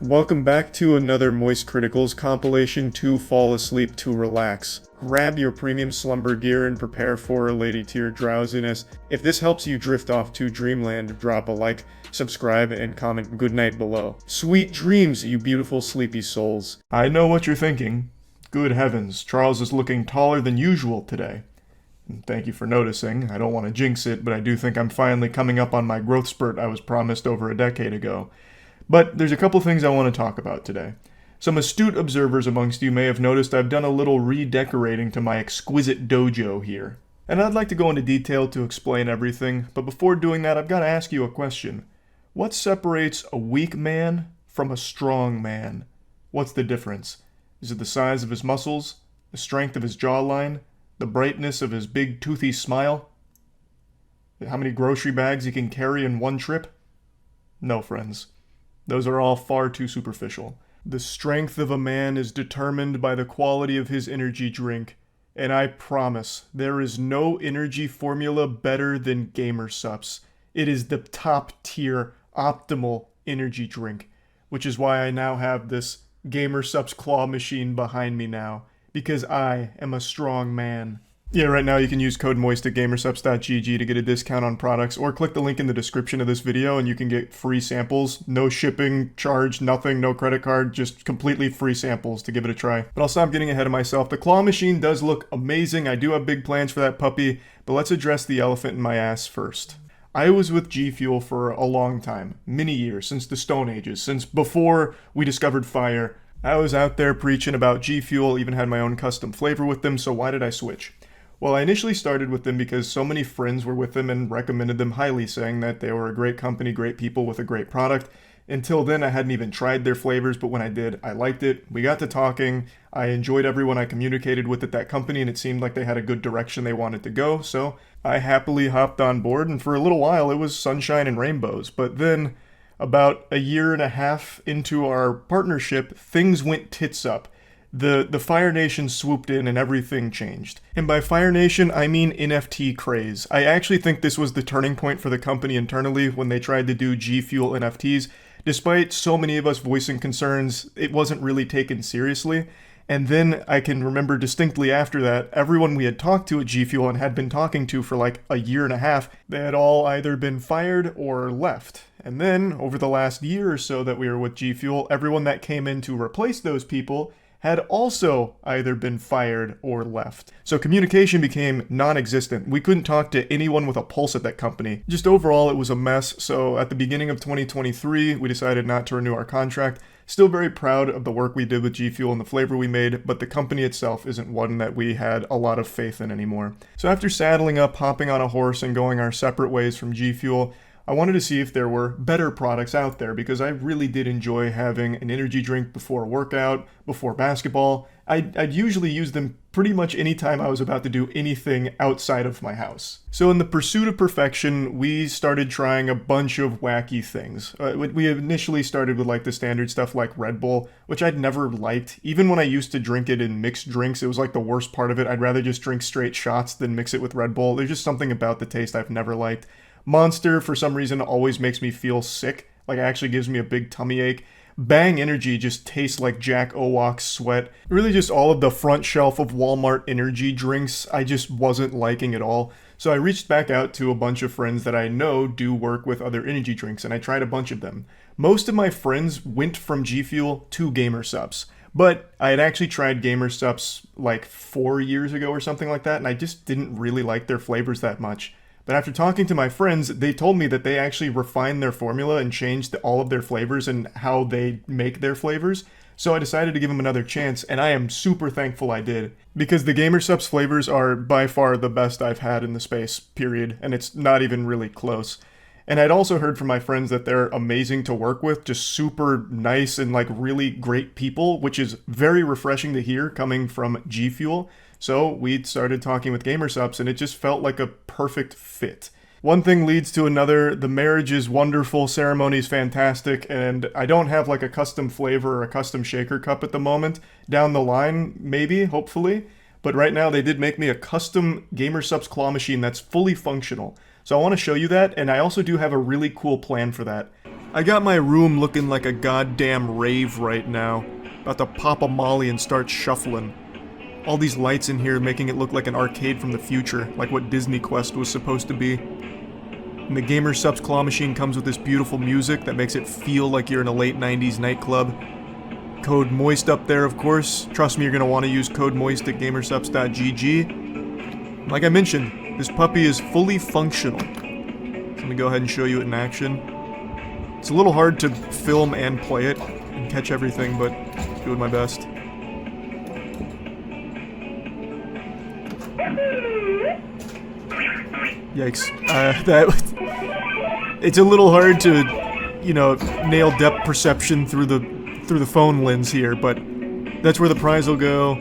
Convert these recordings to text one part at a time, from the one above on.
Welcome back to another Moist Criticals compilation to fall asleep to relax. Grab your premium slumber gear and prepare for a lady tier drowsiness. If this helps you drift off to dreamland, drop a like, subscribe, and comment goodnight below. Sweet dreams, you beautiful sleepy souls. I know what you're thinking. Good heavens, Charles is looking taller than usual today. And thank you for noticing. I don't want to jinx it, but I do think I'm finally coming up on my growth spurt I was promised over a decade ago. But there's a couple things I want to talk about today. Some astute observers amongst you may have noticed I've done a little redecorating to my exquisite dojo here. And I'd like to go into detail to explain everything, but before doing that I've got to ask you a question. What separates a weak man from a strong man? What's the difference? Is it the size of his muscles? The strength of his jawline? The brightness of his big toothy smile? How many grocery bags he can carry in one trip? No, friends. Those are all far too superficial. The strength of a man is determined by the quality of his energy drink, and I promise there is no energy formula better than GamerSupps. It is the top tier, optimal energy drink, which is why I now have this GamerSupps claw machine behind me now, because I am a strong man. Yeah, right now you can use code MOIST at gamersupps.gg to get a discount on products, or click the link in the description of this video and you can get free samples. No shipping, charge, nothing, no credit card, just completely free samples to give it a try. But I'll stop getting ahead of myself. The claw machine does look amazing. I do have big plans for that puppy, but let's address the elephant in my ass first. I was with G Fuel for a long time, many years, since the Stone Ages, since before we discovered fire. I was out there preaching about G Fuel, even had my own custom flavor with them, so why did I switch? Well, I initially started with them because so many friends were with them and recommended them highly, saying that they were a great company, great people with a great product. Until then, I hadn't even tried their flavors, but when I did, I liked it. We got to talking. I enjoyed everyone I communicated with at that company, and it seemed like they had a good direction they wanted to go, so I happily hopped on board, and for a little while, it was sunshine and rainbows. But then, about a year and a half into our partnership, things went tits up. The Fire Nation swooped in and everything changed. And by Fire Nation, I mean NFT craze. I actually think this was the turning point for the company internally when they tried to do G Fuel NFTs. Despite so many of us voicing concerns, it wasn't really taken seriously. And then I can remember distinctly after that, everyone we had talked to at G Fuel and had been talking to for like a year and a half, they had all either been fired or left. And then, over the last year or so that we were with G Fuel, everyone that came in to replace those people had also either been fired or left. So communication became non-existent. We couldn't talk to anyone with a pulse at that company. Just overall, it was a mess. So at the beginning of 2023, we decided not to renew our contract. Still very proud of the work we did with G Fuel and the flavor we made, but the company itself isn't one that we had a lot of faith in anymore. So after saddling up, hopping on a horse, and going our separate ways from G Fuel, I wanted to see if there were better products out there because I really did enjoy having an energy drink before a workout, before basketball. I'd usually use them pretty much anytime I was about to do anything outside of my house. So in the pursuit of perfection, we started trying a bunch of wacky things. We initially started with like the standard stuff like Red Bull, which I'd never liked. Even when I used to drink it in mixed drinks, it was like the worst part of it. I'd rather just drink straight shots than mix it with Red Bull. There's just something about the taste I've never liked. Monster, for some reason, always makes me feel sick. Like, it actually gives me a big tummy ache. Bang Energy just tastes like Jack Owok's sweat. Really just all of the front shelf of Walmart energy drinks I just wasn't liking at all. So I reached back out to a bunch of friends that I know do work with other energy drinks, and I tried a bunch of them. Most of my friends went from G Fuel to GamerSupps. But I had actually tried GamerSupps like 4 years ago or something like that, and I just didn't really like their flavors that much. But after talking to my friends, they told me that they actually refined their formula and changed all of their flavors and how they make their flavors. So I decided to give them another chance, and I am super thankful I did. Because the GamerSupps flavors are by far the best I've had in the space, period. And it's not even really close. And I'd also heard from my friends that they're amazing to work with, just super nice and like really great people, which is very refreshing to hear coming from G Fuel. So we started talking with GamerSupps and it just felt like a perfect fit. One thing leads to another. The marriage is wonderful, ceremony is fantastic, and I don't have like a custom flavor or a custom shaker cup at the moment. Down the line, maybe, hopefully. But right now they did make me a custom GamerSupps claw machine that's fully functional. So I want to show you that, and I also do have a really cool plan for that. I got my room looking like a goddamn rave right now. About to pop a molly and start shuffling. All these lights in here making it look like an arcade from the future, like what Disney Quest was supposed to be. And the Gamer Subs claw machine comes with this beautiful music that makes it feel like you're in a late 90s nightclub. Code MOIST up there, of course. Trust me, you're going to want to use code MOIST at gamersubs.gg. Like I mentioned, this puppy is fully functional. So let me go ahead and show you it in action. It's a little hard to film and play it and catch everything, but I'm doing my best. Yikes. It's a little hard to, nail depth perception through the phone lens here, but that's where the prize will go.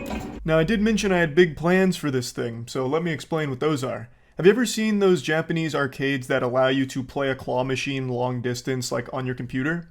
Now, I did mention I had big plans for this thing, so let me explain what those are. Have you ever seen those Japanese arcades that allow you to play a claw machine long distance, like on your computer?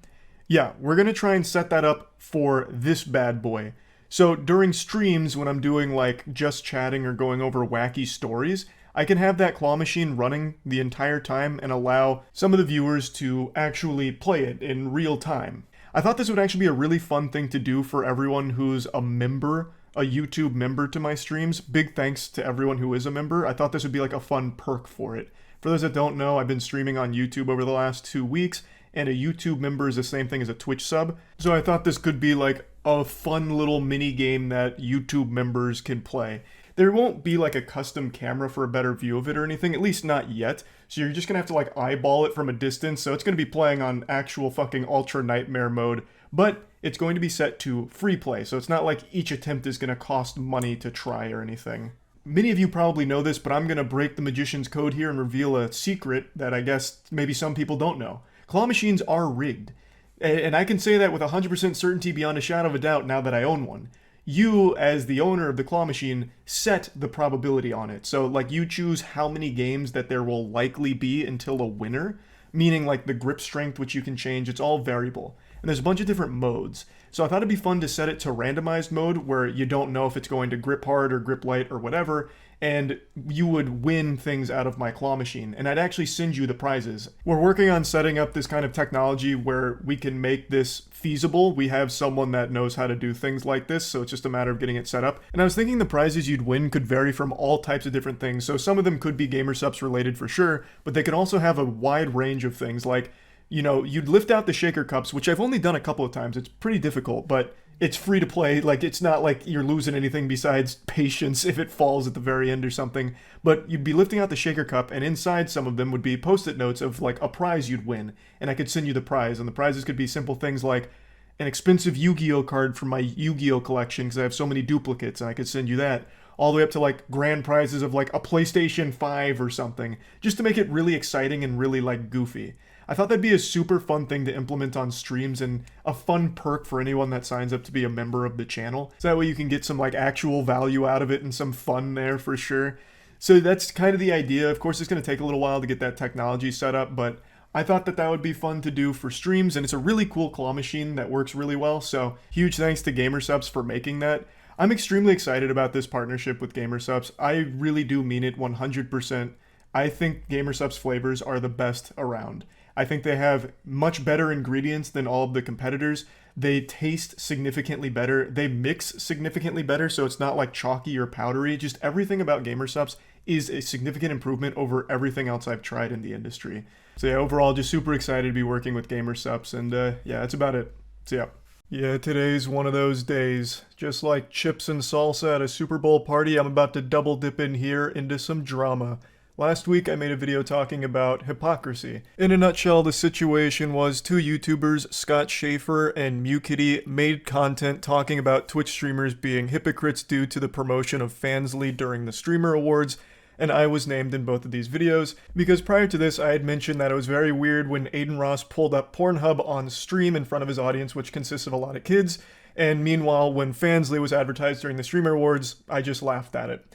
Yeah, we're gonna try and set that up for this bad boy. So during streams, when I'm doing like just chatting or going over wacky stories, I can have that claw machine running the entire time and allow some of the viewers to actually play it in real time. I thought this would actually be a really fun thing to do for everyone who's a member, a YouTube member to my streams. Big thanks to everyone who is a member. I thought this would be like a fun perk for it. For those that don't know, I've been streaming on YouTube over the last 2 weeks, and a YouTube member is the same thing as a Twitch sub. So I thought this could be like a fun little mini game that YouTube members can play. There won't be like a custom camera for a better view of it or anything, at least not yet. So you're just gonna have to like eyeball it from a distance. So it's gonna be playing on actual fucking Ultra Nightmare mode, but it's going to be set to free play. So it's not like each attempt is gonna cost money to try or anything. Many of you probably know this, but I'm gonna break the magician's code here and reveal a secret that I guess maybe some people don't know. Claw machines are rigged. And I can say that with 100% certainty beyond a shadow of a doubt now that I own one. You, as the owner of the claw machine, set the probability on it. So, like, you choose how many games that there will likely be until a winner, meaning, like, the grip strength, which you can change. It's all variable. And there's a bunch of different modes. So I thought it'd be fun to set it to randomized mode, where you don't know if it's going to grip hard or grip light or whatever, and you would win things out of my claw machine, and I'd actually send you the prizes. We're working on setting up this kind of technology where we can make this feasible. We have someone that knows how to do things like this, so it's just a matter of getting it set up. And I was thinking the prizes you'd win could vary from all types of different things, so some of them could be Gamer Subs related for sure, but they could also have a wide range of things, like, you'd lift out the shaker cups, which I've only done a couple of times. It's pretty difficult, but it's free to play. Like, it's not like you're losing anything besides patience if it falls at the very end or something. But you'd be lifting out the shaker cup, and inside some of them would be post-it notes of, like, a prize you'd win. And I could send you the prize. And the prizes could be simple things like an expensive Yu-Gi-Oh card from my Yu-Gi-Oh collection, because I have so many duplicates, and I could send you that. All the way up to, like, grand prizes of, like, a PlayStation 5 or something, just to make it really exciting and really, like, goofy. I thought that'd be a super fun thing to implement on streams and a fun perk for anyone that signs up to be a member of the channel. So that way you can get some like actual value out of it and some fun there for sure. So that's kind of the idea. Of course, it's going to take a little while to get that technology set up, but I thought that would be fun to do for streams, and it's a really cool claw machine that works really well. So huge thanks to Gamer Subs for making that. I'm extremely excited about this partnership with Gamer Subs. I really do mean it 100%. I think Gamer Subs flavors are the best around. I think they have much better ingredients than all of the competitors. They taste significantly better. They mix significantly better, so it's not like chalky or powdery. Just everything about Gamer Subs is a significant improvement over everything else I've tried in the industry. So yeah, overall, just super excited to be working with Gamer Subs, and yeah, that's about it. So yeah. Yeah, today's one of those days. Just like chips and salsa at a Super Bowl party, I'm about to double dip in here into some drama. Last week, I made a video talking about hypocrisy. In a nutshell, the situation was two YouTubers, Scott Schaefer and MewKitty, made content talking about Twitch streamers being hypocrites due to the promotion of Fansly during the Streamer Awards, and I was named in both of these videos, because prior to this, I had mentioned that it was very weird when Aiden Ross pulled up Pornhub on stream in front of his audience, which consists of a lot of kids, and meanwhile, when Fansly was advertised during the Streamer Awards, I just laughed at it.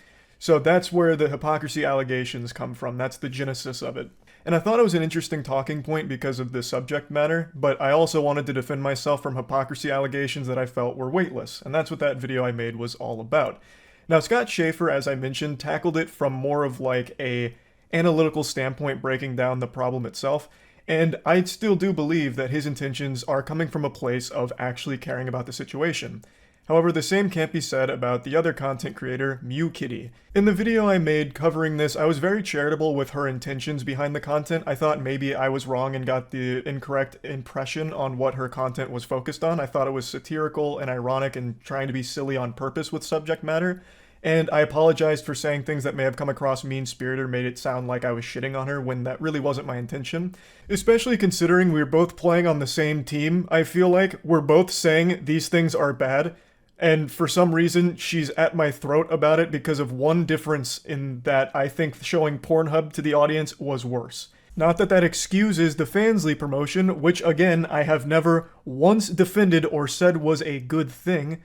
So that's where the hypocrisy allegations come from. That's the genesis of it. And I thought it was an interesting talking point because of the subject matter, but I also wanted to defend myself from hypocrisy allegations that I felt were weightless, and that's what that video I made was all about. Now, Scott Schaefer, as I mentioned, tackled it from more of like a analytical standpoint, breaking down the problem itself. And I still do believe that his intentions are coming from a place of actually caring about the situation. However, the same can't be said about the other content creator, MewKitty. In the video I made covering this, I was very charitable with her intentions behind the content. I thought maybe I was wrong and got the incorrect impression on what her content was focused on. I thought it was satirical and ironic and trying to be silly on purpose with subject matter. And I apologized for saying things that may have come across mean-spirited or made it sound like I was shitting on her when that really wasn't my intention. Especially considering we were both playing on the same team, I feel like we're both saying these things are bad. And for some reason, she's at my throat about it because of one difference in that I think showing Pornhub to the audience was worse. Not that that excuses the Fansly promotion, which again, I have never once defended or said was a good thing,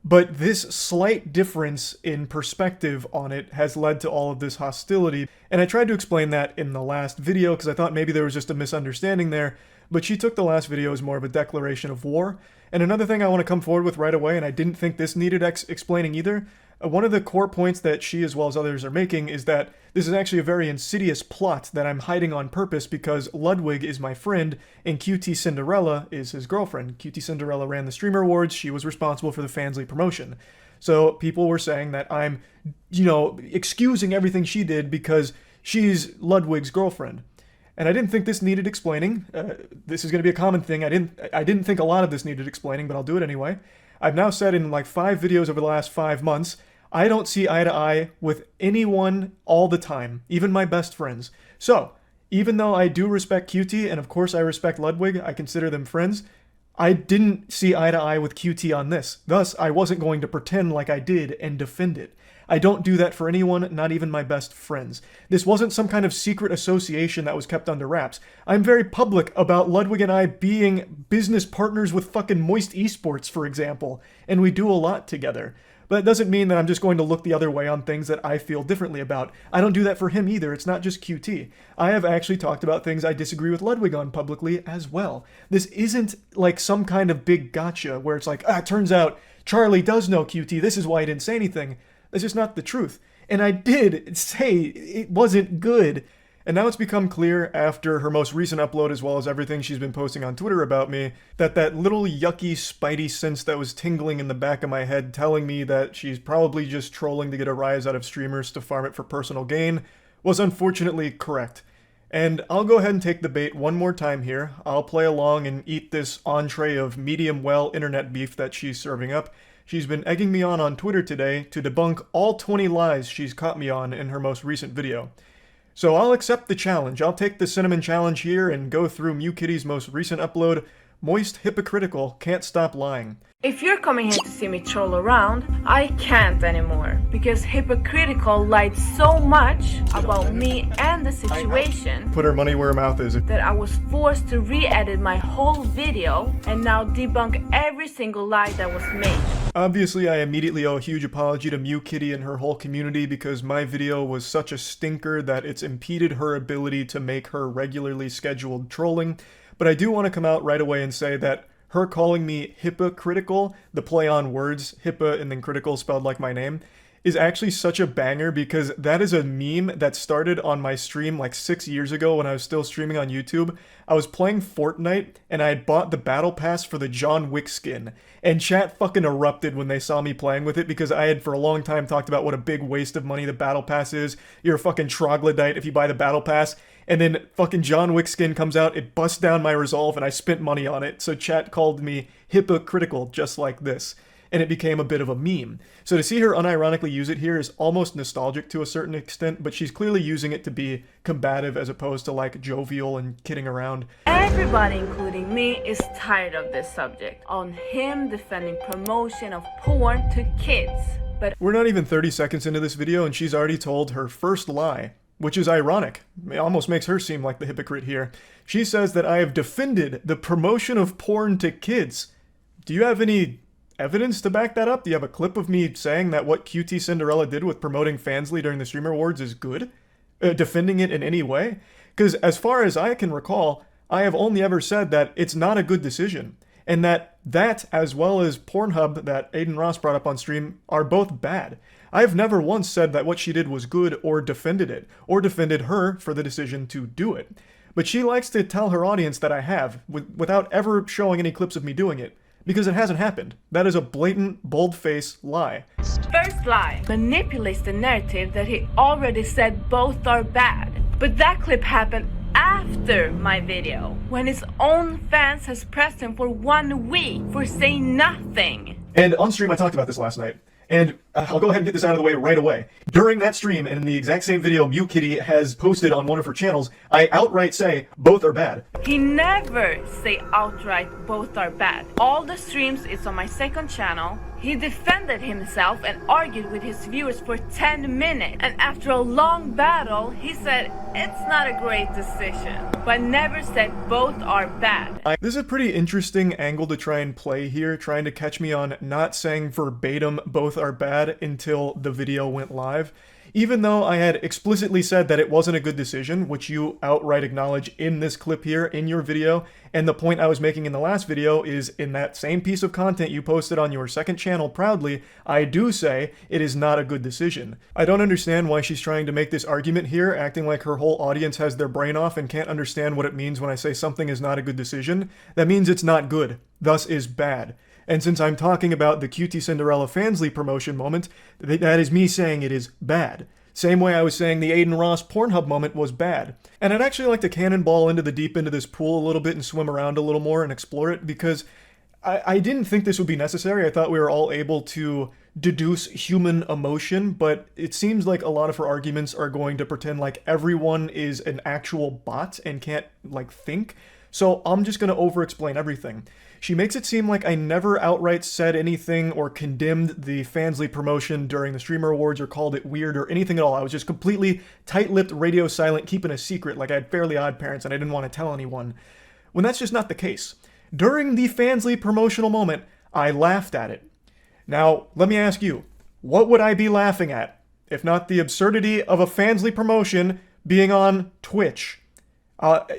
but this slight difference in perspective on it has led to all of this hostility. And I tried to explain that in the last video because I thought maybe there was just a misunderstanding there, but she took the last video as more of a declaration of war. And another thing I want to come forward with right away, and I didn't think this needed explaining either, one of the core points that she as well as others are making is that this is actually a very insidious plot that I'm hiding on purpose because Ludwig is my friend and QT Cinderella is his girlfriend. QT Cinderella ran the Streamer Awards, she was responsible for the Fansly promotion. So people were saying that I'm, excusing everything she did because she's Ludwig's girlfriend. And I didn't think this needed explaining. This is going to be a common thing. I didn't think a lot of this needed explaining, but I'll do it anyway. I've now said in like 5 videos over the last 5 months, I don't see eye to eye with anyone all the time, even my best friends. So, even though I do respect QT, and of course I respect Ludwig, I consider them friends, I didn't see eye to eye with QT on this. Thus, I wasn't going to pretend like I did and defend it. I don't do that for anyone, not even my best friends. This wasn't some kind of secret association that was kept under wraps. I'm very public about Ludwig and I being business partners with fucking Moist Esports, for example, and we do a lot together. But that doesn't mean that I'm just going to look the other way on things that I feel differently about. I don't do that for him either. It's not just QT. I have actually talked about things I disagree with Ludwig on publicly as well. This isn't like some kind of big gotcha where it's like, it turns out Charlie does know QT. This is why he didn't say anything. That's just not the truth. And I did say it wasn't good. And now it's become clear after her most recent upload, as well as everything she's been posting on Twitter about me, that that little yucky spidey sense that was tingling in the back of my head telling me that she's probably just trolling to get a rise out of streamers to farm it for personal gain was unfortunately correct. And I'll go ahead and take the bait one more time here. I'll play along and eat this entree of medium well internet beef that she's serving up. She's been egging me on Twitter today to debunk all 20 lies she's caught me on in her most recent video. So I'll accept the challenge. I'll take the cinnamon challenge here and go through MewKitty's most recent upload, Moist Hypocritical Can't Stop Lying. If you're coming here to see me troll around, I can't anymore, because Hypocritical lied so much about me and the situation Put her money where her mouth is. that I was forced to re-edit my whole video and now debunk every single lie that was made. Obviously, I immediately owe a huge apology to MewKitty and her whole community because my video was such a stinker that it's impeded her ability to make her regularly scheduled trolling. But I do want to come out right away and say that her calling me hypocritical, the play on words, hippo and then critical spelled like my name, is actually such a banger because that is a meme that started on my stream like 6 years ago when I was still streaming on YouTube. I was playing Fortnite and I had bought the battle pass for the John Wick skin. And chat fucking erupted when they saw me playing with it because I had for a long time talked about what a big waste of money the battle pass is. You're a fucking troglodyte if you buy the battle pass. And then fucking John Wick skin comes out, it busts down my resolve and I spent money on it. So chat called me hypocritical just like this. And it became a bit of a meme. So to see her unironically use it here is almost nostalgic to a certain extent, but she's clearly using it to be combative as opposed to like jovial and kidding around. Everybody, including me, is tired of this subject, on him defending promotion of porn to kids. But we're not even 30 seconds into this video and she's already told her first lie, which is ironic. It almost makes her seem like the hypocrite here. She says that I have defended the promotion of porn to kids. Do you have any evidence to back that up? Do you have a clip of me saying that what QT Cinderella did with promoting Fansly during the Streamer Awards is good? Defending it in any way? Because as far as I can recall, I have only ever said that it's not a good decision. And that as well as Pornhub that Aiden Ross brought up on stream are both bad. I've never once said that what she did was good or defended it, or defended her for the decision to do it. but she likes to tell her audience that I have, without ever showing any clips of me doing it. Because it hasn't happened. That is a blatant, bold-faced lie. First lie manipulates the narrative that he already said both are bad. But that clip happened after my video, when his own fans has pressed him for 1 week for saying nothing. And on stream I talked about this last night. And I'll go ahead and get this out of the way right away. During that stream, and in the exact same video Mew Kitty has posted on one of her channels, I outright say both are bad. He never say outright both are bad. All the streams is on my second channel. He defended himself and argued with his viewers for 10 minutes. And after a long battle, he said it's not a great decision, but never said both are bad. This is a pretty interesting angle to try and play here, trying to catch me on not saying verbatim both are bad until the video went live. Even though I had explicitly said that it wasn't a good decision, which you outright acknowledge in this clip here, in your video, and the point I was making in the last video is in that same piece of content you posted on your second channel proudly, I do say it is not a good decision. I don't understand why she's trying to make this argument here, acting like her whole audience has their brain off and can't understand what it means when I say something is not a good decision. That means it's not good, thus is bad. And since I'm talking about the Cutie Cinderella Fansly promotion moment, that is me saying it is bad. Same way I was saying the Aiden Ross Pornhub moment was bad. And I'd actually like to cannonball into the deep end of this pool a little bit and swim around a little more and explore it, because I didn't think this would be necessary. I thought we were all able to deduce human emotion, but it seems like a lot of her arguments are going to pretend like everyone is an actual bot and can't, like, think. So I'm just going to over-explain everything. She makes it seem like I never outright said anything or condemned the Fansly promotion during the Streamer Awards or called it weird or anything at all. I was just completely tight-lipped, radio silent, keeping a secret like I had Fairly Odd Parents and I didn't want to tell anyone. When that's just not the case. During the Fansly promotional moment, I laughed at it. Now, let me ask you, what would I be laughing at, if not the absurdity of a Fansly promotion being on Twitch?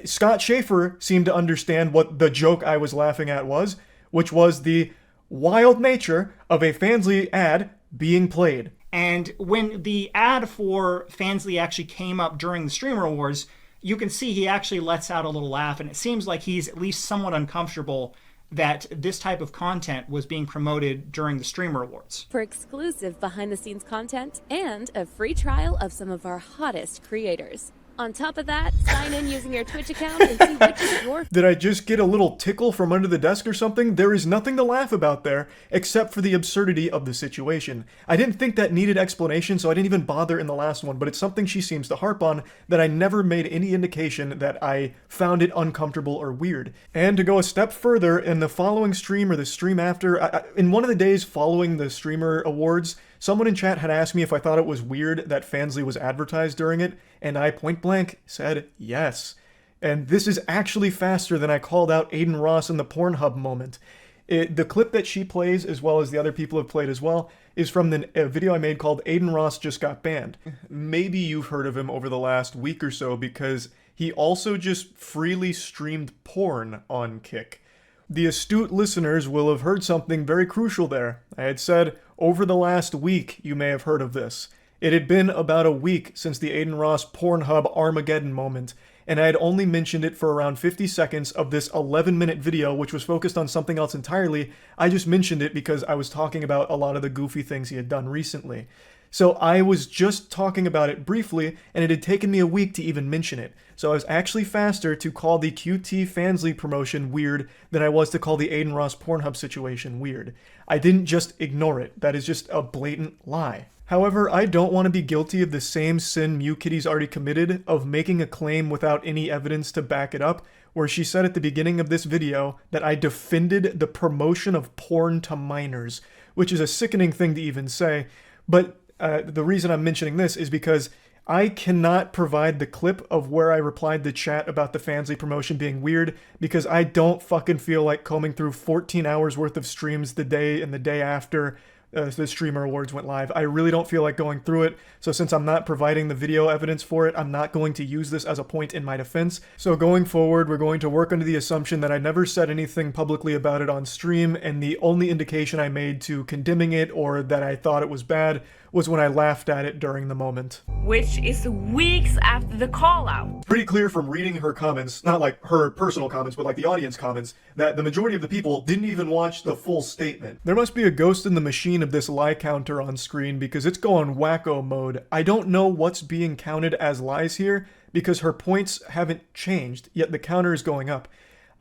Scott Schaefer seemed to understand what the joke I was laughing at was, which was the wild nature of a Fansly ad being played. And when the ad for Fansly actually came up during the Streamer Awards, you can see he actually lets out a little laugh, and it seems like he's at least somewhat uncomfortable that this type of content was being promoted during the Streamer Awards. For exclusive behind-the-scenes content and a free trial of some of our hottest creators. On top of that, sign in using your Twitch account and see which is your... Did I just get a little tickle from under the desk or something? There is nothing to laugh about there, except for the absurdity of the situation. I didn't think that needed explanation, so I didn't even bother in the last one, but it's something she seems to harp on that I never made any indication that I found it uncomfortable or weird. And to go a step further, in the following stream or the stream after, in one of the days following the Streamer Awards, someone in chat had asked me if I thought it was weird that Fansly was advertised during it, and I point blank said yes. And this is actually faster than I called out Aiden Ross in the Pornhub moment. The clip that she plays, as well as the other people have played as well, is from a video I made called Aiden Ross Just Got Banned. Maybe you've heard of him over the last week or so because he also just freely streamed porn on Kick. The astute listeners will have heard something very crucial there. I had said, over the last week, you may have heard of this. It had been about a week since the Aiden Ross Pornhub Armageddon moment, and I had only mentioned it for around 50 seconds of this 11-minute video, which was focused on something else entirely. I just mentioned it because I was talking about a lot of the goofy things he had done recently. So I was just talking about it briefly, and it had taken me a week to even mention it. So I was actually faster to call the QT Fansly promotion weird than I was to call the Aiden Ross Pornhub situation weird. I didn't just ignore it. That is just a blatant lie. However, I don't want to be guilty of the same sin Mew Kitty's already committed of making a claim without any evidence to back it up, where she said at the beginning of this video that I defended the promotion of porn to minors, which is a sickening thing to even say, but the reason I'm mentioning this is because I cannot provide the clip of where I replied to chat about the Fansly promotion being weird because I don't fucking feel like combing through 14 hours worth of streams the day and the day after the Streamer Awards went live. I really don't feel like going through it, so since I'm not providing the video evidence for it, I'm not going to use this as a point in my defense. So going forward, we're going to work under the assumption that I never said anything publicly about it on stream, and the only indication I made to condemning it or that I thought it was bad was when I laughed at it during the moment. which is weeks after the call out. Pretty clear from reading her comments, not like her personal comments, but like the audience comments, that the majority of the people didn't even watch the full statement. There must be a ghost in the machine of this lie counter on screen because it's going wacko mode. I don't know what's being counted as lies here because her points haven't changed, yet the counter is going up.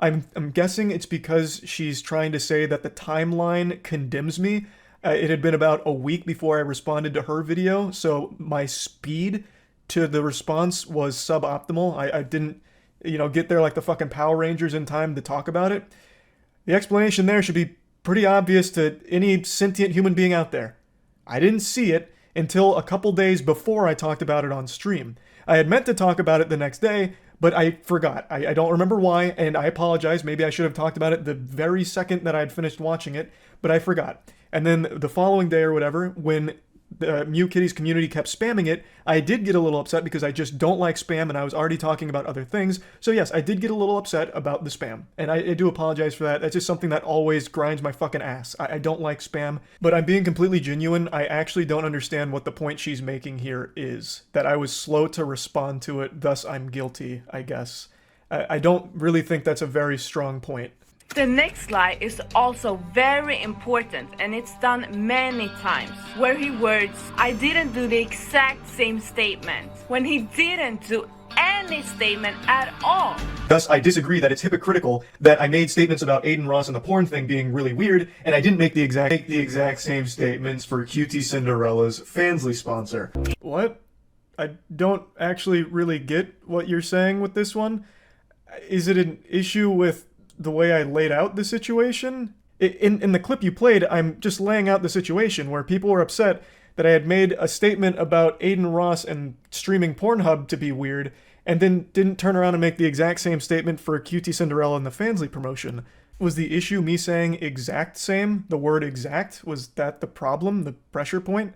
I'm guessing it's because she's trying to say that the timeline condemns me. It had been about a week before I responded to her video, so my speed to the response was suboptimal. I didn't, get there like the fucking Power Rangers in time to talk about it. The explanation there should be pretty obvious to any sentient human being out there. I didn't see it until a couple days before I talked about it on stream. I had meant to talk about it the next day, but I forgot. I don't remember why, and I apologize. Maybe I should have talked about it the very second that I had finished watching it, but I forgot. And then the following day or whatever, when the Mew Kitties community kept spamming it, I did get a little upset because I just don't like spam, and I was already talking about other things. So yes, I did get a little upset about the spam, and I do apologize for that. That's just something that always grinds my fucking ass. I don't like spam, but I'm being completely genuine. I actually don't understand what the point she's making here is. That I was slow to respond to it, thus I'm guilty, I guess. I don't really think that's a very strong point. The next lie is also very important, and it's done many times, where he words, I didn't do the exact same statement, when he didn't do any statement at all. Thus, I disagree that it's hypocritical that I made statements about Aiden Ross and the porn thing being really weird, and I didn't make the exact same statements for QT Cinderella's Fansly sponsor. What? I don't actually really get what you're saying with this one. Is it an issue with the way I laid out the situation? In the clip you played, I'm just laying out the situation where people were upset that I had made a statement about Aiden Ross and streaming Pornhub to be weird, and then didn't turn around and make the exact same statement for Cutie Cinderella and the Fansly promotion. Was the issue me saying exact same? The word exact? Was that the problem? The pressure point?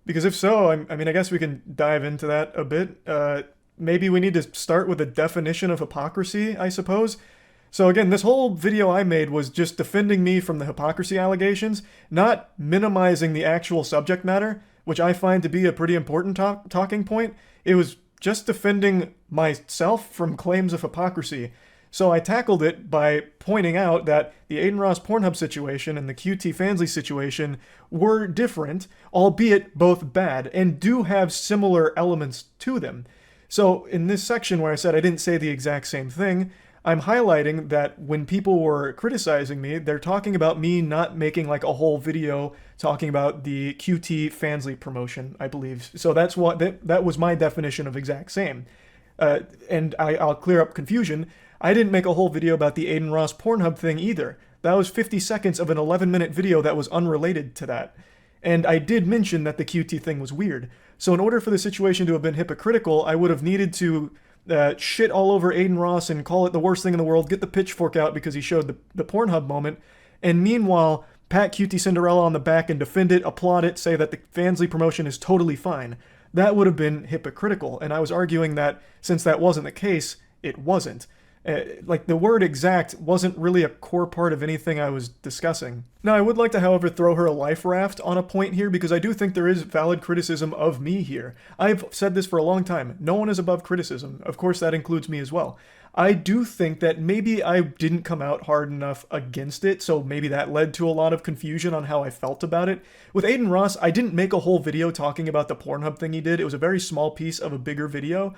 Because if so, I mean, I guess we can dive into that a bit. Maybe we need to start with a definition of hypocrisy, I suppose. So again, this whole video I made was just defending me from the hypocrisy allegations, not minimizing the actual subject matter, which I find to be a pretty important talking point. It was just defending myself from claims of hypocrisy. So I tackled it by pointing out that the Aiden Ross Pornhub situation and the QT Fansly situation were different, albeit both bad, and do have similar elements to them. So in this section where I said I didn't say the exact same thing, I'm highlighting that when people were criticizing me, they're talking about me not making like a whole video talking about the QT Fansly promotion, I believe. So that's what that was my definition of exact same. And I'll clear up confusion. I didn't make a whole video about the Aiden Ross Pornhub thing either. That was 50 seconds of an 11-minute video that was unrelated to that. And I did mention that the QT thing was weird. So in order for the situation to have been hypocritical, I would have needed to shit all over Aiden Ross and call it the worst thing in the world, get the pitchfork out because he showed the Pornhub moment, and meanwhile, pat QT Cinderella on the back and defend it, applaud it, say that the Fansly promotion is totally fine. That would have been hypocritical, and I was arguing that since that wasn't the case, it wasn't. Like, the word exact wasn't really a core part of anything I was discussing. Now, I would like to, however, throw her a life raft on a point here, because I do think there is valid criticism of me here. I've said this for a long time. No one is above criticism. Of course, that includes me as well. I do think that maybe I didn't come out hard enough against it, so maybe that led to a lot of confusion on how I felt about it. With Aiden Ross, I didn't make a whole video talking about the Pornhub thing he did. It was a very small piece of a bigger video.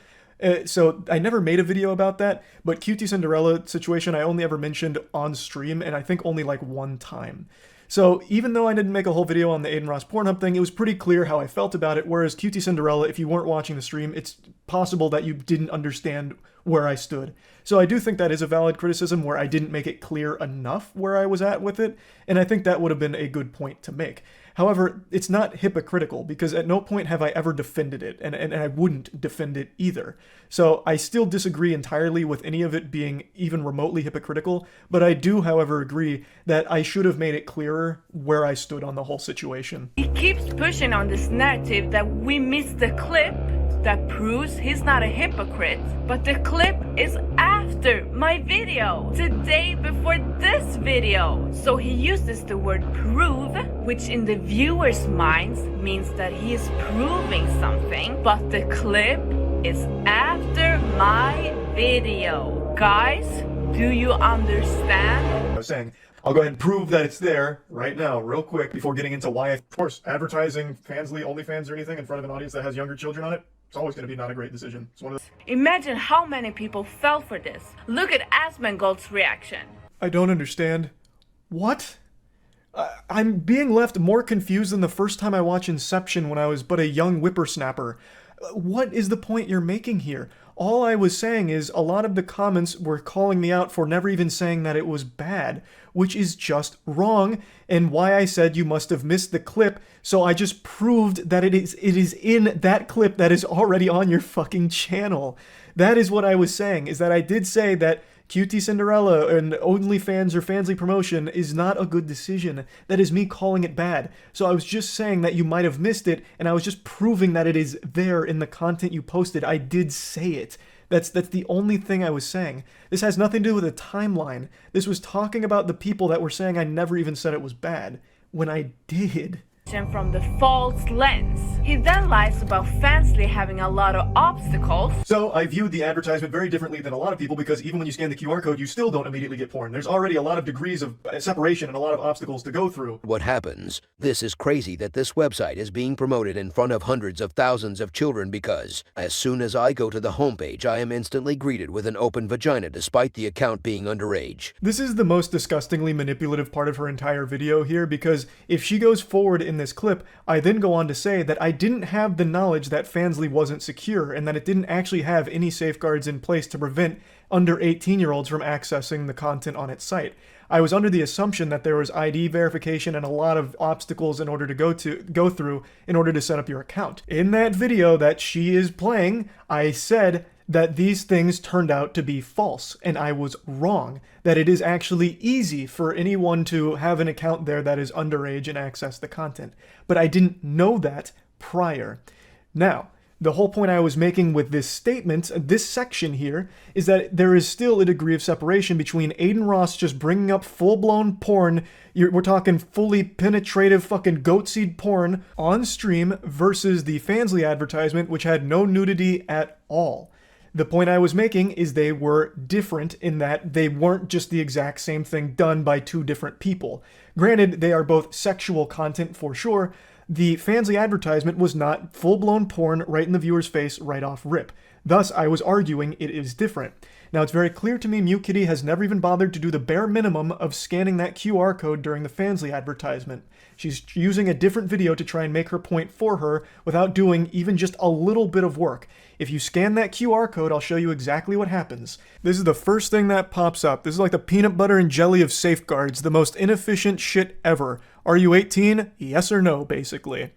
So I never made a video about that, but QT Cinderella situation I only ever mentioned on stream, and I think only like one time. So even though I didn't make a whole video on the Aiden Ross Pornhub thing, it was pretty clear how I felt about it, whereas QT Cinderella, if you weren't watching the stream, it's possible that you didn't understand where I stood. So I do think that is a valid criticism where I didn't make it clear enough where I was at with it, and I think that would have been a good point to make. However, it's not hypocritical, because at no point have I ever defended it, and I wouldn't defend it either. So I still disagree entirely with any of it being even remotely hypocritical, but I do, however, agree that I should have made it clearer where I stood on the whole situation. He keeps pushing on this narrative that we missed the clip that proves he's not a hypocrite. But the clip is after my video, the day before this video. So he uses the word prove, which in the viewer's minds means that he is proving something, but the clip is after my video. Guys, do you understand? I was saying, I'll go ahead and prove that it's there right now, real quick, before getting into why, of course, advertising Fansly, OnlyFans, or anything in front of an audience that has younger children on it, it's always going to be not a great decision. It's one of the... Imagine how many people fell for this. Look at Asmongold's reaction. I don't understand. What? I'm being left more confused than the first time I watched Inception when I was but a young whippersnapper. What is the point you're making here? All I was saying is a lot of the comments were calling me out for never even saying that it was bad, which is just wrong, and why I said you must have missed the clip, so I just proved that it is in that clip that is already on your fucking channel. That is what I was saying, is that I did say that QT Cinderella and OnlyFans or Fansly promotion is not a good decision. That is me calling it bad. So I was just saying that you might have missed it, and I was just proving that it is there in the content you posted. I did say it. That's the only thing I was saying. This has nothing to do with a timeline. This was talking about the people that were saying I never even said it was bad, when I did. From the false lens. He then lies about Fansly having a lot of obstacles. So I viewed the advertisement very differently than a lot of people, because even when you scan the QR code, you still don't immediately get porn. There's already a lot of degrees of separation and a lot of obstacles to go through. What happens? This is crazy that this website is being promoted in front of hundreds of thousands of children, because as soon as I go to the homepage, I am instantly greeted with an open vagina despite the account being underage. This is the most disgustingly manipulative part of her entire video here, because if she goes forward in this clip, I then go on to say that I didn't have the knowledge that Fansly wasn't secure, and that it didn't actually have any safeguards in place to prevent under 18-year-olds from accessing the content on its site. I was under the assumption that there was ID verification and a lot of obstacles in order to go through in order to set up your account. In that video that she is playing, I said that these things turned out to be false, and I was wrong, that it is actually easy for anyone to have an account there that is underage and access the content. But I didn't know that prior. Now, the whole point I was making with this statement, this section here, is that there is still a degree of separation between Aiden Ross just bringing up full-blown porn, we're talking fully penetrative fucking goat seed porn on stream, versus the Fansly advertisement, which had no nudity at all. The point I was making is they were different in that they weren't just the exact same thing done by two different people. Granted, they are both sexual content for sure. The Fansly advertisement was not full-blown porn right in the viewer's face right off rip. Thus, I was arguing it is different. Now, it's very clear to me Mute Kitty has never even bothered to do the bare minimum of scanning that QR code during the Fansly advertisement. She's using a different video to try and make her point for her without doing even just a little bit of work. If you scan that QR code, I'll show you exactly what happens. This is the first thing that pops up. This is like the peanut butter and jelly of safeguards, the most inefficient shit ever. Are you 18? Yes or no, basically.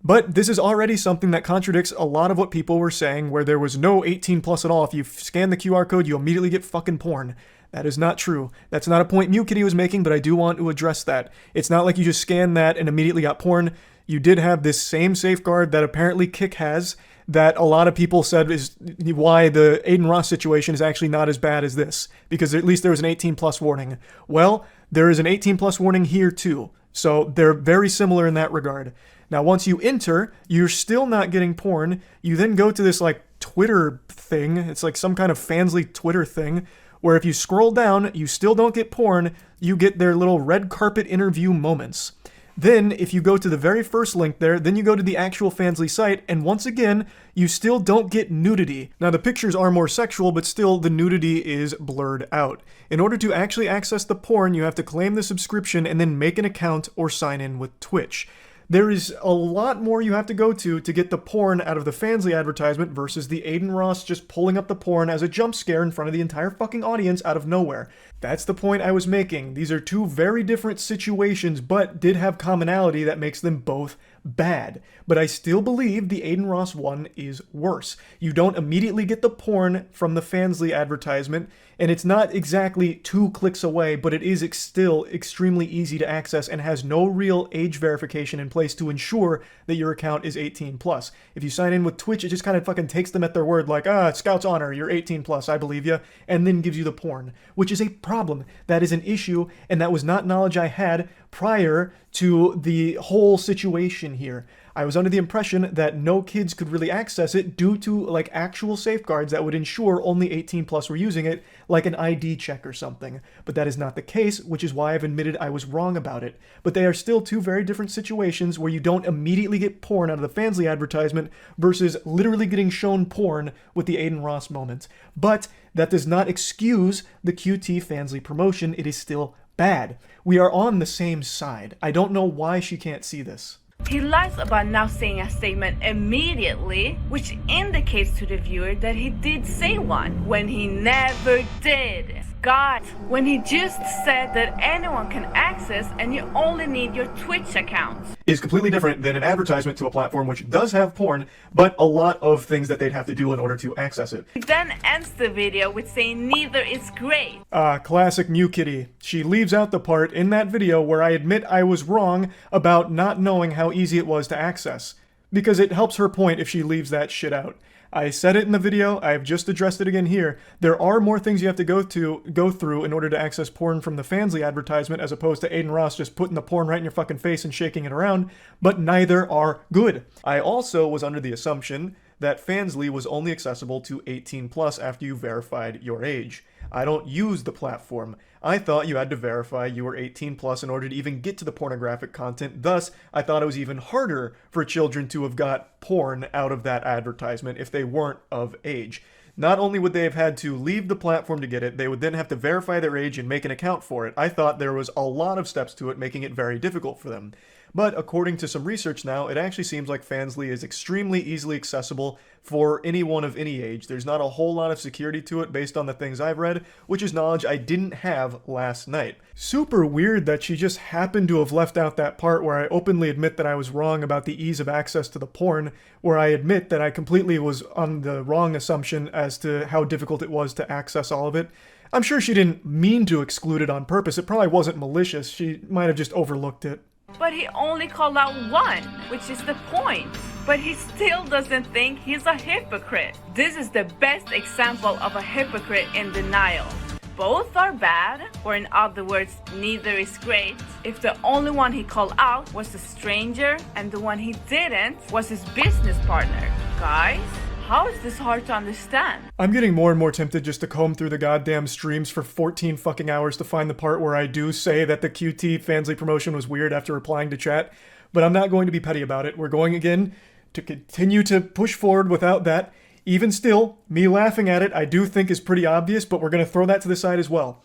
But this is already something that contradicts a lot of what people were saying, where there was no 18 plus at all. If you scan the QR code, you immediately get fucking porn. That is not true. That's not a point Mute Kitty was making, but I do want to address that. It's not like you just scanned that and immediately got porn. You did have this same safeguard that apparently Kick has, that a lot of people said is why the Aiden Ross situation is actually not as bad as this, because at least there was an 18 plus warning. Well, there is an 18 plus warning here too, so they're very similar in that regard. Now, once you enter, you're still not getting porn. You then go to this like Twitter thing. It's like some kind of Fansly Twitter thing, where if you scroll down, you still don't get porn. You get their little red carpet interview moments. Then, if you go to the very first link there, then you go to the actual Fansly site, and once again, you still don't get nudity. Now, the pictures are more sexual, but still, the nudity is blurred out. In order to actually access the porn, you have to claim the subscription and then make an account or sign in with Twitch. There is a lot more you have to go to get the porn out of the Fansly advertisement versus the Aiden Ross just pulling up the porn as a jump scare in front of the entire fucking audience out of nowhere. That's the point I was making. These are two very different situations, but did have commonality that makes them both bad. But I still believe the Aiden Ross one is worse. You don't immediately get the porn from the Fansly advertisement, and it's not exactly 2 clicks away, but it is still extremely easy to access and has no real age verification in place to ensure that your account is 18 plus. If you sign in with Twitch, it just kind of fucking takes them at their word, like, Scout's honor, you're 18 plus, I believe you, and then gives you the porn, which is a problem. That is an issue, and that was not knowledge I had prior to the whole situation here. I was under the impression that no kids could really access it due to like actual safeguards that would ensure only 18 plus were using it, like an ID check or something. But that is not the case, which is why I've admitted I was wrong about it. But they are still 2 very different situations where you don't immediately get porn out of the Fansly advertisement versus literally getting shown porn with the Aiden Ross moment. But that does not excuse the QT Fansly promotion. It is still bad. We are on the same side. I don't know why she can't see this. He lies about now saying a statement immediately, which indicates to the viewer that he did say one, when he never did. God, when he just said that anyone can access and you only need your Twitch account. Is completely different than an advertisement to a platform which does have porn, but a lot of things that they'd have to do in order to access it. He then ends the video with saying neither is great. Classic Mew Kitty. She leaves out the part in that video where I admit I was wrong about not knowing how easy it was to access. Because it helps her point if she leaves that shit out. I said it in the video, I've just addressed it again here. There are more things you have to go through in order to access porn from the Fansly advertisement as opposed to Aiden Ross just putting the porn right in your fucking face and shaking it around, but neither are good. I also was under the assumption that Fansly was only accessible to 18 plus after you verified your age. I don't use the platform. I thought you had to verify you were 18 plus in order to even get to the pornographic content. Thus, I thought it was even harder for children to have got porn out of that advertisement if they weren't of age. Not only would they have had to leave the platform to get it, they would then have to verify their age and make an account for it. I thought there was a lot of steps to it, making it very difficult for them. But according to some research now, it actually seems like Fansly is extremely easily accessible for anyone of any age. There's not a whole lot of security to it based on the things I've read, which is knowledge I didn't have last night. Super weird that she just happened to have left out that part where I openly admit that I was wrong about the ease of access to the porn, where I admit that I completely was on the wrong assumption as to how difficult it was to access all of it. I'm sure she didn't mean to exclude it on purpose. It probably wasn't malicious. She might have just overlooked it. But he only called out one, which is the point. But he still doesn't think he's a hypocrite. This is the best example of a hypocrite in denial. Both are bad, or in other words, neither is great, if the only one he called out was a stranger and the one he didn't was his business partner. Guys, how is this hard to understand? I'm getting more and more tempted just to comb through the goddamn streams for 14 fucking hours to find the part where I do say that the QT Fansly promotion was weird after replying to chat, but I'm not going to be petty about it. We're going again to continue to push forward without that. Even still, me laughing at it I do think is pretty obvious, but we're going to throw that to the side as well.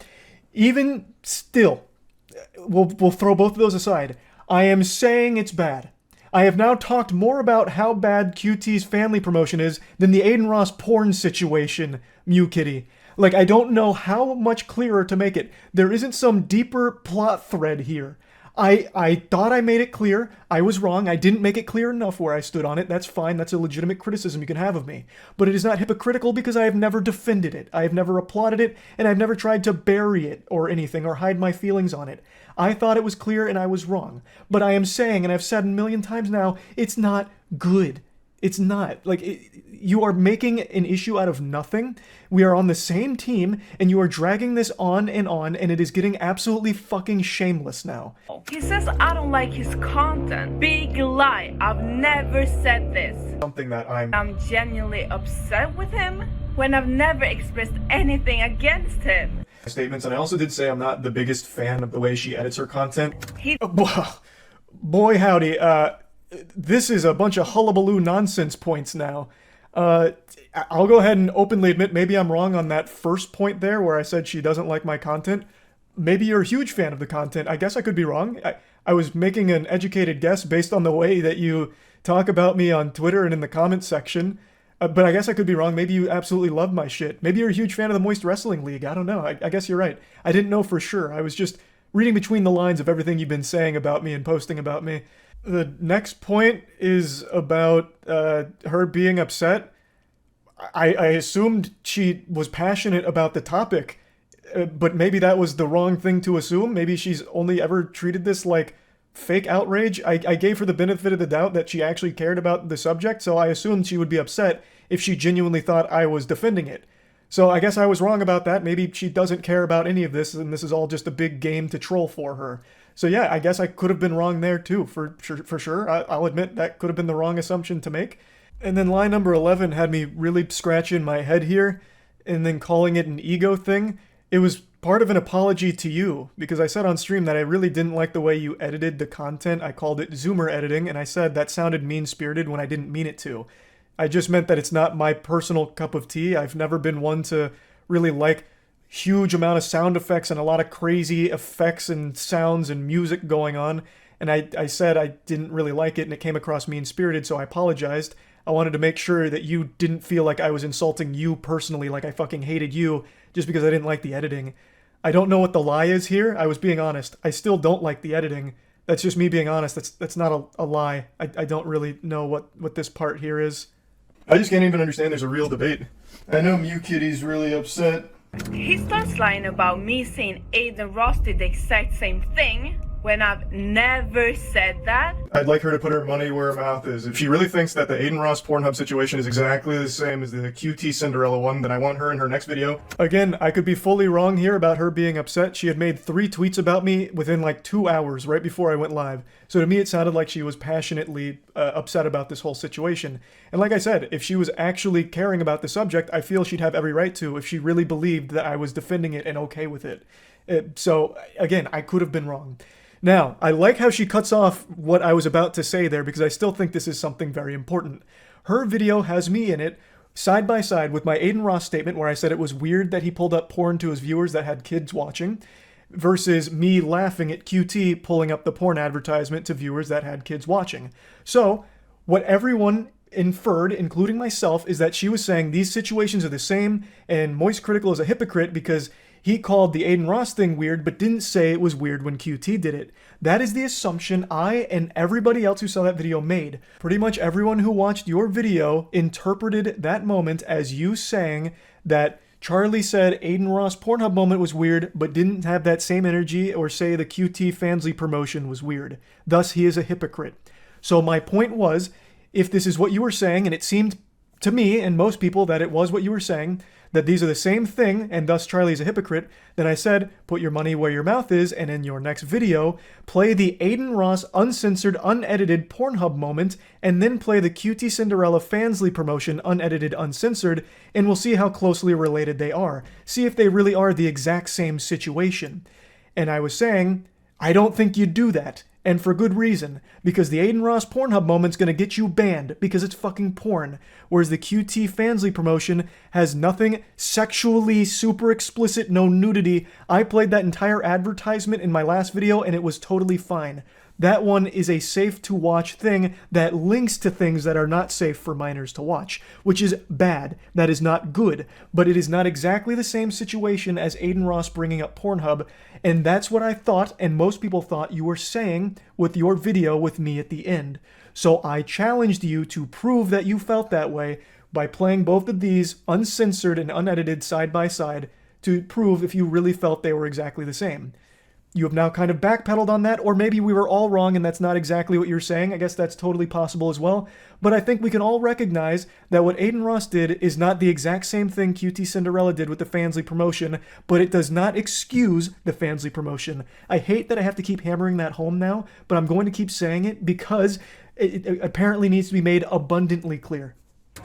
Even still, we'll throw both of those aside. I am saying it's bad. I have now talked more about how bad QT's family promotion is than the Aiden Ross porn situation, Mew Kitty. Like, I don't know how much clearer to make it. There isn't some deeper plot thread here. I thought I made it clear. I was wrong. I didn't make it clear enough where I stood on it. That's fine. That's a legitimate criticism you can have of me. But it is not hypocritical because I have never defended it. I have never applauded it, and I've never tried to bury it or anything or hide my feelings on it. I thought it was clear and I was wrong. But I am saying, and I've said a million times now, it's not good. It's not. Like, you are making an issue out of nothing. We are on the same team, and you are dragging this on, and it is getting absolutely fucking shameless now. He says I don't like his content. Big lie. I've never said this. Something that I'm genuinely upset with him when I've never expressed anything against him. Statements, and I also did say I'm not the biggest fan of the way she edits her content. Boy howdy, this is a bunch of hullabaloo nonsense points now. I'll go ahead and openly admit maybe I'm wrong on that first point there where I said she doesn't like my content. Maybe you're a huge fan of the content. I guess I could be wrong. I was making an educated guess based on the way that you talk about me on Twitter and in the comments section. But I guess I could be wrong. Maybe you absolutely love my shit. Maybe you're a huge fan of the Moist Wrestling League. I don't know. I guess you're right. I didn't know for sure. I was just reading between the lines of everything you've been saying about me and posting about me. The next point is about her being upset. I assumed she was passionate about the topic, but maybe that was the wrong thing to assume. Maybe she's only ever treated this like fake outrage. I gave her the benefit of the doubt that she actually cared about the subject, so I assumed she would be upset if she genuinely thought I was defending it. So I guess I was wrong about that. Maybe she doesn't care about any of this, and this is all just a big game to troll for her. So yeah, I guess I could have been wrong there too, for sure. I'll admit that could have been the wrong assumption to make. And then line number 11 had me really scratching my head here, and then calling it an ego thing. It was part of an apology to you, because I said on stream that I really didn't like the way you edited the content. I called it Zoomer editing, and I said that sounded mean-spirited when I didn't mean it to. I just meant that it's not my personal cup of tea. I've never been one to really like huge amount of sound effects and a lot of crazy effects and sounds and music going on. And I said I didn't really like it, and it came across mean-spirited, so I apologized. I wanted to make sure that you didn't feel like I was insulting you personally, like I fucking hated you, just because I didn't like the editing. I don't know what the lie is here. I was being honest. I still don't like the editing. That's just me being honest. That's not a lie. I don't really know what this part here is. I just can't even understand there's a real debate. I know Mew Kitty's really upset. He starts lying about me saying Aiden Ross did the exact same thing when I've never said that. I'd like her to put her money where her mouth is. If she really thinks that the Aiden Ross Pornhub situation is exactly the same as the QT Cinderella one, then I want her in her next video. Again, I could be fully wrong here about her being upset. She had made 3 tweets about me within like 2 hours right before I went live. So to me, it sounded like she was passionately upset about this whole situation. And like I said, if she was actually caring about the subject, I feel she'd have every right to if she really believed that I was defending it and okay with it. So again, I could have been wrong. Now, I like how she cuts off what I was about to say there, because I still think this is something very important. Her video has me in it, side by side with my Aiden Ross statement where I said it was weird that he pulled up porn to his viewers that had kids watching, versus me laughing at QT pulling up the porn advertisement to viewers that had kids watching. So, what everyone inferred, including myself, is that she was saying these situations are the same, and Moist Critical is a hypocrite because he called the Aiden Ross thing weird, but didn't say it was weird when QT did it. That is the assumption I and everybody else who saw that video made. Pretty much everyone who watched your video interpreted that moment as you saying that Charlie said Aiden Ross Pornhub moment was weird, but didn't have that same energy or say the QT Fansly promotion was weird. Thus, he is a hypocrite. So my point was, if this is what you were saying, and it seemed to me and most people that it was what you were saying, that these are the same thing, and thus Charlie is a hypocrite, then I said, put your money where your mouth is, and in your next video, play the Aiden Ross uncensored, unedited Pornhub moment, and then play the QT Cinderella Fansly promotion unedited, uncensored, and we'll see how closely related they are. See if they really are the exact same situation. And I was saying, I don't think you'd do that. And for good reason, because the Aiden Ross Pornhub moment's gonna get you banned because it's fucking porn, whereas the QT Fansly promotion has nothing sexually super explicit, no nudity. I played that entire advertisement in my last video and it was totally fine. That one is a safe to watch thing that links to things that are not safe for minors to watch, which is bad. That is not good, but it is not exactly the same situation as Aiden Ross bringing up Pornhub, and that's what I thought and most people thought you were saying with your video with me at the end. So I challenged you to prove that you felt that way by playing both of these uncensored and unedited side by side to prove if you really felt they were exactly the same. You have now kind of backpedaled on that, or maybe we were all wrong and that's not exactly what you're saying. I guess that's totally possible as well. But I think we can all recognize that what Aiden Ross did is not the exact same thing QT Cinderella did with the Fansly promotion, but it does not excuse the Fansly promotion. I hate that I have to keep hammering that home now, but I'm going to keep saying it because it apparently needs to be made abundantly clear.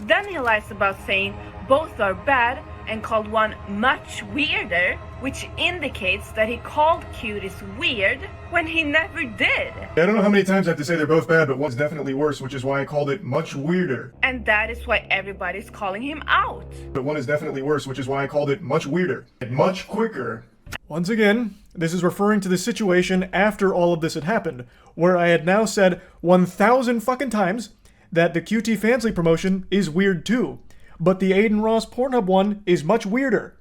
Then he lies about saying both are bad and called one much weirder, which indicates that he called Cuties weird when he never did. I don't know how many times I have to say they're both bad, but one's definitely worse, which is why I called it much weirder. And that is why everybody's calling him out. But one is definitely worse, which is why I called it much weirder. And much quicker. Once again, this is referring to the situation after all of this had happened, where I had now said 1,000 fucking times that the QT Fansly promotion is weird too, but the Aiden Ross Pornhub one is much weirder.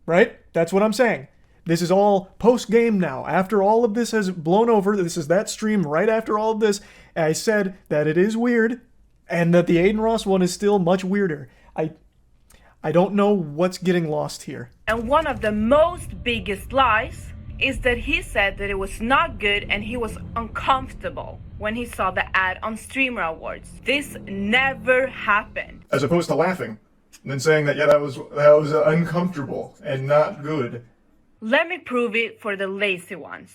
Right? That's what I'm saying. This is all post-game now. After all of this has blown over, this is that stream right after all of this, I said that it is weird, and that the Aiden Ross one is still much weirder. I don't know what's getting lost here. And one of the most biggest lies is that he said that it was not good and he was uncomfortable when he saw the ad on Streamer Awards. This never happened. As opposed to laughing, and then saying that, yeah, that was uncomfortable and not good. Let me prove it for the lazy ones.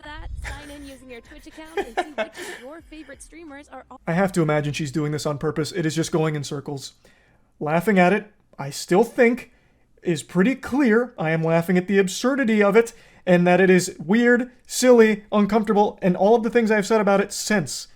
That, sign in using your Twitch account and see which of your favorite streamers are all. I have to imagine she's doing this on purpose. It is just going in circles. Laughing at it, I still think, is pretty clear. I am laughing at the absurdity of it, and that it is weird, silly, uncomfortable, and all of the things I have said about it since.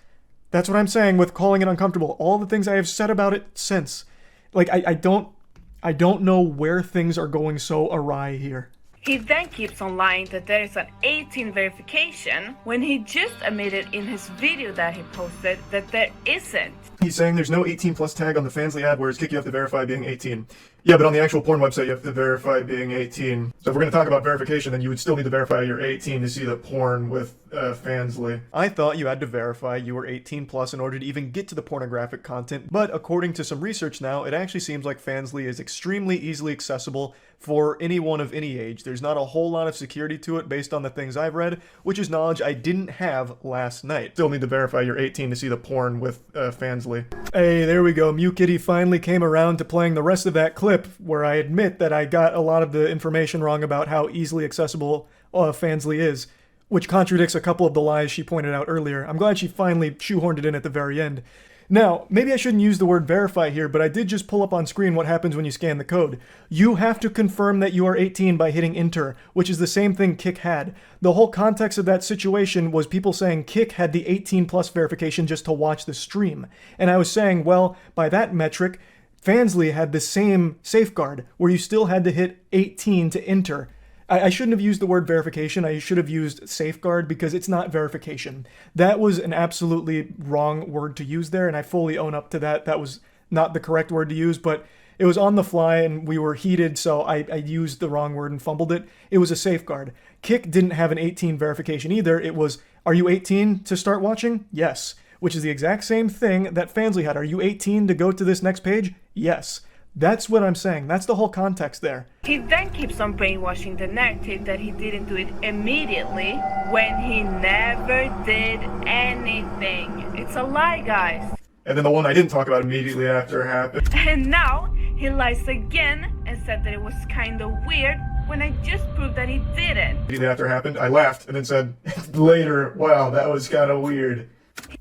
That's what I'm saying with calling it uncomfortable. All the things I have said about it since. Like, I don't know where things are going so awry here. He then keeps on lying that there is an 18 verification when he just admitted in his video that he posted that there isn't. He's saying there's no 18 plus tag on the Fansly ad, whereas Kick you have to verify being 18. Yeah, but on the actual porn website you have to verify being 18. So if we're going to talk about verification, then you would still need to verify you're 18 to see the porn with Fansly. I thought you had to verify you were 18 plus in order to even get to the pornographic content, but according to some research now, it actually seems like Fansly is extremely easily accessible for anyone of any age. There's not a whole lot of security to it based on the things I've read, which is knowledge I didn't have last night. Still need to verify you're 18 to see the porn with Fansly. Hey, there we go. Mew Kitty finally came around to playing the rest of that clip where I admit that I got a lot of the information wrong about how easily accessible Fansly is, which contradicts a couple of the lies she pointed out earlier. I'm glad she finally shoehorned it in at the very end. Now, maybe I shouldn't use the word verify here, but I did just pull up on screen what happens when you scan the code. You have to confirm that you are 18 by hitting enter, which is the same thing Kick had. The whole context of that situation was people saying Kick had the 18 plus verification just to watch the stream. And I was saying, well, by that metric, Fansly had the same safeguard, where you still had to hit 18 to enter. I shouldn't have used the word verification. I should have used safeguard because it's not verification. That was an absolutely wrong word to use there, and I fully own up to that. That was not the correct word to use, but it was on the fly and we were heated, so I used the wrong word and fumbled it. It was a safeguard. Kick didn't have an 18 verification either. It was, are you 18 to start watching? Yes. Which is the exact same thing that Fansly had. Are you 18 to go to this next page? Yes. That's what I'm saying. That's the whole context there. He then keeps on brainwashing the narrative that he didn't do it immediately when he never did anything. It's a lie, guys. And then the one I didn't talk about immediately after happened. And now he lies again and said that it was kind of weird when I just proved that he didn't. Immediately after it happened, I laughed and then said later, wow, that was kind of weird.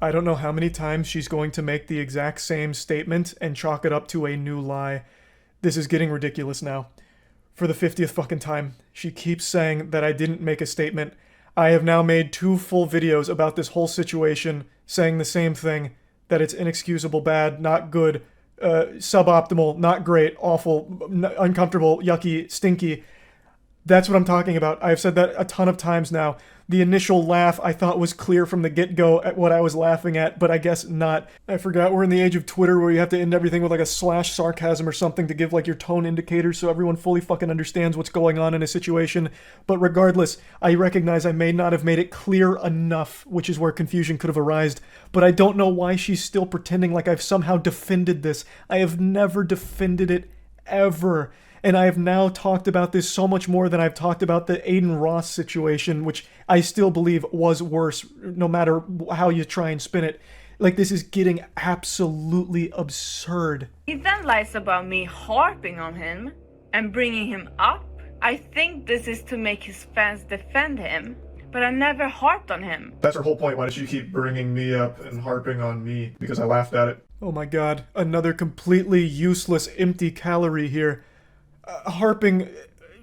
I don't know how many times she's going to make the exact same statement and chalk it up to a new lie. This is getting ridiculous now. For the 50th fucking time, she keeps saying that I didn't make a statement. I have now made 2 full videos about this whole situation, saying the same thing, that it's inexcusable, bad, not good, suboptimal, not great, awful, uncomfortable, yucky, stinky. That's what I'm talking about. I've said that a ton of times now. The initial laugh I thought was clear from the get-go at what I was laughing at, but I guess not. I forgot we're in the age of Twitter where you have to end everything with like a slash sarcasm or something to give like your tone indicator so everyone fully fucking understands what's going on in a situation. But regardless, I recognize I may not have made it clear enough, which is where confusion could have arisen. But I don't know why she's still pretending like I've somehow defended this. I have never defended it, ever. And I have now talked about this so much more than I've talked about the Aiden Ross situation, which I still believe was worse, no matter how you try and spin it. Like, this is getting absolutely absurd. He then lies about me harping on him and bringing him up. I think this is to make his fans defend him, but I never harped on him. That's her whole point. Why does she keep bringing me up and harping on me? Because I laughed at it. Oh my god, another completely useless empty calorie here. Harping,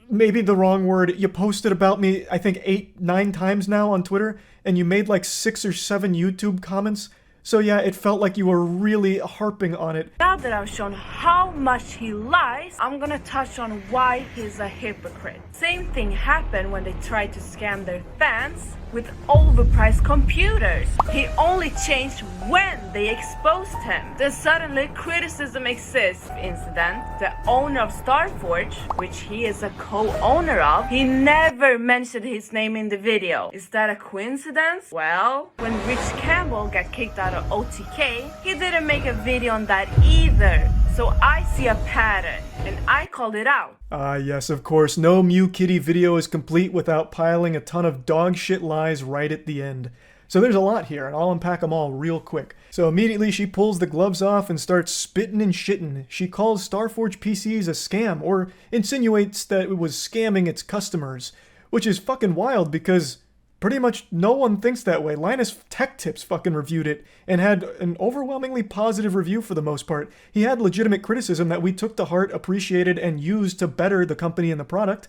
maybe the wrong word. You posted about me, I think 8-9 times now on Twitter, and you made like 6 or 7 YouTube comments. So yeah, it felt like you were really harping on it. Now that I've shown how much he lies, I'm gonna touch on why he's a hypocrite. Same thing happened when they tried to scam their fans with overpriced computers. He only changed when they exposed him. Then suddenly criticism exists. Incident, the owner of Starforge, which he is a co-owner of, he never mentioned his name in the video. Is that a coincidence? Well, when Rich Campbell got kicked out of OTK, he didn't make a video on that either. So I see a pattern, and I called it out. Yes, of course, no Mew Kitty video is complete without piling a ton of dog shit lies right at the end. So there's a lot here, and I'll unpack them all real quick. So immediately she pulls the gloves off and starts spitting and shitting. She calls Starforge PCs a scam, or insinuates that it was scamming its customers, which is fucking wild because pretty much no one thinks that way. Linus Tech Tips fucking reviewed it and had an overwhelmingly positive review for the most part. He had legitimate criticism that we took to heart, appreciated, and used to better the company and the product.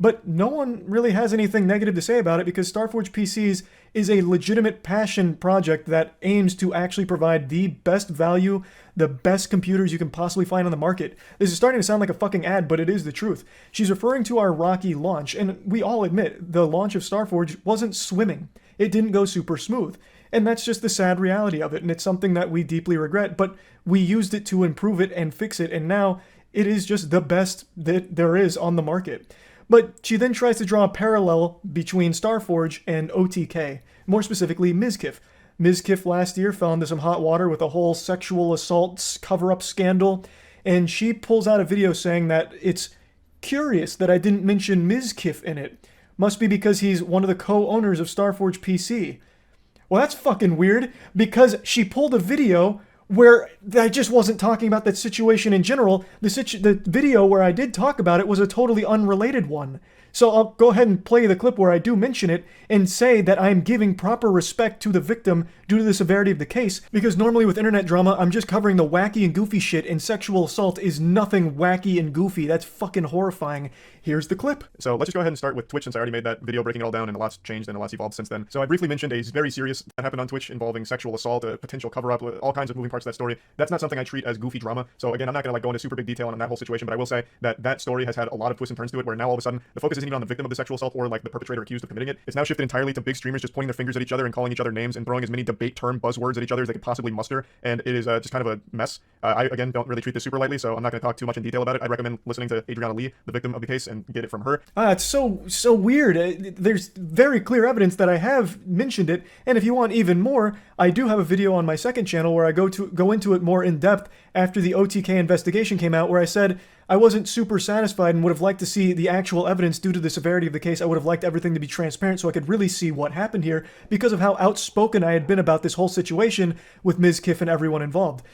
But no one really has anything negative to say about it because Starforge PCs is a legitimate passion project that aims to actually provide the best value, the best computers you can possibly find on the market. This is starting to sound like a fucking ad, but it is the truth. She's referring to our rocky launch, and we all admit the launch of Starforge wasn't swimming. It didn't go super smooth. And that's just the sad reality of it, and it's something that we deeply regret, but we used it to improve it and fix it, and now it is just the best that there is on the market. But she then tries to draw a parallel between Starforge and OTK, more specifically Mizkif. Mizkif last year fell into some hot water with a whole sexual assault cover-up scandal, and she pulls out a video saying that it's curious that I didn't mention Mizkif in it. Must be because he's one of the co-owners of Starforge PC. Well, that's fucking weird, because she pulled a video where I just wasn't talking about that situation in general. The video where I did talk about it was a totally unrelated one. So I'll go ahead and play the clip where I do mention it and say that I'm giving proper respect to the victim due to the severity of the case, because normally with internet drama, I'm just covering the wacky and goofy shit, and sexual assault is nothing wacky and goofy. That's fucking horrifying. Here's the clip. So let's just go ahead and start with Twitch, since I already made that video breaking it all down, and a lot's changed and a lot's evolved since then. So I briefly mentioned a very serious that happened on Twitch involving sexual assault, a potential cover-up, all kinds of moving parts of that story. That's not something I treat as goofy drama. So again, I'm not going to go into super big detail on that whole situation, but I will say that that story has had a lot of twists and turns to it, where now all of a sudden the focus isn't even on the victim of the sexual assault or like the perpetrator accused of committing it. It's now shifted entirely to big streamers just pointing their fingers at each other and calling each other names and throwing as many debate term buzzwords at each other as they could possibly muster, and it is just kind of a mess. I again don't really treat this super lightly, so I'm not going to talk too much in detail about it. I'd recommend listening to Adriana Lee, the victim of the case, and get it from her. It's so weird. There's very clear evidence that I have mentioned it, and if you want even more, I do have a video on my second channel where I go into it more in depth after the OTK investigation came out, where I said I wasn't super satisfied and would have liked to see the actual evidence due to the severity of the case. I would have liked everything to be transparent so I could really see what happened here because of how outspoken I had been about this whole situation with Ms. Kiff and everyone involved.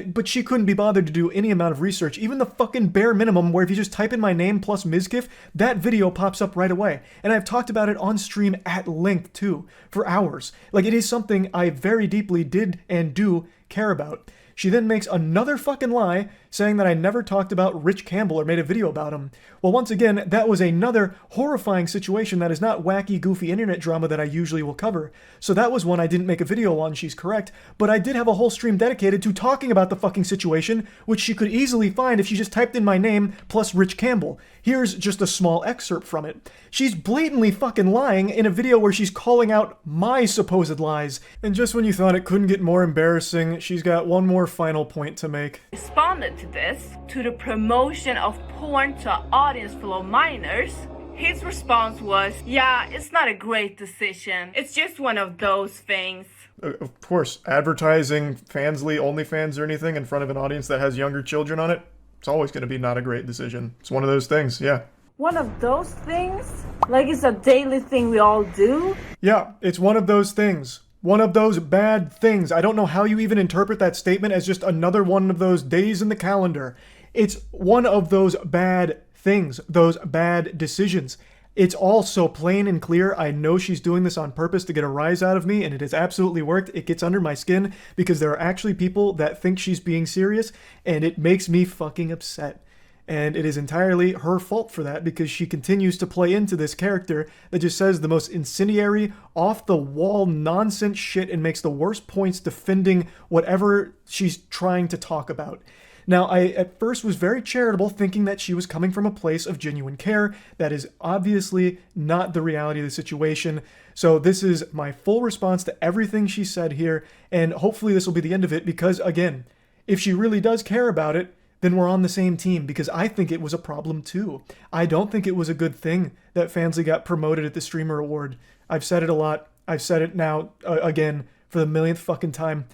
But she couldn't be bothered to do any amount of research, even the fucking bare minimum where if you just type in my name plus Mizkif, that video pops up right away. And I've talked about it on stream at length too, for hours. Like, it is something I very deeply did and do care about. She then makes another fucking lie saying that I never talked about Rich Campbell or made a video about him. Well, once again, that was another horrifying situation that is not wacky, goofy internet drama that I usually will cover. So that was one I didn't make a video on, she's correct, but I did have a whole stream dedicated to talking about the fucking situation, which she could easily find if she just typed in my name plus Rich Campbell. Here's just a small excerpt from it. She's blatantly fucking lying in a video where she's calling out my supposed lies. And just when you thought it couldn't get more embarrassing, she's got one more final point to make. Responded to this, to the promotion of porn to an audience full of minors. His response was, yeah, it's not a great decision. It's just one of those things. Of course, advertising Fansly, OnlyFans or anything in front of an audience that has younger children on it, it's always going to be not a great decision. It's one of those things, yeah. One of those things? Like it's a daily thing we all do? Yeah, it's one of those things. One of those bad things. I don't know how you even interpret that statement as just another one of those days in the calendar. It's one of those bad things, those bad decisions. It's all so plain and clear. I know she's doing this on purpose to get a rise out of me, and it has absolutely worked. It gets under my skin because there are actually people that think she's being serious, and it makes me fucking upset. And it is entirely her fault for that because she continues to play into this character that just says the most incendiary, off-the-wall nonsense shit and makes the worst points defending whatever she's trying to talk about. Now, I at first was very charitable, thinking that she was coming from a place of genuine care. That is obviously not the reality of the situation. So this is my full response to everything she said here, and hopefully this will be the end of it, because again, if she really does care about it, then we're on the same team, because I think it was a problem too. I don't think it was a good thing that Fansly got promoted at the Streamer Award. I've said it a lot. I've said it now again for the millionth fucking time.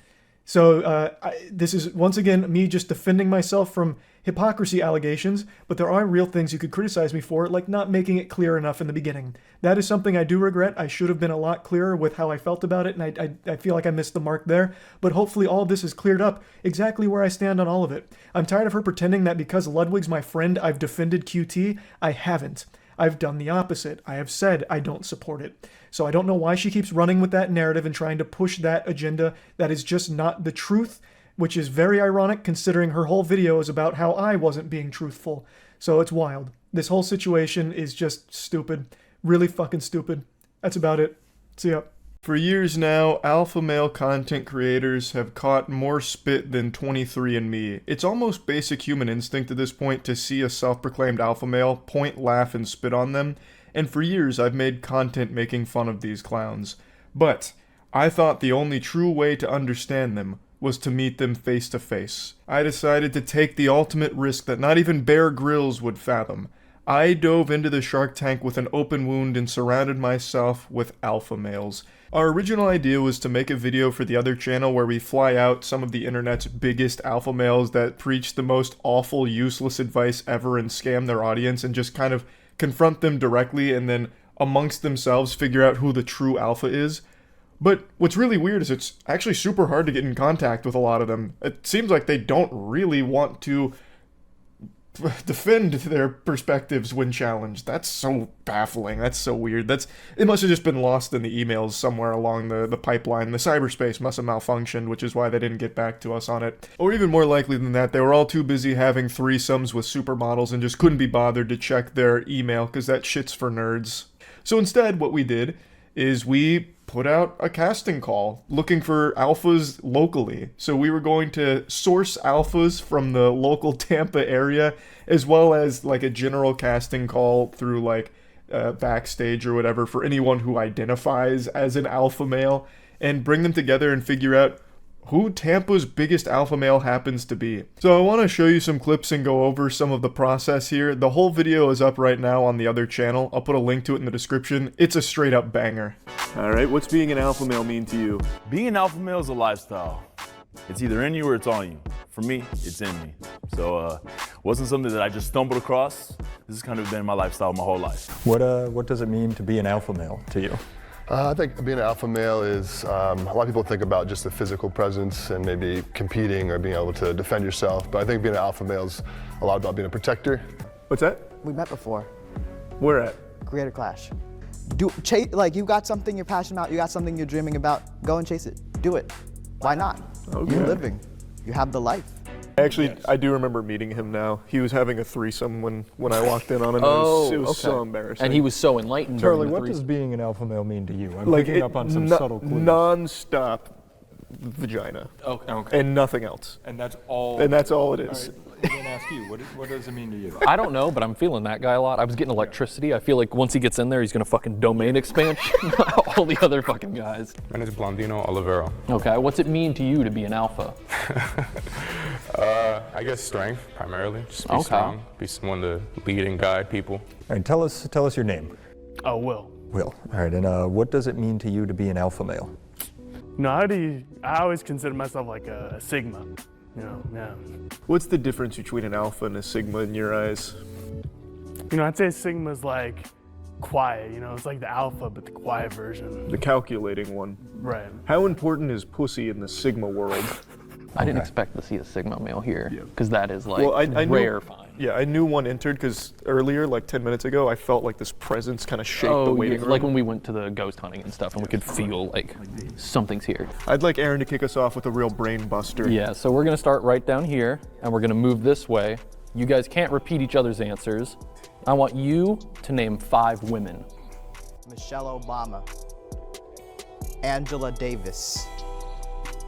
So this is, once again, me just defending myself from hypocrisy allegations, but there are real things you could criticize me for, like not making it clear enough in the beginning. That is something I do regret. I should have been a lot clearer with how I felt about it, and I feel like I missed the mark there, but hopefully all of this is cleared up exactly where I stand on all of it. I'm tired of her pretending that because Ludwig's my friend, I've defended QT. I haven't. I've done the opposite. I have said I don't support it. So I don't know why she keeps running with that narrative and trying to push that agenda that is just not the truth, which is very ironic considering her whole video is about how I wasn't being truthful. So it's wild. This whole situation is just stupid. Really fucking stupid. That's about it. See ya. For years now, alpha male content creators have caught more spit than 23andMe. It's almost basic human instinct at this point to see a self-proclaimed alpha male, point, laugh, and spit on them, and for years I've made content making fun of these clowns. But I thought the only true way to understand them was to meet them face to face. I decided to take the ultimate risk that not even Bear Grylls would fathom. I dove into the Shark Tank with an open wound and surrounded myself with alpha males. Our original idea was to make a video for the other channel where we fly out some of the internet's biggest alpha males that preach the most awful, useless advice ever and scam their audience, and just kind of confront them directly and then amongst themselves figure out who the true alpha is. But what's really weird is it's actually super hard to get in contact with a lot of them. It seems like they don't really want to defend their perspectives when challenged. That's so baffling. That's so weird. It must have just been lost in the emails somewhere along the pipeline. The cyberspace must have malfunctioned, which is why they didn't get back to us on it. Or even more likely than that, they were all too busy having threesomes with supermodels and just couldn't be bothered to check their email, because that shit's for nerds. So instead, what we did is we put out a casting call looking for alphas locally. So we were going to source alphas from the local Tampa area, as well as like a general casting call through like Backstage or whatever for anyone who identifies as an alpha male, and bring them together and figure out who Tampa's biggest alpha male happens to be. So I want to show you some clips and go over some of the process here. The whole video is up right now on the other channel. I'll put a link to it in the description. It's a straight up banger. Alright, what's being an alpha male mean to you? Being an alpha male is a lifestyle. It's either in you or it's on you. For me, it's in me. So it wasn't something that I just stumbled across. This has kind of been my lifestyle my whole life. What does it mean to be an alpha male to you? I think being an alpha male is, a lot of people think about just the physical presence and maybe competing or being able to defend yourself, but I think being an alpha male is a lot about being a protector. What's that? We met before. Where at? Creator Clash. Like you got something you're passionate about, you got something you're dreaming about, go and chase it. Do it. Why not? Okay. You're living. You have the life. Actually, yes. I do remember meeting him now. He was having a threesome when I walked in on him. It was so embarrassing. And he was so enlightened. Charlie, what does being an alpha male mean to you? I'm picking up on some subtle clues. Non-stop vagina. Okay. And nothing else. And that's all. And that's all it is. All right. I'm going to ask you, what does it mean to you? I don't know, but I'm feeling that guy a lot. I was getting electricity. I feel like once he gets in there, he's going to fucking domain expansion all the other fucking guys. My name is Blandino Olivero. Okay, what's it mean to you to be an alpha? I guess strength, primarily. Just be strong, be someone to lead and guide people. All right, tell us your name. Oh, Will. Will. All right, and what does it mean to you to be an alpha male? No, I always consider myself like a Sigma. You know, yeah. What's the difference between an alpha and a Sigma in your eyes? You know, I'd say Sigma's like quiet, you know, it's like the alpha, but the quiet version. The calculating one. Right. How important is pussy in the Sigma world? I didn't expect to see a Sigma male here, because that is like I rare knew, find. Yeah, I knew one entered because earlier, like 10 minutes ago, I felt like this presence kind of shake the waiting room. Like when we went to the ghost hunting and stuff, and we could feel like something's here. I'd like Aaron to kick us off with a real brain buster. Yeah, so we're gonna start right down here, and we're gonna move this way. You guys can't repeat each other's answers. I want you to name 5 women. Michelle Obama, Angela Davis,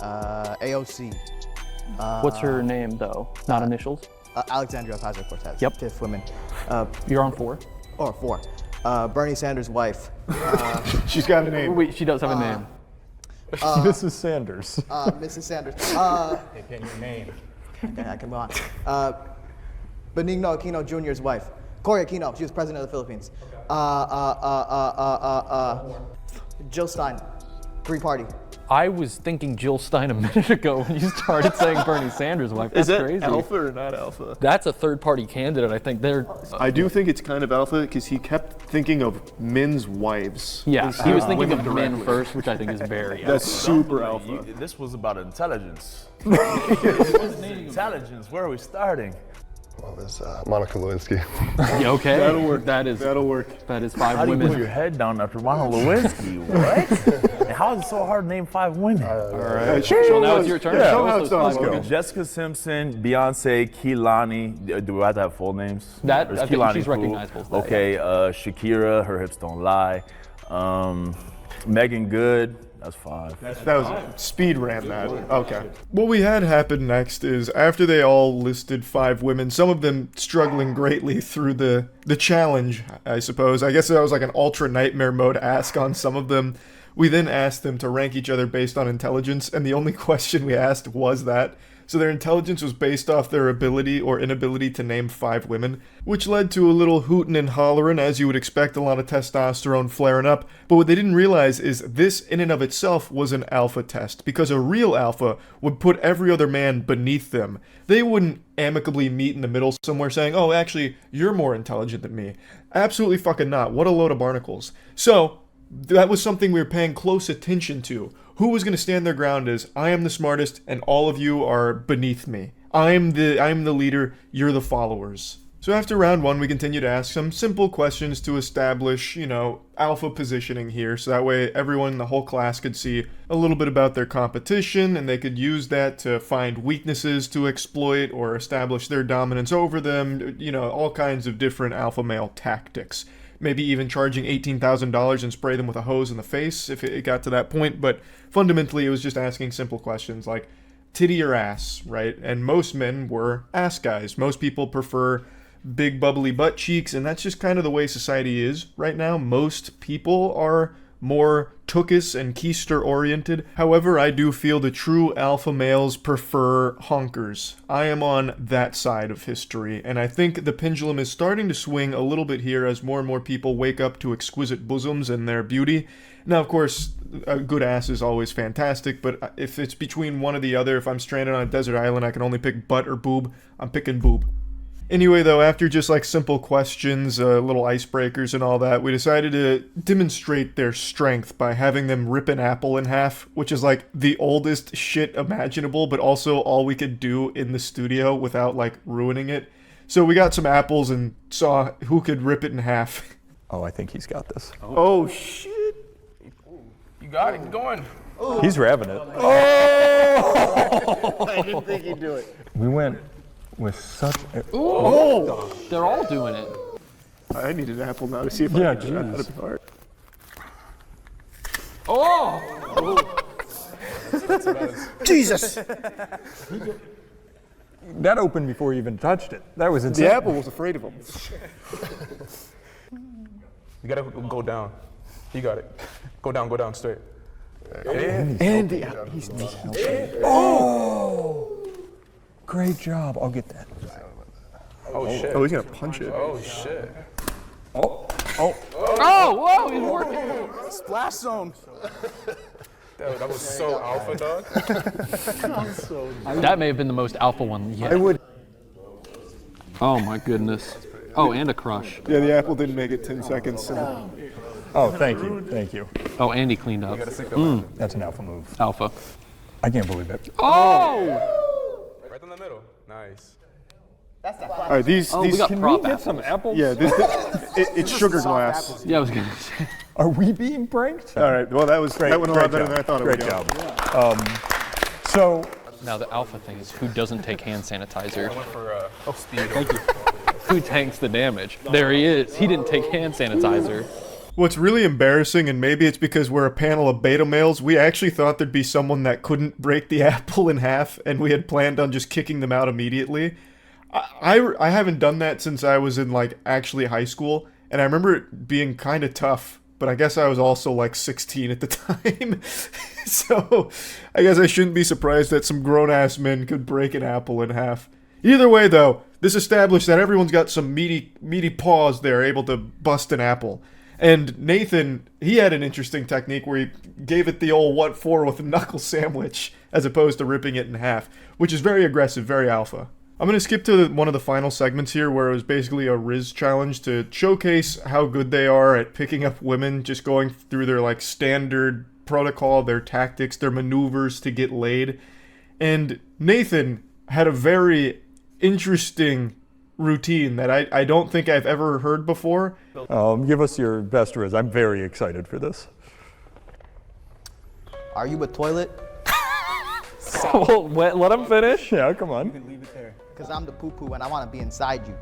AOC, What's her name, though? Not initials? Alexandria Ocasio-Cortez. Yep. 5th woman. You're on 4. Or 4. Bernie Sanders' wife. She's got a name. Wait, she does have a name. Mrs. Sanders. Mrs. Sanders. Get your name. Okay, I can move on. Benigno Aquino Jr.'s wife. Cory Aquino. She was president of the Philippines. Jill Stein. Three-party. I was thinking Jill Stein a minute ago when you started saying Bernie Sanders' wife. That's crazy. Alpha or not alpha? That's a third-party candidate. I think they're. I do think it's kind of alpha because he kept thinking of men's wives. Yeah, he was thinking women of men directly. first, which I think is very. That's super alpha. This was about intelligence. Intelligence. Where are we starting? Well, there's Monica Lewinsky. Yeah, okay. That'll work. That'll work. That is 5 How do you women. put your head down after Monica Lewinsky? What? And how is it so hard to name 5 women? All right. So now it's your turn. Yeah, Show how us it those sounds 5 good. women. Jessica Simpson, Beyonce, Kehlani. Do I have to have full names? That- Or is I think Kehlani she's cool? recognizable as that, Okay, Shakira, her hips don't lie. Megan Good, that's 5. That was speed ran that. Okay. What we had happen next is after they all listed 5 women, some of them struggling greatly through the challenge, I suppose. I guess that was like an ultra nightmare mode ask on some of them. We then asked them to rank each other based on intelligence, and the only question we asked was that. So their intelligence was based off their ability or inability to name 5 women, which led to a little hootin' and hollerin', as you would expect, a lot of testosterone flaring up. But what they didn't realize is this in and of itself was an alpha test, because a real alpha would put every other man beneath them. They wouldn't amicably meet in the middle somewhere saying, oh, actually, you're more intelligent than me. Absolutely fucking not. What a load of barnacles. So, that was something we were paying close attention to. Who was going to stand their ground as, I am the smartest and all of you are beneath me. I'm the leader, you're the followers. So after round 1, we continue to ask some simple questions to establish, alpha positioning here, so that way everyone in the whole class could see a little bit about their competition, and they could use that to find weaknesses to exploit or establish their dominance over them, all kinds of different alpha male tactics. Maybe even charging $18,000 and spray them with a hose in the face if it got to that point, but fundamentally it was just asking simple questions like titty or ass, right? And most men were ass guys. Most people prefer big bubbly butt cheeks, and that's just kind of the way society is right now. Most people are more tookus and keister oriented. However, I do feel the true alpha males prefer honkers. I am on that side of history, and I think the pendulum is starting to swing a little bit here as more and more people wake up to exquisite bosoms and their beauty. Now, of course, a good ass is always fantastic, but if it's between one or the other, if I'm stranded on a desert island, I can only pick butt or boob, I'm picking boob. Anyway, though, after just like simple questions, little icebreakers and all that, we decided to demonstrate their strength by having them rip an apple in half, which is like the oldest shit imaginable, but also all we could do in the studio without like ruining it. So we got some apples and saw who could rip it in half. Oh, I think he's got this. Oh shit! You got it. Keep going. He's grabbing it. Oh! I didn't think he'd do it. We went with such a... Oh! They're all doing it. I need an apple now to see if Yeah, I can get it out jeez. of the heart. Oh! Jesus! That opened before you even touched it. That was insane. The apple was afraid of him. You gotta go down. You got it. Go down straight. And the apple. Oh! Great job. I'll get that. Oh shit. Oh, he's gonna punch it. Oh shit. Oh. Oh, whoa, he's working. Splash zone. That was so alpha, dog. That may have been the most alpha one yet. I would. Oh my goodness. Oh, and a crush. Yeah, the apple didn't make it 10 seconds. So. Oh, thank you. Thank you. Oh, and he cleaned up. That's an alpha move. Alpha. I can't believe it. Oh! Right in the middle. Nice. All right, these we got Can prop we get apples. some apples? yeah, it's sugar glass. Yeah, I was gonna say. Are we being pranked? All right, well that was Great, that went a great lot better job. than I thought it Great would. job. So Now the alpha thing is who doesn't take hand sanitizer? I went for speed. Thank you. Who tanks the damage? There he is. He didn't take hand sanitizer. What's really embarrassing, and maybe it's because we're a panel of beta males, we actually thought there'd be someone that couldn't break the apple in half, and we had planned on just kicking them out immediately. I haven't done that since I was in, like, actually high school, and I remember it being kind of tough, but I guess I was also, like, 16 at the time. So, I guess I shouldn't be surprised that some grown-ass men could break an apple in half. Either way, though, this established that everyone's got some meaty paws there able to bust an apple. And Nathan, he had an interesting technique where he gave it the old what for with a knuckle sandwich, as opposed to ripping it in half, which is very aggressive, very alpha. I'm going to skip to one of the final segments here where it was basically a Riz challenge to showcase how good they are at picking up women, just going through their like standard protocol, their tactics, their maneuvers to get laid. And Nathan had a very interesting routine that I don't think I've ever heard before. Give us your best Riz. I'm very excited for this. Are you a toilet? Well, let him finish. Yeah, come on. You can leave it there. Because I'm the poo-poo and I want to be inside you.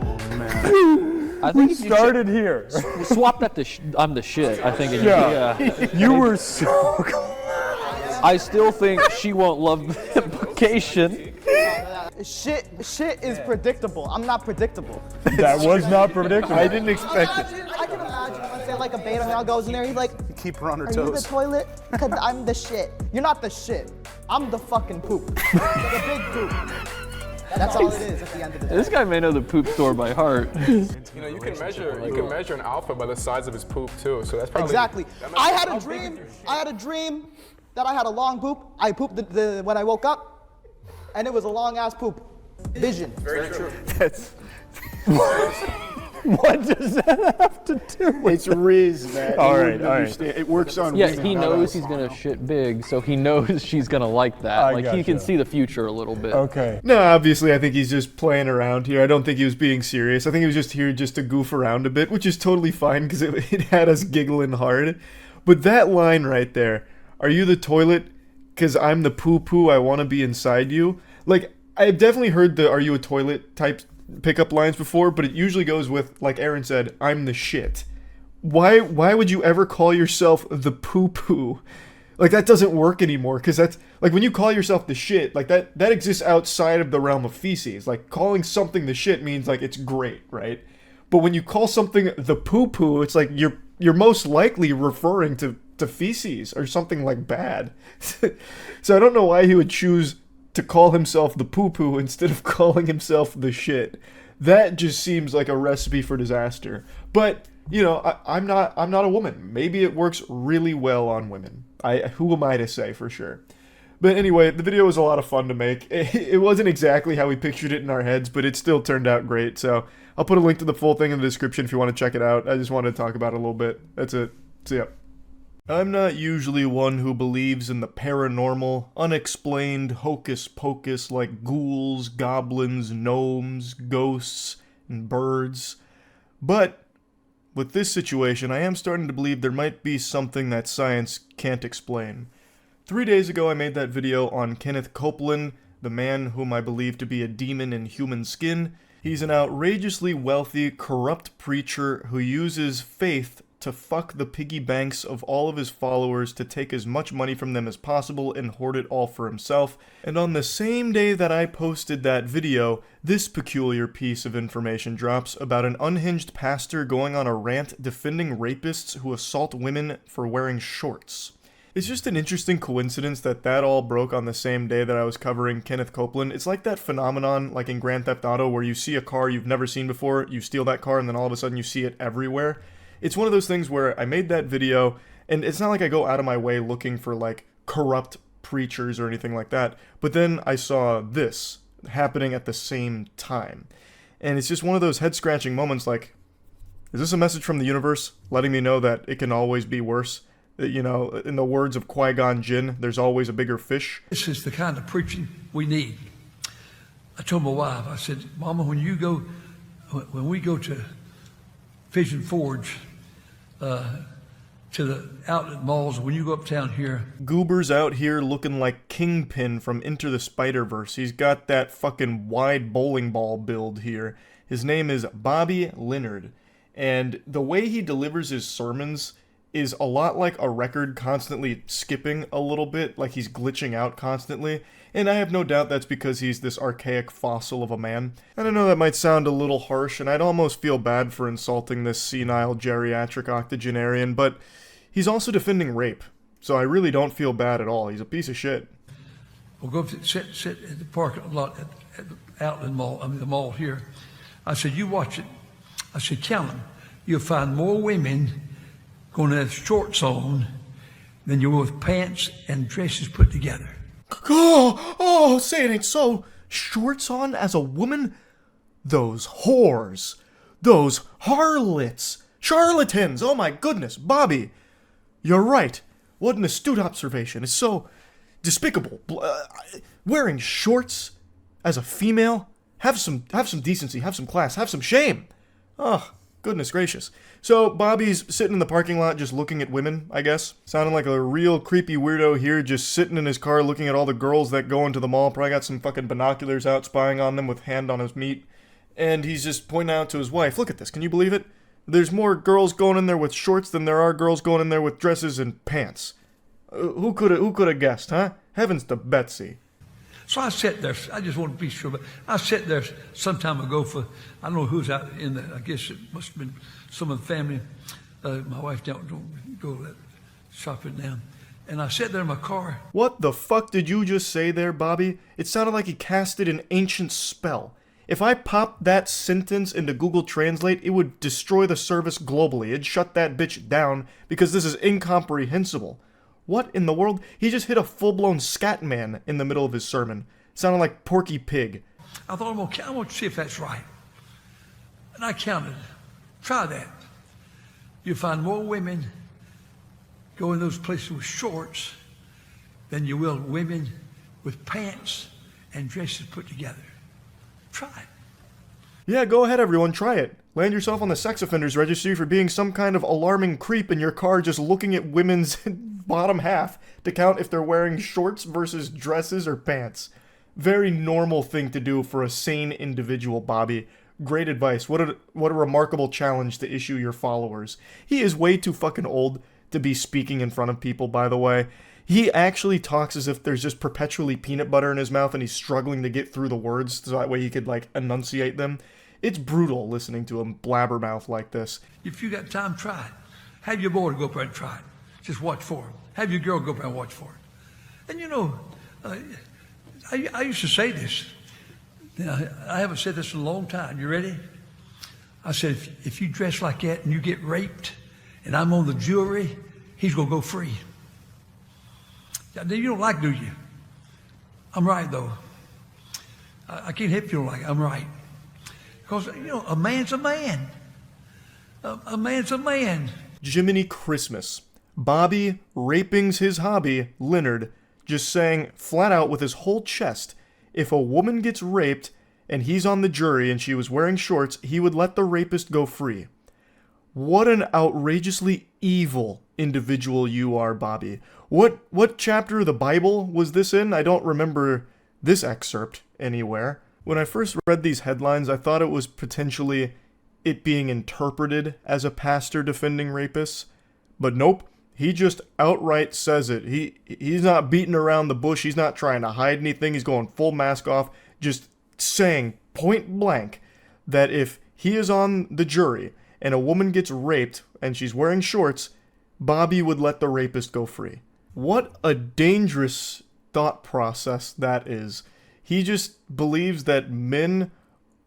Oh, man. I think we started here. Swap that to I'm the shit, I think. Yeah. You were so... I still think she won't love the implication. Shit is predictable. I'm not predictable. That was not predictable. I didn't expect it. I can imagine when say like a beta male goes in there, he's like, keep her on her toes. Are you the toilet? Because I'm the shit. You're not the shit. I'm the fucking poop. The big poop. That's all it is at the end of the day. This guy may know the poop store by heart. You know, you can measure an alpha by the size of his poop too. So that's probably exactly. I had a dream that I had a long poop. I pooped when I woke up. And it was a long ass poop. Vision. Very true. That's what does that have to do with It's Riz, man. All right. It works on Yeah, women, he not knows us. he's gonna shit big, so he knows she's gonna like that. Like he can see the future a little bit. Okay. No, obviously I think he's just playing around here. I don't think he was being serious. I think he was just here just to goof around a bit, which is totally fine because it had us giggling hard. But that line right there, are you the toilet? Because I'm the poo-poo, I want to be inside you. Like, I've definitely heard the are you a toilet type pickup lines before, but it usually goes with, like Aaron said, I'm the shit. Why would you ever call yourself the poo-poo? Like, that doesn't work anymore, because that's, like, when you call yourself the shit, like, that exists outside of the realm of feces. Like, calling something the shit means, like, it's great, right? But when you call something the poo-poo, it's like you're most likely referring to feces or something like bad. So I don't know why he would choose to call himself the poo-poo instead of calling himself the shit. That just seems like a recipe for disaster. But, you know, I'm not a woman. Maybe it works really well on women. Who am I to say for sure? But anyway, the video was a lot of fun to make. It wasn't exactly how we pictured it in our heads, but it still turned out great. So I'll put a link to the full thing in the description if you want to check it out. I just wanted to talk about it a little bit. That's it. See ya. I'm not usually one who believes in the paranormal, unexplained hocus-pocus like ghouls, goblins, gnomes, ghosts, and birds. But with this situation, I am starting to believe there might be something that science can't explain. 3 days ago, I made that video on Kenneth Copeland, the man whom I believe to be a demon in human skin. He's an outrageously wealthy, corrupt preacher who uses faith to fuck the piggy banks of all of his followers to take as much money from them as possible and hoard it all for himself. And on the same day that I posted that video, this peculiar piece of information drops about an unhinged pastor going on a rant defending rapists who assault women for wearing shorts. It's just an interesting coincidence that all broke on the same day that I was covering Kenneth Copeland. It's like that phenomenon, like in Grand Theft Auto, where you see a car you've never seen before, you steal that car, and then all of a sudden you see it everywhere. It's one of those things where I made that video, and it's not like I go out of my way looking for, like, corrupt preachers or anything like that, but then I saw this happening at the same time. And it's just one of those head-scratching moments like, is this a message from the universe letting me know that it can always be worse? You know, in the words of Qui-Gon Jinn, there's always a bigger fish. This is the kind of preaching we need. I told my wife, I said, Mama, when we go to Pigeon Forge, to the outlet malls, when you go uptown here. Goober's out here looking like Kingpin from Into the Spider-Verse. He's got that fucking wide bowling ball build here. His name is Bobby Leonard. and the way he delivers his sermons is a lot like a record constantly skipping a little bit, like he's glitching out constantly, and I have no doubt that's because he's this archaic fossil of a man. And I know that might sound a little harsh, and I'd almost feel bad for insulting this senile geriatric octogenarian, but he's also defending rape, so I really don't feel bad at all. He's a piece of shit. We'll go sit at the parking lot at the outlet mall, the mall here. I said, you watch it. I said, count them. You'll find more women going to have shorts on than you will with pants and dresses put together. Oh, say it ain't so. Shorts on as a woman? Those whores. Those harlots. Charlatans. Oh my goodness, Bobby. You're right. What an astute observation. It's so despicable. Wearing shorts as a female? Have some decency, have some class, have some shame. Oh, goodness gracious. So Bobby's sitting in the parking lot just looking at women, I guess. Sounding like a real creepy weirdo here, just sitting in his car looking at all the girls that go into the mall. Probably got some fucking binoculars out, spying on them with hand on his meat. And he's just pointing out to his wife, look at this, can you believe it? There's more girls going in there with shorts than there are girls going in there with dresses and pants. Who could have guessed, huh? Heavens to Betsy. So I sat there, I just want to be sure, but I sat there some time ago for, I don't know who's out in there, I guess it must have been some of the family. My wife don't go shopping down. And I sat there in my car. What the fuck did you just say there, Bobby? It sounded like he casted an ancient spell. If I popped that sentence into Google Translate, it would destroy the service globally. It'd shut that bitch down because this is incomprehensible. What in the world? He just hit a full-blown scat man in the middle of his sermon. Sounded like Porky Pig. I thought, I'm going to see if that's right. And I counted. Try that. You'll find more women go in those places with shorts than you will women with pants and dresses put together. Try it. Yeah, go ahead, everyone. Try it. Land yourself on the sex offenders registry for being some kind of alarming creep in your car just looking at women's bottom half to count if they're wearing shorts versus dresses or pants. Very normal thing to do for a sane individual, Bobby. Great advice. What a remarkable challenge to issue your followers. He is way too fucking old to be speaking in front of people, by the way. He actually talks as if there's just perpetually peanut butter in his mouth and he's struggling to get through the words so that way he could, like, enunciate them. It's brutal listening to him blabbermouth like this. If you got time, try it. Have your boy go up there and try it. Just watch for him. Have your girl go up there and watch for it. And you know, I used to say this. I haven't said this in a long time. You ready? I said, if you dress like that and you get raped and I'm on the jury, he's going to go free. You don't like, do you? I'm right, though. I can't help you don't like it. I'm right. Because, you know, a man's a man. A man's a man. Jiminy Christmas. Bobby raping's his hobby, Leonard, just saying flat out with his whole chest, if a woman gets raped and he's on the jury and she was wearing shorts, he would let the rapist go free. What an outrageously evil individual you are, Bobby. What chapter of the Bible was this in? I don't remember this excerpt anywhere. When I first read these headlines, I thought it was potentially it being interpreted as a pastor defending rapists. But nope, he just outright says it. He's not beating around the bush. He's not trying to hide anything. He's going full mask off, just saying point blank that if he is on the jury and a woman gets raped and she's wearing shorts, Bobby would let the rapist go free. What a dangerous thought process that is. He just believes that men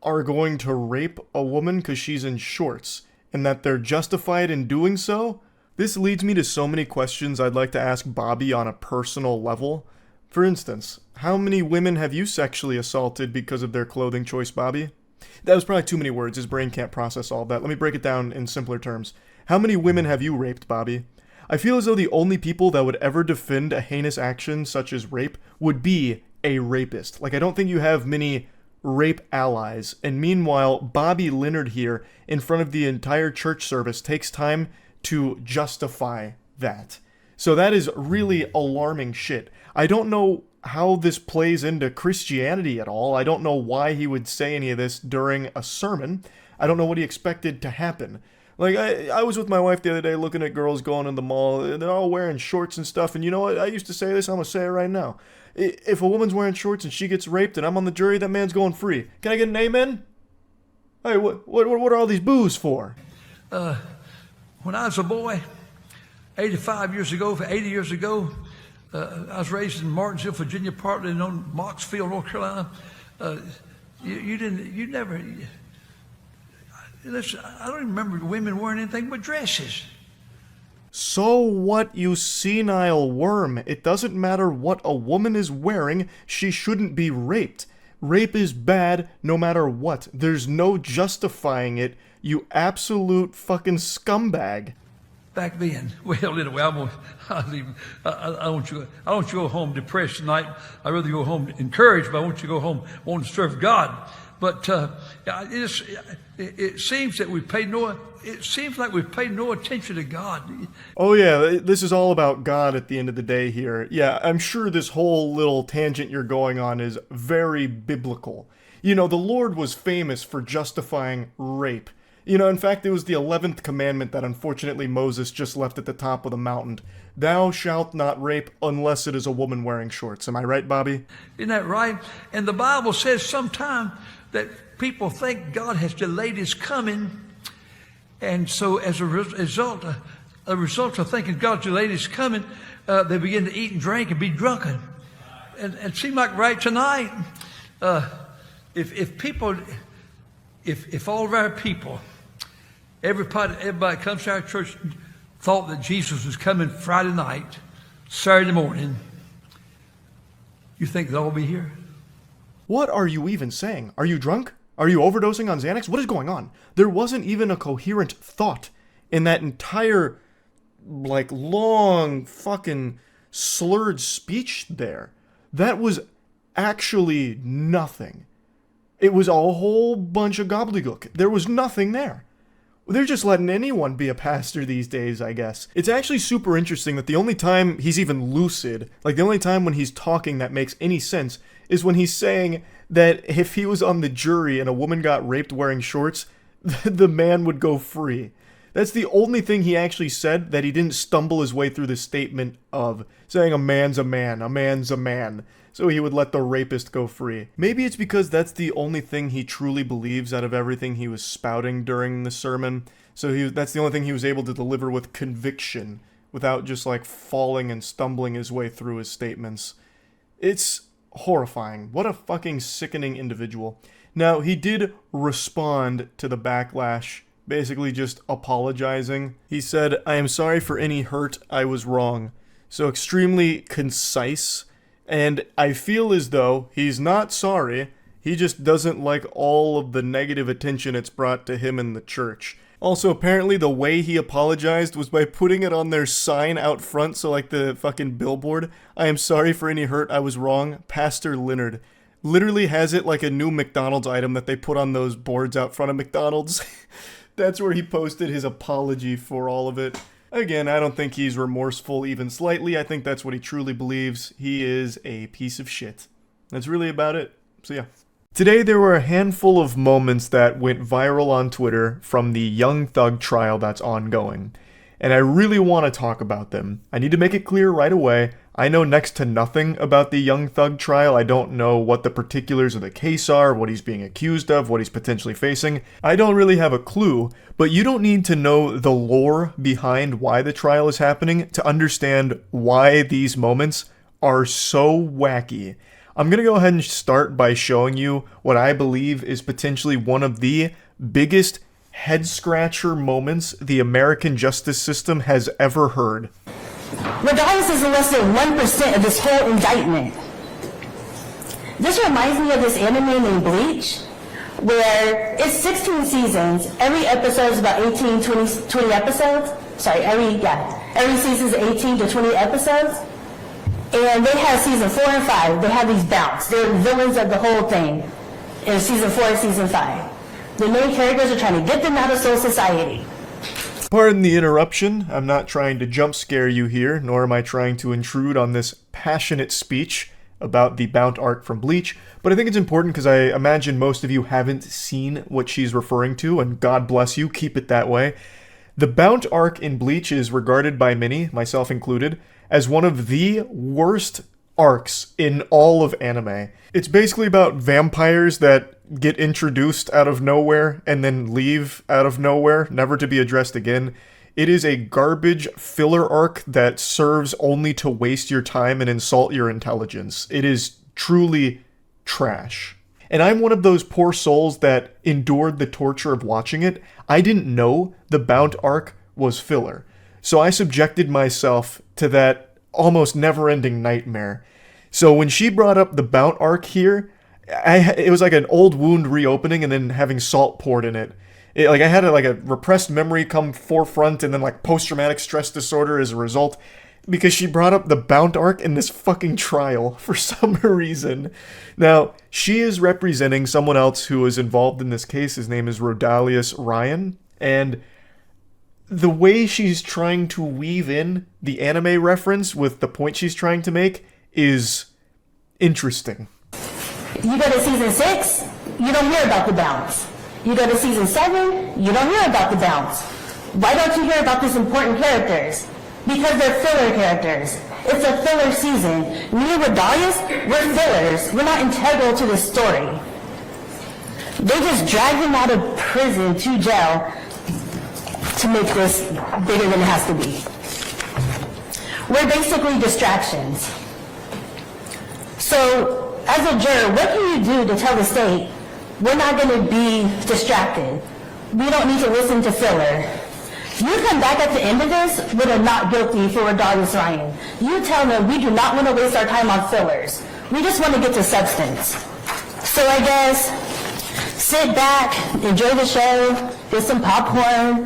are going to rape a woman because she's in shorts, and that they're justified in doing so. This leads me to so many questions I'd like to ask Bobby on a personal level. For instance, how many women have you sexually assaulted because of their clothing choice, Bobby? That was probably too many words. His brain can't process all that. Let me break it down in simpler terms. How many women have you raped, Bobby? I feel as though the only people that would ever defend a heinous action such as rape would be a rapist. Like, I don't think you have many rape allies. And meanwhile, Bobby Leonard here, in front of the entire church service, takes time to justify that. So that is really alarming shit. I don't know how this plays into Christianity at all. I don't know why he would say any of this during a sermon. I don't know what he expected to happen. Like, I was with my wife the other day looking at girls going in the mall. They're all wearing shorts and stuff. And you know what? I used to say this. I'm going to say it right now. If a woman's wearing shorts and she gets raped and I'm on the jury, that man's going free. Can I get an amen? Hey, what are all these boos for? When I was a boy, 80 years ago, I was raised in Martinsville, Virginia, partly known Moxfield, North Carolina. Listen, I don't even remember women wearing anything but dresses. So what, you senile worm? It doesn't matter what a woman is wearing, she shouldn't be raped. Rape is bad no matter what. There's no justifying it, you absolute fucking scumbag. Back then, well, anyway, I want you to go home depressed tonight. I'd rather go home encouraged, but I want you to go home wanting to serve God. But it seems that it seems like we've paid no attention to God. Oh yeah, this is all about God at the end of the day here. Yeah, I'm sure this whole little tangent you're going on is very biblical. You know, the Lord was famous for justifying rape. You know, in fact, it was the 11th commandment that unfortunately Moses just left at the top of the mountain. Thou shalt not rape unless it is a woman wearing shorts. Am I right, Bobby? Isn't that right? And the Bible says sometime that people think God has delayed his coming. And so as a result of thinking God delayed his coming, they begin to eat and drink and be drunken. And it seemed like right tonight, if all of our people, everybody comes to our church, thought that Jesus was coming Friday night, Saturday morning, you think they'll all be here? What are you even saying? Are you drunk? Are you overdosing on Xanax? What is going on? There wasn't even a coherent thought in that entire, like, long fucking slurred speech there. That was actually nothing. It was a whole bunch of gobbledygook. There was nothing there. They're just letting anyone be a pastor these days, I guess. It's actually super interesting that the only time he's even lucid, like the only time when he's talking that makes any sense, is when he's saying that if he was on the jury and a woman got raped wearing shorts, the man would go free. That's the only thing he actually said that he didn't stumble his way through the statement of, saying a man's a man, a man's a man, so he would let the rapist go free. Maybe it's because that's the only thing he truly believes out of everything he was spouting during the sermon, so that's the only thing he was able to deliver with conviction, without just like falling and stumbling his way through his statements. It's horrifying. What a fucking sickening individual. Now, he did respond to the backlash, basically just apologizing. He said, "I am sorry for any hurt, I was wrong." So extremely concise, and I feel as though he's not sorry, he just doesn't like all of the negative attention it's brought to him in the church. Also, apparently the way he apologized was by putting it on their sign out front, so like the fucking billboard, "I am sorry for any hurt, I was wrong, Pastor Leonard." Literally has it like a new McDonald's item that they put on those boards out front of McDonald's. That's where he posted his apology for all of it. Again, I don't think he's remorseful even slightly. I think that's what he truly believes. He is a piece of shit. That's really about it. So yeah. Today there were a handful of moments that went viral on Twitter from the Young Thug trial that's ongoing. And I really want to talk about them. I need to make it clear right away, I know next to nothing about the Young Thug trial. I don't know what the particulars of the case are, what he's being accused of, what he's potentially facing. I don't really have a clue, but you don't need to know the lore behind why the trial is happening to understand why these moments are so wacky. I'm going to go ahead and start by showing you what I believe is potentially one of the biggest head-scratcher moments the American justice system has ever heard. Regardless, is less than 1% of this whole indictment. This reminds me of this anime named Bleach, where it's 16 seasons. Every episode is about 18, 20 episodes. Sorry, every season is 18 to 20 episodes. And they have season 4 and 5. They have these bouts. They're villains of the whole thing in season 4 and season 5. The main characters are trying to get them out of soul society. Pardon the interruption. I'm not trying to jump scare you here, nor am I trying to intrude on this passionate speech about the Bount arc from Bleach, but I think it's important because I imagine most of you haven't seen what she's referring to, and God bless you, keep it that way. The Bount arc in Bleach is regarded by many, myself included, as one of the worst arcs in all of anime. It's basically about vampires that get introduced out of nowhere and then leave out of nowhere, never to be addressed again. It is a garbage filler arc that serves only to waste your time and insult your intelligence. It is truly trash. And I'm one of those poor souls that endured the torture of watching it. I didn't know the Bount arc was filler. So I subjected myself to that almost never-ending nightmare. So when she brought up the Bount arc here, it was like an old wound reopening and then having salt poured in it. I had a repressed memory come forefront and then like post-traumatic stress disorder as a result because she brought up the Bount arc in this fucking trial for some reason. Now, she is representing someone else who is involved in this case. His name is Rodalius Ryan, and the way she's trying to weave in the anime reference with the point she's trying to make is interesting. You go to season 6, you don't hear about the bounce. You go to season 7, you don't hear about the bounce. Why don't you hear about these important characters? Because they're filler characters. It's a filler season. Me and Rodalius, we're fillers. We're not integral to the story. They just drag him out of prison to jail to make this bigger than it has to be. We're basically distractions. So, as a juror, what can you do to tell the state we're not going to be distracted? We don't need to listen to filler. You come back at the end of this with a not guilty for Rodalius Ryan. You tell them we do not want to waste our time on fillers. We just want to get to substance. So I guess sit back, enjoy the show, get some popcorn,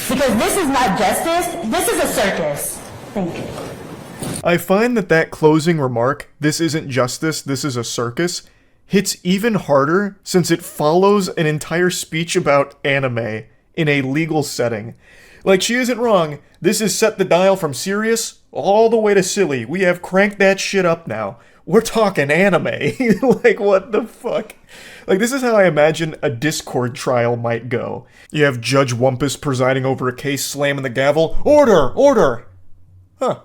because this is not justice, this is a circus. Thank you. I find that closing remark, "This isn't justice, this is a circus," hits even harder since it follows an entire speech about anime in a legal setting. Like, she isn't wrong. This is set the dial from serious all the way to silly. We have cranked that shit up now. We're talking anime. Like, what the fuck? Like, this is how I imagine a Discord trial might go. You have Judge Wumpus presiding over a case, slamming the gavel. Order! Order! Huh.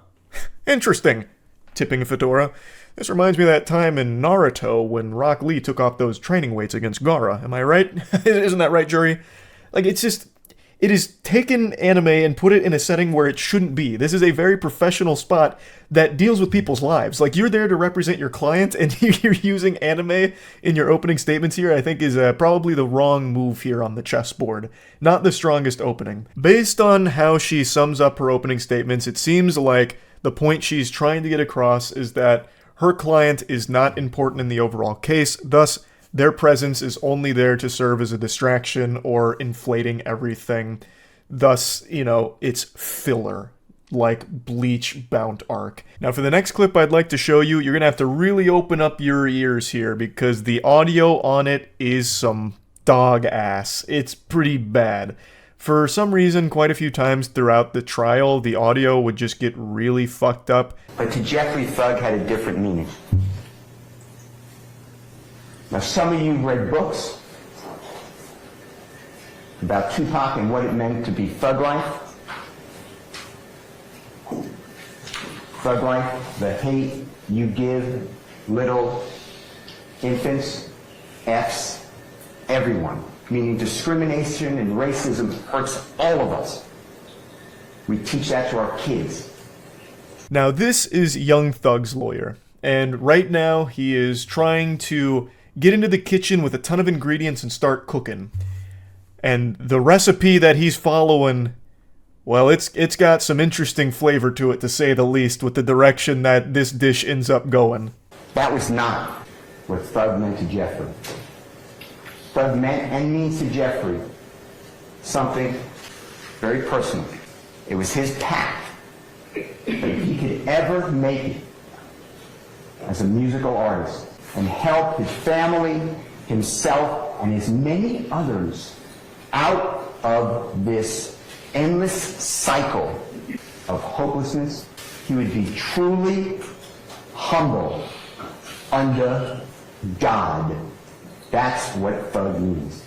Interesting. Tipping a fedora. This reminds me of that time in Naruto when Rock Lee took off those training weights against Gaara. Am I right? Isn't that right, jury? Like, it's just... It is taken anime and put it in a setting where it shouldn't be. This is a very professional spot that deals with people's lives. Like, you're there to represent your client, and you're using anime in your opening statements here, I think is probably the wrong move here on the chessboard. Not the strongest opening. Based on how she sums up her opening statements, it seems like the point she's trying to get across is that her client is not important in the overall case, thus their presence is only there to serve as a distraction or inflating everything. Thus, it's filler, like Bleach Bount arc. Now, for the next clip I'd like to show you, you're going to have to really open up your ears here because the audio on it is some dog ass. It's pretty bad. For some reason, quite a few times throughout the trial, the audio would just get really fucked up. But to Jeffrey, thug had a different meaning. Now, some of you read books about Tupac and what it meant to be thug life. Thug life, the hate you give little infants, F's, everyone. Meaning discrimination and racism hurts all of us. We teach that to our kids. Now, this is Young Thug's lawyer, and right now he is trying to get into the kitchen with a ton of ingredients and start cooking. And the recipe that he's following, well, it's got some interesting flavor to it, to say the least, with the direction that this dish ends up going. That was not what thug meant to Jeffrey. Thug meant and means to Jeffrey something very personal. It was his path. But if he could ever make it as a musical artist and help his family, himself, and his many others out of this endless cycle of hopelessness, he would be truly humble under God. That's what thug means.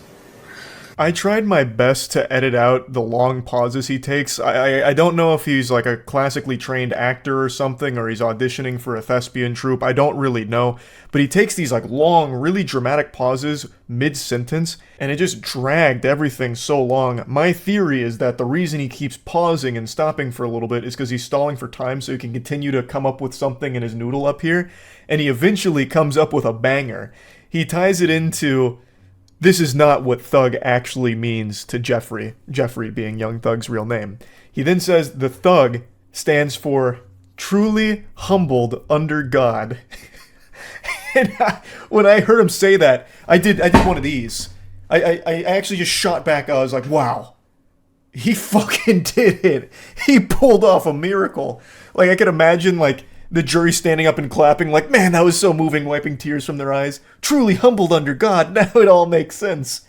I tried my best to edit out the long pauses he takes. I don't know if he's like a classically trained actor or something, or he's auditioning for a thespian troupe. I don't really know. But he takes these like long, really dramatic pauses mid-sentence, and it just dragged everything so long. My theory is that the reason he keeps pausing and stopping for a little bit is because he's stalling for time so he can continue to come up with something in his noodle up here, and he eventually comes up with a banger. He ties it into... This is not what thug actually means to Jeffrey, Jeffrey being Young Thug's real name. He then says the thug stands for truly humbled under God. And when I heard him say that, I did one of these. I actually just shot back. I was like, wow, he fucking did it. He pulled off a miracle. Like, I could imagine, like, the jury standing up and clapping like, man, that was so moving, wiping tears from their eyes. Truly humbled under God. Now it all makes sense.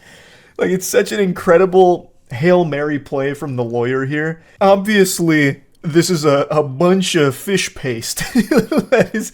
Like, it's such an incredible Hail Mary play from the lawyer here. Obviously, this is a bunch of fish paste. That is...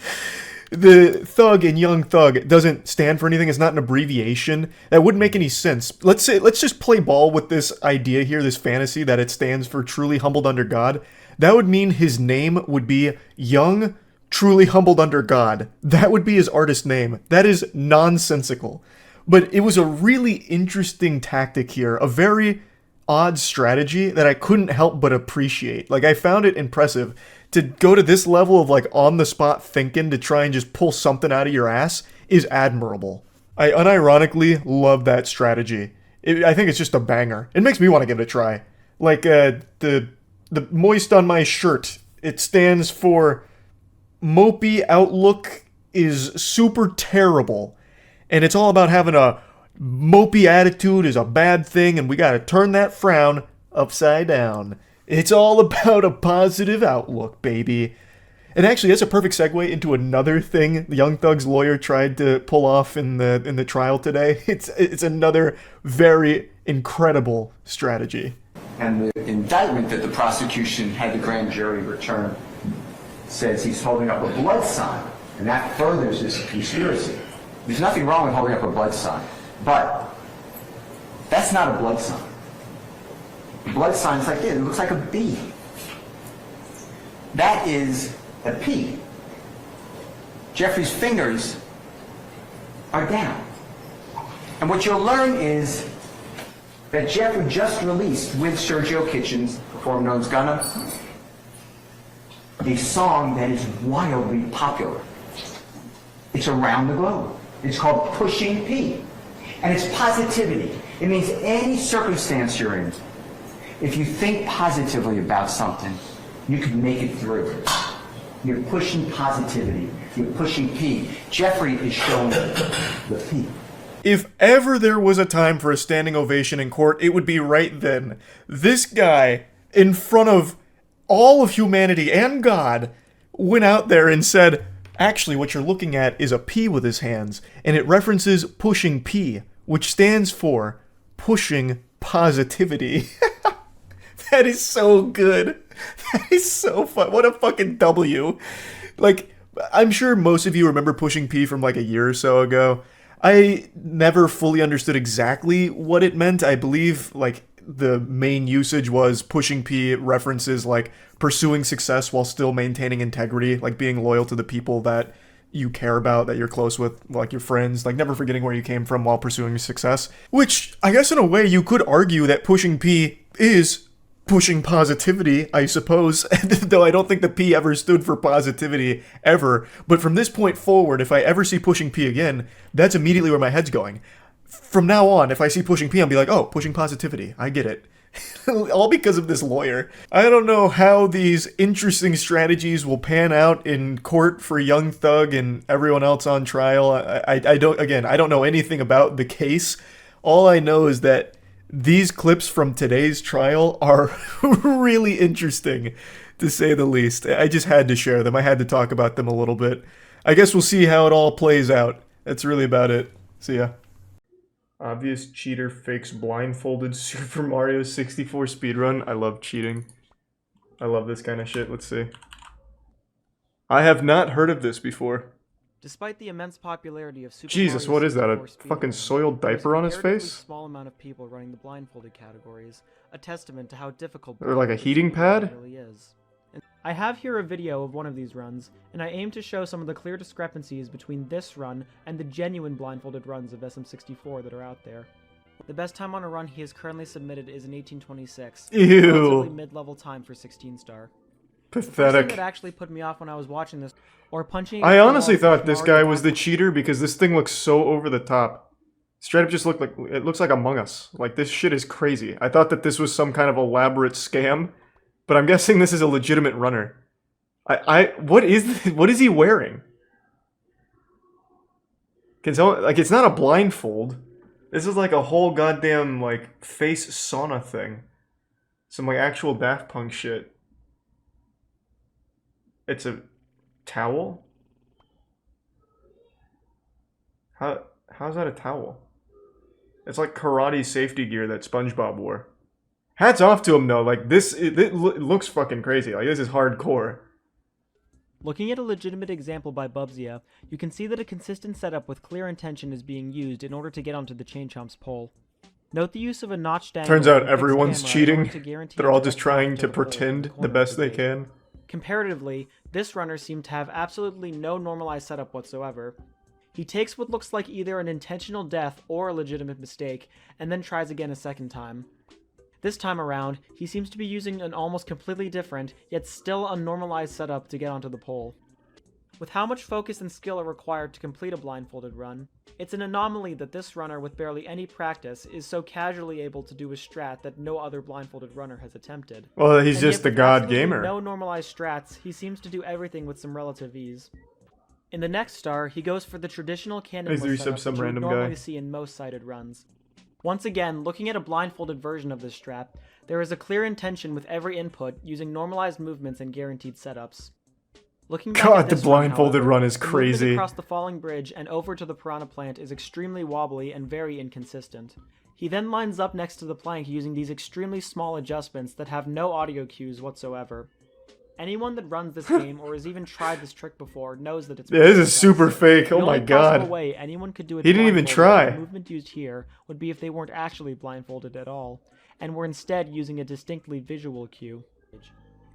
The thug in Young Thug doesn't stand for anything. It's not an abbreviation. That wouldn't make any sense. Let's just play ball with this idea here, this fantasy that it stands for truly humbled under God. That would mean his name would be Young, Truly Humbled Under God. That would be his artist name. That is nonsensical. But it was a really interesting tactic here, a very odd strategy that I couldn't help but appreciate. Like, I found it impressive. To go to this level of, like, on-the-spot thinking to try and just pull something out of your ass is admirable. I unironically love that strategy. I think it's just a banger. It makes me want to give it a try. Like, the moist on my shirt, it stands for mopey outlook is super terrible. And it's all about having a mopey attitude is a bad thing, and we gotta turn that frown upside down. It's all about a positive outlook, baby. And actually, that's a perfect segue into another thing Young Thug's lawyer tried to pull off in the trial today. It's another very incredible strategy. And the indictment that the prosecution had the grand jury return says he's holding up a blood sign, and that furthers this conspiracy. There's nothing wrong with holding up a blood sign, but that's not a blood sign. A blood sign's like this. It looks like a B. That is a P. Jeffrey's fingers are down. And what you'll learn is that Jeffrey just released with Sergio Kitchens, performed known as Gunna, a song that is wildly popular. It's around the globe. It's called Pushing P. And it's positivity. It means any circumstance you're in, if you think positively about something, you can make it through. You're pushing positivity. You're pushing P. Jeffrey is showing the P. If ever there was a time for a standing ovation in court, it would be right then. This guy, in front of all of humanity and God, went out there and said, actually, what you're looking at is a P with his hands, and it references pushing P, which stands for pushing positivity. That is so good. That is so fun. What a fucking W. Like, I'm sure most of you remember pushing P from like a year or so ago. I never fully understood exactly what it meant. I believe, like, the main usage was pushing P references, like, pursuing success while still maintaining integrity, like being loyal to the people that you care about, that you're close with, like your friends, like never forgetting where you came from while pursuing success. Which, I guess in a way, you could argue that pushing P is pushing positivity, I suppose, though I don't think the P ever stood for positivity, ever. But from this point forward, if I ever see pushing P again, that's immediately where my head's going. From now on, if I see pushing P, I'll be like, oh, pushing positivity, I get it. All because of this lawyer. I don't know how these interesting strategies will pan out in court for Young Thug and everyone else on trial. I don't know anything about the case. All I know is that these clips from today's trial are really interesting, to say the least. I just had to share them. I had to talk about them a little bit. I guess we'll see how it all plays out. That's really about it. See ya. Obvious cheater fakes blindfolded Super Mario 64 speedrun. I love cheating. I love this kind of shit. Let's see. I have not heard of this before. Despite the immense popularity of Super Jesus, Mario what is that? A 64 fucking speedrunning, soiled there is a diaper on his comparatively face? small amount of people running the blindfolded categories, a testament to how difficult Or like a blindfolded heating speedrunning pad? really is. I have here a video of one of these runs, and I aim to show some of the clear discrepancies between this run and the genuine blindfolded runs of SM64 that are out there. The best time on a run he has currently submitted is an 1826. Ew. Relatively mid-level time for 16-star. The first thing Pathetic. that actually put me off when I was watching this, or punching. I against the honestly wall thought from this Mario guy was the cheater because this thing looks so over the top. Straight up just looked like, it looks like Among Us. Like, this shit is crazy. I thought that this was some kind of elaborate scam, but I'm guessing this is a legitimate runner. What is he wearing? Can someone, like, it's not a blindfold. This is like a whole goddamn, like, face sauna thing. Some, like, actual Daft Punk shit. It's a towel? How's that a towel? It's like karate safety gear that SpongeBob wore. Hats off to him though, like this, it looks fucking crazy. Like this is hardcore. Looking at a legitimate example by Bubsia, you can see that a consistent setup with clear intention is being used in order to get onto the Chain Chomp's pole. Note the use of a notched angle. Turns out and fixed everyone's camera in cheating. order to guarantee They're all direct just trying contact to of the pole in pretend the the corner of best they page. can. Comparatively, this runner seemed to have absolutely no normalized setup whatsoever. He takes what looks like either an intentional death or a legitimate mistake, and then tries again a second time. This time around, he seems to be using an almost completely different, yet still unnormalized setup to get onto the pole. With how much focus and skill are required to complete a blindfolded run, it's an anomaly that this runner with barely any practice is so casually able to do a strat that no other blindfolded runner has attempted. Well, he's And just yet the with god absolutely gamer. No normalized strats, he seems to do everything with some relative ease. In the next star, he goes for the traditional cannonless He's setup some that you would random normally guy. see in most sighted runs. Once again, looking at a blindfolded version of this strat, there is a clear intention with every input using normalized movements and guaranteed setups. Looking back God, at the this blindfolded however, run is the movement crazy. across the falling bridge and over to the piranha plant is extremely wobbly and very inconsistent. He then lines up next to the plank using these extremely small adjustments that have no audio cues whatsoever. Anyone that runs this game or has even tried this trick before knows that it's Yeah, this is precise. super fake. Oh The my only possible god. way anyone could do it He didn't even blindfolded with try. The movement used here would be if they weren't actually blindfolded at all, and were instead using a distinctly visual cue.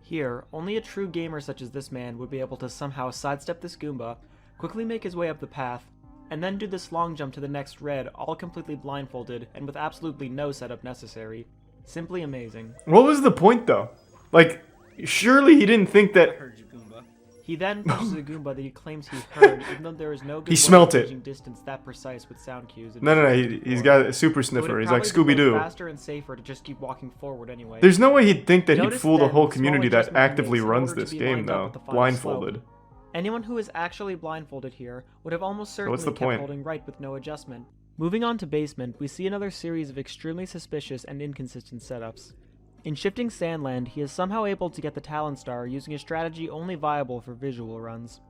Here, only a true gamer such as this man would be able to somehow sidestep this Goomba, quickly make his way up the path, and then do this long jump to the next red, all completely blindfolded and with absolutely no setup necessary. Simply amazing. What was the point though? Like, surely he didn't think that. He then pushes a Goomba that he claims he heard, even though there is no good He way smelt of it. gauging distance that precise with sound cues. No, he's got a super sniffer. He's like Scooby Doo. Faster and safer to just keep walking forward anyway. There's no way he'd think that he'd Notice fool the then whole small community that adjustment he actively makes in runs order to this be game lined up though, with the final blindfolded. slope. Anyone who is actually blindfolded here would have almost certainly What's the kept point? holding right with no adjustment. Moving on to basement, we see another series of extremely suspicious and inconsistent setups. In Shifting Sandland, he is somehow able to get the Talon Star using a strategy only viable for visual runs.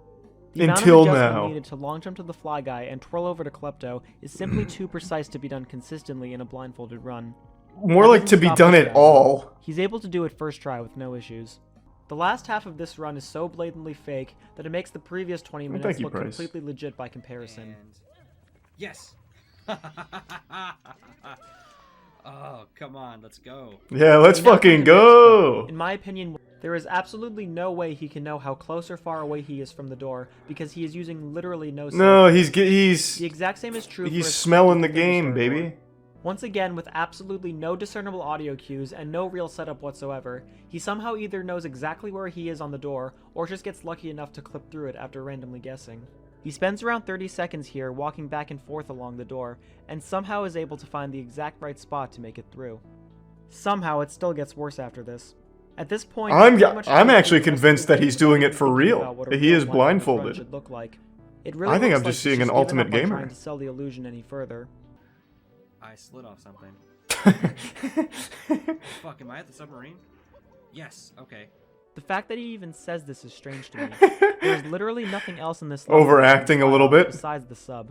The Until amount of adjustment now. needed to long jump to the Fly Guy and twirl over to Klepto is simply too precise to be done consistently in a blindfolded run. More That like doesn't to be stop done this at guy. all. He's able to do it first try with no issues. The last half of this run is so blatantly fake that it makes the previous 20 Well, minutes thank you, look Bryce. completely legit by comparison. Yes. Oh, come on, let's go. Yeah, let's We now come fucking to the next go. point. In my opinion, there is absolutely no way he can know how close or far away he is from the door because he is using literally no No, setup. he's The exact same is true for he's his smelling the completely game, restored door. baby. Once again, with absolutely no discernible audio cues and no real setup whatsoever, he somehow either knows exactly where he is on the door, or just gets lucky enough to clip through it after randomly guessing. He spends around 30 seconds here walking back and forth along the door, and somehow is able to find the exact right spot to make it through. Somehow it still gets worse after this. At this point, I'm he pretty much actually knows the convinced that he's doing it for thinking real. about what a He real is blindfolded run blindfolded. should look like. It really I think looks I'm like just he's seeing an given up ultimate on gamer. trying to sell the illusion any further. I slid off something. Fuck, am I at the submarine? Yes, okay. The fact that he even says this is strange to me. There's literally nothing else in this level Overacting a little bit. besides the sub.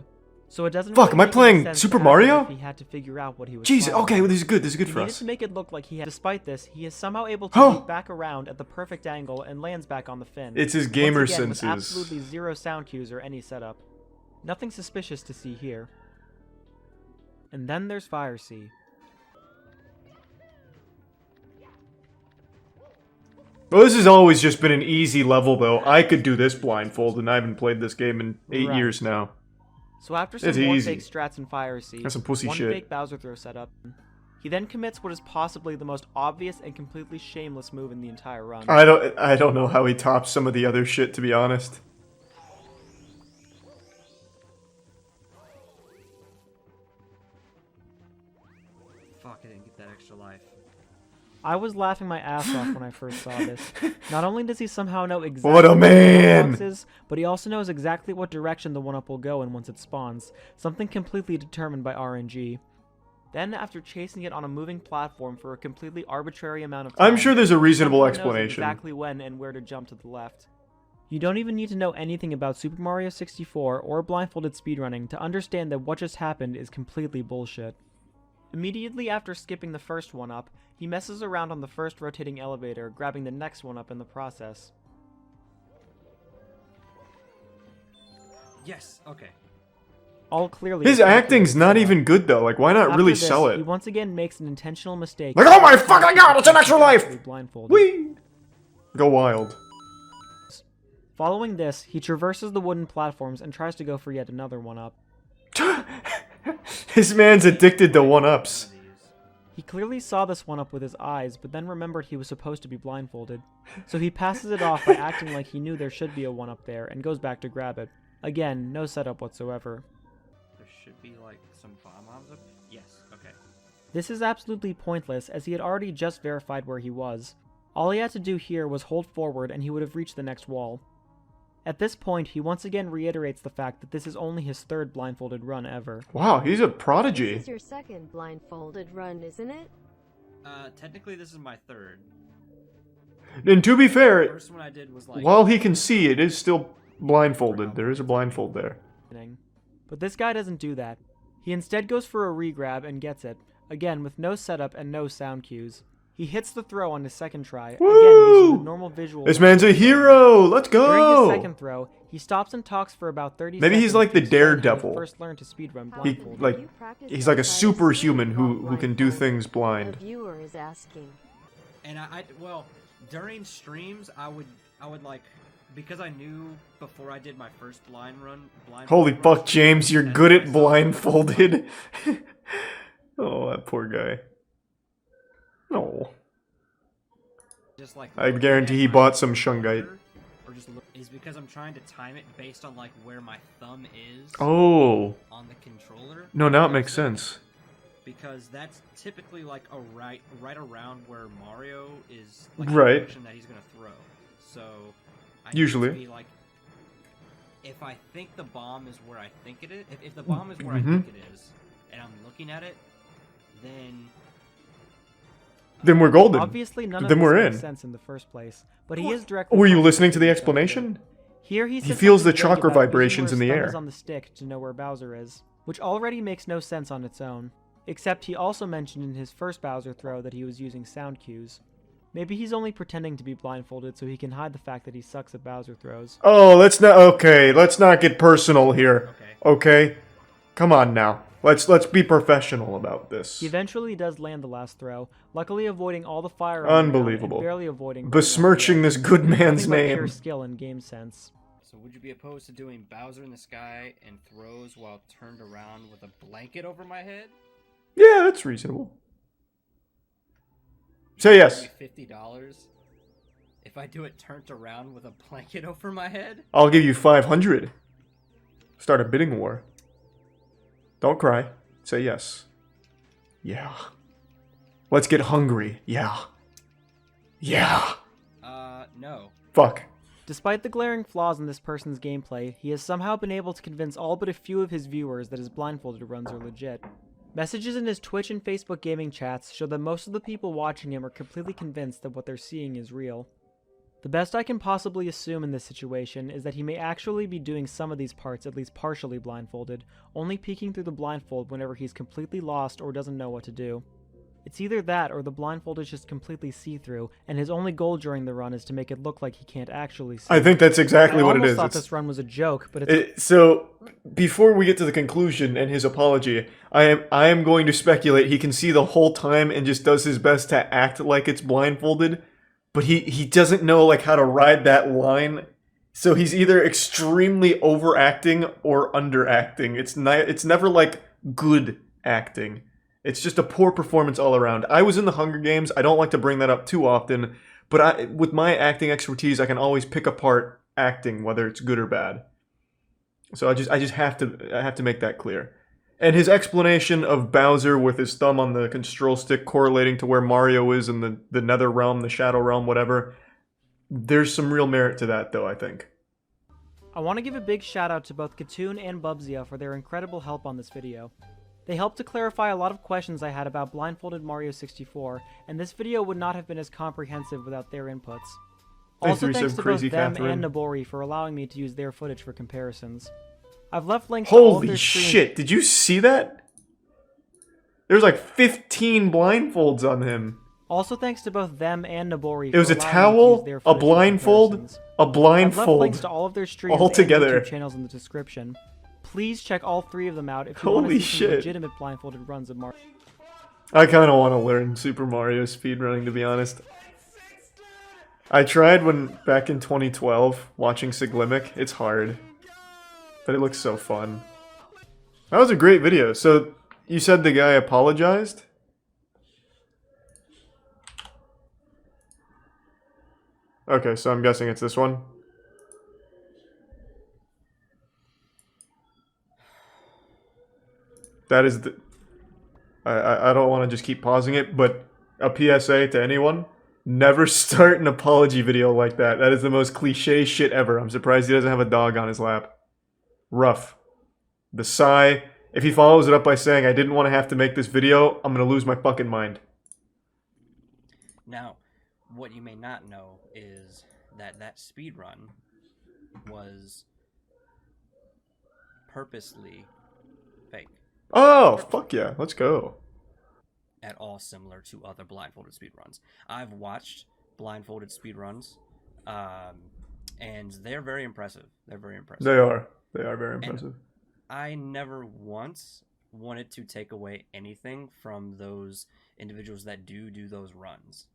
So it doesn't Fuck, really am I make any playing sense Super to act Mario? as if he had to figure out what he was Jesus, following. okay, well, this is good. This is good He for needed us. to make it look like he had. Despite this, he is somehow able to Oh! loop back around at the perfect angle and lands back on the fin. It's his gamer Once again, senses. With absolutely zero sound cues or any setup. Nothing suspicious to see here. And then there's Fire Sea. Well, this has always just been an easy level, though. I could do this blindfolded, and I haven't played this game in 8 Right. years now. So after some It's more easy. fake strats in Fire Sea, That's some pussy one shit. fake Bowser throw setup, he then commits what is possibly the most obvious and completely shameless move in the entire run. I don't know how he tops some of the other shit, to be honest. Fuck, I didn't get that extra life. I was laughing my ass off when I first saw this. Not only does he somehow know exactly What a where the man! box is, but he also knows exactly what direction the 1-up will go in once it spawns, something completely determined by RNG. Then, after chasing it on a moving platform for a completely arbitrary amount of time, I'm sure there's a reasonable someone knows explanation. exactly when and where to jump to the left. You don't even need to know anything about Super Mario 64 or blindfolded speedrunning to understand that what just happened is completely bullshit. Immediately after skipping the first 1-up, he messes around on the first rotating elevator, grabbing the next 1-up in the process. Yes, okay. All clearly... His acting's not even good, though. Like, why not After really this, sell He it? once again makes an intentional mistake. Like, oh my fucking god, it's an extra life! Blindfolded. Whee! Go wild. Following this, he traverses the wooden platforms and tries to go for yet another 1-up. This man's addicted to 1-ups. He clearly saw this 1-up with his eyes, but then remembered he was supposed to be blindfolded. So he passes it off by acting like he knew there should be a 1-up there, and goes back to grab it. Again, no setup whatsoever. There should be, like, some bomb mobs up? Yes, okay. This is absolutely pointless, as he had already just verified where he was. All he had to do here was hold forward, and he would have reached the next wall. At this point, he once again reiterates the fact that this is only his third blindfolded run ever. Wow, he's a prodigy. This is your second blindfolded run, isn't it? Technically this is my third. And to be fair, The first one I did was like... while he can see, it is still blindfolded. There is a blindfold there. But this guy doesn't do that. He instead goes for a regrab and gets it, again with no setup and no sound cues. He hits the throw on his second try, again using the normal visual. This man's a hero! Let's go! During his second throw, he stops and talks for about 30 seconds. Maybe he's like the to explain how he Daredevil. first learned to speedrun He, blindfolded. like, he's like a superhuman who can do things blind. The viewer is asking. And well, during streams, I would like, because I knew before I did my first blind run. Holy fuck, James, you're good at blindfolded. Oh, that poor guy. No. Just like I guarantee he bought some shungite. or just look, is because I'm trying to time it based on like where my thumb is. Oh. On the controller. No, now it makes sense. Because that's typically like a right around where Mario is, like Right. the direction that he's gonna throw. So I need Usually. to be like, if I think the bomb is where I think it is, if the bomb is where I Mhm. think it is, and I'm looking at it, then Then we're golden. Obviously, none of Then this we're makes in. sense in the first place, but he is directly. Were you focused listening to on the the explanation? Here he He says feels the something vague chakra about using vibrations where in the his thumb air. is on the stick to know where Bowser is, which already makes no sense on its own. Except he also mentioned in his first Bowser throw that he was using sound cues. Maybe he's only pretending to be blindfolded so he can hide the fact that he sucks at Bowser throws. Oh, let's not get personal here. Okay? Come on now. Let's be professional about this. He eventually does land the last throw, luckily avoiding all the fire on the ground Unbelievable. and barely avoiding Besmirching this good man's Nothing but name. pure skill and game sense. So would you be opposed to doing Bowser in the sky and throws while turned around with a blanket over my head? Yeah, that's reasonable. Say yes. $50 if I do it turned around with a blanket over my head? I'll give you 500. Start a bidding war. Don't cry. Say yes. Yeah. Let's get hungry. Yeah. Yeah. No. Fuck. Despite the glaring flaws in this person's gameplay, he has somehow been able to convince all but a few of his viewers that his blindfolded runs are legit. Messages in his Twitch and Facebook gaming chats show that most of the people watching him are completely convinced that what they're seeing is real. The best I can possibly assume in this situation is that he may actually be doing some of these parts at least partially blindfolded, only peeking through the blindfold whenever he's completely lost or doesn't know what to do. It's either that or the blindfold is just completely see-through, and his only goal during the run is to make it look like he can't actually see. I think that's exactly what it is. I almost thought this run was a joke, but So, before we get to the conclusion and his apology, I am going to speculate he can see the whole time and just does his best to act like it's blindfolded, but he doesn't know like how to ride that line. So he's either extremely overacting or underacting. It's never like good acting. It's just a poor performance all around. I was in the Hunger Games. I don't like to bring that up too often, but with my acting expertise, I can always pick apart acting, whether it's good or bad. So I just have to make that clear. And his explanation of Bowser with his thumb on the control stick correlating to where Mario is in the Nether Realm, the Shadow Realm, whatever. There's some real merit to that, though, I think. I want to give a big shout out to both Katoon and Bubzia for their incredible help on this video. They helped to clarify a lot of questions I had about blindfolded Mario 64, and this video would not have been as comprehensive without their inputs. Also thanks to both them and Nabori for allowing me to use their footage for comparisons. I've left links to all of their streams. Holy shit, did you see that? There's like 15 blindfolds on him. Also thanks to both them and Nabori It was a towel, a blindfold, I've left links to all of their streams all and together. YouTube channels in the description. Please check all 3 of them out if you want to see some legitimate blindfolded runs of Mario. I kind of want to learn Super Mario speedrunning, to be honest. I tried back in 2012, watching Siglimic. It's hard, but it looks so fun. That was a great video. So, you said the guy apologized? Okay, so I'm guessing it's this one. That is the... I don't want to just keep pausing it, but a PSA to anyone. Never start an apology video like that. That is the most cliche shit ever. I'm surprised he doesn't have a dog on his lap. Rough. The sigh. If he follows it up by saying, I didn't want to have to make this video, I'm going to lose my fucking mind. Now, what you may not know is that that speedrun was purposely fake. Oh, fuck yeah. Let's go. At all similar to other blindfolded speedruns. I've watched blindfolded speedruns, and they're very impressive. They're very impressive. They are. They are very impressive. And I never once wanted to take away anything from those individuals that do those runs.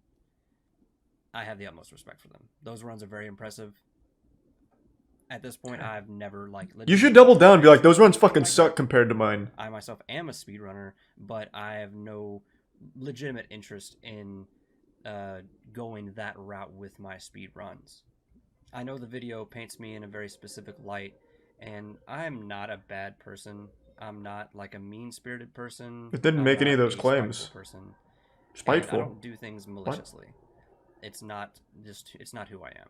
I have the utmost respect for them. Those runs are very impressive. At this point, I've never, like... You should double down and be like, those runs fucking suck compared to mine. I myself am a speedrunner, but I have no legitimate interest in going that route with my speed runs. I know the video paints me in a very specific light, and I'm not a bad person. I'm not, like, a mean-spirited person. It didn't make any of those claims. Spiteful. I don't do things maliciously. It's not who I am.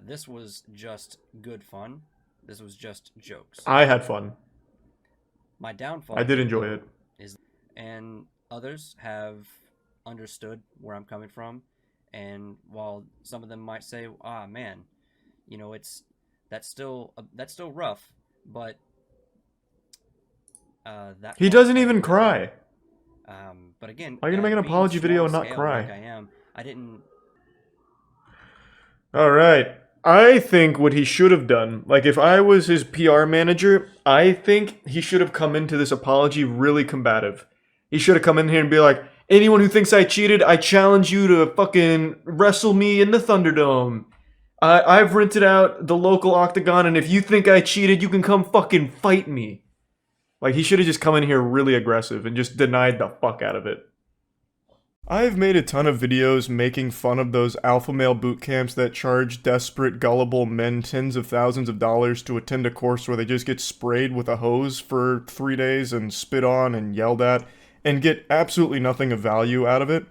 This was just good fun. This was just jokes. I had fun. My downfall... I did enjoy it. And others have understood where I'm coming from. And while some of them might say, ah, man, you know, that's still rough, but... He doesn't even cry. But again... Why are you going to make an apology video and not cry? Like I didn't... Alright. I think what he should have done, like if I was his PR manager, I think he should have come into this apology really combative. He should have come in here and be like, anyone who thinks I cheated, I challenge you to fucking wrestle me in the Thunderdome. I've rented out the local octagon, and if you think I cheated, you can come fucking fight me. Like, he should have just come in here really aggressive and just denied the fuck out of it. I've made a ton of videos making fun of those alpha male boot camps that charge desperate, gullible men tens of thousands of dollars to attend a course where they just get sprayed with a hose for 3 days and spit on and yelled at and get absolutely nothing of value out of it.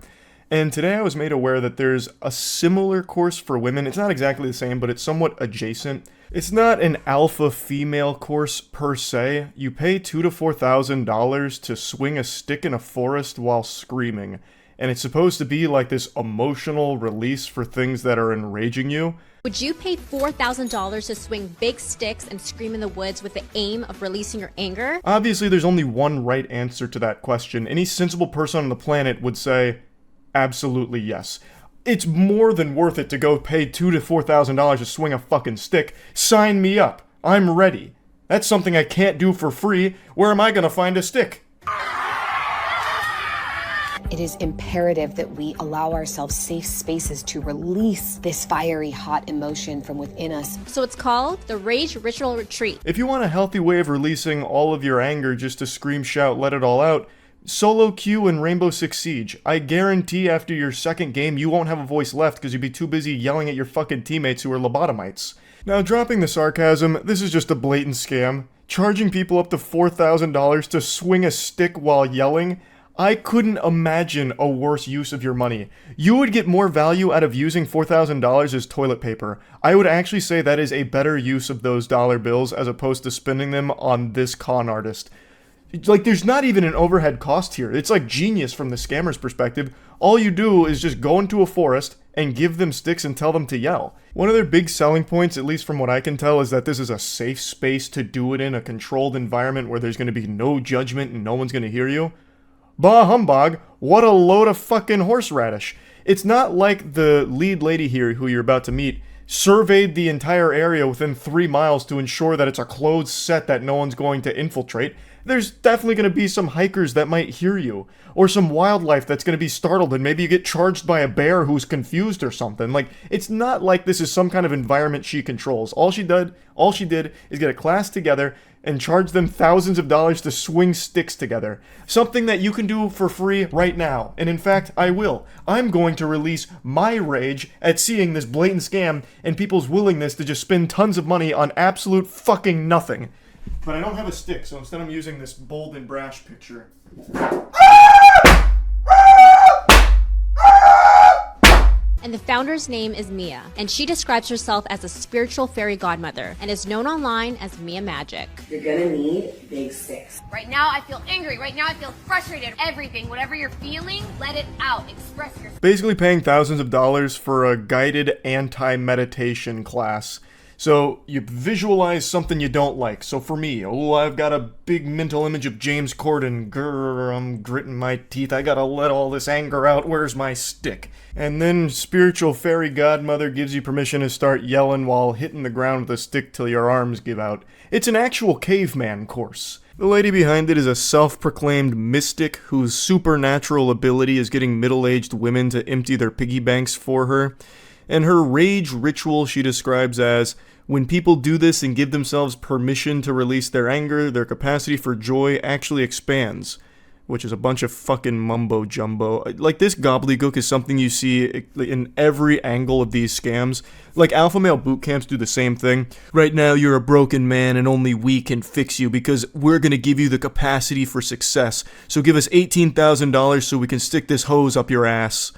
And today I was made aware that there's a similar course for women. It's not exactly the same, but it's somewhat adjacent. It's not an alpha female course per se. You pay $2,000 to $4,000 to swing a stick in a forest while screaming. and it's supposed to be like this emotional release for things that are enraging you. Would you pay $4,000 to swing big sticks and scream in the woods with the aim of releasing your anger? Obviously, there's only one right answer to that question. Any sensible person on the planet would say, absolutely yes. It's more than worth it to go pay $2,000 to $4,000 to swing a fucking stick. Sign me up. I'm ready. That's something I can't do for free. Where am I gonna find a stick? It is imperative that we allow ourselves safe spaces to release this fiery, hot emotion from within us. So it's called the Rage Ritual Retreat. If you want a healthy way of releasing all of your anger just to scream, shout, let it all out, solo queue and Rainbow Six Siege. I guarantee after your second game you won't have a voice left because you'd be too busy yelling at your fucking teammates who are lobotomites. Now, dropping the sarcasm, this is just a blatant scam. Charging people up to $4,000 to swing a stick while yelling? I couldn't imagine a worse use of your money. You would get more value out of using $4,000 as toilet paper. I would actually say that is a better use of those dollar bills as opposed to spending them on this con artist. Like, there's not even an overhead cost here. It's like genius from the scammer's perspective. All you do is just go into a forest and give them sticks and tell them to yell. One of their big selling points, at least from what I can tell, is that this is a safe space to do it in, a controlled environment where there's going to be no judgment and no one's going to hear you. Bah humbug, what a load of fucking horseradish. It's not like the lead lady here, who you're about to meet, surveyed the entire area within 3 miles to ensure that it's a closed set that no one's going to infiltrate. There's definitely going to be some hikers that might hear you, or some wildlife that's going to be startled and maybe you get charged by a bear who's confused or something. Like, it's not like this is some kind of environment she controls. All she did is get a class together and charge them thousands of dollars to swing sticks together. Something that you can do for free right now. And in fact, I will. I'm going to release my rage at seeing this blatant scam and people's willingness to just spend tons of money on absolute fucking nothing. But I don't have a stick, so instead I'm using this bold and brash picture. And the founder's name is Mia, and she describes herself as a spiritual fairy godmother and is known online as Mia Magic. You're gonna need big sticks. Right now I feel angry, right now I feel frustrated. Everything, whatever you're feeling, let it out, express yourself. Basically paying thousands of dollars for a guided anti-meditation class. So you visualize something you don't like. So for me, I've got a big mental image of James Corden. Grrr, I'm gritting my teeth. I gotta let all this anger out. Where's my stick? And then spiritual fairy godmother gives you permission to start yelling while hitting the ground with a stick till your arms give out. It's an actual caveman course. The lady behind it is a self-proclaimed mystic whose supernatural ability is getting middle-aged women to empty their piggy banks for her. And her rage ritual she describes as, when people do this and give themselves permission to release their anger, their capacity for joy actually expands. Which is a bunch of fucking mumbo-jumbo. Like, this gobbledygook is something you see in every angle of these scams. Like, alpha male boot camps do the same thing. Right now, you're a broken man and only we can fix you because we're gonna give you the capacity for success. So give us $18,000 so we can stick this hose up your ass.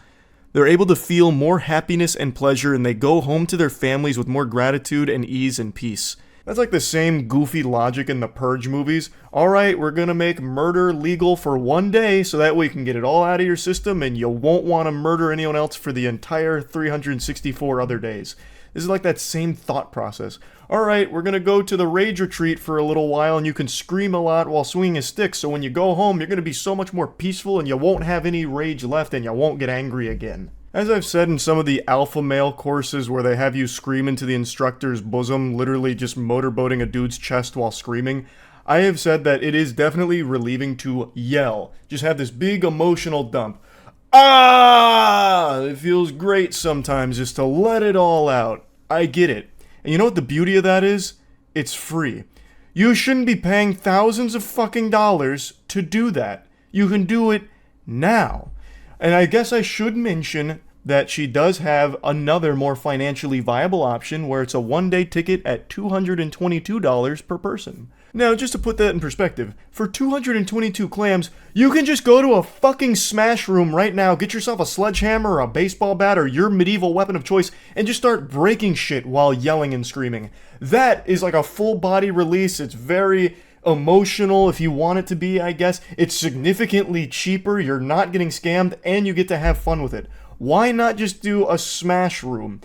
They're able to feel more happiness and pleasure, and they go home to their families with more gratitude and ease and peace. That's like the same goofy logic in the Purge movies. Alright, we're gonna make murder legal for one day, so that way you can get it all out of your system, and you won't want to murder anyone else for the entire 364 other days. This is like that same thought process. Alright, we're gonna go to the rage retreat for a little while, and you can scream a lot while swinging a stick, so when you go home, you're gonna be so much more peaceful, and you won't have any rage left, and you won't get angry again. As I've said in some of the alpha male courses where they have you scream into the instructor's bosom, literally just motorboating a dude's chest while screaming, I have said that it is definitely relieving to yell. Just have this big emotional dump. Ah! It feels great sometimes just to let it all out. I get it. And you know what the beauty of that is? It's free. You shouldn't be paying thousands of fucking dollars to do that. You can do it now. And I guess I should mention that she does have another more financially viable option where it's a one-day ticket at $222 per person. Now, just to put that in perspective, for 222 clams, you can just go to a fucking smash room right now, get yourself a sledgehammer or a baseball bat or your medieval weapon of choice, and just start breaking shit while yelling and screaming. That is like a full body release. It's very emotional if you want it to be, I guess. It's significantly cheaper, you're not getting scammed, and you get to have fun with it. Why not just do a Smash Room?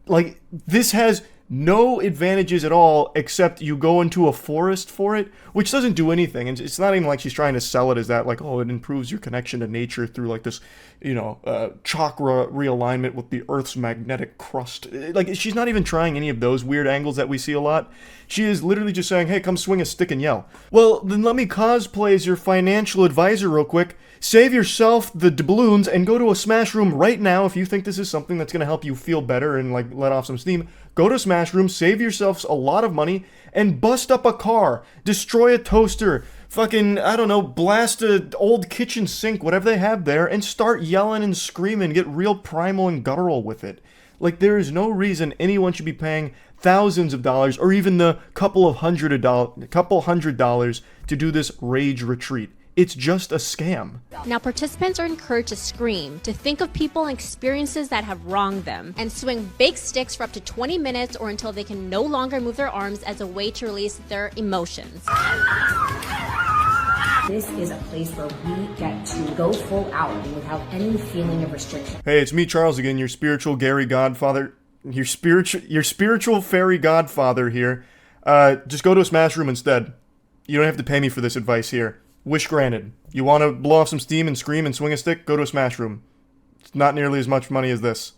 Like, this has no advantages at all except you go into a forest for it, which doesn't do anything. And it's not even like she's trying to sell it as that, like, oh, it improves your connection to nature through like this, chakra realignment with the Earth's magnetic crust. Like, she's not even trying any of those weird angles that we see a lot. She is literally just saying, hey, come swing a stick and yell. Well, then let me cosplay as your financial advisor real quick. Save yourself the doubloons and go to a Smash Room right now if you think this is something that's going to help you feel better and like let off some steam. Go to Smash Room, save yourselves a lot of money, and bust up a car, destroy a toaster, fucking, I don't know, blast an old kitchen sink, whatever they have there, and start yelling and screaming, get real primal and guttural with it. Like, there is no reason anyone should be paying thousands of dollars or even the couple hundred dollars to do this rage retreat. It's just a scam. Now, participants are encouraged to scream, to think of people and experiences that have wronged them, and swing big sticks for up to 20 minutes or until they can no longer move their arms as a way to release their emotions. This is a place where we get to go full out without any feeling of restriction. Hey, it's me, Charles, again, your spiritual Gary Godfather, your spiritual fairy godfather here. Just go to a Smash Room instead. You don't have to pay me for this advice here. Wish granted. You want to blow off some steam and scream and swing a stick? Go to a Smash Room. It's not nearly as much money as this.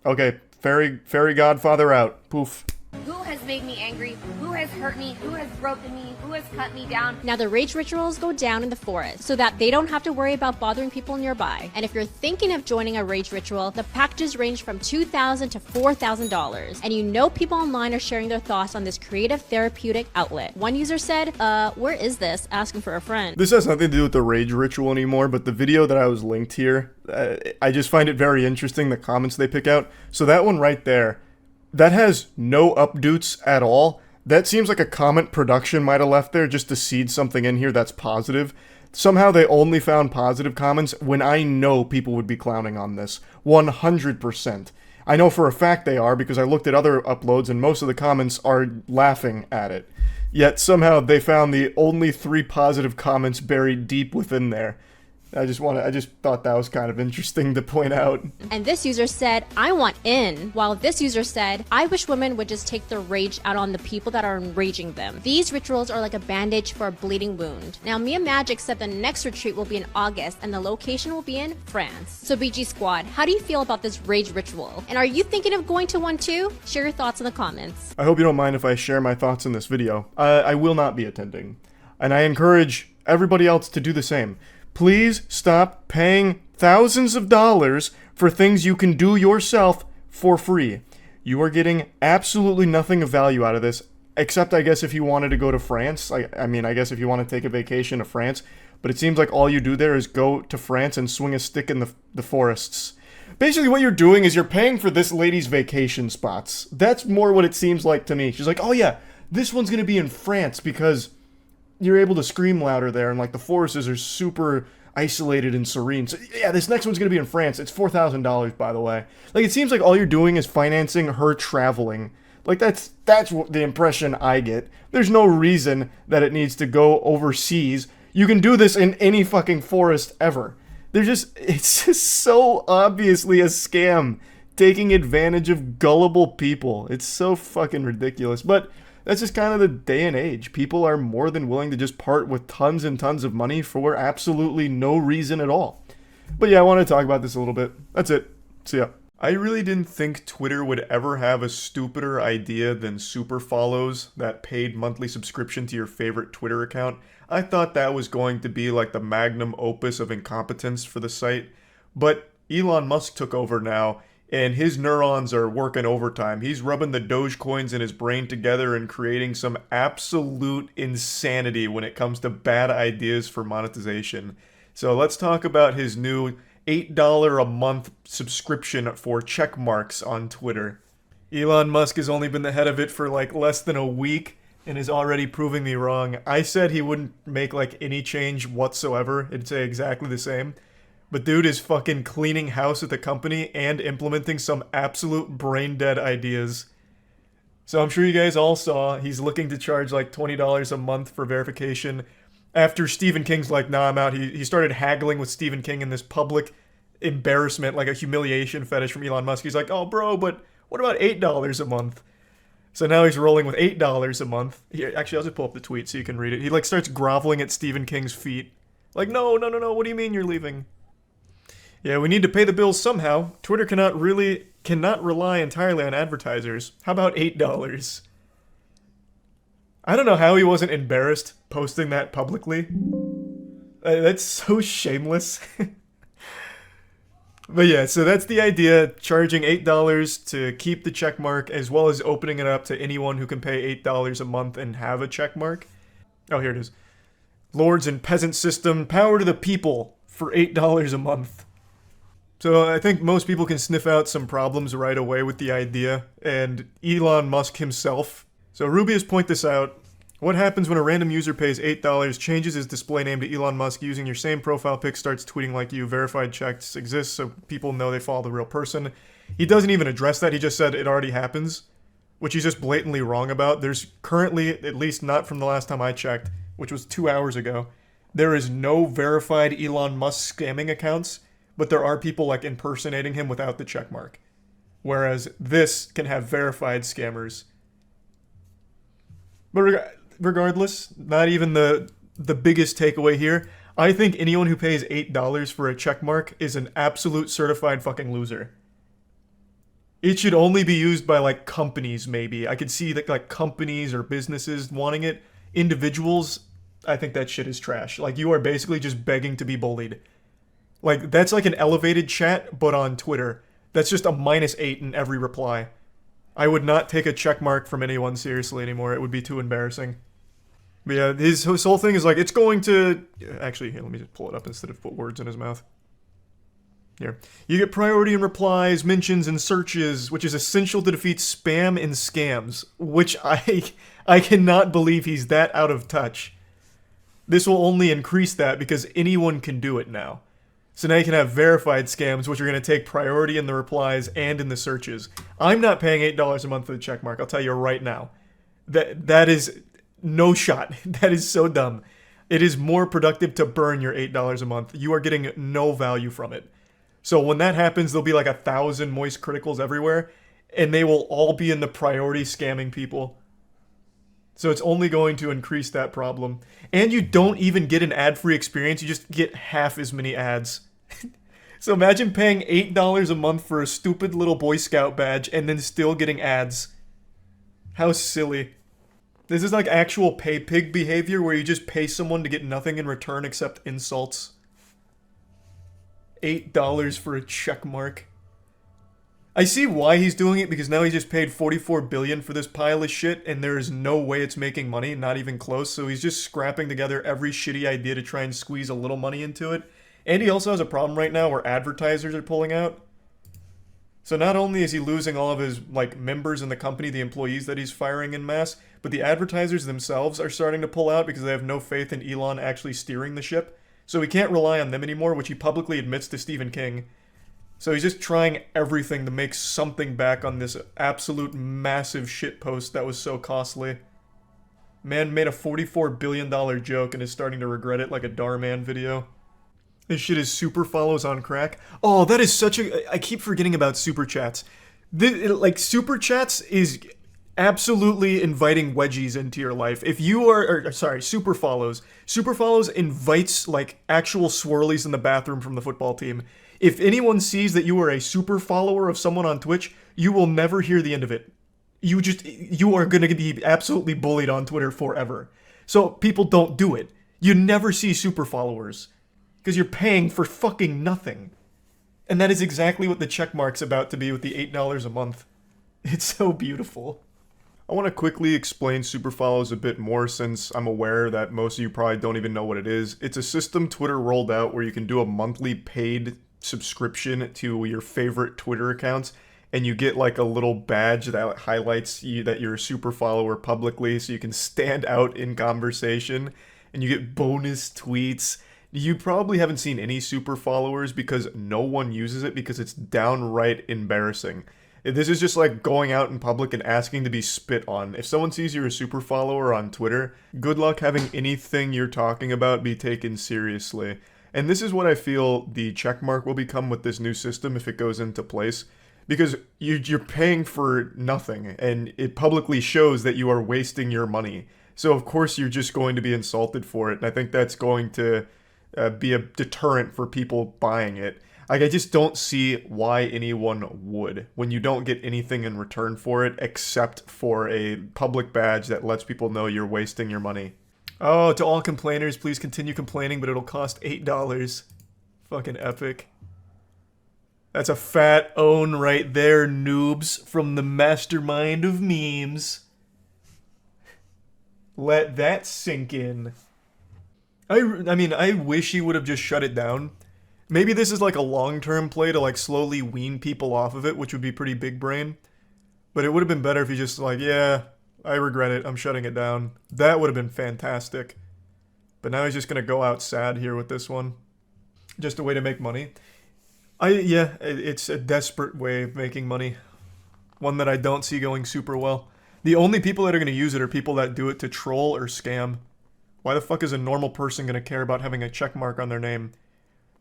Okay, fairy godfather out. Poof. Who has made me angry? Who has hurt me? Who has broken me? Who has cut me down? Now, the rage rituals go down in the forest so that they don't have to worry about bothering people nearby. And if you're thinking of joining a rage ritual, the packages range from $2,000 to $4,000. And you know people online are sharing their thoughts on this creative therapeutic outlet. One user said, where is this? Asking for a friend. This has nothing to do with the rage ritual anymore, but the video that I was linked here, I just find it very interesting, the comments they pick out. So that one right there, that has no updates at all. That seems like a comment production might have left there just to seed something in here that's positive. Somehow they only found positive comments when I know people would be clowning on this. 100%. I know for a fact they are because I looked at other uploads and most of the comments are laughing at it. Yet somehow they found the only 3 positive comments buried deep within there. I just thought that was kind of interesting to point out. And this user said, I want in. While this user said, I wish women would just take their rage out on the people that are enraging them. These rituals are like a bandage for a bleeding wound. Now, Mia Magic said the next retreat will be in August and the location will be in France. So BG Squad, how do you feel about this rage ritual? And are you thinking of going to one too? Share your thoughts in the comments. I hope you don't mind if I share my thoughts in this video. I will not be attending. And I encourage everybody else to do the same. Please stop paying thousands of dollars for things you can do yourself for free. You are getting absolutely nothing of value out of this, except I guess if you wanted to go to France. I mean, I guess if you want to take a vacation to France, but it seems like all you do there is go to France and swing a stick in the forests. Basically what you're doing is you're paying for this lady's vacation spots. That's more what it seems like to me. She's like, oh yeah, this one's going to be in France because you're able to scream louder there, and like the forests are super isolated and serene. So yeah, this next one's gonna be in France. It's $4,000, by the way. Like, it seems like all you're doing is financing her traveling. Like, that's what the impression I get. There's no reason that it needs to go overseas. You can do this in any fucking forest ever. It's just so obviously a scam, taking advantage of gullible people. It's so fucking ridiculous. But that's just kind of the day and age. People are more than willing to just part with tons and tons of money for absolutely no reason at all. But yeah, I want to talk about this a little bit. That's it. See ya. I really didn't think Twitter would ever have a stupider idea than super follows, that paid monthly subscription to your favorite Twitter account. I thought that was going to be like the magnum opus of incompetence for the site. But Elon Musk took over now, and his neurons are working overtime. He's rubbing the Dogecoins in his brain together and creating some absolute insanity when it comes to bad ideas for monetization. So let's talk about his new $8 a month subscription for check marks on Twitter. Elon Musk has only been the head of it for like less than a week and is already proving me wrong. I said he wouldn't make like any change whatsoever. It'd say exactly the same. But dude is fucking cleaning house at the company and implementing some absolute brain-dead ideas. So I'm sure you guys all saw he's looking to charge like $20 a month for verification. After Stephen King's like, nah, I'm out, he started haggling with Stephen King in this public embarrassment, like a humiliation fetish from Elon Musk. He's like, oh, bro, but what about $8 a month? So now he's rolling with $8 a month. Here, actually, I'll just pull up the tweet so you can read it. He like starts groveling at Stephen King's feet. Like, no, what do you mean you're leaving? Yeah, we need to pay the bills somehow. Twitter cannot rely entirely on advertisers. How about $8? I don't know how he wasn't embarrassed posting that publicly. That's so shameless. But yeah, so that's the idea, charging $8 to keep the check mark, as well as opening it up to anyone who can pay $8 a month and have a check mark. Oh, here it is. Lords and peasant system, power to the people for $8 a month. So I think most people can sniff out some problems right away with the idea, and Elon Musk himself. So Rubius point this out. What happens when a random user pays $8, changes his display name to Elon Musk using your same profile pic, starts tweeting like you, verified checks exist so people know they follow the real person? He doesn't even address that, he just said it already happens, which he's just blatantly wrong about. There's currently, at least not from the last time I checked, which was 2 hours ago, there is no verified Elon Musk scamming accounts, but there are people like impersonating him without the check mark. Whereas this can have verified scammers. But regardless, not even the biggest takeaway here. I think anyone who pays $8 for a checkmark is an absolute certified fucking loser. It should only be used by like companies, maybe. I could see that like companies or businesses wanting it. Individuals, I think that shit is trash. Like, you are basically just begging to be bullied. Like, that's like an elevated chat, but on Twitter. That's just a -8 in every reply. I would not take a checkmark from anyone seriously anymore. It would be too embarrassing. But yeah, his whole thing is like, it's going to... Actually, here, let me just pull it up instead of put words in his mouth. Here. You get priority in replies, mentions, and searches, which is essential to defeat spam and scams. Which I cannot believe he's that out of touch. This will only increase that because anyone can do it now. So now you can have verified scams, which are going to take priority in the replies and in the searches. I'm not paying $8 a month for the checkmark, I'll tell you right now. That is... no shot. That is so dumb. It is more productive to burn your $8 a month. You are getting no value from it. So when that happens, there'll be like 1,000 moist criticals everywhere, and they will all be in the priority scamming people. So it's only going to increase that problem. And you don't even get an ad-free experience, you just get half as many ads. So imagine paying $8 a month for a stupid little Boy Scout badge and then still getting ads. How silly. This is like actual pay pig behavior where you just pay someone to get nothing in return except insults. $8 for a check mark. I see why he's doing it, because now he just paid $44 billion for this pile of shit and there is no way it's making money, not even close, so he's just scrapping together every shitty idea to try and squeeze a little money into it. And he also has a problem right now where advertisers are pulling out. So not only is he losing all of his like members in the company, the employees that he's firing en masse, but the advertisers themselves are starting to pull out because they have no faith in Elon actually steering the ship. So he can't rely on them anymore, which he publicly admits to Stephen King. So he's just trying everything to make something back on this absolute massive shitpost that was so costly. Man made a $44 billion joke and is starting to regret it like a Darman video. This shit is super follows on crack. Oh, that is such a... I keep forgetting about super chats. Like, super chats is absolutely inviting wedgies into your life. If you are... sorry, super follows. Super follows invites, like, actual swirlies in the bathroom from the football team. If anyone sees that you are a super follower of someone on Twitch, you will never hear the end of it. You are gonna be absolutely bullied on Twitter forever. So people don't do it. You never see super followers. Because you're paying for fucking nothing. And that is exactly what the checkmark's about to be with the $8 a month. It's so beautiful. I want to quickly explain super follows a bit more, since I'm aware that most of you probably don't even know what it is. It's a system Twitter rolled out where you can do a monthly paid subscription to your favorite Twitter accounts, and you get like a little badge that highlights you that you're a super follower publicly, so you can stand out in conversation, and you get bonus tweets. You probably haven't seen any super followers because no one uses it because it's downright embarrassing. This is just like going out in public and asking to be spit on. If someone sees you're a super follower on Twitter, good luck having anything you're talking about be taken seriously. And this is what I feel the checkmark will become with this new system if it goes into place. Because you're paying for nothing, and it publicly shows that you are wasting your money. So of course you're just going to be insulted for it, and I think that's going to be a deterrent for people buying it. Like, I just don't see why anyone would, when you don't get anything in return for it except for a public badge that lets people know you're wasting your money. Oh, to all complainers, please continue complaining, but it'll cost $8. Fucking epic. That's a fat own right there, noobs, from the mastermind of memes. Let that sink in. I mean, I wish he would have just shut it down. Maybe this is like a long-term play to like slowly wean people off of it, which would be pretty big brain. But it would have been better if he just like, yeah, I regret it, I'm shutting it down. That would have been fantastic. But now he's just gonna go out sad here with this one. Just a way to make money. Yeah, it's a desperate way of making money. One that I don't see going super well. The only people that are going to use it are people that do it to troll or scam. Why the fuck is a normal person going to care about having a check mark on their name?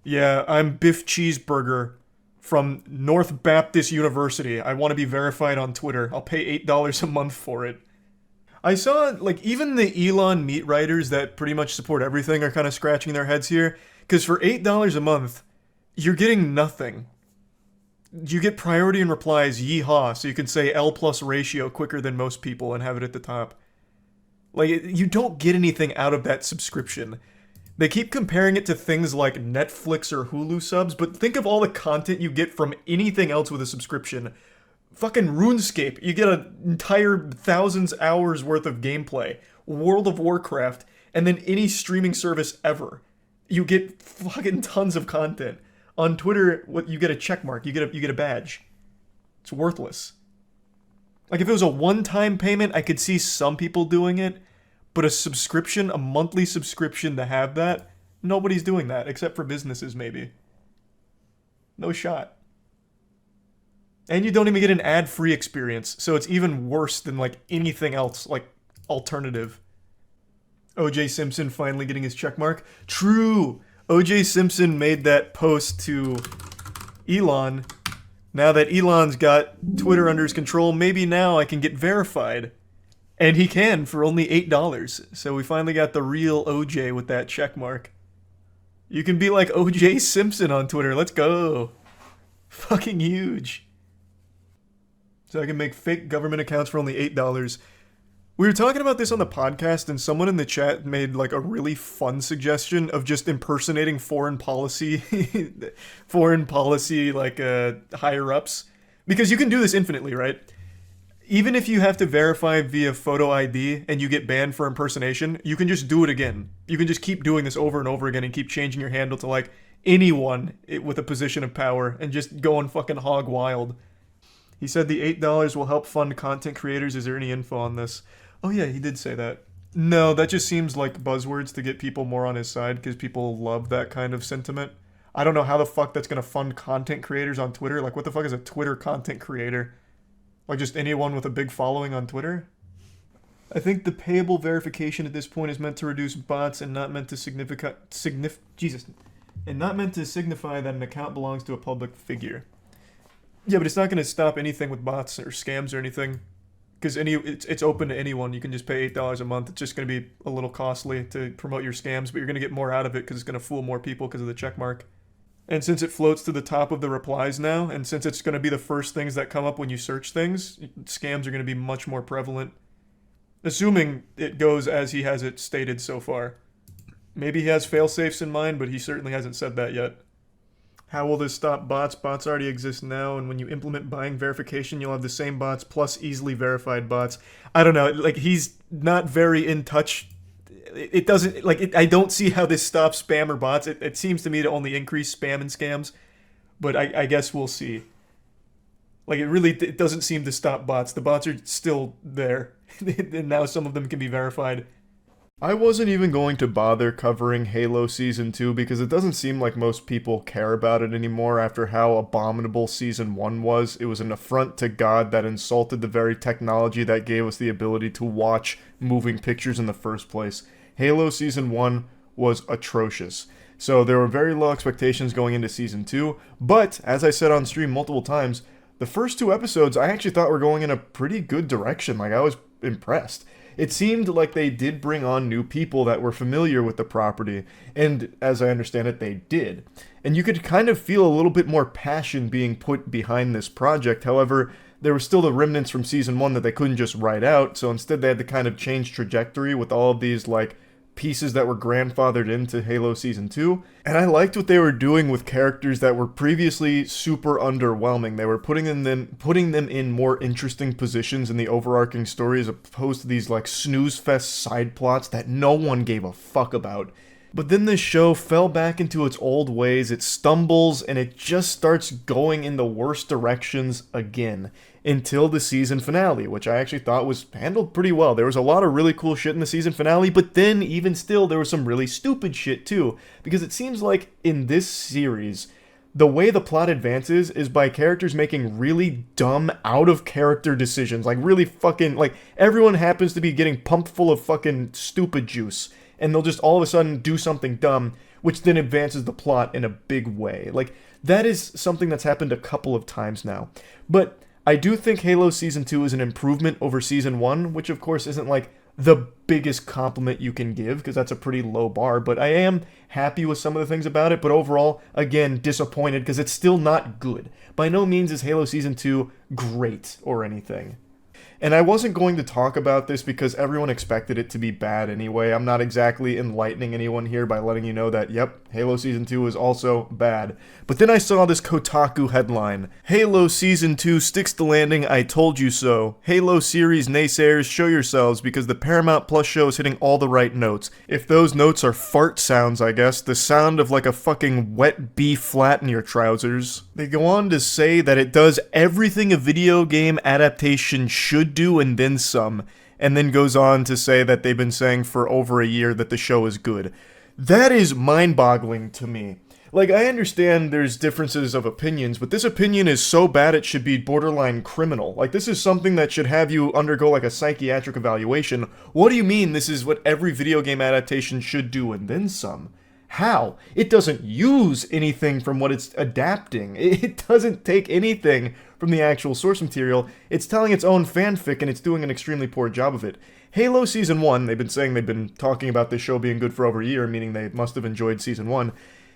Yeah, I'm Biff Cheeseburger from North Baptist University. I want to be verified on Twitter. I'll pay $8 a month for it. I saw, like, even the Elon meat writers that pretty much support everything are kind of scratching their heads here. Because for $8 a month, you're getting nothing. You get priority in replies, yeehaw, so you can say L plus ratio quicker than most people and have it at the top. Like, you don't get anything out of that subscription. They keep comparing it to things like Netflix or Hulu subs, but think of all the content you get from anything else with a subscription. Fucking RuneScape, you get an entire thousands hours worth of gameplay. World of Warcraft, and then any streaming service ever. You get fucking tons of content. On Twitter, what you get a check mark, you get a badge. It's worthless. Like, if it was a one-time payment, I could see some people doing it, but a subscription, a monthly subscription to have that, nobody's doing that, except for businesses, maybe. No shot. And you don't even get an ad-free experience, so it's even worse than, like, anything else, like, alternative. O.J. Simpson finally getting his check mark. True! O.J. Simpson made that post to Elon. Now that Elon's got Twitter under his control, maybe now I can get verified. And he can for only $8. So we finally got the real OJ with that check mark. You can be like O.J. Simpson on Twitter. Let's go. Fucking huge. So I can make fake government accounts for only $8. We were talking about this on the podcast, and someone in the chat made like a really fun suggestion of just impersonating foreign policy like higher ups, because you can do this infinitely, right? Even if you have to verify via photo ID and you get banned for impersonation, you can just do it again. You can just keep doing this over and over again and keep changing your handle to like anyone with a position of power and just going fucking hog wild. He said the $8 will help fund content creators. Is there any info on this? Oh yeah, he did say that. No, that just seems like buzzwords to get people more on his side because people love that kind of sentiment. I don't know how the fuck that's going to fund content creators on Twitter. Like, what the fuck is a Twitter content creator? Like, just anyone with a big following on Twitter? I think the payable verification at this point is meant to reduce bots and not meant to signify that an account belongs to a public figure. Yeah, but it's not going to stop anything with bots or scams or anything. Because it's open to anyone. You can just pay $8 a month. It's just going to be a little costly to promote your scams, but you're going to get more out of it because it's going to fool more people because of the check mark. And since it floats to the top of the replies now, and since it's going to be the first things that come up when you search things, scams are going to be much more prevalent. Assuming it goes as he has it stated so far. Maybe he has fail-safes in mind, but he certainly hasn't said that yet. How will this stop bots? Bots already exist now, and when you implement buying verification, you'll have the same bots plus easily verified bots. I don't know, like, he's not very in touch. It doesn't, like, I don't see how this stops spam or bots. It seems to me to only increase spam and scams, but I guess we'll see. Like, it doesn't seem to stop bots. The bots are still there, and now some of them can be verified. I wasn't even going to bother covering Halo Season 2 because it doesn't seem like most people care about it anymore after how abominable Season 1 was. It was an affront to God that insulted the very technology that gave us the ability to watch moving pictures in the first place. Halo Season 1 was atrocious. So there were very low expectations going into Season 2, but as I said on stream multiple times, the first 2 episodes I actually thought were going in a pretty good direction. Like, I was impressed. It seemed like they did bring on new people that were familiar with the property, and as I understand it, they did. And you could kind of feel a little bit more passion being put behind this project. However, there were still the remnants from Season 1 that they couldn't just write out, so instead they had to kind of change trajectory with all of these, like, pieces that were grandfathered into Halo Season 2, and I liked what they were doing with characters that were previously super underwhelming. They were putting them in more interesting positions in the overarching story as opposed to these like snooze fest side plots that no one gave a fuck about. But then this show fell back into its old ways, it stumbles, and it just starts going in the worst directions again. Until the season finale, which I actually thought was handled pretty well. There was a lot of really cool shit in the season finale, but then, even still, there was some really stupid shit too. Because it seems like, in this series, the way the plot advances is by characters making really dumb, out-of-character decisions. Like, really fucking, like, everyone happens to be getting pumped full of fucking stupid juice. And they'll just all of a sudden do something dumb, which then advances the plot in a big way. Like, that is something that's happened a couple of times now. But I do think Halo Season 2 is an improvement over Season 1, which of course isn't like the biggest compliment you can give, because that's a pretty low bar, but I am happy with some of the things about it, but overall, again, disappointed, because it's still not good. By no means is Halo Season 2 great or anything. And I wasn't going to talk about this because everyone expected it to be bad anyway. I'm not exactly enlightening anyone here by letting you know that, yep, Halo Season 2 is also bad. But then I saw this Kotaku headline. Halo Season 2 sticks the landing, I told you so. Halo series naysayers, show yourselves because the Paramount Plus show is hitting all the right notes. If those notes are fart sounds, I guess, the sound of like a fucking wet B flat in your trousers. They go on to say that it does everything a video game adaptation should do and then some, and then goes on to say that they've been saying for over a year that the show is good. That is mind-boggling to me. Like, I understand there's differences of opinions, but this opinion is so bad it should be borderline criminal. Like, this is something that should have you undergo like a psychiatric evaluation. What do you mean this is what every video game adaptation should do and then some? How? It doesn't use anything from what it's adapting. It doesn't take anything from the actual source material. It's telling its own fanfic, and it's doing an extremely poor job of it. Halo Season 1, they've been talking about this show being good for over a year, meaning they must have enjoyed Season 1.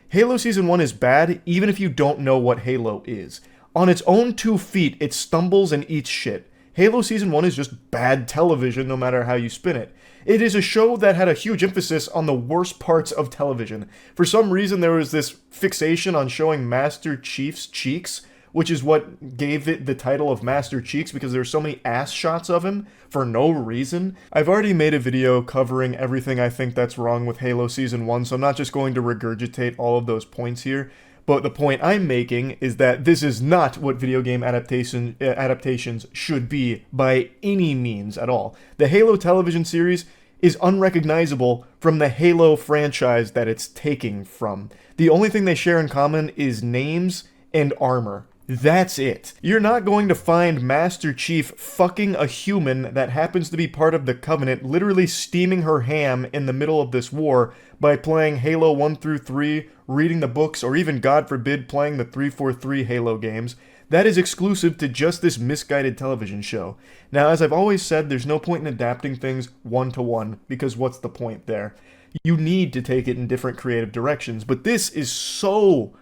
Halo Season 1 is bad, even if you don't know what Halo is. On its own 2 feet, it stumbles and eats shit. Halo Season 1 is just bad television, no matter how you spin it. It is a show that had a huge emphasis on the worst parts of television. For some reason, there was this fixation on showing Master Chief's cheeks, which is what gave it the title of Master Cheeks, because there were so many ass shots of him for no reason. I've already made a video covering everything I think that's wrong with Halo Season 1, so I'm not just going to regurgitate all of those points here. But the point I'm making is that this is not what video game adaptations should be by any means at all. The Halo television series is unrecognizable from the Halo franchise that it's taking from. The only thing they share in common is names and armor. That's it. You're not going to find Master Chief fucking a human that happens to be part of the Covenant, literally steaming her ham in the middle of this war by playing Halo 1 through 3, reading the books, or even, God forbid, playing the 343 Halo games. That is exclusive to just this misguided television show. Now, as I've always said, there's no point in adapting things one-to-one, because what's the point there? You need to take it in different creative directions, but this is so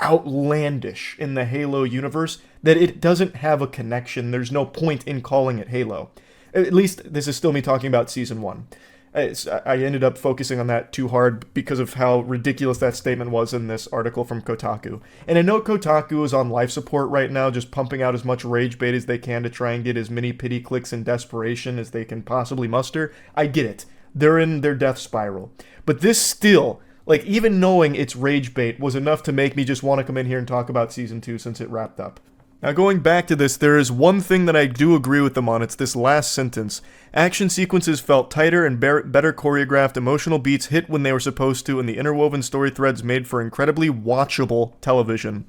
outlandish in the Halo universe that it doesn't have a connection. There's no point in calling it Halo. At least, this is still me talking about Season 1. I ended up focusing on that too hard because of how ridiculous that statement was in this article from Kotaku. And I know Kotaku is on life support right now, just pumping out as much rage bait as they can to try and get as many pity clicks and desperation as they can possibly muster. I get it. They're in their death spiral. But this still, like, even knowing it's rage bait was enough to make me just want to come in here and talk about Season 2 since it wrapped up. Now going back to this, there is one thing that I do agree with them on. It's this last sentence. Action sequences felt tighter and better choreographed, emotional beats hit when they were supposed to, and the interwoven story threads made for incredibly watchable television.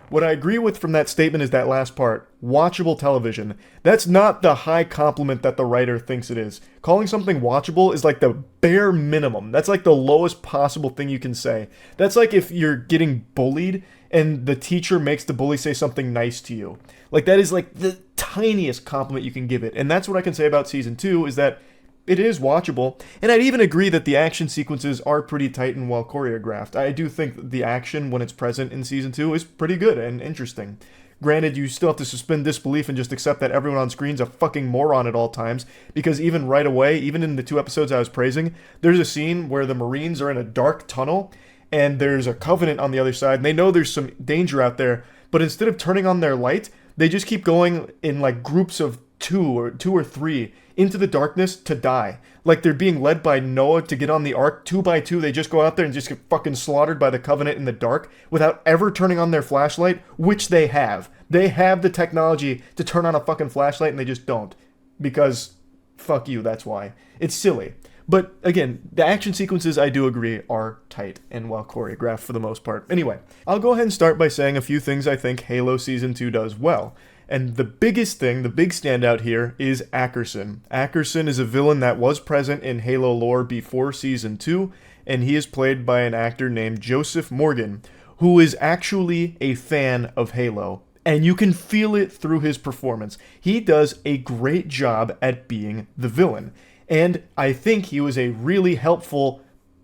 What I agree with from that statement is that last part. Watchable television. That's not the high compliment that the writer thinks it is. Calling something watchable is like the bare minimum. That's like the lowest possible thing you can say. That's like if you're getting bullied and the teacher makes the bully say something nice to you. Like, that is like the tiniest compliment you can give it. And that's what I can say about season 2, is that it is watchable. And I'd even agree that the action sequences are pretty tight and well choreographed. I do think the action, when it's present in season 2, is pretty good and interesting. Granted, you still have to suspend disbelief and just accept that everyone on screen's a fucking moron at all times, because even right away, even in the 2 episodes I was praising, there's a scene where the Marines are in a dark tunnel, and there's a Covenant on the other side, and they know there's some danger out there, but instead of turning on their light, they just keep going in like groups of two or three into the darkness to die. Like they're being led by Noah to get on the ark. 2 by 2, they just go out there and just get fucking slaughtered by the Covenant in the dark without ever turning on their flashlight, which they have. They have the technology to turn on a fucking flashlight, and they just don't. Because, fuck you, that's why. It's silly. But again, the action sequences, I do agree, are tight and well choreographed for the most part. Anyway, I'll go ahead and start by saying a few things I think Halo Season 2 does well. And the biggest thing, the big standout here, is Ackerson. Ackerson is a villain that was present in Halo lore before Season 2, and he is played by an actor named Joseph Morgan, who is actually a fan of Halo. And you can feel it through his performance. He does a great job at being the villain. And I think he was a really helpful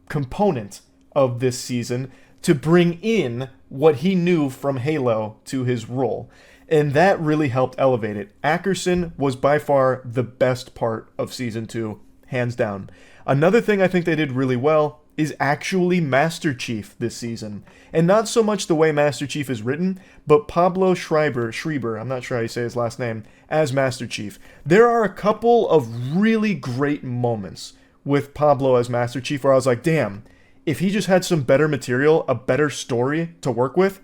component of this season to bring in what he knew from Halo to his role. And that really helped elevate it. Ackerson was by far the best part of Season 2, hands down. Another thing I think they did really well is actually Master Chief this season. And not so much the way Master Chief is written, but Pablo Schreiber, I'm not sure how you say his last name, as Master Chief. There are a couple of really great moments with Pablo as Master Chief where I was like, damn, if he just had some better material, a better story to work with,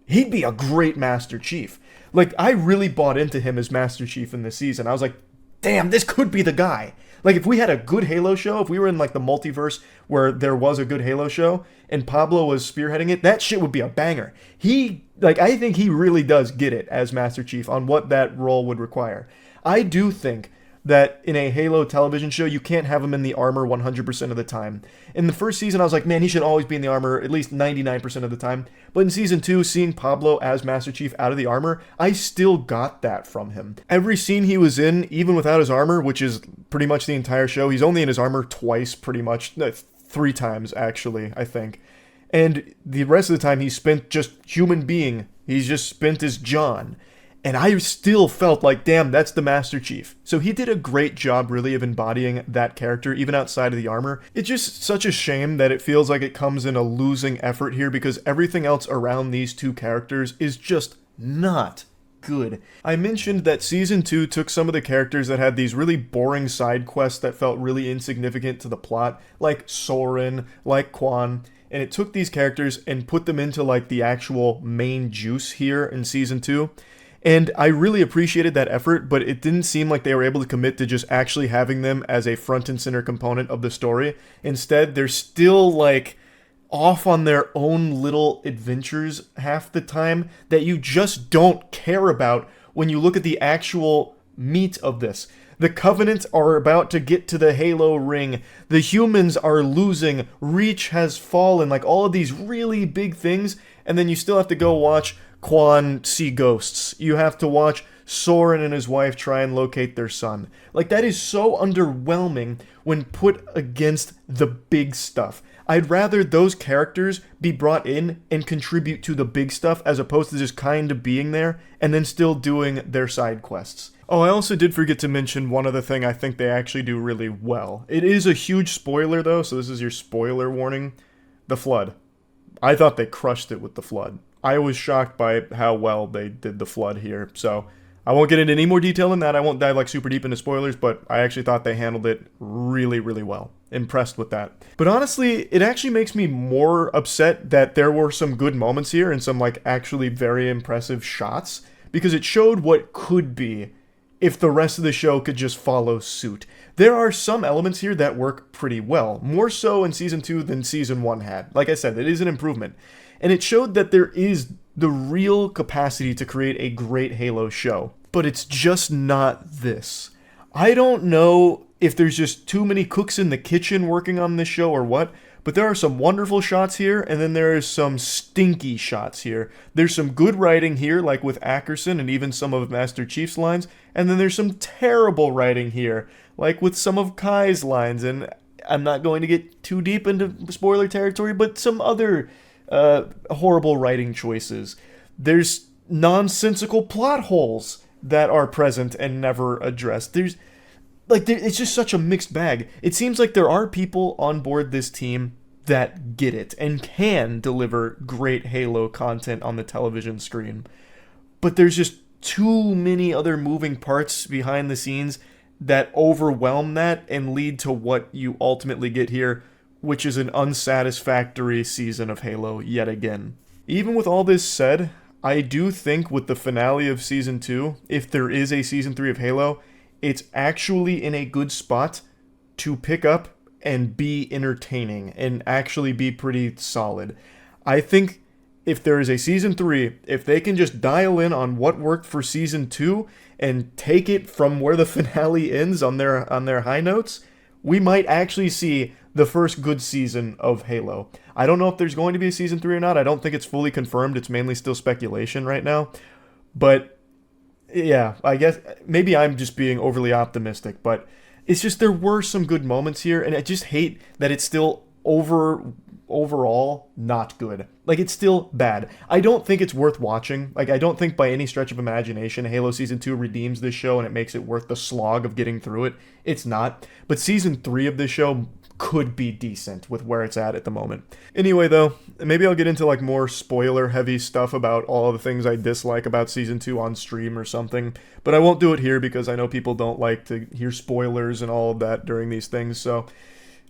he'd be a great Master Chief. Like, I really bought into him as Master Chief in this season. I was like, damn, this could be the guy. Like, if we had a good Halo show, if we were in, like, the multiverse where there was a good Halo show, and Pablo was spearheading it, that shit would be a banger. I think he really does get it as Master Chief on what that role would require. I do think that in a Halo television show, you can't have him in the armor 100% of the time. In the first season, I was like, man, he should always be in the armor at least 99% of the time. But in Season 2, seeing Pablo as Master Chief out of the armor, I still got that from him. Every scene he was in, even without his armor, which is pretty much the entire show, he's only in his armor twice, pretty much. 3 times, actually, I think. And the rest of the time, he's spent just human being. He's just spent as John. And I still felt like, damn, that's the Master Chief. So he did a great job, really, of embodying that character, even outside of the armor. It's just such a shame that it feels like it comes in a losing effort here, because everything else around these two characters is just not good. I mentioned that Season 2 took some of the characters that had these really boring side quests that felt really insignificant to the plot, like Soren, like Quan, and it took these characters and put them into, like, the actual main juice here in Season 2. And I really appreciated that effort, but it didn't seem like they were able to commit to just actually having them as a front and center component of the story. Instead, they're still, like, off on their own little adventures half the time that you just don't care about when you look at the actual meat of this. The Covenant are about to get to the Halo ring. The humans are losing. Reach has fallen. Like, all of these really big things. And then you still have to go watch Quan see ghosts. You have to watch Soren and his wife try and locate their son. Like, that is so underwhelming when put against the big stuff. I'd rather those characters be brought in and contribute to the big stuff as opposed to just kind of being there and then still doing their side quests. Oh, I also did forget to mention one other thing I think they actually do really well. It is a huge spoiler though, so this is your spoiler warning. The Flood. I thought they crushed it with the Flood. I was shocked by how well they did the Flood here, so I won't get into any more detail than that. I won't dive like super deep into spoilers, but I actually thought they handled it really, really well. Impressed with that. But honestly, it actually makes me more upset that there were some good moments here and some like actually very impressive shots, because it showed what could be if the rest of the show could just follow suit. There are some elements here that work pretty well, more so in Season 2 than Season 1 had. Like I said, it is an improvement. And it showed that there is the real capacity to create a great Halo show. But it's just not this. I don't know if there's just too many cooks in the kitchen working on this show or what, but there are some wonderful shots here, and then there is some stinky shots here. There's some good writing here, like with Ackerson and even some of Master Chief's lines, and then there's some terrible writing here, like with some of Kai's lines, and I'm not going to get too deep into spoiler territory, but some other horrible writing choices. There's nonsensical plot holes that are present and never addressed. It's just such a mixed bag. It seems like there are people on board this team that get it and can deliver great Halo content on the television screen. But there's just too many other moving parts behind the scenes that overwhelm that and lead to what you ultimately get here, which is an unsatisfactory season of Halo yet again. Even with all this said, I do think with the finale of Season 2, if there is a Season 3 of Halo, it's actually in a good spot to pick up and be entertaining and actually be pretty solid. I think if there is a Season 3, if they can just dial in on what worked for Season 2 and take it from where the finale ends on their high notes, we might actually see the first good season of Halo. I don't know if there's going to be a Season 3 or not. I don't think it's fully confirmed. It's mainly still speculation right now. But yeah, I guess maybe I'm just being overly optimistic, but it's just there were some good moments here, and I just hate that it's still overall not good. Like, it's still bad. I don't think it's worth watching. Like, I don't think by any stretch of imagination Halo Season 2 redeems this show and it makes it worth the slog of getting through it. It's not. But Season 3 of this show could be decent with where it's at the moment. Anyway, though, maybe I'll get into like more spoiler heavy stuff about all the things I dislike about Season 2 on stream or something, but I won't do it here because I know people don't like to hear spoilers and all of that during these things, so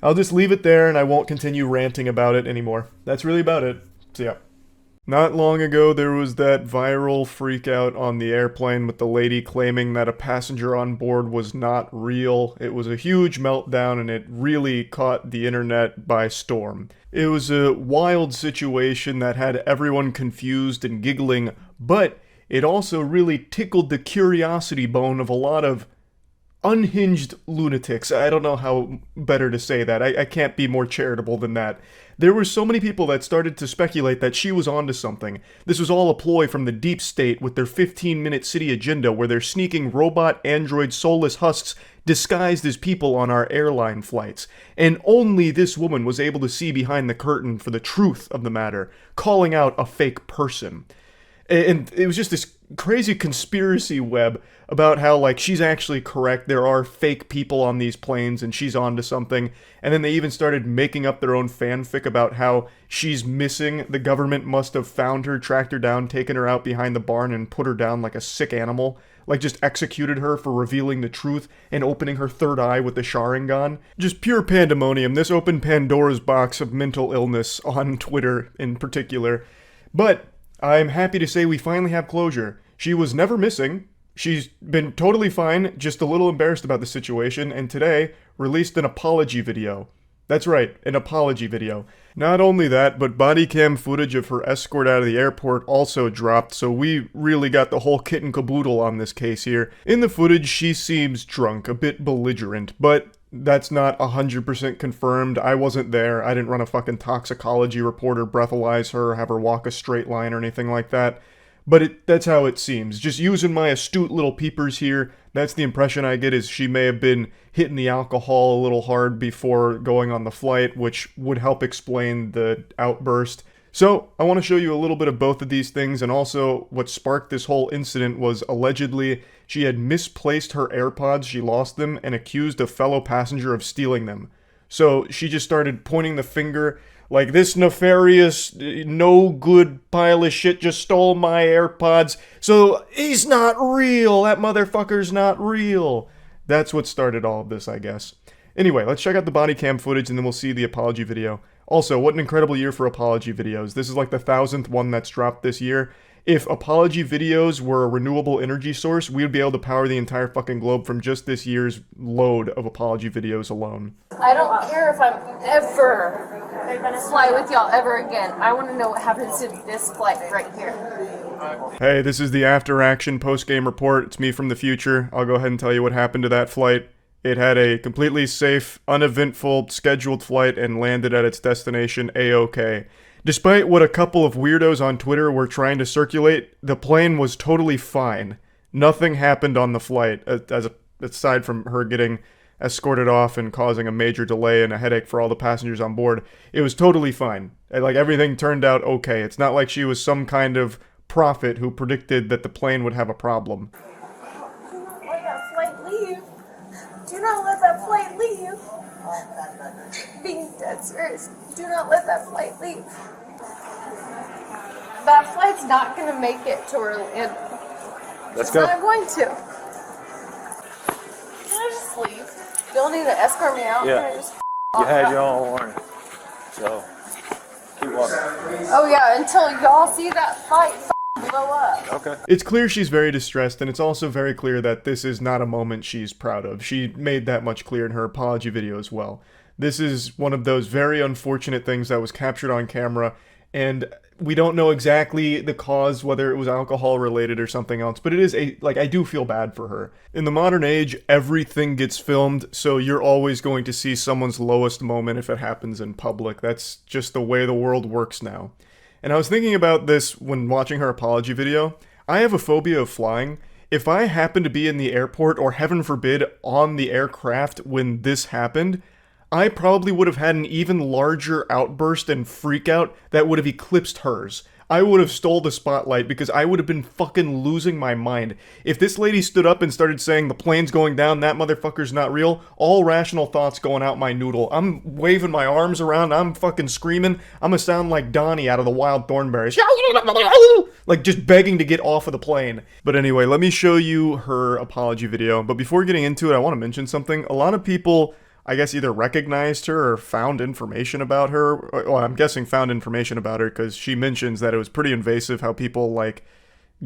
I'll just leave it there and I won't continue ranting about it anymore. That's really about it. So yeah. Not long ago, there was that viral freakout on the airplane with the lady claiming that a passenger on board was not real. It was a huge meltdown and it really caught the internet by storm. It was a wild situation that had everyone confused and giggling, but it also really tickled the curiosity bone of a lot of unhinged lunatics. I don't know how better to say that. I can't be more charitable than that. There were so many people that started to speculate that she was onto something. This was all a ploy from the deep state with their 15-minute city agenda where they're sneaking robot, android, soulless husks disguised as people on our airline flights. And only this woman was able to see behind the curtain for the truth of the matter, calling out a fake person. And it was just this crazy conspiracy web about how, like, she's actually correct, there are fake people on these planes and she's onto something, and then they even started making up their own fanfic about how she's missing, the government must have found her, tracked her down, taken her out behind the barn and put her down like a sick animal, like just executed her for revealing the truth and opening her third eye with the Sharingan. Just pure pandemonium. This opened Pandora's box of mental illness on Twitter in particular. But I'm happy to say we finally have closure. She was never missing. She's been totally fine, just a little embarrassed about the situation, and today released an apology video. That's right, an apology video. Not only that, but body cam footage of her escort out of the airport also dropped, so we really got the whole kit and caboodle on this case here. In the footage, she seems drunk, a bit belligerent, but that's not 100% confirmed. I wasn't there. I didn't run a fucking toxicology report or breathalyze her, have her walk a straight line or anything like that. But that's how it seems. Just using my astute little peepers here, that's the impression I get, is she may have been hitting the alcohol a little hard before going on the flight, which would help explain the outburst. So, I want to show you a little bit of both of these things, and also what sparked this whole incident was allegedly she had misplaced her AirPods, she lost them, and accused a fellow passenger of stealing them. So, she just started pointing the finger like, this nefarious, no good pile of shit just stole my AirPods, so he's not real, that motherfucker's not real. That's what started all of this, I guess. Anyway, let's check out the body cam footage and then we'll see the apology video. Also, what an incredible year for apology videos. This is like the 1,000th one that's dropped this year. If apology videos were a renewable energy source, we would be able to power the entire fucking globe from just this year's load of apology videos alone. I don't care if I'm ever fly with y'all ever again. I want to know what happens to this flight right here. Hey, this is the after action post-game report. It's me from the future. I'll go ahead and tell you what happened to that flight. It had a completely safe, uneventful, scheduled flight and landed at its destination A-OK. Despite what a couple of weirdos on Twitter were trying to circulate, the plane was totally fine. Nothing happened on the flight, aside from her getting escorted off and causing a major delay and a headache for all the passengers on board. It was totally fine. Like, everything turned out okay. It's not like she was some kind of prophet who predicted that the plane would have a problem. Do not let that flight leave. Do not let that flight leave. Being dead serious. Do not let that flight leave. That flight's not going to make it to Orlando. Let's go. It's not going to. Can I just leave? You don't need to escort me out. Yeah. Can I just You had your own warning. So, keep walking. Oh yeah, until y'all see that fight blow up. Okay. It's clear she's very distressed, and it's also very clear that this is not a moment she's proud of. She made that much clear in her apology video as well. This is one of those very unfortunate things that was captured on camera, and we don't know exactly the cause, whether it was alcohol related or something else, but it is I do feel bad for her. In the modern age, everything gets filmed, so you're always going to see someone's lowest moment if it happens in public. That's just the way the world works now. And I was thinking about this when watching her apology video. I have a phobia of flying. If I happened to be in the airport, or heaven forbid, on the aircraft when this happened, I probably would have had an even larger outburst and freakout that would have eclipsed hers. I would have stole the spotlight because I would have been fucking losing my mind. If this lady stood up and started saying the plane's going down, that motherfucker's not real, all rational thoughts going out my noodle. I'm waving my arms around, I'm fucking screaming. I'm gonna sound like Donnie out of the Wild Thornberrys. Like just begging to get off of the plane. But anyway, let me show you her apology video. But before getting into it, I want to mention something. A lot of people, I guess, either recognized her or found information about her. Well, I'm guessing found information about her because she mentions that it was pretty invasive how people, like,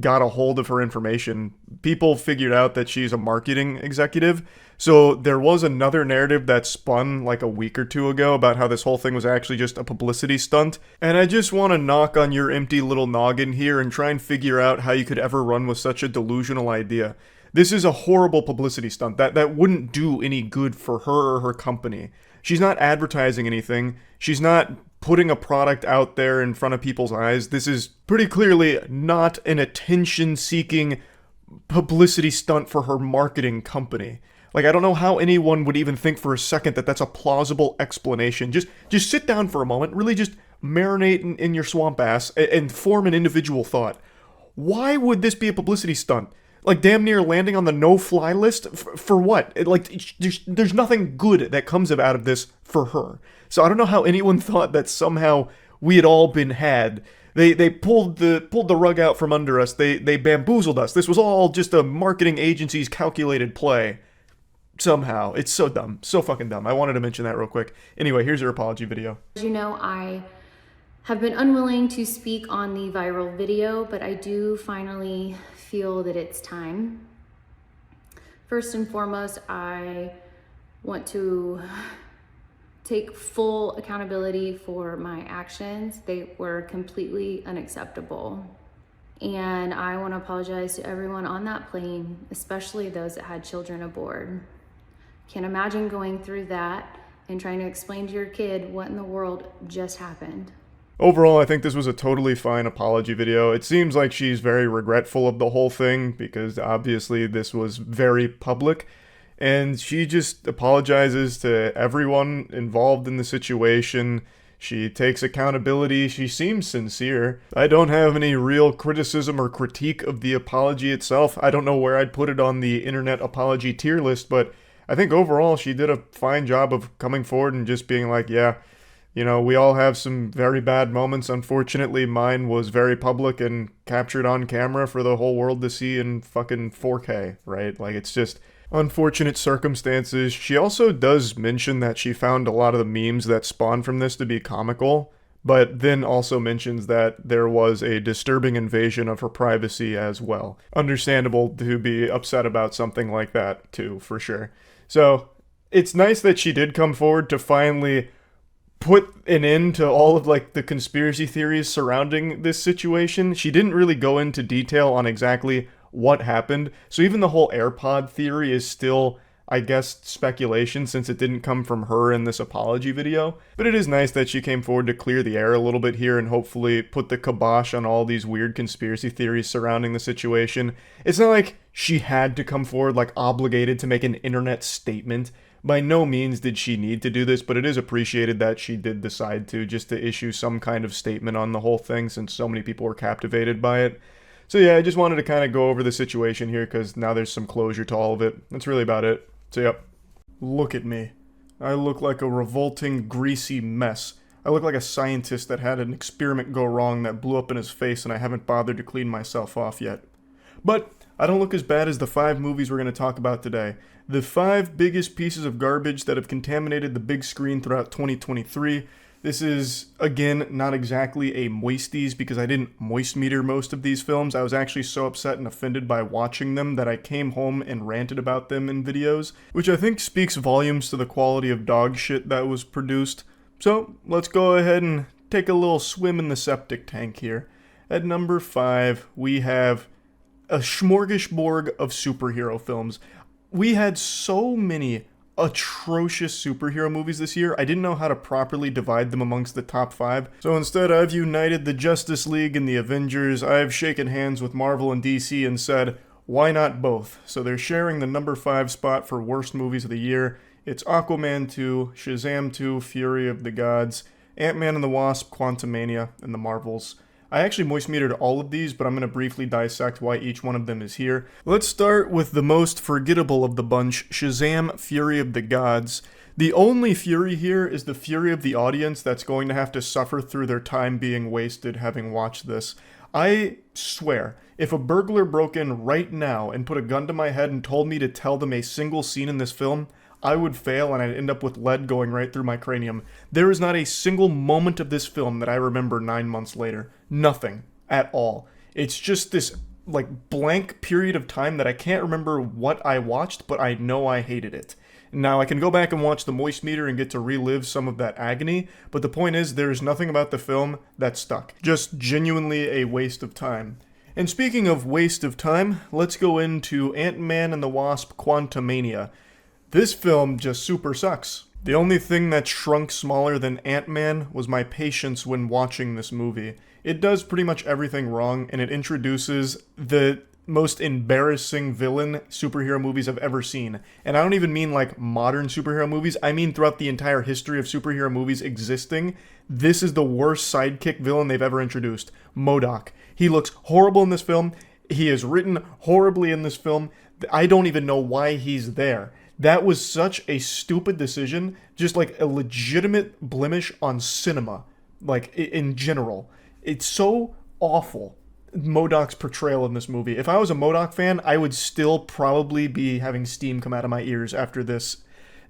got a hold of her information. People figured out that she's a marketing executive. So there was another narrative that spun like a week or two ago about how this whole thing was actually just a publicity stunt. And I just want to knock on your empty little noggin here and try and figure out how you could ever run with such a delusional idea. This is a horrible publicity stunt that wouldn't do any good for her or her company. She's not advertising anything. She's not putting a product out there in front of people's eyes. This is pretty clearly not an attention-seeking publicity stunt for her marketing company. Like, I don't know how anyone would even think for a second that that's a plausible explanation. Just sit down for a moment, really just marinate in your swamp ass and form an individual thought. Why would this be a publicity stunt? Like, damn near landing on the no-fly list? For what? There's nothing good that comes out of this for her. So I don't know how anyone thought that somehow we had all been had. They pulled the rug out from under us. They bamboozled us. This was all just a marketing agency's calculated play. Somehow. It's so dumb. So fucking dumb. I wanted to mention that real quick. Anyway, here's her apology video. As you know, I have been unwilling to speak on the viral video, but I do finally feel that it's time. First and foremost, I want to take full accountability for my actions. They were completely unacceptable. And I want to apologize to everyone on that plane, especially those that had children aboard. Can't imagine going through that and trying to explain to your kid what in the world just happened. Overall, I think this was a totally fine apology video. It seems like she's very regretful of the whole thing because obviously this was very public. And she just apologizes to everyone involved in the situation. She takes accountability. She seems sincere. I don't have any real criticism or critique of the apology itself. I don't know where I'd put it on the internet apology tier list, but I think overall she did a fine job of coming forward and just being like, yeah, you know, we all have some very bad moments. Unfortunately, mine was very public and captured on camera for the whole world to see in fucking 4K, right? Like, it's just unfortunate circumstances. She also does mention that she found a lot of the memes that spawned from this to be comical, but then also mentions that there was a disturbing invasion of her privacy as well. Understandable to be upset about something like that too, for sure. So it's nice that she did come forward to finally put an end to all of like the conspiracy theories surrounding this situation. She didn't really go into detail on exactly what happened, so even the whole AirPod theory is still, I guess, speculation since it didn't come from her in this apology video. But it is nice that she came forward to clear the air a little bit here and hopefully put the kibosh on all these weird conspiracy theories surrounding the situation. It's not like she had to come forward, like obligated to make an internet statement. By no means did she need to do this, but it is appreciated that she did decide to, just to issue some kind of statement on the whole thing since so many people were captivated by it. So yeah, I just wanted to kind of go over the situation here because now there's some closure to all of it. That's really about it. So yep. Look at me. I look like a revolting, greasy mess. I look like a scientist that had an experiment go wrong that blew up in his face and I haven't bothered to clean myself off yet. But I don't look as bad as the 5 movies we're going to talk about today. The 5 biggest pieces of garbage that have contaminated the big screen throughout 2023. This is, again, not exactly a moisties because I didn't moist meter most of these films. I was actually so upset and offended by watching them that I came home and ranted about them in videos, which I think speaks volumes to the quality of dog shit that was produced. So, let's go ahead and take a little swim in the septic tank here. At number 5, we have a smorgasbord of superhero films. We had so many atrocious superhero movies this year, I didn't know how to properly divide them amongst the top 5. So instead, I've united the Justice League and the Avengers. I've shaken hands with Marvel and DC and said, why not both? So they're sharing the number 5 spot for worst movies of the year. It's Aquaman 2, Shazam 2, Fury of the Gods, Ant-Man and the Wasp, Quantumania, and the Marvels. I actually moist metered all of these, but I'm going to briefly dissect why each one of them is here. Let's start with the most forgettable of the bunch, Shazam! Fury of the Gods. The only fury here is the fury of the audience that's going to have to suffer through their time being wasted having watched this. I swear, if a burglar broke in right now and put a gun to my head and told me to tell them a single scene in this film, I would fail and I'd end up with lead going right through my cranium. There is not a single moment of this film that I remember 9 months later. Nothing. At all. It's just this, like, blank period of time that I can't remember what I watched, but I know I hated it. Now, I can go back and watch the moist meter and get to relive some of that agony, but the point is, there's nothing about the film that stuck. Just genuinely a waste of time. And speaking of waste of time, let's go into Ant-Man and the Wasp: Quantumania. This film just super sucks. The only thing that shrunk smaller than Ant-Man was my patience when watching this movie. It does pretty much everything wrong, and it introduces the most embarrassing villain superhero movies I've ever seen. And I don't even mean like modern superhero movies, I mean throughout the entire history of superhero movies existing, this is the worst sidekick villain they've ever introduced. MODOK. He looks horrible in this film, he is written horribly in this film, I don't even know why he's there. That was such a stupid decision, just like a legitimate blemish on cinema, like in general. It's so awful, MODOK's portrayal in this movie. If I was a MODOK fan, I would still probably be having steam come out of my ears after this.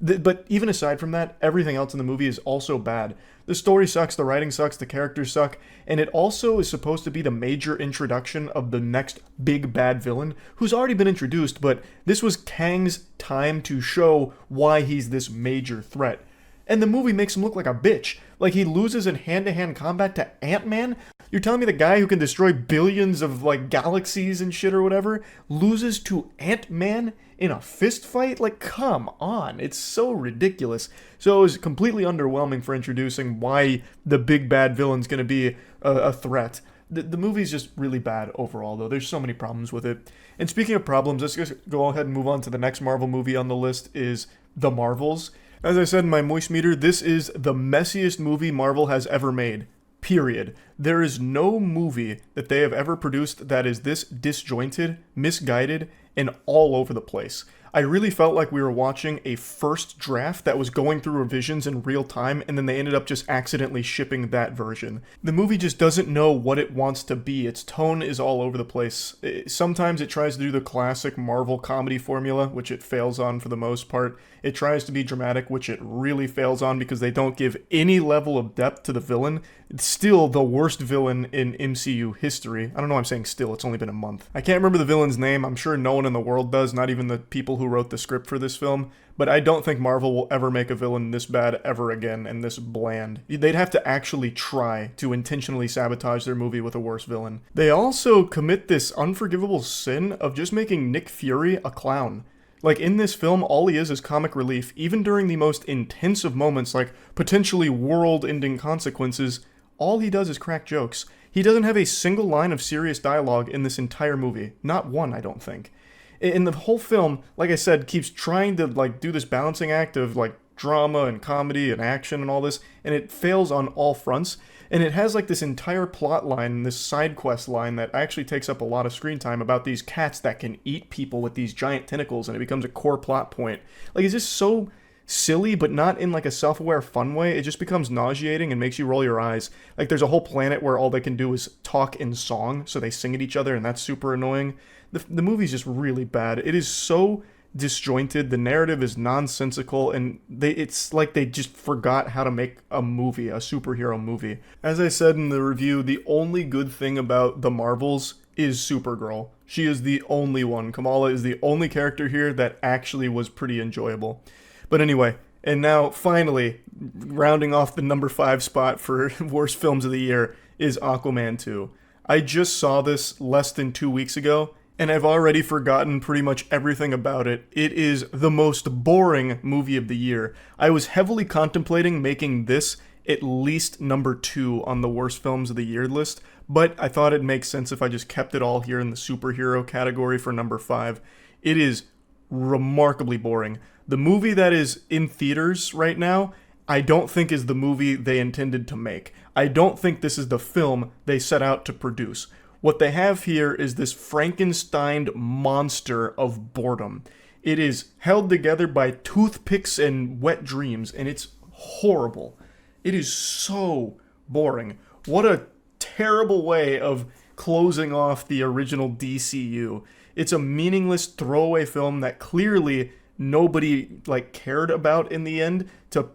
But even aside from that, everything else in the movie is also bad. The story sucks, the writing sucks, the characters suck, and it also is supposed to be the major introduction of the next big bad villain, who's already been introduced, but this was Kang's time to show why he's this major threat. And the movie makes him look like a bitch. Like he loses in hand-to-hand combat to Ant-Man? You're telling me the guy who can destroy billions of, like, galaxies and shit or whatever loses to Ant-Man in a fist fight? Like, come on. It's so ridiculous. So it was completely underwhelming for introducing why the big bad villain's gonna be a threat. The movie's just really bad overall, though. There's so many problems with it. And speaking of problems, let's just go ahead and move on to the next Marvel movie on the list is The Marvels. As I said in my moist meter, this is the messiest movie Marvel has ever made. Period. There is no movie that they have ever produced that is this disjointed, misguided, and all over the place. I really felt like we were watching a first draft that was going through revisions in real time, and then they ended up just accidentally shipping that version. The movie just doesn't know what it wants to be. Its tone is all over the place. Sometimes it tries to do the classic Marvel comedy formula, which it fails on for the most part. It tries to be dramatic, which it really fails on because they don't give any level of depth to the villain. It's still the worst villain in MCU history. I don't know why I'm saying still, it's only been a month. I can't remember the villain's name. I'm sure no one in the world does, not even the people who wrote the script for this film. But I don't think Marvel will ever make a villain this bad ever again and this bland. They'd have to actually try to intentionally sabotage their movie with a worse villain. They also commit this unforgivable sin of just making Nick Fury a clown. Like, in this film, all he is comic relief, even during the most intense of moments, like potentially world-ending consequences. All he does is crack jokes. He doesn't have a single line of serious dialogue in this entire movie. Not one, I don't think. And the whole film, like I said, keeps trying to, like, do this balancing act of, like, drama and comedy and action and all this, and it fails on all fronts. And it has, like, this entire plot line, this side quest line that actually takes up a lot of screen time about these cats that can eat people with these giant tentacles, and it becomes a core plot point. Like, it's just so silly, but not in, like, a self-aware fun way. It just becomes nauseating and makes you roll your eyes. Like, there's a whole planet where all they can do is talk in song, so they sing at each other, and that's super annoying. The movie's just really bad. It is so disjointed, the narrative is nonsensical, and it's like they just forgot how to make a movie, a superhero movie. As I said in the review, the only good thing about the Marvels is Supergirl. She is the only one. Kamala is the only character here that actually was pretty enjoyable. But anyway, and now finally, rounding off the number 5 spot for worst films of the year is Aquaman 2. I just saw this less than 2 weeks ago, and I've already forgotten pretty much everything about it. It is the most boring movie of the year. I was heavily contemplating making this at least number 2 on the worst films of the year list, but I thought it'd make sense if I just kept it all here in the superhero category for number 5. It is remarkably boring. The movie that is in theaters right now, I don't think is the movie they intended to make. I don't think this is the film they set out to produce. What they have here is this Frankenstein monster of boredom. It is held together by toothpicks and wet dreams, and it's horrible. It is so boring. What a terrible way of closing off the original DCU. It's a meaningless throwaway film that clearly nobody cared about in the end to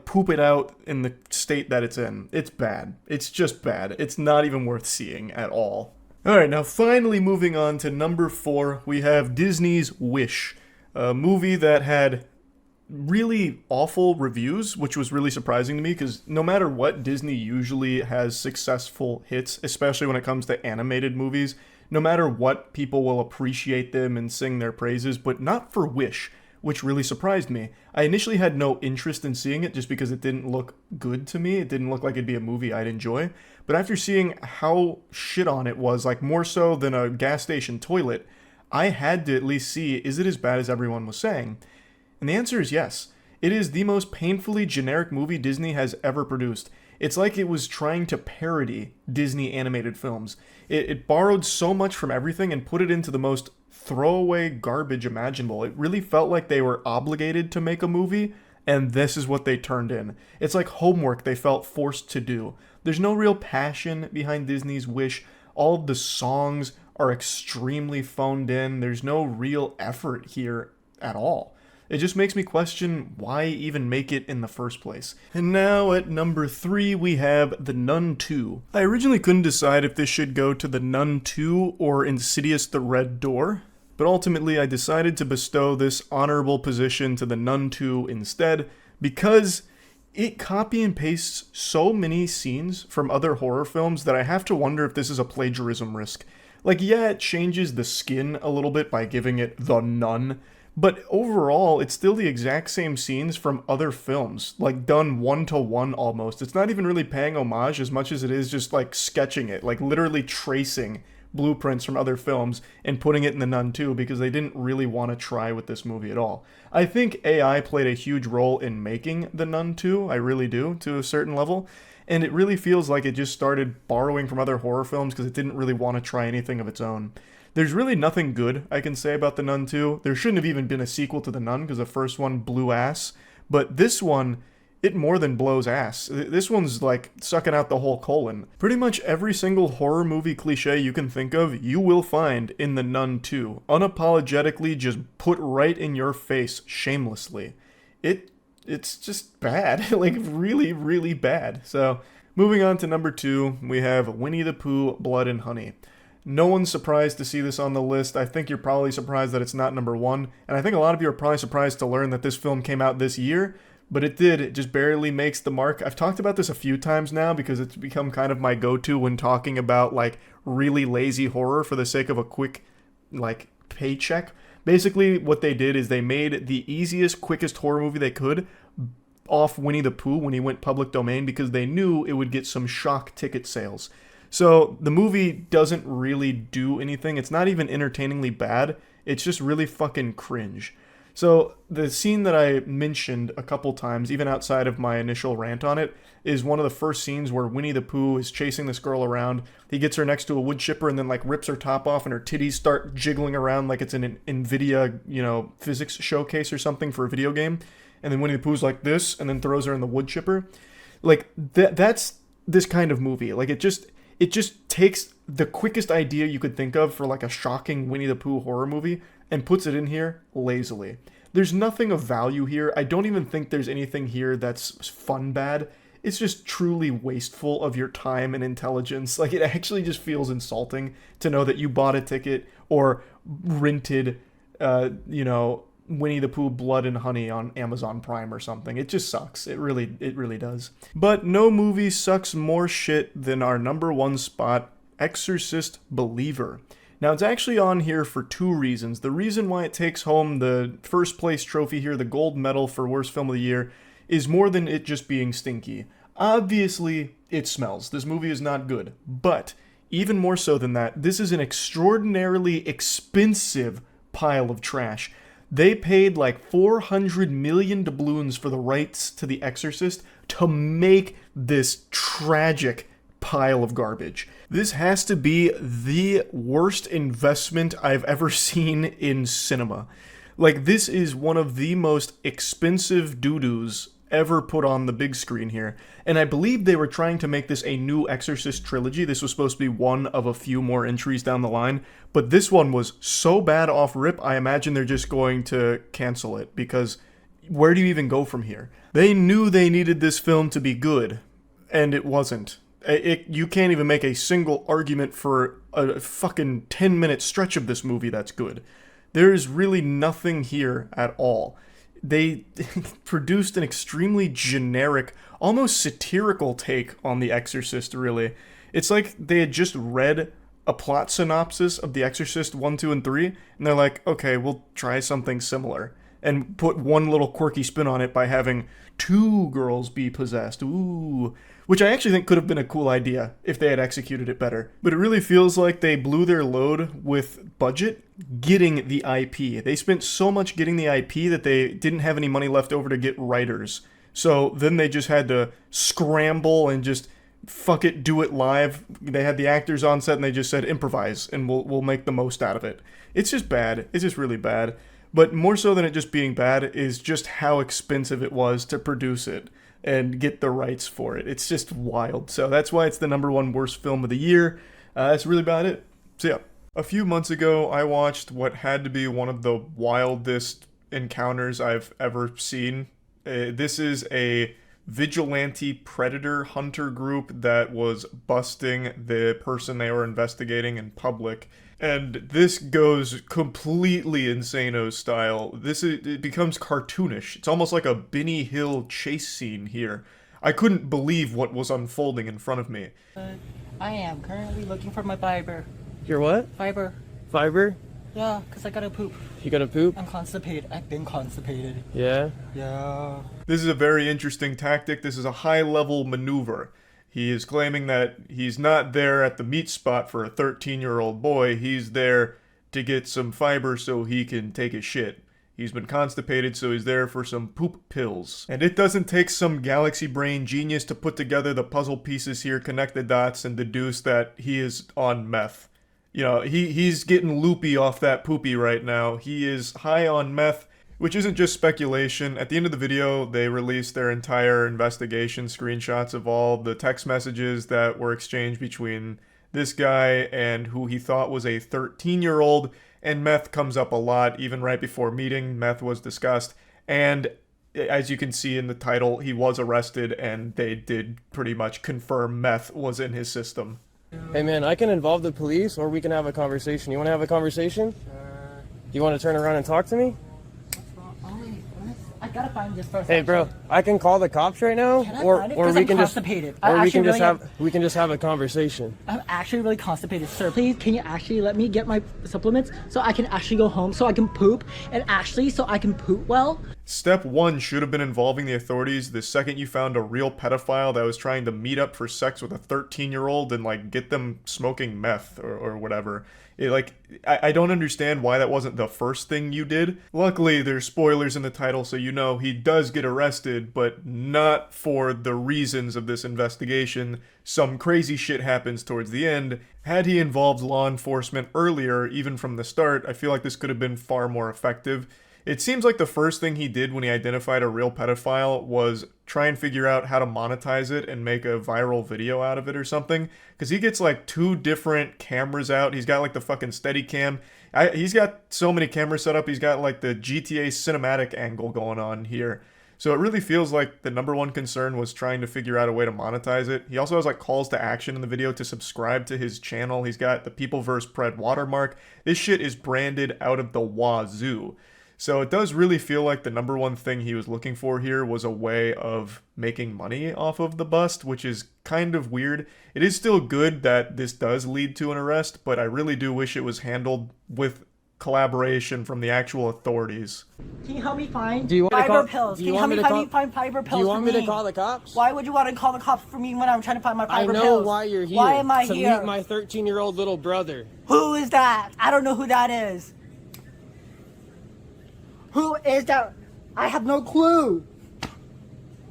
poop it out in the state that it's in. It's bad. It's just bad. It's not even worth seeing at all. Alright, now finally moving on to number 4, we have Disney's Wish, a movie that had really awful reviews, which was really surprising to me because no matter what, Disney usually has successful hits, especially when it comes to animated movies. No matter what, people will appreciate them and sing their praises, but not for Wish, which really surprised me. I initially had no interest in seeing it just because it didn't look good to me. It didn't look like it'd be a movie I'd enjoy. But after seeing how shit on it was, like more so than a gas station toilet, I had to at least see, is it as bad as everyone was saying? And the answer is yes. It is the most painfully generic movie Disney has ever produced. It's like it was trying to parody Disney animated films. It borrowed so much from everything and put it into the most throwaway garbage imaginable. It really felt like they were obligated to make a movie, and this is what they turned in. It's like homework they felt forced to do. There's no real passion behind Disney's Wish. All of the songs are extremely phoned in. There's no real effort here at all. It just makes me question why even make it in the first place. And now at number 3 we have The Nun 2. I originally couldn't decide if this should go to The Nun 2 or Insidious the Red Door, but ultimately I decided to bestow this honorable position to The Nun 2 instead because it copy and pastes so many scenes from other horror films that I have to wonder if this is a plagiarism risk. Like, yeah, it changes the skin a little bit by giving it The Nun, but overall, it's still the exact same scenes from other films, like done one-to-one almost. It's not even really paying homage as much as it is just like sketching it, like literally tracing blueprints from other films and putting it in The Nun 2 because they didn't really want to try with this movie at all. I think AI played a huge role in making The Nun 2, I really do, to a certain level, and it really feels like it just started borrowing from other horror films because it didn't really want to try anything of its own. There's really nothing good I can say about The Nun 2. There shouldn't have even been a sequel to The Nun because the first one blew ass. But this one, it more than blows ass. This one's like sucking out the whole colon. Pretty much every single horror movie cliche you can think of, you will find in The Nun 2. Unapologetically just put right in your face shamelessly. It's just bad. Like really, really bad. So moving on to number 2, we have Winnie the Pooh, Blood and Honey. No one's surprised to see this on the list. I think you're probably surprised that it's not number 1. And I think a lot of you are probably surprised to learn that this film came out this year. But it did. It just barely makes the mark. I've talked about this a few times now because it's become kind of my go-to when talking about, like, really lazy horror for the sake of a quick, like, paycheck. Basically, what they did is they made the easiest, quickest horror movie they could off Winnie the Pooh when he went public domain because they knew it would get some shock ticket sales. So the movie doesn't really do anything. It's not even entertainingly bad. It's just really fucking cringe. So the scene that I mentioned a couple times, even outside of my initial rant on it, is one of the first scenes where Winnie the Pooh is chasing this girl around. He gets her next to a wood chipper and then like rips her top off and her titties start jiggling around like it's an NVIDIA, physics showcase or something for a video game. And then Winnie the Pooh's like this and then throws her in the wood chipper. Like that's this kind of movie. Like it just takes the quickest idea you could think of for like a shocking Winnie the Pooh horror movie and puts it in here lazily. There's nothing of value here. I don't even think there's anything here that's fun bad. It's just truly wasteful of your time and intelligence. Like, it actually just feels insulting to know that you bought a ticket or rented, Winnie the Pooh Blood and Honey on Amazon Prime or something. It just sucks. It really does. But no movie sucks more shit than our number 1 spot, Exorcist Believer. Now, it's actually on here for 2 reasons. The reason why it takes home the first place trophy here, the gold medal for worst film of the year, is more than it just being stinky. Obviously, it smells. This movie is not good. But even more so than that, this is an extraordinarily expensive pile of trash. They paid like 400 million doubloons for the rights to The Exorcist to make this tragic pile of garbage. This has to be the worst investment I've ever seen in cinema. Like, this is one of the most expensive doo-doos ever put on the big screen here. And I believe they were trying to make this a new Exorcist trilogy. This was supposed to be one of a few more entries down the line. But this one was so bad off rip, I imagine they're just going to cancel it. Because where do you even go from here? They knew they needed this film to be good. And it wasn't. You can't even make a single argument for a fucking 10-minute stretch of this movie that's good. There is really nothing here at all. They produced an extremely generic, almost satirical take on The Exorcist, really. It's like they had just read a plot synopsis of The Exorcist 1, 2, and 3, and they're like, okay, we'll try something similar. And put one little quirky spin on it by having 2 girls be possessed. Ooh. Which I actually think could have been a cool idea if they had executed it better. But it really feels like they blew their load with budget getting the IP. They spent so much getting the IP that they didn't have any money left over to get writers. So then they just had to scramble and just fuck it, do it live. They had the actors on set and they just said improvise and we'll make the most out of it. It's just bad. It's just really bad. But more so than it just being bad is just how expensive it was to produce it and get the rights for it. It's just wild. So that's why it's the number 1 worst film of the year. That's really about it. So yeah. A few months ago, I watched what had to be one of the wildest encounters I've ever seen. This is a vigilante predator hunter group that was busting the person they were investigating in public. And this goes completely insano style. It becomes cartoonish. It's almost like a Benny Hill chase scene here. I couldn't believe what was unfolding in front of me. I am currently looking for my fiber. Your what? Fiber. Fiber? Yeah, because I gotta poop. You gotta poop? I'm constipated. I've been constipated. Yeah? Yeah. This is a very interesting tactic. This is a high-level maneuver. He is claiming that he's not there at the meat spot for a 13-year-old boy. He's there to get some fiber so he can take a shit. He's been constipated, so he's there for some poop pills. And it doesn't take some galaxy brain genius to put together the puzzle pieces here, connect the dots, and deduce that he is on meth. You know, he's getting loopy off that poopy right now. He is high on meth, which isn't just speculation. At the end of the video, they released their entire investigation screenshots of all the text messages that were exchanged between this guy and who he thought was a 13-year-old, and meth comes up a lot. Even right before meeting, meth was discussed, and as you can see in the title, he was arrested, and they did pretty much confirm meth was in his system. Hey man, I can involve the police or we can have a conversation. You want to have a conversation? Do you want to turn around and talk to me? I gotta find this first. Hey bro, I can call the cops right now, or we can just have a conversation. I'm actually really constipated, sir. Please, can you actually let me get my supplements so I can actually go home, so I can poop, and actually so I can poop well? Step 1 should have been involving the authorities the second you found a real pedophile that was trying to meet up for sex with a 13-year-old and like get them smoking meth or whatever. I don't understand why that wasn't the first thing you did. Luckily, there's spoilers in the title, so you know he does get arrested, but not for the reasons of this investigation. Some crazy shit happens towards the end. Had he involved law enforcement earlier, even from the start, I feel like this could have been far more effective. It seems like the first thing he did when he identified a real pedophile was try and figure out how to monetize it and make a viral video out of it or something. Because he gets like 2 different cameras out. He's got like the fucking Steadicam. He's got so many cameras set up. He's got like the GTA cinematic angle going on here. So it really feels like the number one concern was trying to figure out a way to monetize it. He also has like calls to action in the video to subscribe to his channel. He's got the People vs. Pred watermark. This shit is branded out of the wazoo. So it does really feel like the number one thing he was looking for here was a way of making money off of the bust, which is kind of weird. It is still good that this does lead to an arrest, but I really do wish it was handled with collaboration from the actual authorities. Can you help me find Do you want to fiber call- pills? do Can you you want help me me to find, call- find fiber pills Do you want for me to call the cops? Why would you want to call the cops for me when I'm trying to find my I fiber know pills? why you're here. Why am I to here? meet my 13-year-old little brother. Who is that? I don't know who that is. Who is that? I have no clue.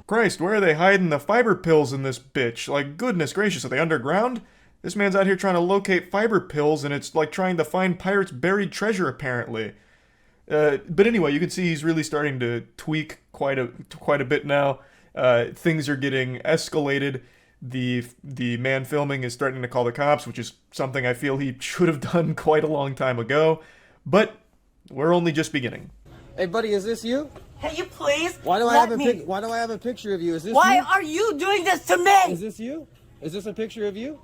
Christ, where are they hiding the fiber pills in this bitch? Like, goodness gracious, are they underground? This man's out here trying to locate fiber pills, and it's like trying to find pirates' buried treasure, apparently. But anyway, you can see he's really starting to tweak quite a bit now. Things are getting escalated. The man filming is starting to call the cops, which is something I feel he should have done quite a long time ago. But we're only just beginning. Hey buddy, is this you? Can you please Why do I let have me? Why do I have a picture of you? Is this Why you? are you doing this to me? Is this you? Is this a picture of you?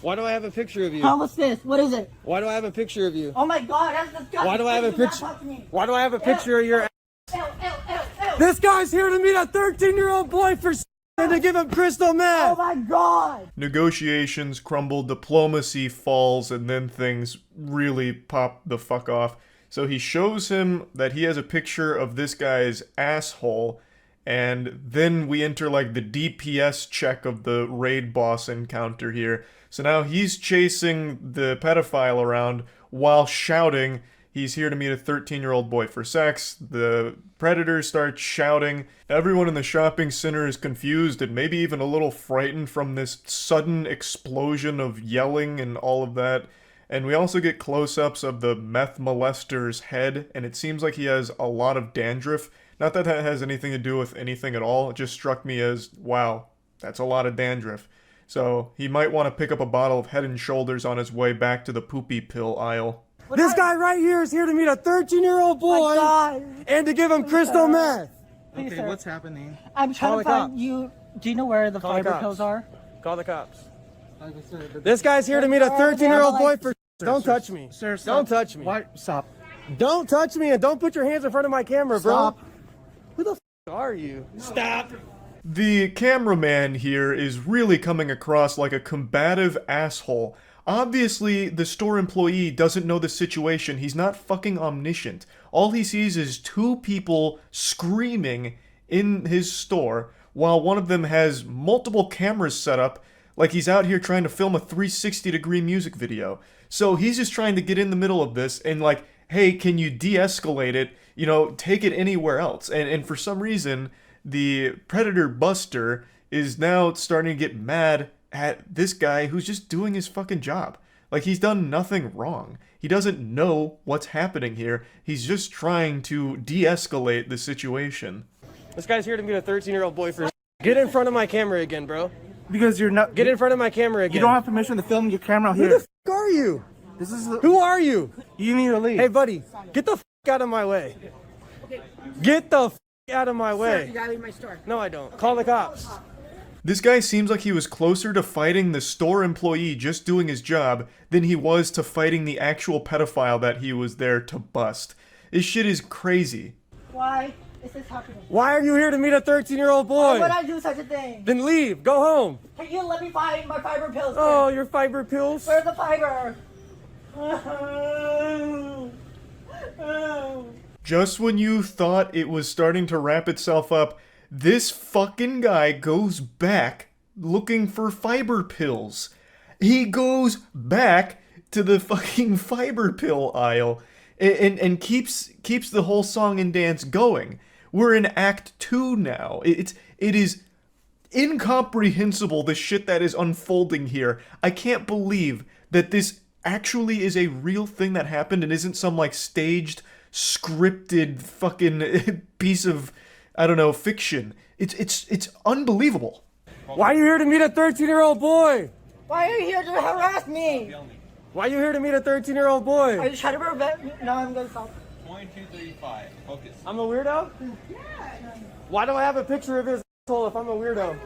Why do I have a picture of you? How was this? What is it? Why do I have a picture of you? Oh my god, that's disgusting. Why do I have a Please do not picture? touch me. Why do I have a picture of your? Ew, ew, ew, ew. This guy's here to meet a 13-year-old boy for and to give him crystal meth. Oh my god. Negotiations crumble, diplomacy falls, and then things really pop the fuck off. So he shows him that he has a picture of this guy's asshole, and then we enter like the DPS check of the raid boss encounter here. So now he's chasing the pedophile around while shouting he's here to meet a 13-year-old boy for sex. The predators start shouting. Everyone in the shopping center is confused and maybe even a little frightened from this sudden explosion of yelling and all of that. And we also get close-ups of the meth molester's head, and it seems like he has a lot of dandruff. Not that that has anything to do with anything at all, it just struck me as, wow, that's a lot of dandruff. So he might want to pick up a bottle of Head & Shoulders on his way back to the poopy pill aisle. This guy right here is here to meet a 13-year-old boy and to give him crystal meth. Please, Okay, sir. what's happening? I'm trying Call to the find cops. you. Do you know where the Call the fiber cops. pills are? Call the cops. This guy's here to meet a 13-year-old boy for. Don't touch me. Sir, Don't touch me. Why? Stop. Don't touch me and don't put your hands in front of my camera, bro. Stop. Who the f are you? Stop. The cameraman here is really coming across like a combative asshole. Obviously, the store employee doesn't know the situation. He's not fucking omniscient. All he sees is 2 people screaming in his store while one of them has multiple cameras set up like he's out here trying to film a 360-degree music video. So he's just trying to get in the middle of this and like, hey, can you de-escalate it? You know, take it anywhere else. And for some reason, the Predator Buster is now starting to get mad at this guy who's just doing his fucking job. Like, he's done nothing wrong. He doesn't know what's happening here. He's just trying to de-escalate the situation. This guy's here to meet a 13-year-old boy for. Get in front of my camera again, bro. Because you're not. Get in front of my camera again. You don't have permission to film your camera here. Who the f are you? This is. Who are you? You need to leave. Hey, buddy, get the f out of my way. Get the f out of my way. Sir, you gotta leave my store. No, I don't. Call the cops. This guy seems like he was closer to fighting the store employee just doing his job than he was to fighting the actual pedophile that he was there to bust. This shit is crazy. Why is this happening? Why are you here to meet a 13-year-old boy? Why would I do such a thing? Then leave. Go home. Can you let me find my fiber pills? Oh, your fiber pills? Where's the fiber? Just when you thought it was starting to wrap itself up, this fucking guy goes back looking for fiber pills. He goes back to the fucking fiber pill aisle and keeps the whole song and dance going. We're in Act 2 now. It is incomprehensible, the shit that is unfolding here. I can't believe that this actually is a real thing that happened and isn't some like staged, scripted fucking piece of, I don't know, fiction. It's unbelievable. Why are you here to meet a 13-year-old boy? Why are you here to harass me? Why are you here to meet a 13-year-old boy? Are you trying to prevent me? No, I'm gonna stop. 2235. Focus. I'm a weirdo? Yeah. Why do I have a picture of his asshole if I'm a weirdo?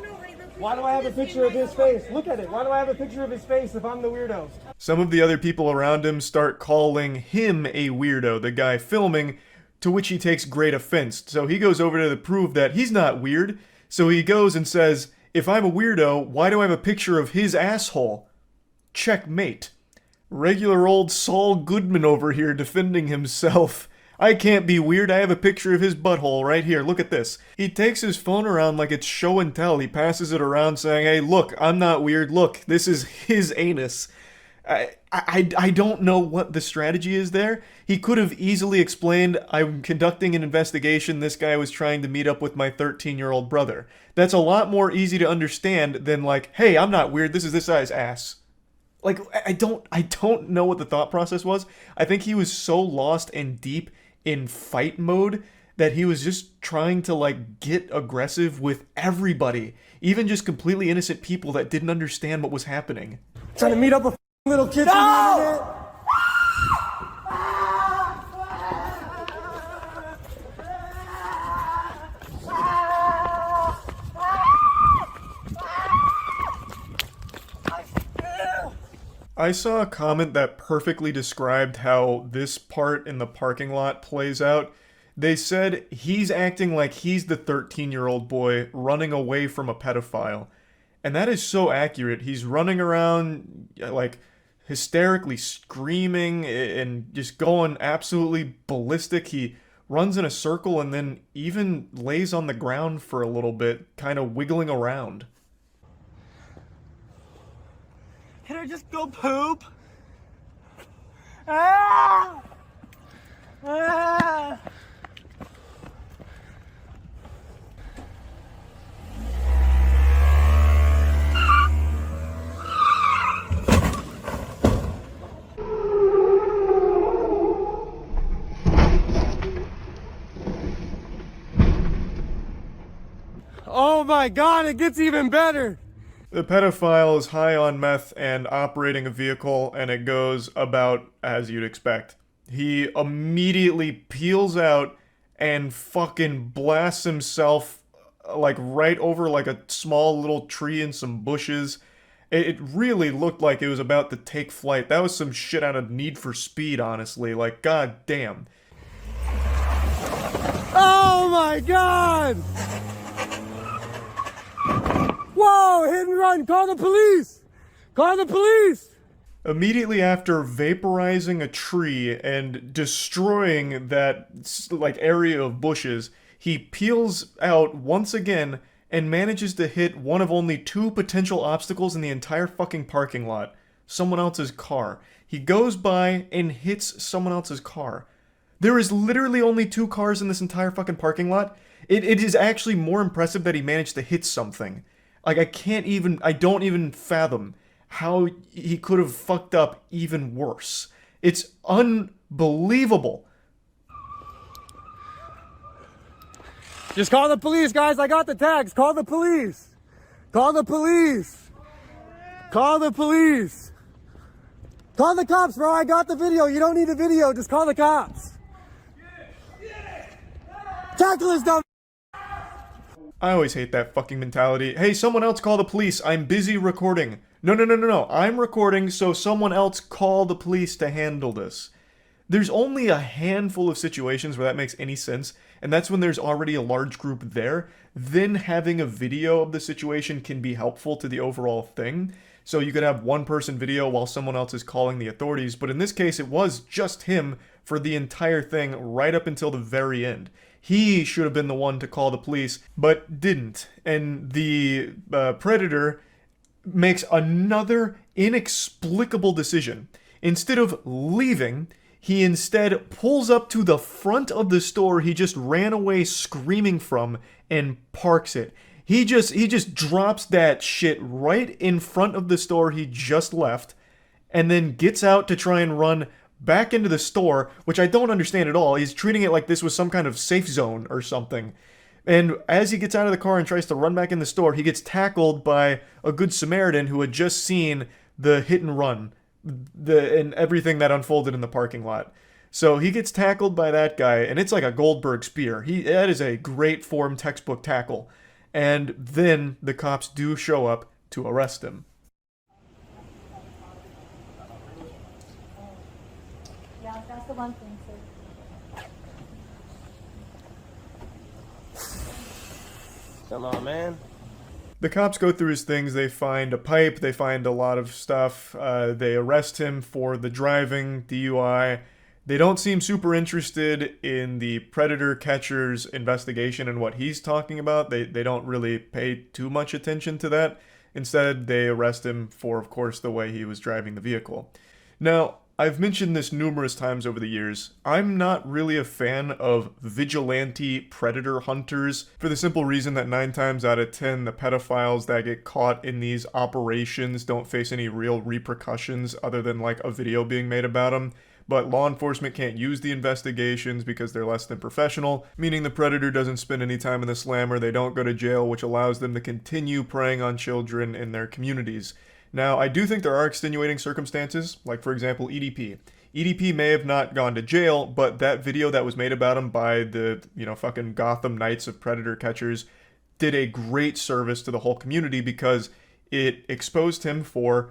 Why do I have a picture of his face? Look at it. Why do I have a picture of his face if I'm the weirdo? Some of the other people around him start calling him a weirdo, the guy filming, to which he takes great offense. So he goes over to prove that he's not weird. So he goes and says, if I'm a weirdo, why do I have a picture of his asshole? Checkmate. Regular old Saul Goodman over here defending himself. I can't be weird, I have a picture of his butthole right here, look at this. He takes his phone around like it's show and tell. He passes it around saying, hey, look, I'm not weird, look, this is his anus. I don't know what the strategy is there. He could have easily explained, I'm conducting an investigation, this guy was trying to meet up with my 13-year-old brother. That's a lot more easy to understand than like, hey, I'm not weird, this is this guy's ass. Like, I don't know what the thought process was. I think he was so lost and deep in fight mode that he was just trying to like get aggressive with everybody, even just completely innocent people that didn't understand what was happening. Trying to meet up with little kids on the internet? I saw a comment that perfectly described how this part in the parking lot plays out. They said he's acting like he's the 13-year-old boy running away from a pedophile. And that is so accurate. He's running around like hysterically screaming and just going absolutely ballistic. He runs in a circle and then even lays on the ground for a little bit, kind of wiggling around. Can I just go poop? Ah! Ah! Oh my god, it gets even better! The pedophile is high on meth and operating a vehicle, and it goes about as you'd expect. He immediately peels out and fucking blasts himself like right over like a small little tree and some bushes. It really looked like it was about to take flight. That was some shit out of Need for Speed, honestly. Like, god damn. Oh my god! Whoa, hit and run, call the police! Call the police! Immediately after vaporizing a tree and destroying that like area of bushes, he peels out once again and manages to hit one of only two potential obstacles in the entire fucking parking lot. Someone else's car. He goes by and hits someone else's car. There is literally only two cars in this entire fucking parking lot. It is actually more impressive that he managed to hit something. Like, I don't even fathom how he could have fucked up even worse. It's unbelievable. Just call the police, guys. I got the tags. Call the police. Call the police. Call the police. Call the cops, bro. I got the video. You don't need the video. Just call the cops. Tackle his dumb. I always hate that fucking mentality. Hey, someone else call the police. I'm busy recording. No. I'm recording, so someone else call the police to handle this. There's only a handful of situations where that makes any sense, and that's when there's already a large group there. Then having a video of the situation can be helpful to the overall thing. So you could have one person video while someone else is calling the authorities, but in this case it was just him for the entire thing right up until the very end. He should have been the one to call the police, but didn't. And the predator makes another inexplicable decision. Instead of leaving, he instead pulls up to the front of the store he just ran away screaming from and parks it. He just drops that shit right in front of the store he just left, and then gets out to try and run back into the store, which I don't understand at all. He's treating it like this was some kind of safe zone or something. And as he gets out of the car and tries to run back in the store, he gets tackled by a good Samaritan who had just seen the hit and run, and everything that unfolded in the parking lot. So he gets tackled by that guy, and it's like a Goldberg spear. That is a great form textbook tackle. And then the cops do show up to arrest him. Yeah, that's the one thing, sir. Come on, man. The cops go through his things. They find a pipe. They find a lot of stuff. They arrest him for the driving, DUI. They don't seem super interested in the predator catcher's investigation and what he's talking about. They don't really pay too much attention to that. Instead, they arrest him for, of course, the way he was driving the vehicle. Now, I've mentioned this numerous times over the years. I'm not really a fan of vigilante predator hunters for the simple reason that 9 times out of 10, the pedophiles that get caught in these operations don't face any real repercussions other than like a video being made about them. But law enforcement can't use the investigations because they're less than professional, meaning the predator doesn't spend any time in the slammer, they don't go to jail, which allows them to continue preying on children in their communities. Now, I do think there are extenuating circumstances, like for example EDP. EDP may have not gone to jail, but that video that was made about him by the, fucking Gotham Knights of Predator Catchers did a great service to the whole community because it exposed him for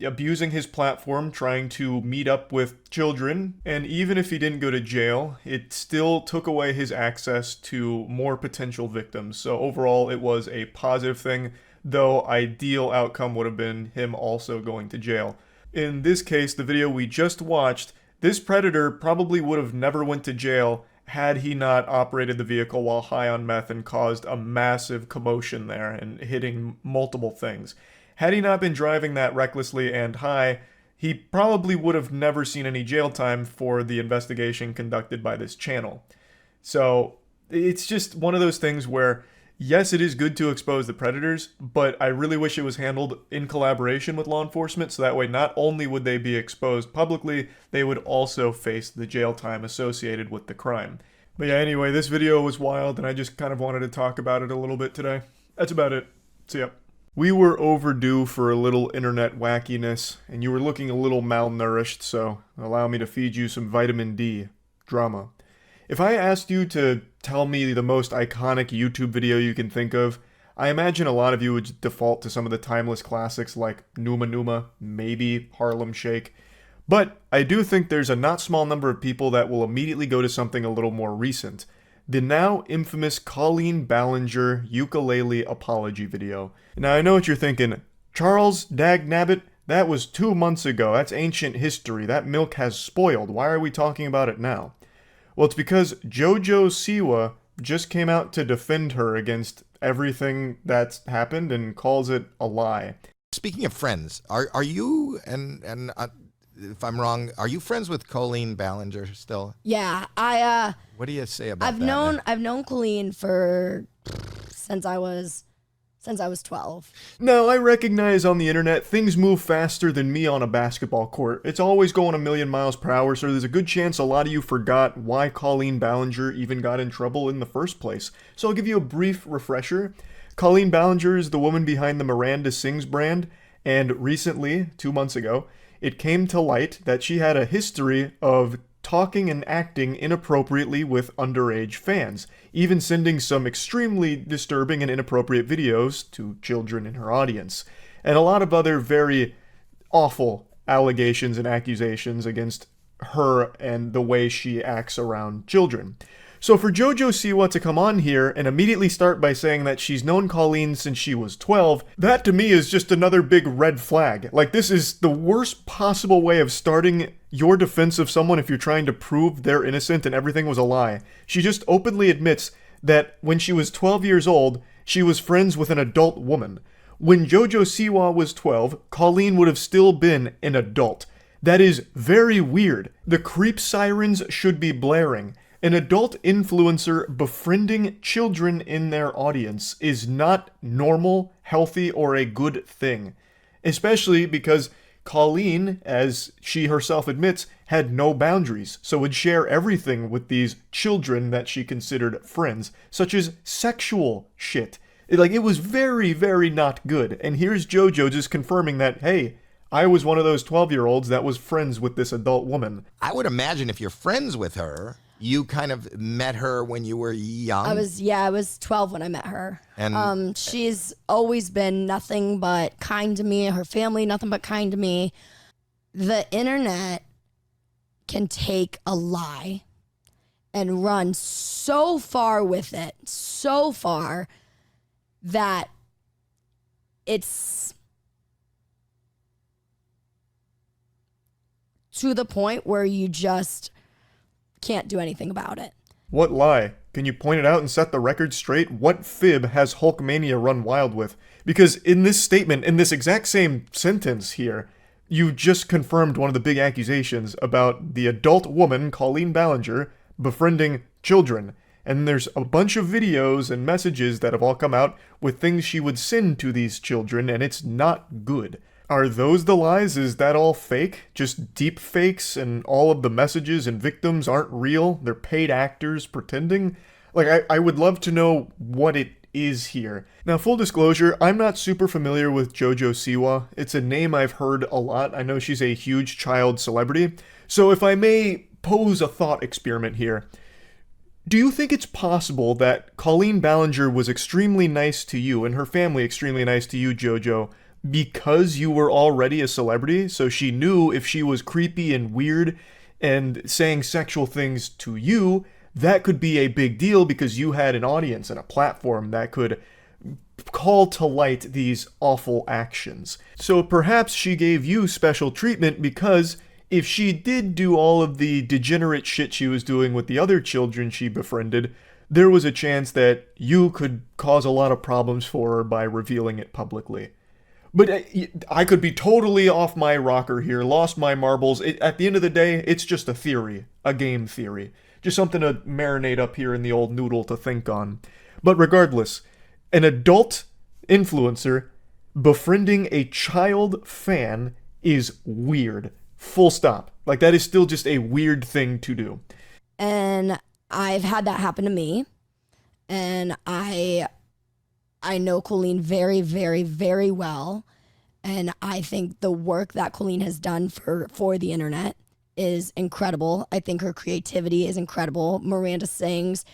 abusing his platform, trying to meet up with children, and even if he didn't go to jail, it still took away his access to more potential victims. So overall, it was a positive thing, though ideal outcome would have been him also going to jail. In this case, the video we just watched, this predator probably would have never went to jail had he not operated the vehicle while high on meth and caused a massive commotion there and hitting multiple things. Had he not been driving that recklessly and high, he probably would have never seen any jail time for the investigation conducted by this channel. So it's just one of those things where, yes, it is good to expose the predators, but I really wish it was handled in collaboration with law enforcement, so that way not only would they be exposed publicly, they would also face the jail time associated with the crime. But yeah, anyway, this video was wild, and I just kind of wanted to talk about it a little bit today. That's about it. See ya. We were overdue for a little internet wackiness, and you were looking a little malnourished, so allow me to feed you some vitamin D. Drama. If I asked you to tell me the most iconic YouTube video you can think of, I imagine a lot of you would default to some of the timeless classics like Numa Numa, maybe Harlem Shake. But I do think there's a not small number of people that will immediately go to something a little more recent. The now infamous Colleen Ballinger ukulele apology video. Now I know what you're thinking, Charles Dagnabbit, that was 2 months ago, that's ancient history, that milk has spoiled, why are we talking about it now? Well, it's because JoJo Siwa just came out to defend her against everything that's happened and calls it a lie. Speaking of friends, are you, and if I'm wrong, are you friends with Colleen Ballinger still? Yeah, What do you say about that? I've known Colleen since I was since I was 12. Now, I recognize on the internet things move faster than me on a basketball court. It's always going a million miles per hour, so there's a good chance a lot of you forgot why Colleen Ballinger even got in trouble in the first place. So I'll give you a brief refresher. Colleen Ballinger is the woman behind the Miranda Sings brand, and recently, 2 months ago, it came to light that she had a history of talking and acting inappropriately with underage fans, even sending some extremely disturbing and inappropriate videos to children in her audience, and a lot of other very awful allegations and accusations against her and the way she acts around children. So for JoJo Siwa to come on here and immediately start by saying that she's known Colleen since she was 12, that to me is just another big red flag. Like, this is the worst possible way of starting your defense of someone if you're trying to prove they're innocent and everything was a lie. She just openly admits that when she was 12 years old, she was friends with an adult woman. When JoJo Siwa was 12, Colleen would have still been an adult. That is very weird. The creep sirens should be blaring. An adult influencer befriending children in their audience is not normal, healthy, or a good thing. Especially because Colleen, as she herself admits, had no boundaries, so would share everything with these children that she considered friends, such as sexual shit. It was very, very not good. And here's JoJo just confirming that, hey, I was one of those 12-year-olds that was friends with this adult woman. I would imagine if you're friends with her, you kind of met her when you were young. I was 12 when I met her. And she's always been nothing but kind to me, her family, nothing but kind to me. The internet can take a lie and run so far with it, so far that it's to the point where you just can't do anything about it. What lie? Can you point it out and set the record straight? What fib has Hulkmania run wild with? Because in this statement, in this exact same sentence here, you just confirmed one of the big accusations about the adult woman, Colleen Ballinger, befriending children. And there's a bunch of videos and messages that have all come out with things she would send to these children, and it's not good. Are those the lies? Is that all fake? Just deep fakes and all of the messages and victims aren't real? They're paid actors pretending? Like, I would love to know what it is here. Now, full disclosure, I'm not super familiar with JoJo Siwa. It's a name I've heard a lot. I know she's a huge child celebrity. So if I may pose a thought experiment here, do you think it's possible that Colleen Ballinger was extremely nice to you and her family extremely nice to you, JoJo, because you were already a celebrity? So she knew if she was creepy and weird and saying sexual things to you, that could be a big deal because you had an audience and a platform that could call to light these awful actions. So perhaps she gave you special treatment because if she did do all of the degenerate shit she was doing with the other children she befriended, there was a chance that you could cause a lot of problems for her by revealing it publicly. But I could be totally off my rocker here, lost my marbles. At the end of the day, it's just a theory, a game theory. Just something to marinate up here in the old noodle to think on. But regardless, an adult influencer befriending a child fan is weird. Full stop. Like, that is still just a weird thing to do. And I've had that happen to me. And I know Colleen very, very, very well. And I think the work that Colleen has done for the internet is incredible. I think her creativity is incredible. Miranda Sings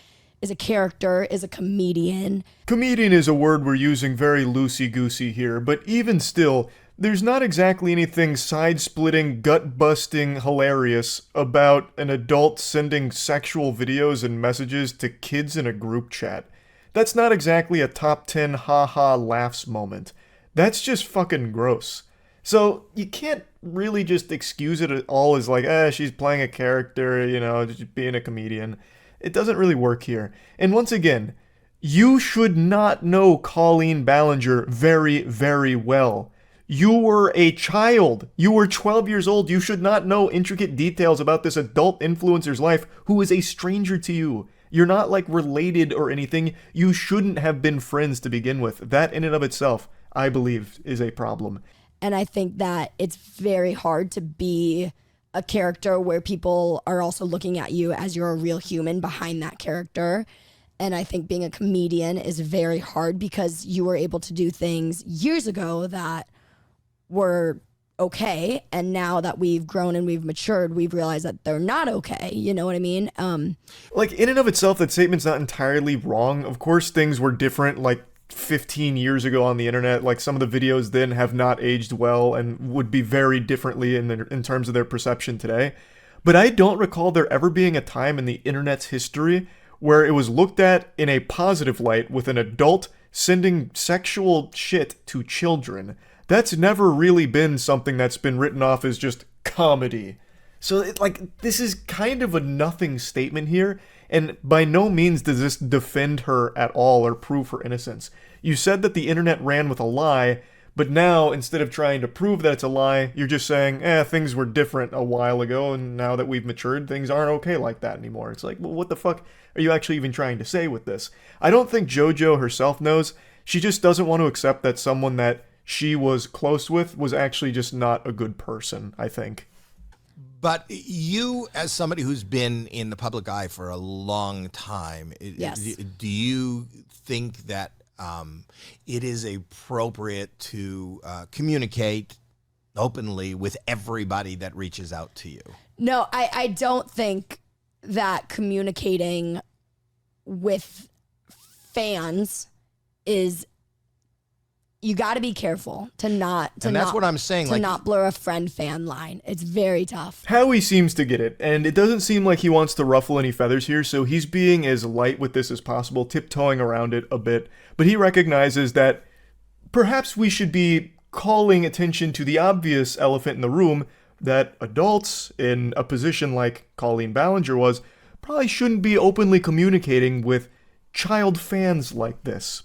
is a character, is a comedian. Comedian is a word we're using very loosey-goosey here, but even still, there's not exactly anything side-splitting, gut-busting hilarious about an adult sending sexual videos and messages to kids in a group chat. That's not exactly a top 10 ha-ha laughs moment. That's just fucking gross. So you can't really just excuse it at all as like, she's playing a character, just being a comedian. It doesn't really work here. And once again, you should not know Colleen Ballinger very, very well. You were a child. You were 12 years old. You should not know intricate details about this adult influencer's life who is a stranger to you. You're not like related or anything. You shouldn't have been friends to begin with. That in and of itself, I believe, is a problem. And I think that it's very hard to be a character where people are also looking at you as you're a real human behind that character. And I think being a comedian is very hard because you were able to do things years ago that were okay, and now that we've grown and we've matured, we've realized that they're not okay. You know what I mean? Like, in and of itself, that statement's not entirely wrong. Of course, things were different, like, 15 years ago on the internet. Like, some of the videos then have not aged well and would be very differently in terms of their perception today. But I don't recall there ever being a time in the internet's history where it was looked at in a positive light with an adult sending sexual shit to children. That's never really been something that's been written off as just comedy. So, this is kind of a nothing statement here, and by no means does this defend her at all or prove her innocence. You said that the internet ran with a lie, but now, instead of trying to prove that it's a lie, you're just saying, things were different a while ago, and now that we've matured, things aren't okay like that anymore. It's like, well, what the fuck are you actually even trying to say with this? I don't think JoJo herself knows. She just doesn't want to accept that someone that she was close with was actually just not a good person, I think. But you, as somebody who's been in the public eye for a long time, Yes. do you think that it is appropriate to communicate openly with everybody that reaches out to you? No, I don't think that communicating with fans is... You got to be careful to not... And that's what I'm saying. To not blur a friend-fan line. It's very tough. Howie seems to get it, and it doesn't seem like he wants to ruffle any feathers here, so he's being as light with this as possible, tiptoeing around it a bit. But he recognizes that perhaps we should be calling attention to the obvious elephant in the room, that adults in a position like Colleen Ballinger was probably shouldn't be openly communicating with child fans like this.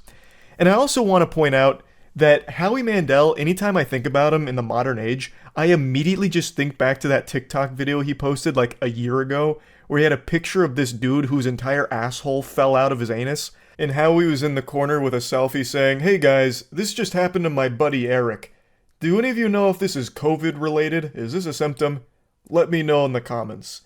And I also want to point out that Howie Mandel, anytime I think about him in the modern age, I immediately just think back to that TikTok video he posted like a year ago, where he had a picture of this dude whose entire asshole fell out of his anus, and Howie was in the corner with a selfie saying, "Hey guys, this just happened to my buddy Eric. Do any of you know if this is COVID related? Is this a symptom? Let me know in the comments."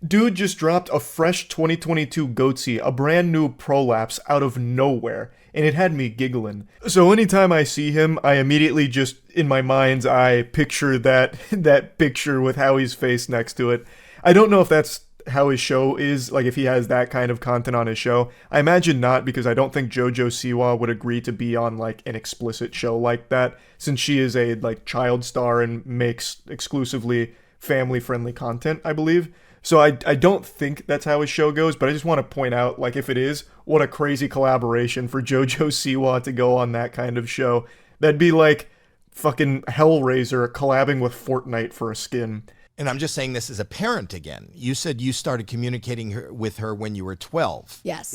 Dude just dropped a fresh 2022 Goatsy, a brand new prolapse out of nowhere, and it had me giggling. So anytime I see him, I immediately just, in my mind's eye, picture that picture with Howie's face next to it. I don't know if that's how his show is, like if he has that kind of content on his show. I imagine not, because I don't think JoJo Siwa would agree to be on like an explicit show like that, since she is a like child star and makes exclusively family-friendly content, I believe. So I don't think that's how his show goes, but I just want to point out, like, if it is, what a crazy collaboration for JoJo Siwa to go on that kind of show. That'd be like fucking Hellraiser collabing with Fortnite for a skin. And I'm just saying this as a parent again. You said you started communicating with her when you were 12. Yes.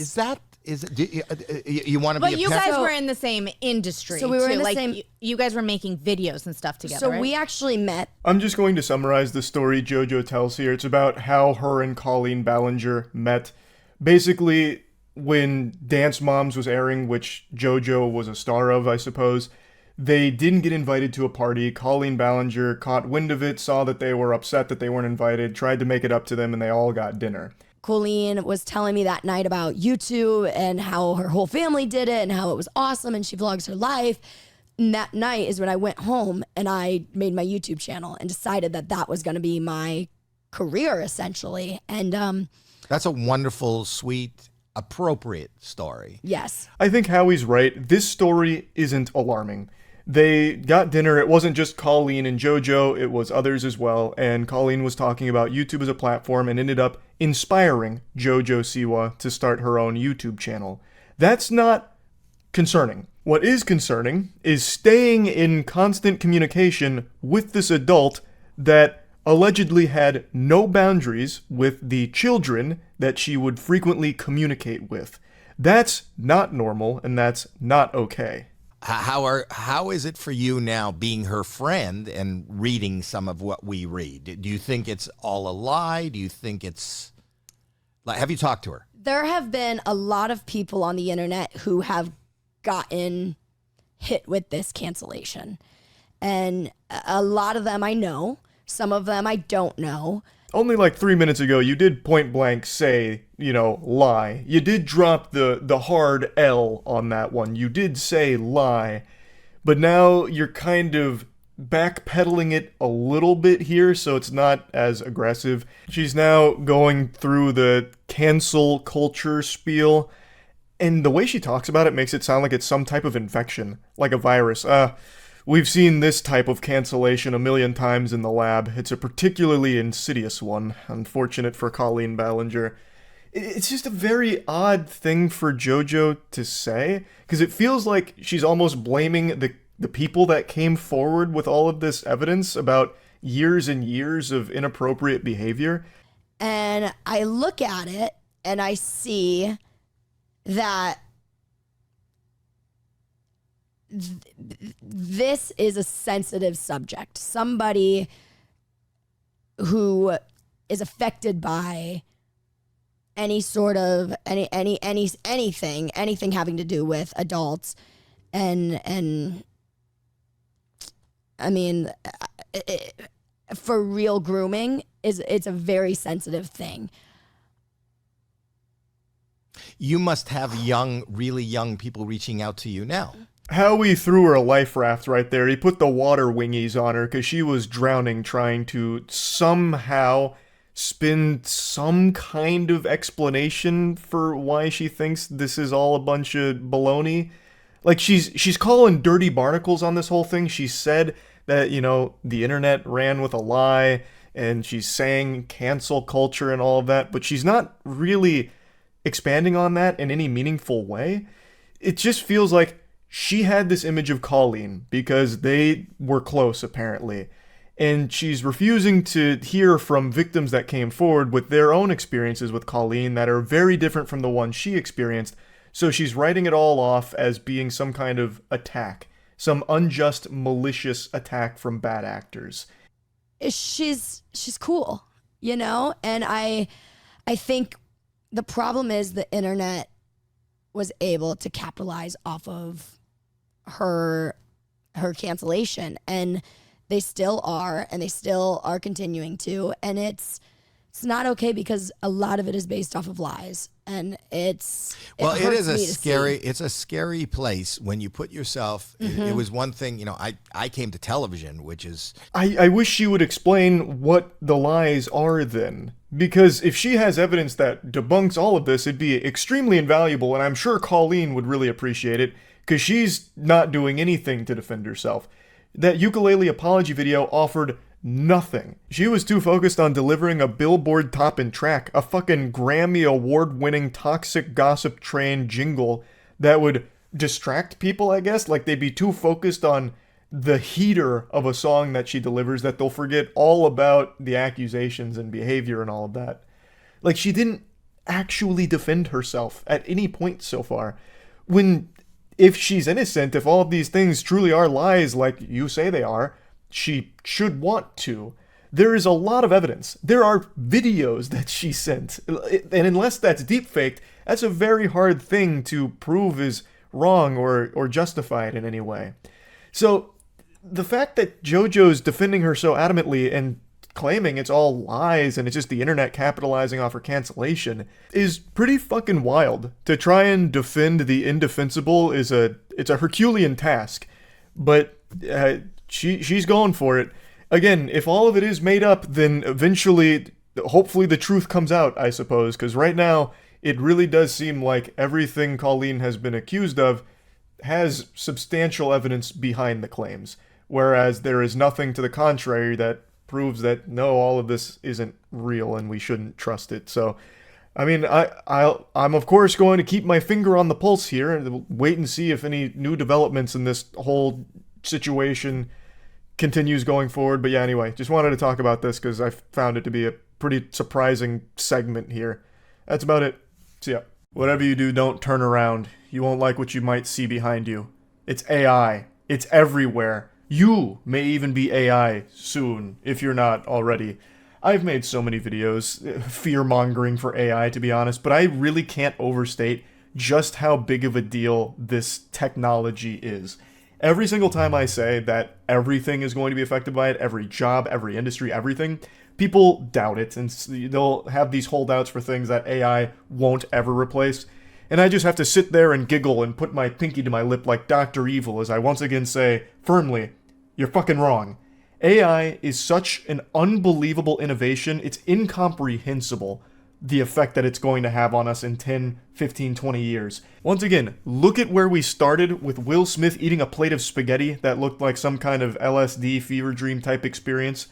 Is you want to be a But you parent? guys were in the same industry. So we were too. in the like, same- You guys were making videos and stuff together. So right? we actually met... I'm just going to summarize the story JoJo tells here. It's about how her and Colleen Ballinger met. Basically, when Dance Moms was airing, which JoJo was a star of, I suppose, they didn't get invited to a party. Colleen Ballinger caught wind of it, saw that they were upset that they weren't invited, tried to make it up to them, and they all got dinner. Colleen was telling me that night about YouTube and how her whole family did it and how it was awesome and she vlogs her life. And that night is when I went home and I made my YouTube channel and decided that that was going to be my career, essentially. And That's a wonderful, sweet, appropriate story. yes. I think Howie's right. This story isn't alarming. They got dinner. It wasn't just Colleen and JoJo, it was others as well. And Colleen was talking about YouTube as a platform and ended up inspiring JoJo Siwa to start her own YouTube channel. That's not concerning. What is concerning is staying in constant communication with this adult that allegedly had no boundaries with the children that she would frequently communicate with. That's not normal, and that's not okay. How is it for you now being her friend and reading some of what we read? Do you think it's all a lie? Do you think it's Like, have you talked to her? There have been a lot of people on the internet who have gotten hit with this cancellation. And a lot of them I know. Some of them I don't know. Only like 3 minutes ago, you did point blank say, lie. You did drop the hard L on that one. You did say lie. But now you're kind of backpedaling it a little bit here, so it's not as aggressive. She's now going through the cancel culture spiel, and the way she talks about it makes it sound like it's some type of infection, like a virus. We've seen this type of cancellation a million times in the lab. It's a particularly insidious one, unfortunate for Colleen Ballinger. It's just a very odd thing for JoJo to say, because it feels like she's almost blaming the people that came forward with all of this evidence about years and years of inappropriate behavior. And I look at it and I see that this is a sensitive subject. Somebody who is affected by any sort of anything having to do with adults, and I mean, for real grooming it's a very sensitive thing. You must have really young people reaching out to you now. Howie threw her a life raft right there. He put the water wingies on her because she was drowning, trying to somehow spin some kind of explanation for why she thinks this is all a bunch of baloney. Like, she's calling dirty barnacles on this whole thing. She said that, the internet ran with a lie, and she's saying cancel culture and all of that, but she's not really expanding on that in any meaningful way. It just feels like she had this image of Colleen because they were close, apparently, and she's refusing to hear from victims that came forward with their own experiences with Colleen that are very different from the one she experienced, so she's writing it all off as being some kind of attack, some unjust, malicious attack from bad actors. She's cool, and I think the problem is the internet was able to capitalize off of her cancellation, and they still are continuing to, and it's not okay because a lot of it is based off of lies, and it is a scary place when you put yourself. Mm-hmm. It was one thing, I came to television, which is I wish she would explain what the lies are then. Because if she has evidence that debunks all of this, it'd be extremely invaluable, and I'm sure Colleen would really appreciate it, because she's not doing anything to defend herself. That ukulele apology video offered nothing. She was too focused on delivering a Billboard topping track, a fucking Grammy award-winning toxic gossip train jingle that would distract people, I guess. Like, they'd be too focused on the heater of a song that she delivers that they'll forget all about the accusations and behavior and all of that. Like, she didn't actually defend herself at any point so far. If she's innocent, if all of these things truly are lies like you say they are, she should want to. There is a lot of evidence. There are videos that she sent. And unless that's deepfaked, that's a very hard thing to prove is wrong or justified in any way. So the fact that JoJo's defending her so adamantly and claiming it's all lies and it's just the internet capitalizing off her cancellation is pretty fucking wild. To try and defend the indefensible it's a Herculean task, but she's going for it. Again, if all of it is made up, then eventually, hopefully the truth comes out, I suppose, because right now it really does seem like everything Colleen has been accused of has substantial evidence behind the claims, whereas there is nothing to the contrary that proves that no, all of this isn't real and we shouldn't trust it. So, I mean, I'm of course going to keep my finger on the pulse here and wait and see if any new developments in this whole situation continues going forward. But yeah, anyway, just wanted to talk about this because I found it to be a pretty surprising segment here. That's about it. See ya. Whatever you do, don't turn around. You won't like what you might see behind you. It's AI. It's everywhere. You may even be AI soon, if you're not already. I've made so many videos, fear-mongering for AI, to be honest, but I really can't overstate just how big of a deal this technology is. Every single time I say that everything is going to be affected by it, every job, every industry, everything, people doubt it, and they'll have these holdouts for things that AI won't ever replace. And I just have to sit there and giggle and put my pinky to my lip like Dr. Evil as I once again say, firmly, you're fucking wrong. AI is such an unbelievable innovation, it's incomprehensible the effect that it's going to have on us in 10, 15, 20 years. Once again, look at where we started with Will Smith eating a plate of spaghetti that looked like some kind of LSD fever dream type experience,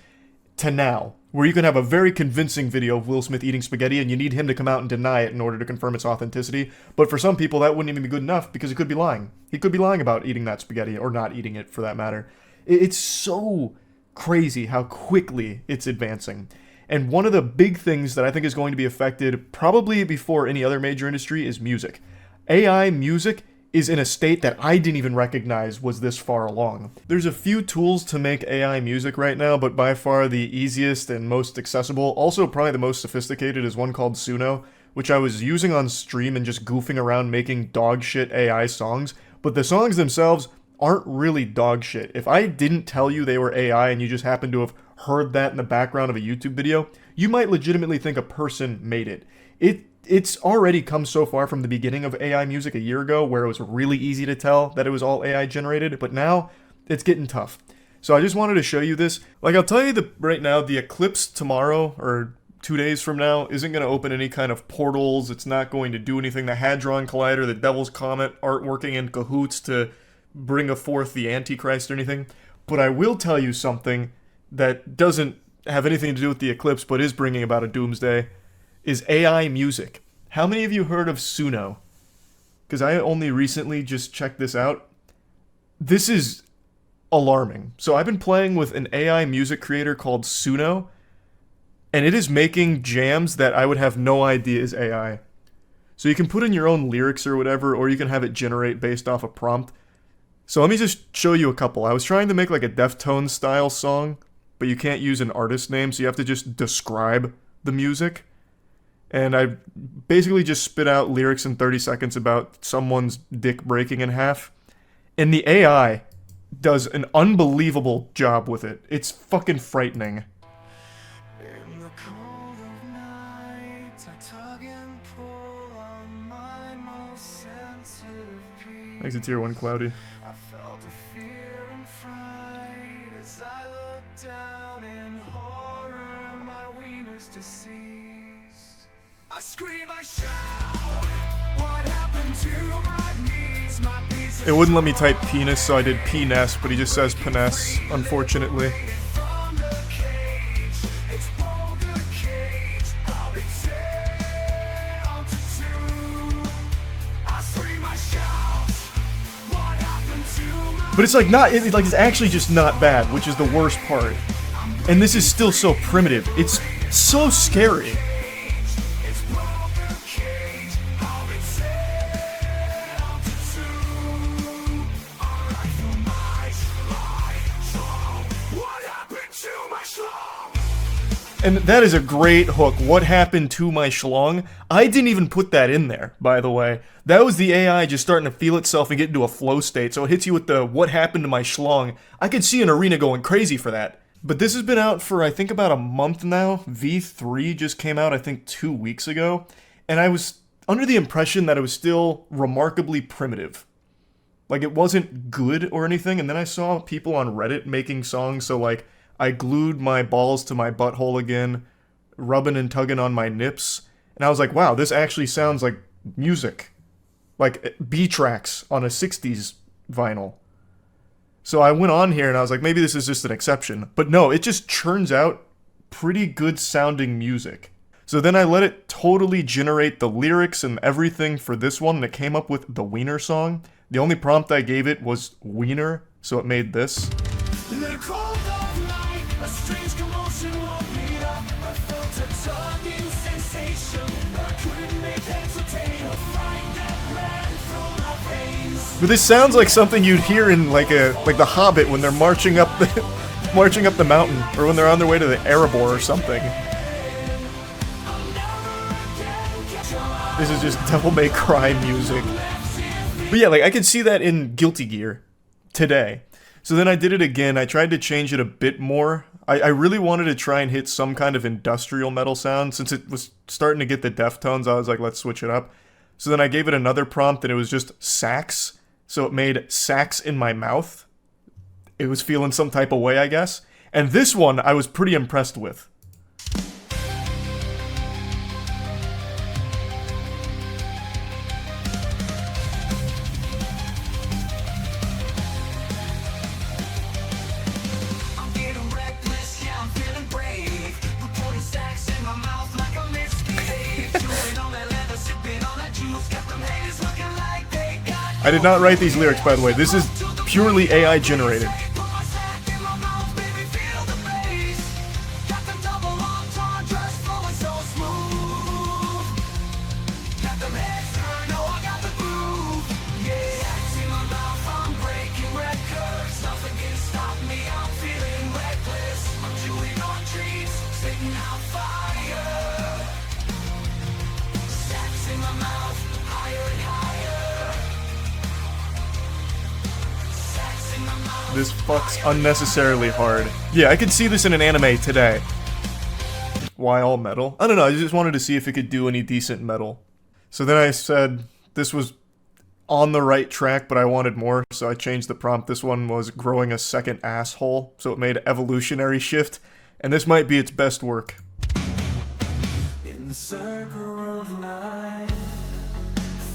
to now, where you can have a very convincing video of Will Smith eating spaghetti and you need him to come out and deny it in order to confirm its authenticity. But for some people, that wouldn't even be good enough because he could be lying. He could be lying about eating that spaghetti, or not eating it for that matter. It's so crazy how quickly it's advancing. And one of the big things that I think is going to be affected probably before any other major industry is music. AI music is in a state that I didn't even recognize was this far along. There's a few tools to make AI music right now, but by far the easiest and most accessible, also probably the most sophisticated, is one called Suno, which I was using on stream and just goofing around making dog shit AI songs, but the songs themselves aren't really dog shit. If I didn't tell you they were AI and you just happened to have heard that in the background of a YouTube video, you might legitimately think a person made it. It's already come so far from the beginning of AI music a year ago where it was really easy to tell that it was all AI generated, but now it's getting tough. So I just wanted to show you this. Like, I'll tell you that right now, the eclipse tomorrow, or 2 days from now, isn't going to open any kind of portals. It's not going to do anything. The Hadron Collider, the Devil's Comet aren't working in cahoots to bring forth the Antichrist or anything. But I will tell you something that doesn't have anything to do with the eclipse, but is bringing about a doomsday, is AI music. How many of you heard of Suno? Because I only recently just checked this out. This is alarming. So I've been playing with an AI music creator called Suno, and it is making jams that I would have no idea is AI. So you can put in your own lyrics or whatever, or you can have it generate based off a prompt. So let me just show you a couple. I was trying to make like a Deftones style song, but you can't use an artist name, so you have to just describe the music. And I basically just spit out lyrics in 30 seconds about someone's dick breaking in half. And the AI does an unbelievable job with it. It's fucking frightening. Thanks to tier 1 Cloudy. It wouldn't let me type penis, so I did penis, but he just says penis, unfortunately. But it's like not, it's actually just not bad, which is the worst part. And this is still so primitive. It's so scary. And that is a great hook. What happened to my schlong? I didn't even put that in there, by the way. That was the AI just starting to feel itself and get into a flow state, so it hits you with the what happened to my schlong. I could see an arena going crazy for that. But this has been out for, I think, about a month now. V3 just came out, I think, 2 weeks ago. And I was under the impression that it was still remarkably primitive. Like, it wasn't good or anything, and then I saw people on Reddit making songs, so like, I glued my balls to my butthole again, rubbing and tugging on my nips, and I was like, wow, this actually sounds like music. Like B-tracks on a 60s vinyl. So I went on here and I was like, maybe this is just an exception. But no, it just churns out pretty good sounding music. So then I let it totally generate the lyrics and everything for this one, and it came up with the Wiener song. The only prompt I gave it was Wiener, so it made this. But this sounds like something you'd hear in like The Hobbit when they're marching up marching up the mountain, or when they're on their way to the Erebor or something. This is just Devil May Cry music. But yeah, like, I could see that in Guilty Gear today. So then I did it again. I tried to change it a bit more. I really wanted to try and hit some kind of industrial metal sound. Since it was starting to get the Deftones, I was like, let's switch it up. So then I gave it another prompt, and it was just sax. So it made sax in my mouth. It was feeling some type of way, I guess. And this one, I was pretty impressed with. I did not write these lyrics, by the way. This is purely AI generated. This fucks unnecessarily hard. Yeah, I could see this in an anime today. Why all metal? I don't know, I just wanted to see if it could do any decent metal. So then I said this was on the right track, but I wanted more, so I changed the prompt. This one was growing a second asshole, so it made evolutionary shift, and this might be its best work. In the circle of life,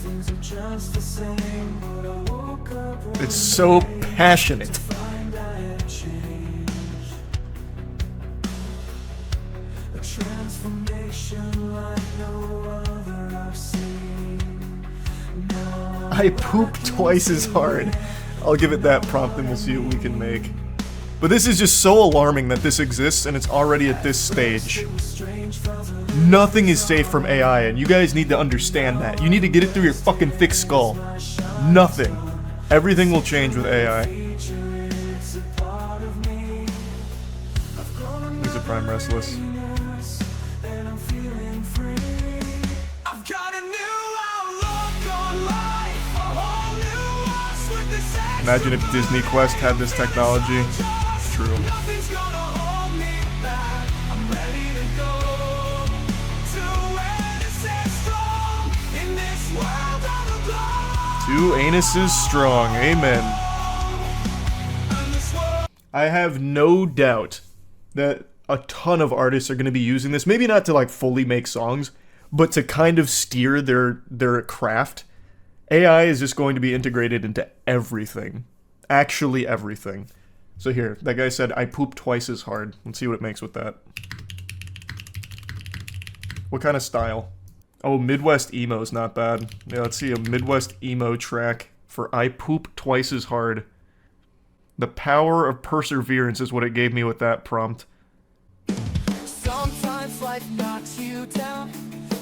things are just the same, but I woke up. It's so passionate. I poop twice as hard. I'll give it that prompt and we'll see what we can make. But this is just so alarming that this exists and it's already at this stage. Nothing is safe from AI, and you guys need to understand that. You need to get it through your fucking thick skull. Nothing. Everything will change with AI. Here's a Prime Restless. Imagine if Disney Quest had this technology. True. Two anuses strong. Amen. I have no doubt that a ton of artists are going to be using this. Maybe not to like fully make songs, but to kind of steer their craft. AI is just going to be integrated into everything. Actually everything. So here, that guy said, I poop twice as hard. Let's see what it makes with that. What kind of style? Oh, Midwest emo is not bad. Yeah, let's see a Midwest emo track for I poop twice as hard. The power of perseverance is what it gave me with that prompt. Sometimes life knocks you down,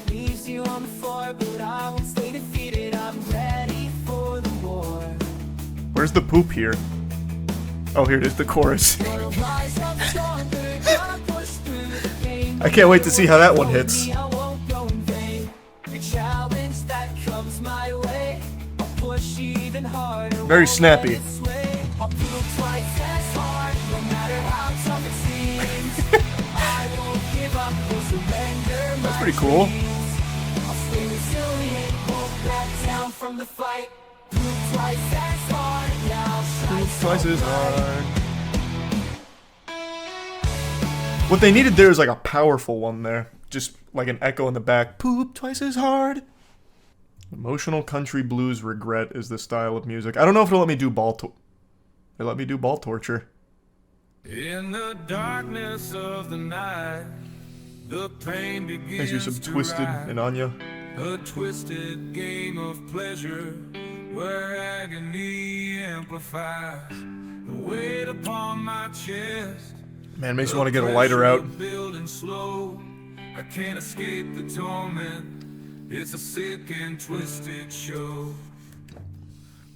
leaves you on the floor, but I won't stay defeated. I'm ready for the war. Where's the poop here? Oh, here it is, the chorus. I can't wait to see how that one hits. Very snappy. That's pretty cool. Twice as hard. What they needed there is like a powerful one there. Just like an echo in the back. Poop twice as hard. Emotional country blues regret is the style of music. I don't know if it'll let me do ball they let me do ball torture. In the darkness of the night, the pain begins. Thanks you some Twisted and Anya. A twisted game of pleasure where agony amplifies the weight upon my chest. Man, makes you want to get a lighter out. I can't escape the torment. It's a sick and twisted show.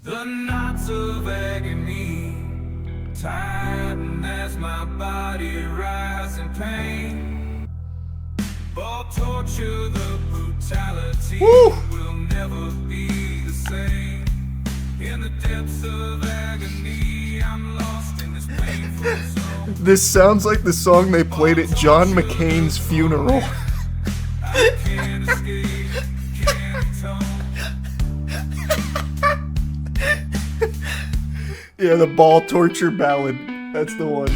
The knots of agony tighten as my body rise in pain. All torture, the brutality will never be the same. In the depths of agony, I'm lost in this painful zone. This sounds like the song they played at John McCain's funeral. I can't escape, can't atone. Yeah, the ball torture ballad. That's the one.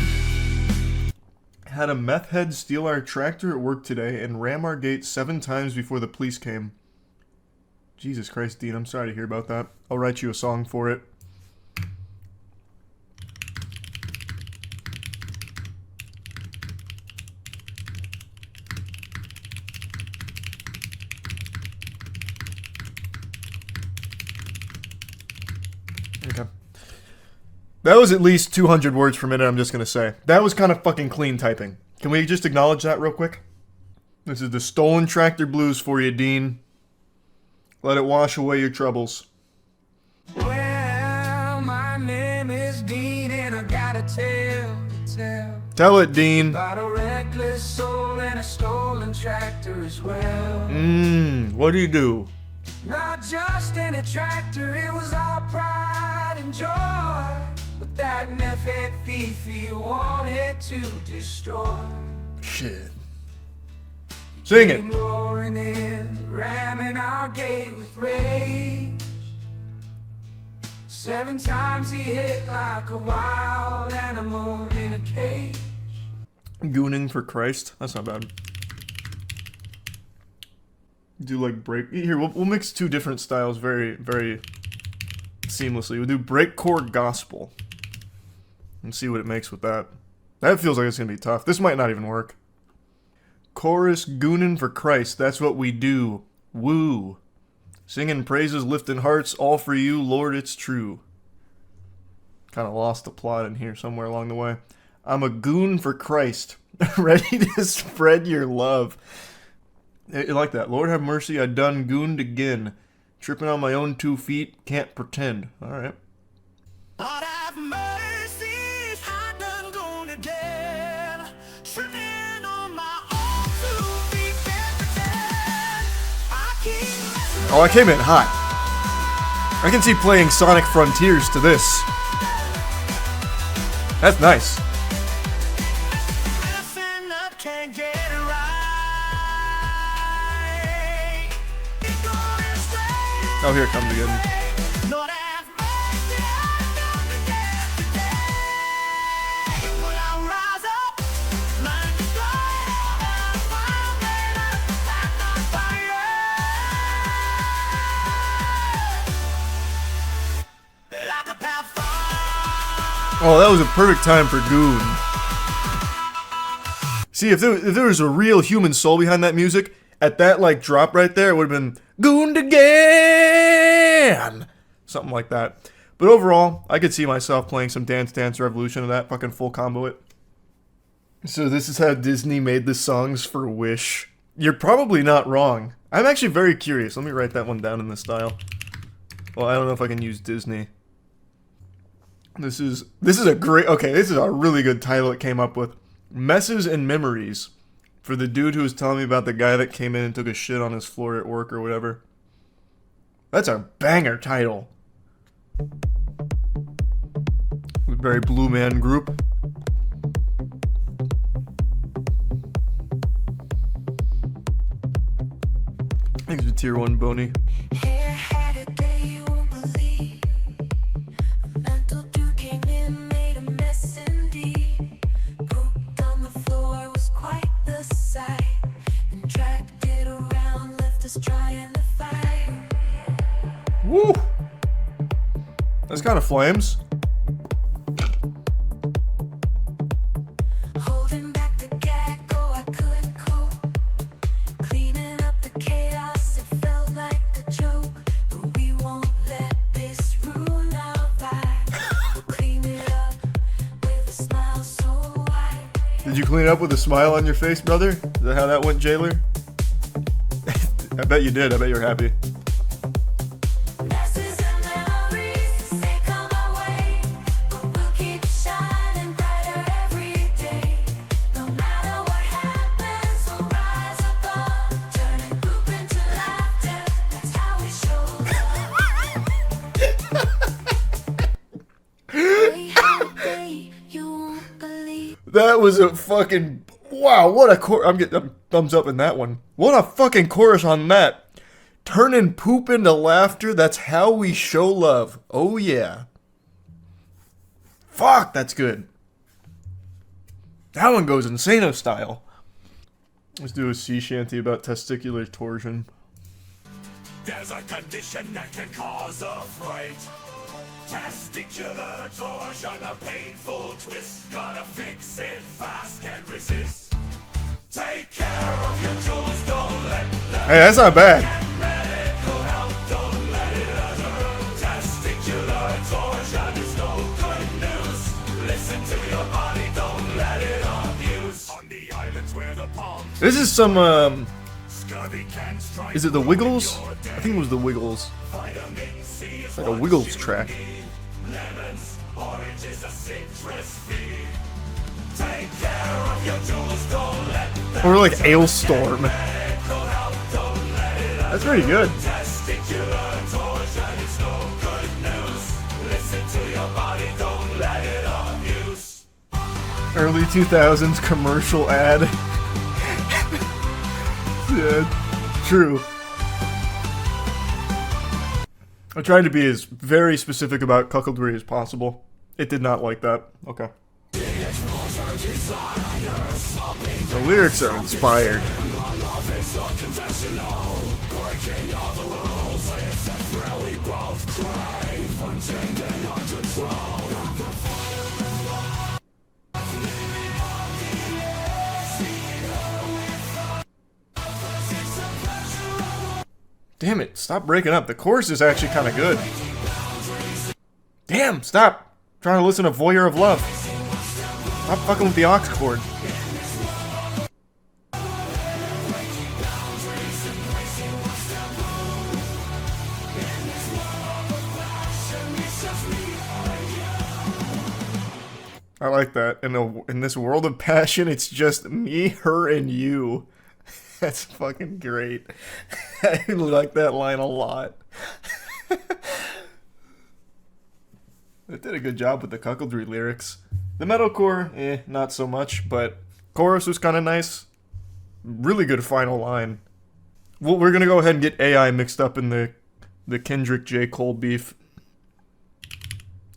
Had a meth head steal our tractor at work today and ram our gate 7 times before the police came. Jesus Christ, Dean, I'm sorry to hear about that. I'll write you a song for it. Okay. That was at least 200 words per minute, I'm just going to say. That was kind of fucking clean typing. Can we just acknowledge that real quick? This is the Stolen Tractor Blues for you, Dean. Let it wash away your troubles. Well, my name is Dean and I got a tale to tell. Tell it, Dean. About a reckless soul and a stolen tractor as well. What do you do? Not just any tractor, it was our pride and joy. But that meth-head thief he wanted to destroy. Shit. Sing it. Came roaring in, ramming our gate with rage. 7 times he hit like a wild animal in a cage. Gooning for Christ. That's not bad. Do like break. Here, we'll mix 2 different styles very, very seamlessly. We'll do breakcore gospel. And see what it makes with that. That feels like it's gonna be tough. This might not even work. Chorus goonin' for Christ, that's what we do. Woo. Singing praises, lifting hearts, all for you, Lord, it's true. Kind of lost the plot in here somewhere along the way. I'm a goon for Christ, ready to spread your love. I like that. Lord have mercy, I done gooned again. Tripping on my own 2 feet, can't pretend. Alright. Lord have mercy, I done gooned again. Tripping on my own 2 feet, can't pretend. Oh, I came in hot. I can see playing Sonic Frontiers to this. That's nice. Oh, here it comes again. Oh, that was a perfect time for Goon. See, if there was a real human soul behind that music, at that like drop right there, it would have been Gooned again! Something like that. But overall, I could see myself playing some Dance Dance Revolution of that, fucking full combo it. So this is how Disney made the songs for Wish. You're probably not wrong. I'm actually very curious. Let me write that one down in this style. Well, I don't know if I can use Disney. This is a great, okay, this is a really good title it came up with. Messes and Memories. For the dude who was telling me about the guy that came in and took a shit on his floor at work or whatever. That's a banger title. Very Blue Man Group. Thanks for tier 1, Boney. Woo! That's kind of flames. Holding back the gag, oh, I couldn't cope. Cleaning up the chaos, it felt like a joke. But we won't let this ruin our vibe. We'll clean it up with a smile so wide. Did you clean it up with a smile on your face, brother? Is that how that went, jailer? I bet you did. I bet you're happy. Messes and memories, they come our way, but we'll keep shining. That was a fucking... Wow, what a chorus. I'm getting thumbs up in that one. What a fucking chorus on that. Turning poop into laughter, that's how we show love. Oh yeah. Fuck, that's good. That one goes Insano style. Let's do a sea shanty about testicular torsion. There's a condition that can cause a fright. Testicular torsion, a painful twist. Gotta fix it fast, can't resist. Take care of your jewels, don't let them. Hey, that's not bad. Medical help, don't let it utter. Testicular torsion is no good news. Listen to your body, don't let it abuse. On the islands where the palm. This is some, is it the Wiggles? I think it was the Wiggles. It's like a Wiggles track. Lemons, oranges, a citrus feed. Take care of your jewels, don't let them. Or like Ailstorm. That's pretty good. Testicular torsion is no good news. Listen to your body, don't let it abuse. Early 2000s commercial ad. Yeah, true. I tried to be as very specific about cuckoldry as possible. It did not like that. Okay. The lyrics are inspired. Damn it, stop breaking up. The chorus is actually kind of good. Damn, stop. I'm trying to listen to Voyeur of Love. Stop fucking with the aux chord. I like that. In this world of passion, it's just me, her, and you. That's fucking great. I like that line a lot. They did a good job with the cuckoldry lyrics. The metalcore, not so much, but chorus was kind of nice. Really good final line. Well, we're gonna go ahead and get AI mixed up in the Kendrick J. Cole beef.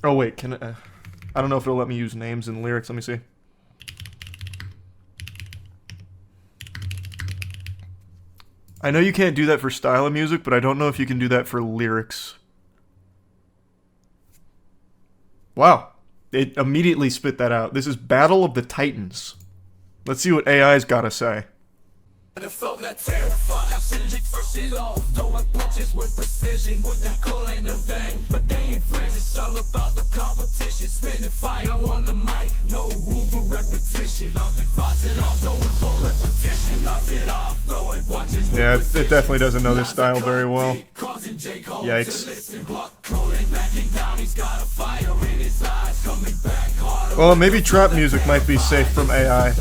Oh wait, can I don't know if it'll let me use names in lyrics. Let me see. I know you can't do that for style of music, but I don't know if you can do that for lyrics. Wow. It immediately spit that out. This is Battle of the Titans. Let's see what AI's got to say. And I felt that terrified. I sent it first it off. Throwing punches with precision. With that cool ain't no thing. But they ain't friends. It's all about the competition. Spinning fire on the mic. No room for repetition. I'll be fighting off. No room for repetition. Knock it off. Throwing punches. Yeah, it definitely doesn't know this style very well. Yikes. Well, maybe trap music might be safe from AI.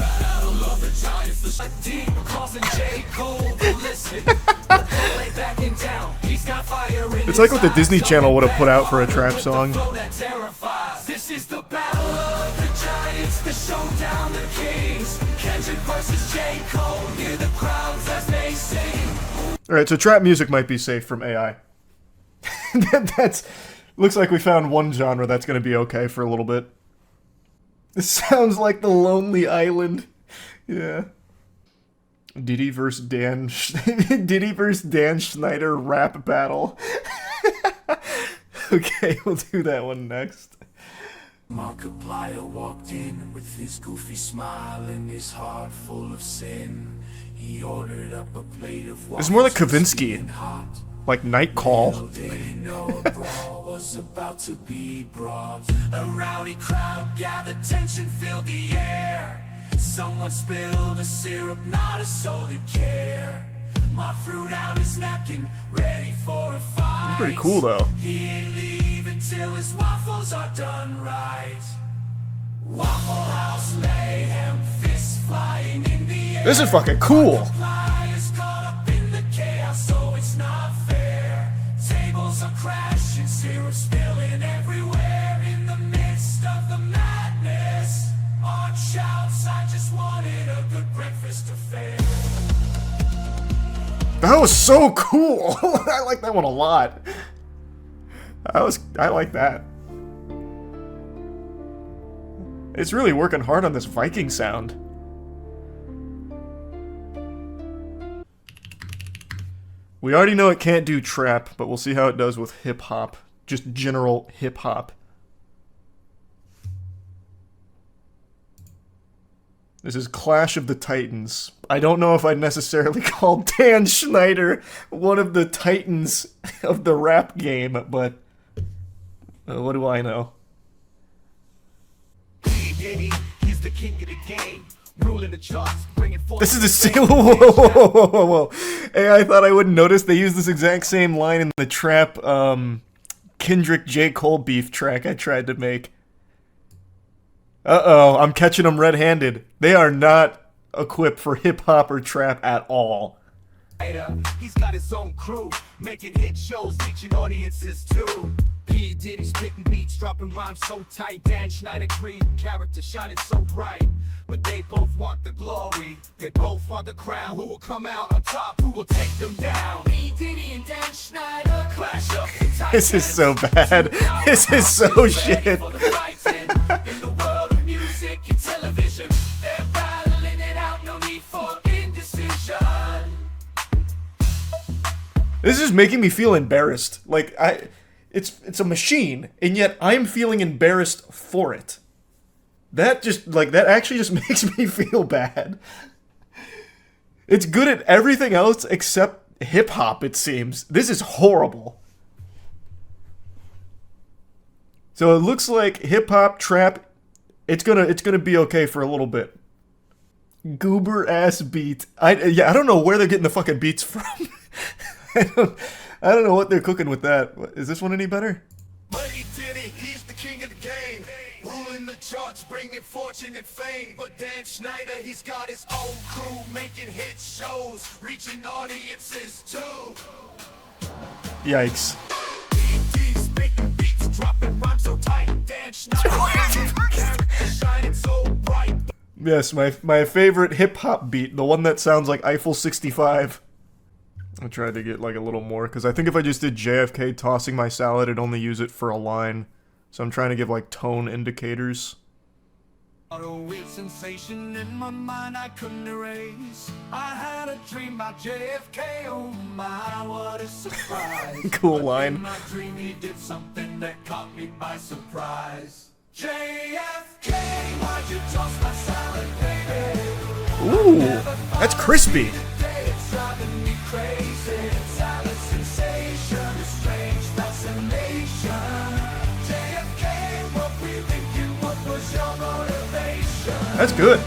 It's like what the Disney Channel would have put out for a trap song. This is the battle of the giants, the showdown, the kings. Kendrick versus J. Cole, hear the crowds as they sing. Alright, so trap music might be safe from AI. That's... Looks like we found one genre that's going to be okay for a little bit. This sounds like The Lonely Island. Yeah. Diddy versus Dan Schneider rap battle. Okay, we'll do that one next. Markiplier walked in with his goofy smile and his heart full of sin. He ordered up a plate of It's more like Kavinsky. Like Night Call. Was about to be brought. A rowdy crowd gathered, tension filled the air. Someone spilled a syrup, not a soul to care. My fruit out his napkin, ready for a fight. That's pretty cool though. He ain't leave until his waffles are done right. Waffle House mayhem, fists flying in the air. This is fucking cool. Tables are crashing, syrup spilling everywhere. In the midst of the madness, art shouts just wanted a good breakfast affair. That was so cool. I like that one a lot. I like that. It's really working hard on this Viking sound. We already know it can't do trap, but we'll see how it does with hip hop. Just general hip hop. This is Clash of the Titans. I don't know if I'd necessarily call Dan Schneider one of the titans of the rap game, but what do I know? He's the king of the game, ruling the charts, bringing forth. This is the same. Whoa. Hey, I thought I wouldn't notice. They used this exact same line in the trap Kendrick J. Cole beef track I tried to make. Uh-oh, I'm catching them red-handed. They are not equipped for hip-hop or trap at all. He's got his own crew, making hit shows, reaching audiences too. P. Diddy spitting beats, dropping rhymes so tight. Dan Schneider creating character, shining so bright. But they both want the glory, they both want the crown. Who will come out on top, who will take them down? P. Diddy and Dan Schneider clash up the Tyson. This is so bad. This is so shit. In the world of music and television, they're battling it out, no need for indecision. This is making me feel embarrassed. Like, it's a machine, and yet I'm feeling embarrassed for it. That actually just makes me feel bad. It's good at everything else except hip-hop, it seems. This is horrible. So it looks like hip-hop, trap, it's gonna be okay for a little bit. Goober-ass beat. I don't know where they're getting the fucking beats from. I don't know what they're cooking with that. Is this one any better? But he did it, he's the king of the game, ruling the charts, bringing fortune and fame. But Dan Schneider, he's got his own crew, making hit shows, reaching audiences too. Yikes. He's making beats, dropping rhymes so tight. Dan Schneider, shining so bright. Yes, my favorite hip-hop beat, the one that sounds like Eiffel 65. I tried to get like a little more, because I think if I just did JFK tossing my salad, it'd only use it for a line. So I'm trying to give like tone indicators. A weird sensation in my mind I couldn't erase. I had a dream about JFK, oh my, what a surprise. Cool line. In my dream he did something that caught me by surprise. JFK, why'd you toss my salad, baby? Ooh, that's crispy. It's driving me crazy. Salad sensation, a strange fascination. JFK, what were you thinking? What was your motivation? That's good.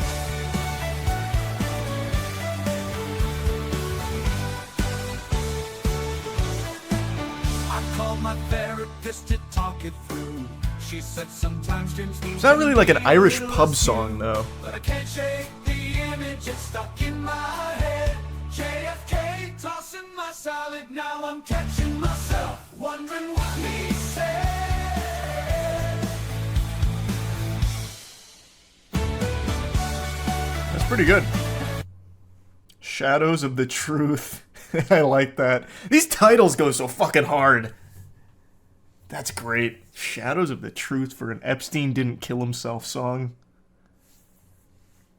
I called my therapist to talk it through. She said sometimes dreams need. It's not really like an Irish pub song, though. But I can't shake the image, it's stuck in my head. JFK tossing my salad, now I'm catching myself wondering what he said. That's pretty good. Shadows of the Truth. I like that. These titles go so fucking hard. That's great. Shadows of the Truth for an Epstein didn't kill himself song.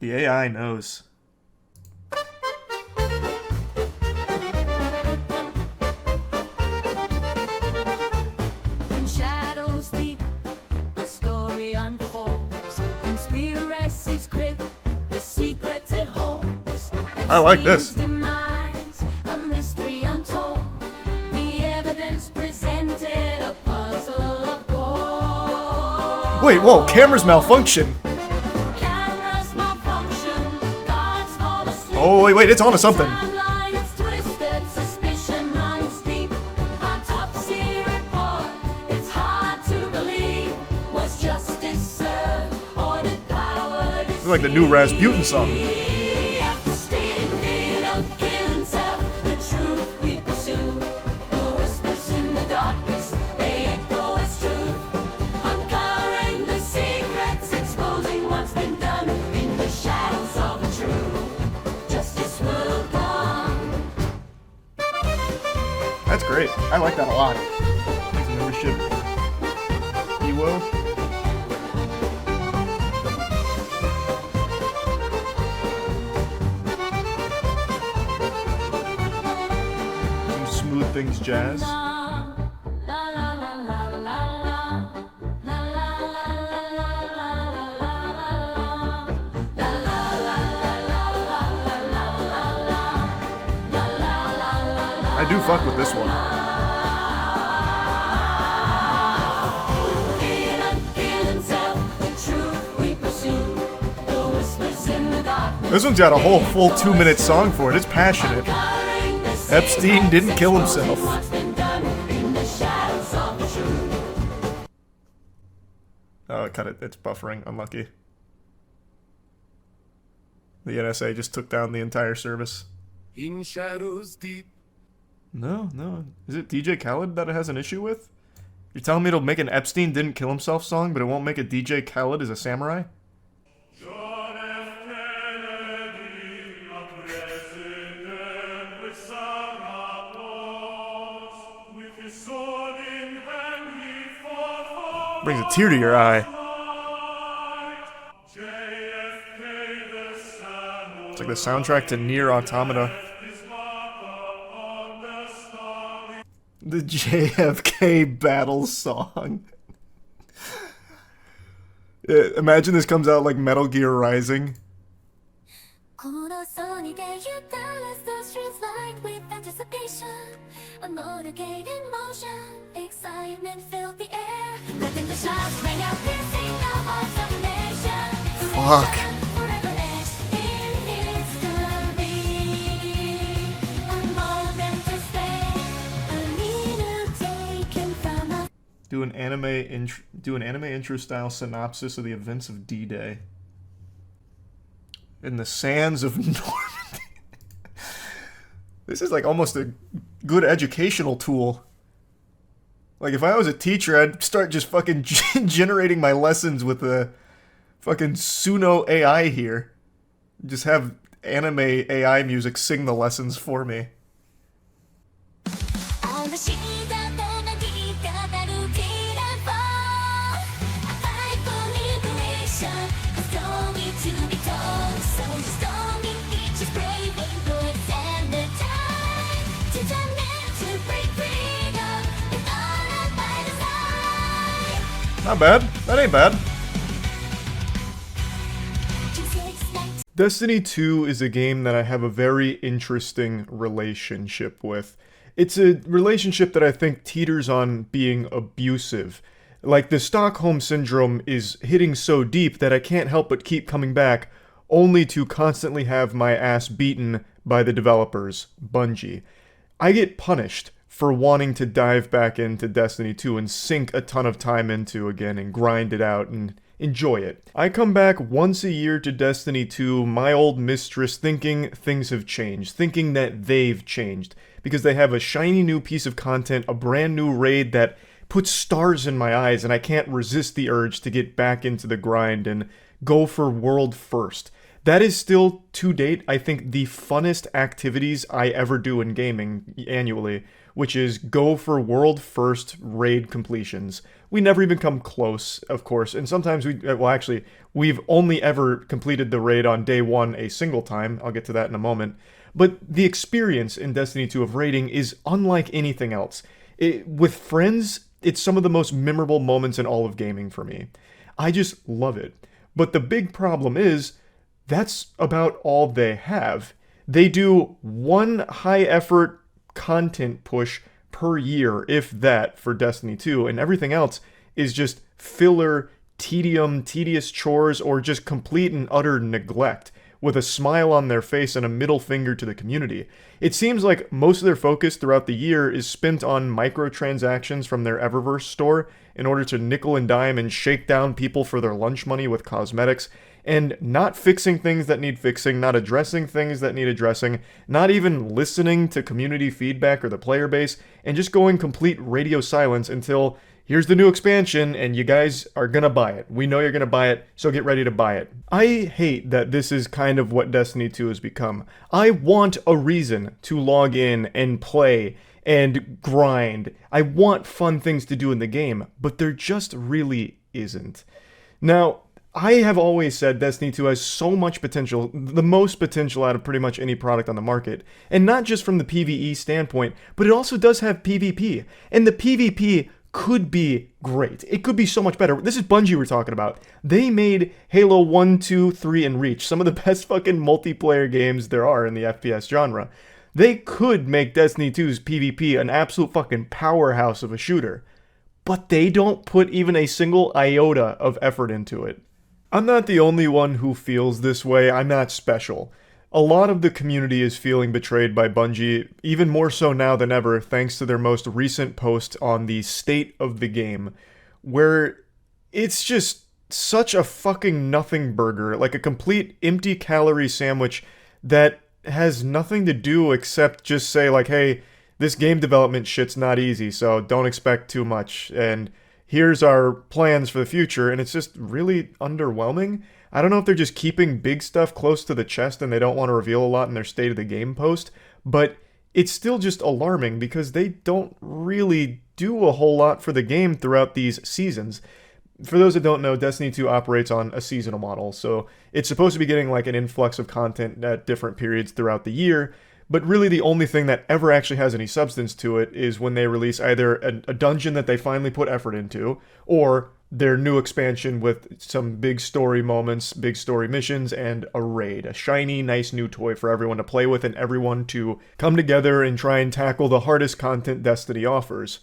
The AI knows. In shadows deep, the story unfolds. Conspiracies grip, the secrets it holds. I like this. Demise, a mystery untold. The evidence presented, a puzzle of gold. Wait, whoa, cameras malfunction. Cameras malfunction, guards fall asleep. Oh, wait, it's on to something. Timeline is twisted, suspicion runs deep. Autopsy report, it's hard to believe. Was justice served, or did power This is like the new Rasputin song. after standing up himself? The truth we pursue, the whispers in the darkness, they echo as truth. Uncovering the secrets, exposing what's been done in the shadows. great. I like that a lot. Thanks for membership. Ewo. Some smooth things jazz. I do fuck with this one. This one's got a whole full 2-minute song for it. It's passionate. Epstein didn't kill himself. Oh, it's buffering. Unlucky. The NSA just took down the entire service. In shadows deep. No. Is it DJ Khaled that it has an issue with? You're telling me it'll make an Epstein didn't kill himself song, but it won't make a DJ Khaled as a samurai? Brings a tear to your eye. It's like the soundtrack to Nier Automata. The JFK battle song. Yeah, imagine this comes out like Metal Gear Rising. Fuck. Do an anime intro style synopsis of the events of D-Day. In the sands of Normandy. This is like almost a good educational tool. Like if I was a teacher, I'd start just fucking generating my lessons with the fucking Suno AI here. Just have anime AI music sing the lessons for me. Not bad. That ain't bad. Destiny 2 is a game that I have a very interesting relationship with. It's a relationship that I think teeters on being abusive. Like the Stockholm Syndrome is hitting so deep that I can't help but keep coming back, only to constantly have my ass beaten by the developers, Bungie. I get punished for wanting to dive back into Destiny 2 and sink a ton of time into again and grind it out and enjoy it. I come back once a year to Destiny 2, my old mistress, thinking things have changed, thinking that they've changed, because they have a shiny new piece of content, a brand new raid that puts stars in my eyes, and I can't resist the urge to get back into the grind and go for world first. That is still, to date, I think the funnest activities I ever do in gaming annually, which is go for world first raid completions. We never even come close, of course, and sometimes we've only ever completed the raid on day one a single time. I'll get to that in a moment. But the experience in Destiny 2 of raiding is unlike anything else. With friends, it's some of the most memorable moments in all of gaming for me. I just love it. But the big problem is, that's about all they have. They do one high-effort content push per year, if that, for Destiny 2, and everything else is just filler, tedious chores, or just complete and utter neglect, with a smile on their face and a middle finger to the community. It seems like most of their focus throughout the year is spent on microtransactions from their Eververse store in order to nickel and dime and shake down people for their lunch money with cosmetics, and not fixing things that need fixing, not addressing things that need addressing, not even listening to community feedback or the player base, and just going complete radio silence until here's the new expansion, and you guys are gonna buy it. We know you're gonna buy it, so get ready to buy it. I hate that this is kind of what Destiny 2 has become. I want a reason to log in and play and grind. I want fun things to do in the game, but there just really isn't. Now, I have always said Destiny 2 has so much potential, the most potential out of pretty much any product on the market. And not just from the PvE standpoint, but it also does have PvP. And the PvP could be great. It could be so much better. This is Bungie we're talking about. They made Halo 1, 2, 3, and Reach some of the best fucking multiplayer games there are in the FPS genre. They could make Destiny 2's PvP an absolute fucking powerhouse of a shooter. But they don't put even a single iota of effort into it. I'm not the only one who feels this way. I'm not special. A lot of the community is feeling betrayed by Bungie, even more so now than ever, thanks to their most recent post on the state of the game, where it's just such a fucking nothing burger, like a complete empty calorie sandwich that has nothing to do except just say like, hey, this game development shit's not easy, so don't expect too much, and here's our plans for the future, and it's just really underwhelming. I don't know if they're just keeping big stuff close to the chest and they don't want to reveal a lot in their State of the Game post, but it's still just alarming because they don't really do a whole lot for the game throughout these seasons. For those that don't know, Destiny 2 operates on a seasonal model, so it's supposed to be getting like an influx of content at different periods throughout the year, but really the only thing that ever actually has any substance to it is when they release either a dungeon that they finally put effort into, or their new expansion with some big story moments, big story missions, and a raid. A shiny, nice new toy for everyone to play with and everyone to come together and try and tackle the hardest content Destiny offers.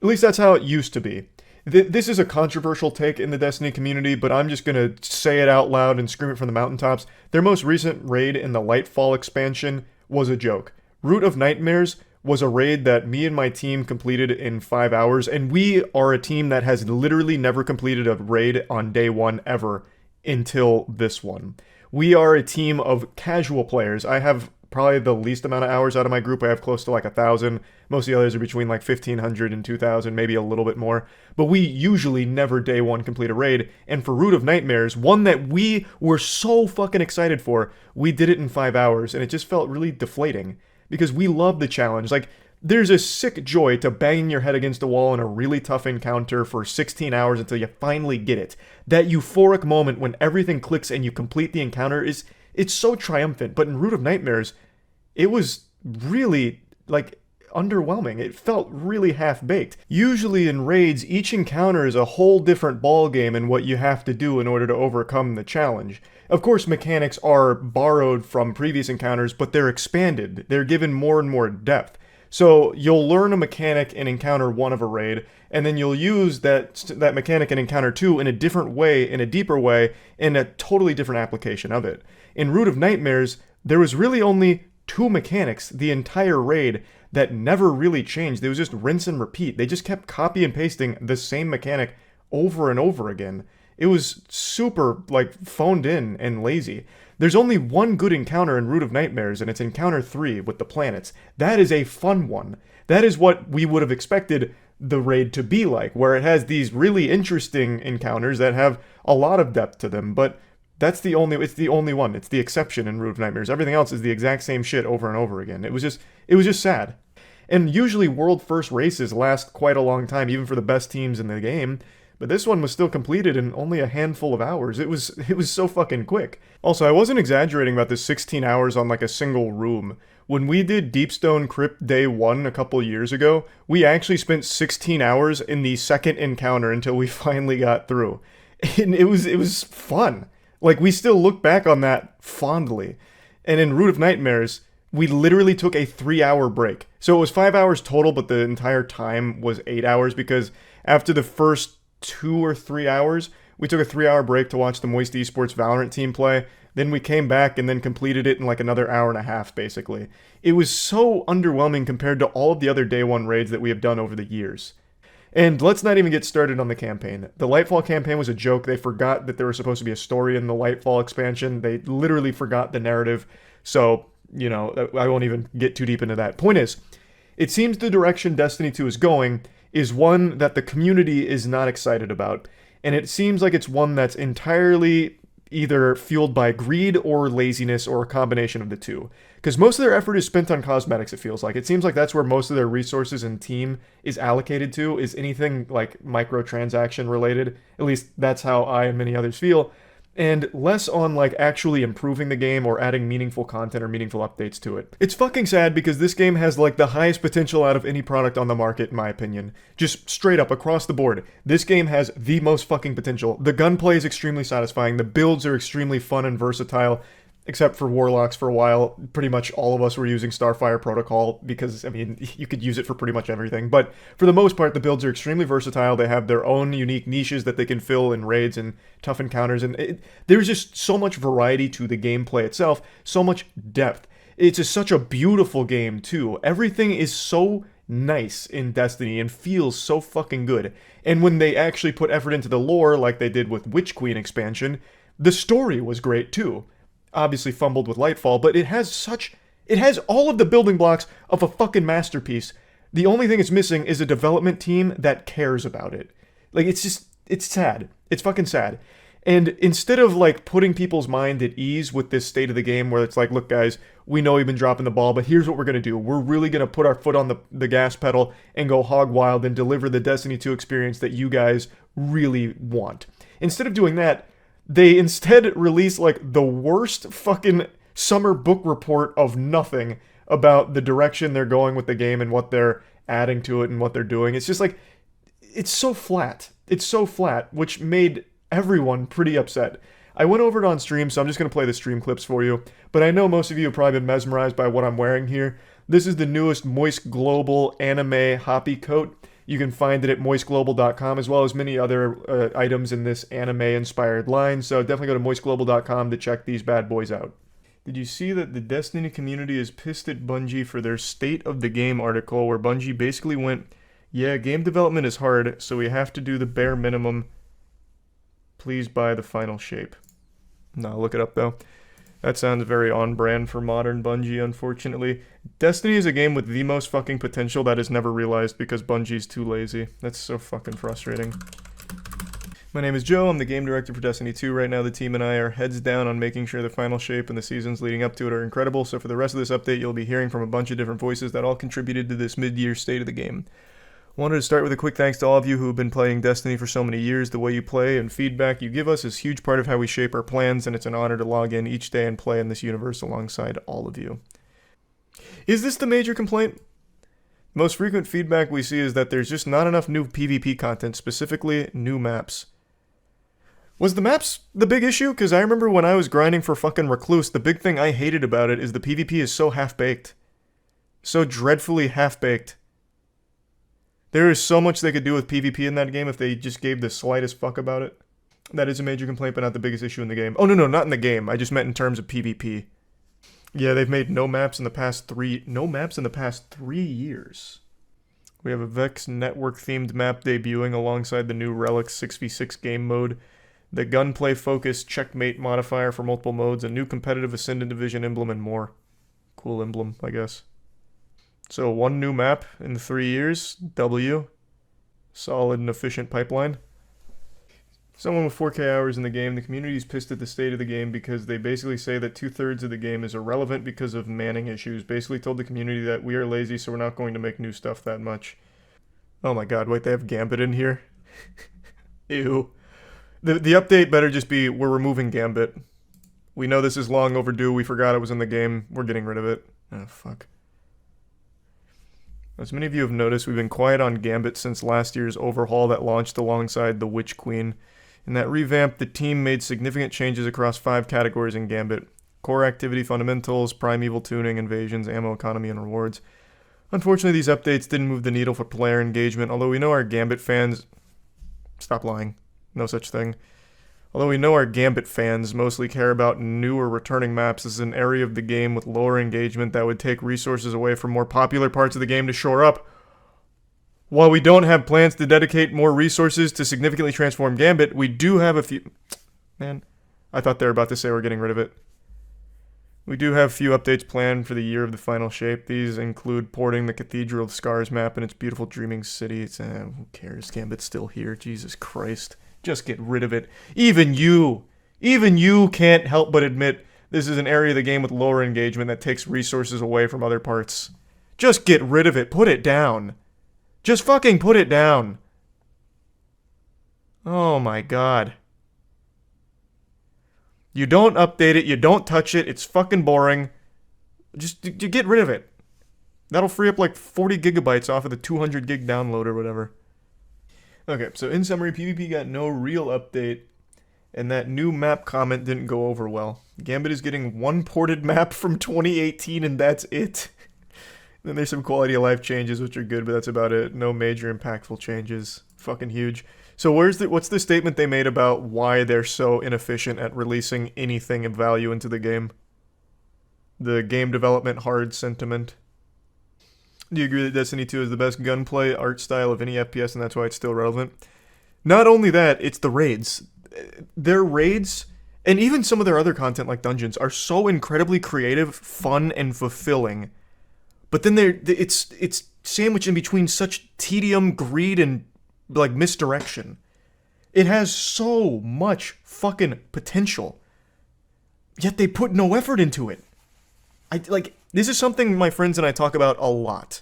At least that's how it used to be. This is a controversial take in the Destiny community, but I'm just going to say it out loud and scream it from the mountaintops. Their most recent raid in the Lightfall expansion was a joke. Root of Nightmares was a raid that me and my team completed in 5 hours, and we are a team that has literally never completed a raid on day one ever until this one. We are a team of casual players. I have probably the least amount of hours out of my group. I have close to like 1,000. Most of the others are between like 1,500 and 2,000, maybe a little bit more. But we usually never day one complete a raid. And for Root of Nightmares, one that we were so fucking excited for, we did it in 5 hours, and it just felt really deflating because we love the challenge. Like, there's a sick joy to banging your head against a wall in a really tough encounter for 16 hours until you finally get it. That euphoric moment when everything clicks and you complete the encounter it's so triumphant. But in Root of Nightmares, it was really, like, underwhelming. It felt really half-baked. Usually in raids, each encounter is a whole different ballgame in what you have to do in order to overcome the challenge. Of course, mechanics are borrowed from previous encounters, but they're expanded. They're given more and more depth. So you'll learn a mechanic in encounter 1 of a raid, and then you'll use that mechanic in encounter 2 in a different way, in a deeper way, in a totally different application of it. In Root of Nightmares, there was really only 2 mechanics the entire raid that never really changed. It was just rinse and repeat. They just kept copy and pasting the same mechanic over and over again. It was super, like, phoned in and lazy. There's only one good encounter in Root of Nightmares, and it's encounter 3 with the planets. That is a fun one. That is what we would have expected the raid to be like, where it has these really interesting encounters that have a lot of depth to them, but it's the only one. It's the exception in Root of Nightmares. Everything else is the exact same shit over and over again. It was just sad. And usually world first races last quite a long time, even for the best teams in the game. But this one was still completed in only a handful of hours. It was so fucking quick. Also, I wasn't exaggerating about the 16 hours on like a single room. When we did Deepstone Crypt Day 1 a couple years ago, we actually spent 16 hours in the second encounter until we finally got through. And it was fun. Like, we still look back on that fondly. And in Root of Nightmares, we literally took a 3-hour break. So it was 5 hours total, but the entire time was 8 hours because after the first 2 or 3 hours, we took a 3-hour break to watch the Moist Esports Valorant team play. Then we came back and then completed it in like another hour and a half, basically. It was so underwhelming compared to all of the other Day 1 raids that we have done over the years. And let's not even get started on the campaign. The Lightfall campaign was a joke. They forgot that there was supposed to be a story in the Lightfall expansion. They literally forgot the narrative. So, I won't even get too deep into that. Point is, it seems the direction Destiny 2 is going is one that the community is not excited about. And it seems like it's one that's entirely either fueled by greed or laziness or a combination of the two. Because most of their effort is spent on cosmetics, it feels like. It seems like that's where most of their resources and team is allocated to, is anything like microtransaction related. At least that's how I and many others feel. And less on like actually improving the game or adding meaningful content or meaningful updates to it. It's fucking sad because this game has like the highest potential out of any product on the market, in my opinion. Just straight up across the board. This game has the most fucking potential. The gunplay is extremely satisfying. The builds are extremely fun and versatile. Except for Warlocks for a while, pretty much all of us were using Starfire Protocol because, I mean, you could use it for pretty much everything. But for the most part, the builds are extremely versatile. They have their own unique niches that they can fill in raids and tough encounters. And there's just so much variety to the gameplay itself, so much depth. It's just such a beautiful game, too. Everything is so nice in Destiny and feels so fucking good. And when they actually put effort into the lore, like they did with Witch Queen expansion, the story was great, too. Obviously fumbled with Lightfall, but it has all of the building blocks of a fucking masterpiece. The only thing it's missing is a development team that cares about it. Like, it's sad. It's fucking sad. And instead of like putting people's mind at ease with this state of the game where it's like, look guys, we know you've been dropping the ball, but here's what we're going to do. We're really going to put our foot on the gas pedal and go hog wild and deliver the Destiny 2 experience that you guys really want. Instead of doing that, they instead release like the worst fucking summer book report of nothing about the direction they're going with the game and what they're adding to it and what they're doing. It's just like, it's so flat. It's so flat, which made everyone pretty upset. I went over it on stream, so I'm just going to play the stream clips for you. But I know most of you have probably been mesmerized by what I'm wearing here. This is the newest Moist Global anime hoppy coat. You can find it at moistglobal.com, as well as many other items in this anime-inspired line, so definitely go to moistglobal.com to check these bad boys out. Did you see that the Destiny community is pissed at Bungie for their State of the Game article, where Bungie basically went, yeah, game development is hard, so we have to do the bare minimum. Please buy the final shape. No, look it up, though. That sounds very on-brand for modern Bungie, unfortunately. Destiny is a game with the most fucking potential that is never realized because Bungie's too lazy. That's so fucking frustrating. My name is Joe, I'm the game director for Destiny 2. Right now the team and I are heads down on making sure the final shape and the seasons leading up to it are incredible, so for the rest of this update you'll be hearing from a bunch of different voices that all contributed to this mid-year state of the game. Wanted to start with a quick thanks to all of you who have been playing Destiny for so many years. The way you play and feedback you give us is a huge part of how we shape our plans, and it's an honor to log in each day and play in this universe alongside all of you. Is this the major complaint? The most frequent feedback we see is that there's just not enough new PvP content, specifically new maps. Was the maps the big issue? Because I remember when I was grinding for fucking Recluse, the big thing I hated about it is the PvP is so half-baked. So dreadfully half-baked. There is so much they could do with PvP in that game if they just gave the slightest fuck about it. That is a major complaint, but not the biggest issue in the game. Oh, no, not in the game. I just meant in terms of PvP. Yeah, they've made no maps in the past 3 years. We have a Vex network-themed map debuting alongside the new Relic 6v6 game mode, the gunplay-focused checkmate modifier for multiple modes, a new competitive Ascendant Division emblem, and more. Cool emblem, I guess. So 1 new map in 3 years, W. Solid and efficient pipeline. Someone with 4K hours in the game, the community's pissed at the state of the game because they basically say that 2/3 of the game is irrelevant because of manning issues. Basically told the community that we are lazy, so we're not going to make new stuff that much. Oh my god, wait, they have Gambit in here? Ew. The update better just be, we're removing Gambit. We know this is long overdue, we forgot it was in the game, we're getting rid of it. Oh, fuck. As many of you have noticed, we've been quiet on Gambit since last year's overhaul that launched alongside the Witch Queen. In that revamp, the team made significant changes across 5 categories in Gambit: core activity fundamentals, primeval tuning, invasions, ammo economy, and rewards. Unfortunately, these updates didn't move the needle for player engagement, although we know our Gambit fans... Stop lying. No such thing. Although we know our Gambit fans mostly care about new or returning maps, this is an area of the game with lower engagement that would take resources away from more popular parts of the game to shore up. While we don't have plans to dedicate more resources to significantly transform Gambit, we do have a few... Man, I thought they were about to say we're getting rid of it. We do have a few updates planned for the year of the final shape. These include porting the Cathedral of Scars map and its beautiful dreaming city. Who cares? Gambit's still here. Jesus Christ. Just get rid of it. Even you can't help but admit this is an area of the game with lower engagement that takes resources away from other parts. Just get rid of it. Put it down. Just fucking put it down. Oh my god. You don't update it, you don't touch it, it's fucking boring. Just get rid of it. That'll free up like 40 gigabytes off of the 200 gig download or whatever. Okay, so in summary, PvP got no real update, and that new map comment didn't go over well. Gambit is getting one ported map from 2018, and that's it. Then there's some quality of life changes, which are good, but that's about it. No major impactful changes. Fucking huge. So what's the statement they made about why they're so inefficient at releasing anything of value into the game? The game development hard sentiment. Do you agree that Destiny 2 is the best gunplay art style of any FPS and that's why it's still relevant? Not only that, it's the raids. Their raids, and even some of their other content like dungeons, are so incredibly creative, fun, and fulfilling. But then it's sandwiched in between such tedium, greed, and like misdirection. It has so much fucking potential, yet they put no effort into it. This is something my friends and I talk about a lot.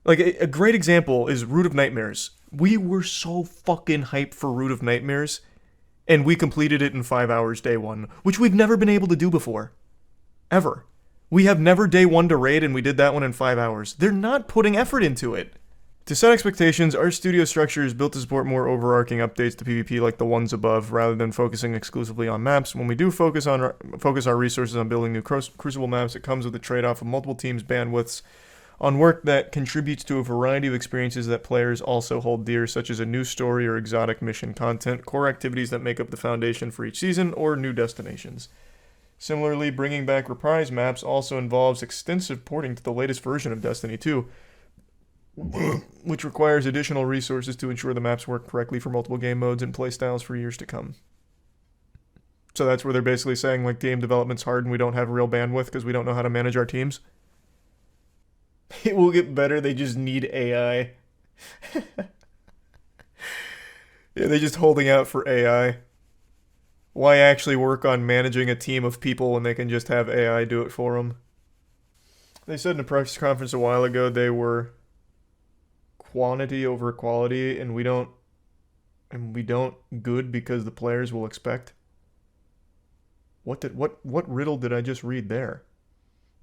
Like a great example is Root of Nightmares. We were so fucking hyped for Root of Nightmares, and we completed it in 5 hours day one, which we've never been able to do before. Ever. We have never day one to raid, and we did that one in 5 hours. They're not putting effort into it. To set expectations, our studio structure is built to support more overarching updates to PvP like the ones above, rather than focusing exclusively on maps. When we do focus our resources on building new Crucible maps, it comes with a trade-off of multiple teams' bandwidths on work that contributes to a variety of experiences that players also hold dear, such as a new story or exotic mission content, core activities that make up the foundation for each season, or new destinations. Similarly, bringing back reprise maps also involves extensive porting to the latest version of Destiny 2, which requires additional resources to ensure the maps work correctly for multiple game modes and playstyles for years to come. So that's where they're basically saying, like, game development's hard and we don't have real bandwidth because we don't know how to manage our teams. It will get better, they just need AI. Yeah, they're just holding out for AI. Why actually work on managing a team of people when they can just have AI do it for them? They said in a press conference a while ago they were quantity over quality, and we don't good because the players will expect. What riddle did I just read there?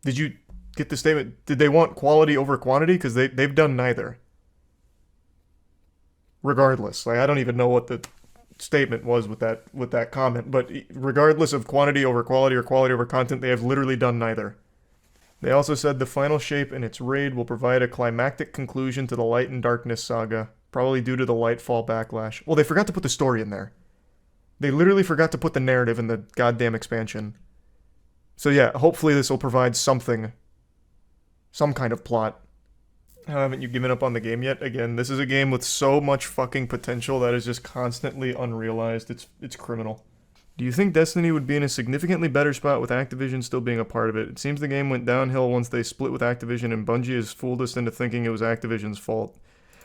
Did you get the statement? Did they want quality over quantity? Because they've done neither. Regardless, like I don't even know what the statement was with that comment, but regardless of quantity over quality or quality over content, they have literally done neither. They also said the final shape and its raid will provide a climactic conclusion to the Light and Darkness saga, probably due to the Lightfall backlash. Well, they forgot to put the story in there. They literally forgot to put the narrative in the goddamn expansion. So yeah, hopefully this will provide something. Some kind of plot. How haven't you given up on the game yet? Again, this is a game with so much fucking potential that is just constantly unrealized. It's criminal. Do you think Destiny would be in a significantly better spot with Activision still being a part of it? It seems the game went downhill once they split with Activision, and Bungie has fooled us into thinking it was Activision's fault.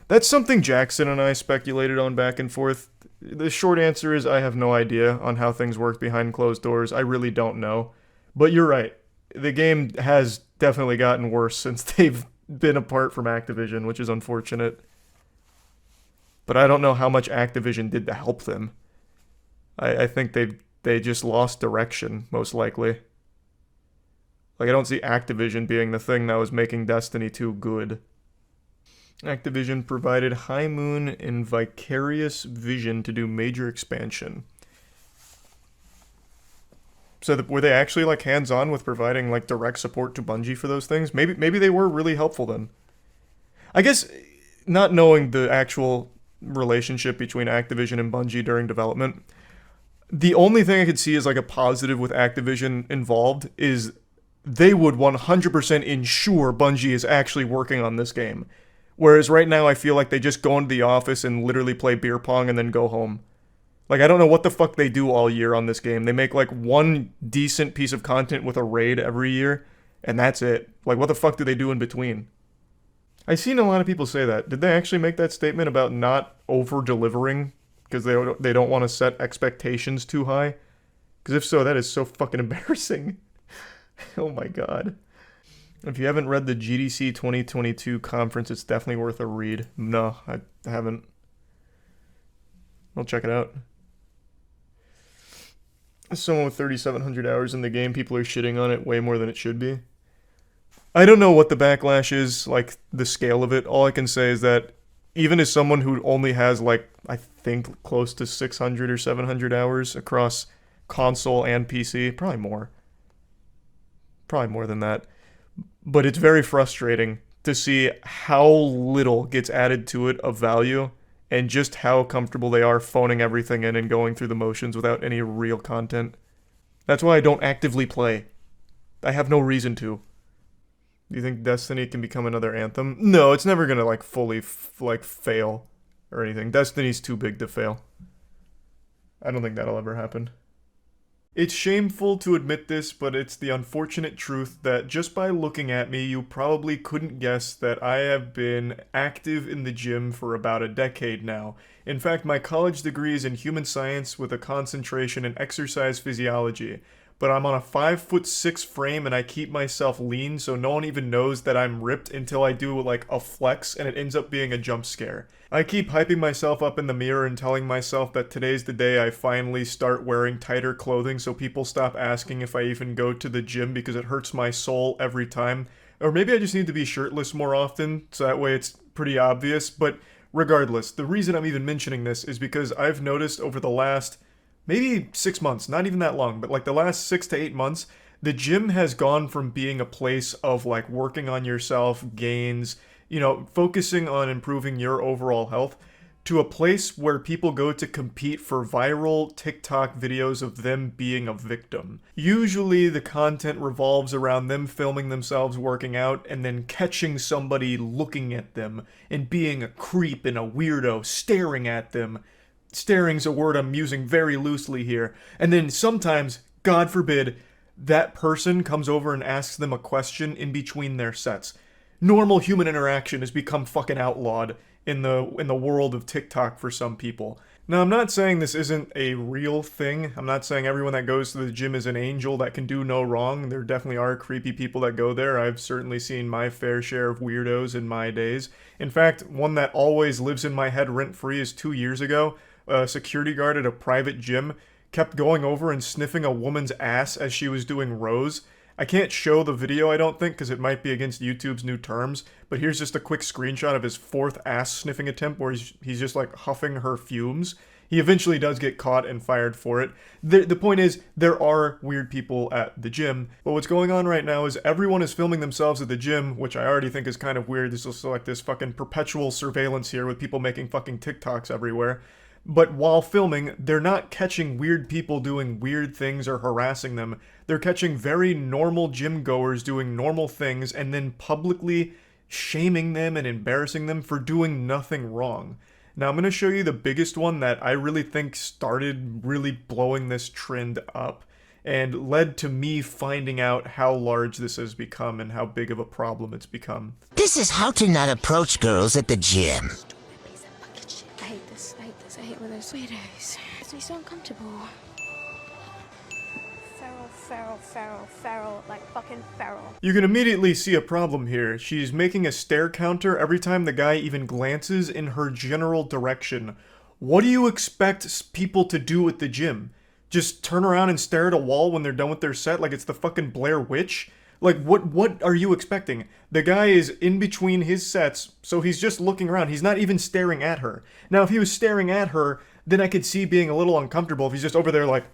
That's something Jackson and I speculated on back and forth. The short answer is I have no idea on how things work behind closed doors. I really don't know. But you're right. The game has definitely gotten worse since they've been apart from Activision, which is unfortunate. But I don't know how much Activision did to help them. I think they just lost direction, most likely. Like, I don't see Activision being the thing that was making Destiny 2 good. Activision provided High Moon and Vicarious Vision to do major expansion. So were they actually like hands-on with providing like direct support to Bungie for those things? Maybe they were really helpful then. I guess not knowing the actual relationship between Activision and Bungie during development, the only thing I could see as like a positive with Activision involved is they would 100% ensure Bungie is actually working on this game. Whereas right now I feel like they just go into the office and literally play beer pong and then go home. Like, I don't know what the fuck they do all year on this game. They make like one decent piece of content with a raid every year, and that's it. Like, what the fuck do they do in between? I've seen a lot of people say that. Did they actually make that statement about not over-delivering because they don't want to set expectations too high? Because if so, that is so fucking embarrassing. Oh my god. If you haven't read the GDC 2022 conference, it's definitely worth a read. No, I haven't. I'll check it out. Someone with 3,700 hours in the game, people are shitting on it way more than it should be. I don't know what the backlash is, like the scale of it. All I can say is that even as someone who only has like, I think close to 600 or 700 hours across console and PC, probably more than that. But it's very frustrating to see how little gets added to it of value and just how comfortable they are phoning everything in and going through the motions without any real content. That's why I don't actively play. I have no reason to. Do you think Destiny can become another Anthem? No, it's never gonna like fully fail or anything. Destiny's too big to fail. I don't think that'll ever happen. It's shameful to admit this, but it's the unfortunate truth that just by looking at me, you probably couldn't guess that I have been active in the gym for about a decade now. In fact, my college degree is in human science with a concentration in exercise physiology. But I'm on a 5'6" frame and I keep myself lean so no one even knows that I'm ripped until I do like a flex and it ends up being a jump scare. I keep hyping myself up in the mirror and telling myself that today's the day I finally start wearing tighter clothing so people stop asking if I even go to the gym because it hurts my soul every time. Or maybe I just need to be shirtless more often so that way it's pretty obvious. But regardless, the reason I'm even mentioning this is because I've noticed over the last maybe 6 months, not even that long, but like the last 6 to 8 months, the gym has gone from being a place of like working on yourself, gains, you know, focusing on improving your overall health, to a place where people go to compete for viral TikTok videos of them being a victim. Usually the content revolves around them filming themselves working out and then catching somebody looking at them and being a creep and a weirdo staring at them. Staring's a word I'm using very loosely here. And then sometimes, God forbid, that person comes over and asks them a question in between their sets. Normal human interaction has become fucking outlawed in the world of TikTok for some people. Now, I'm not saying this isn't a real thing. I'm not saying everyone that goes to the gym is an angel that can do no wrong. There definitely are creepy people that go there. I've certainly seen my fair share of weirdos in my days. In fact, one that always lives in my head rent-free is 2 years ago. A security guard at a private gym kept going over and sniffing a woman's ass as she was doing rows. I can't show the video, I don't think, because it might be against YouTube's new terms, but here's just a quick screenshot of his 4th ass sniffing attempt where he's just like huffing her fumes. He eventually does get caught and fired for it. The point is, there are weird people at the gym, but what's going on right now is everyone is filming themselves at the gym, which I already think is kind of weird. There's also like this fucking perpetual surveillance here with people making fucking TikToks everywhere. But while filming, they're not catching weird people doing weird things or harassing them. They're catching very normal gym goers doing normal things and then publicly shaming them and embarrassing them for doing nothing wrong. Now I'm going to show you the biggest one that I really think started really blowing this trend up and led to me finding out how large this has become and how big of a problem it's become. This is how to not approach girls at the gym. I hate this. I hate when there's weirdos. It makes me so uncomfortable. Feral, like fucking feral. You can immediately see a problem here. She's making a stare counter every time the guy even glances in her general direction. What do you expect people to do at the gym? Just turn around and stare at a wall when they're done with their set like it's the fucking Blair Witch? Like, what are you expecting? The guy is in between his sets, so he's just looking around. He's not even staring at her. Now, if he was staring at her, then I could see being a little uncomfortable if he's just over there, like,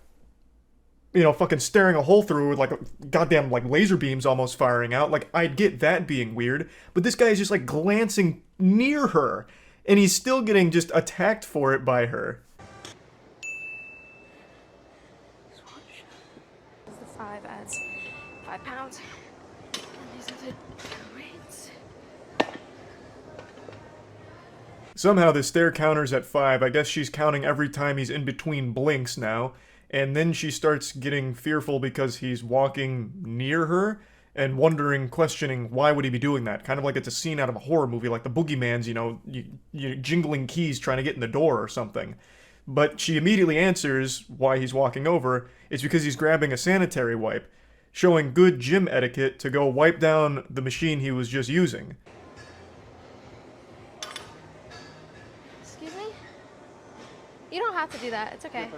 you know, fucking staring a hole through with, like, goddamn, like, laser beams almost firing out. Like, I'd get that being weird. But this guy is just, like, glancing near her, and he's still getting just attacked for it by her. The 5 adds £5. And these are the rates. Somehow the stare counter's at 5. I guess she's counting every time he's in between blinks now. And then she starts getting fearful because he's walking near her and wondering, questioning, why would he be doing that? Kind of like it's a scene out of a horror movie, like the boogeyman's, you jingling keys trying to get in the door or something. But she immediately answers why he's walking over. It's because he's grabbing a sanitary wipe, showing good gym etiquette to go wipe down the machine he was just using. Excuse me? You don't have to do that. It's okay.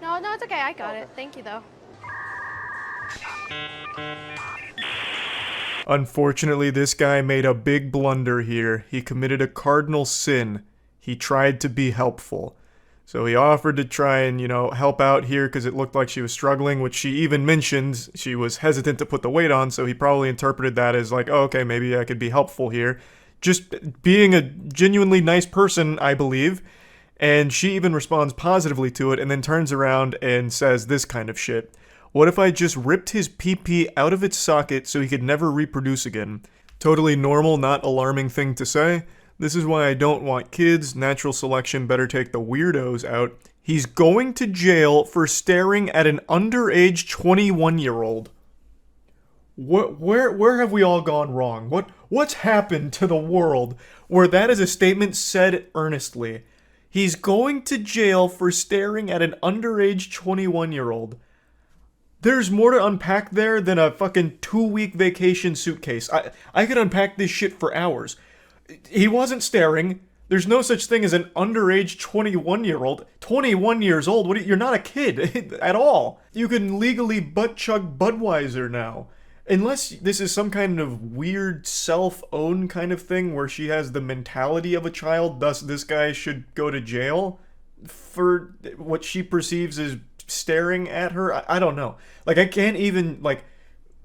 No, it's okay. I got it. Thank you, though. Unfortunately, this guy made a big blunder here. He committed a cardinal sin. He tried to be helpful. So he offered to try and, help out here because it looked like she was struggling, which she even mentioned she was hesitant to put the weight on, so he probably interpreted that as like, oh, okay, maybe I could be helpful here. Just being a genuinely nice person, I believe. And she even responds positively to it and then turns around and says this kind of shit. What if I just ripped his pee-pee out of its socket so he could never reproduce again? Totally normal, not alarming thing to say. This is why I don't want kids. Natural selection better take the weirdos out. He's going to jail for staring at an underage 21-year-old. Where have we all gone wrong? What's happened to the world where that is a statement said earnestly? He's going to jail for staring at an underage 21-year-old. There's more to unpack there than a fucking 2-week vacation suitcase. I could unpack this shit for hours. He wasn't staring. There's no such thing as an underage 21-year-old. 21 years old? You're not a kid at all. You can legally butt-chug Budweiser now. Unless this is some kind of weird self-own kind of thing where she has the mentality of a child, thus this guy should go to jail for what she perceives as staring at her. I don't know. Like, I can't even,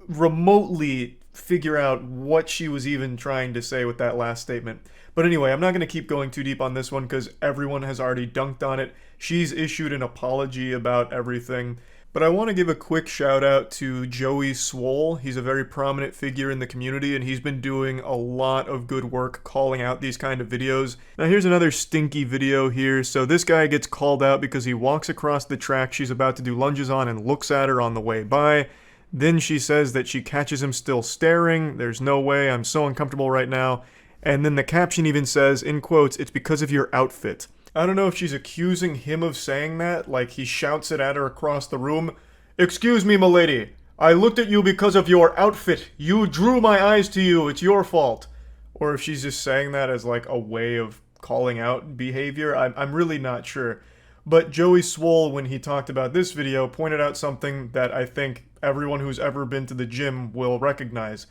remotely figure out what she was even trying to say with that last statement. But anyway, I'm not going to keep going too deep on this one because everyone has already dunked on it. She's issued an apology about everything. But I want to give a quick shout out to Joey Swole. He's a very prominent figure in the community and he's been doing a lot of good work calling out these kind of videos. Now here's another stinky video here. So this guy gets called out because he walks across the track she's about to do lunges on and looks at her on the way by. Then she says that she catches him still staring. There's no way, I'm so uncomfortable right now. And then the caption even says, in quotes, it's because of your outfit. I don't know if she's accusing him of saying that, like he shouts it at her across the room. Excuse me, milady. I looked at you because of your outfit. You drew my eyes to you. It's your fault. Or if she's just saying that as like a way of calling out behavior. I'm really not sure. But Joey Swole, when he talked about this video, pointed out something that I think everyone who's ever been to the gym will recognize.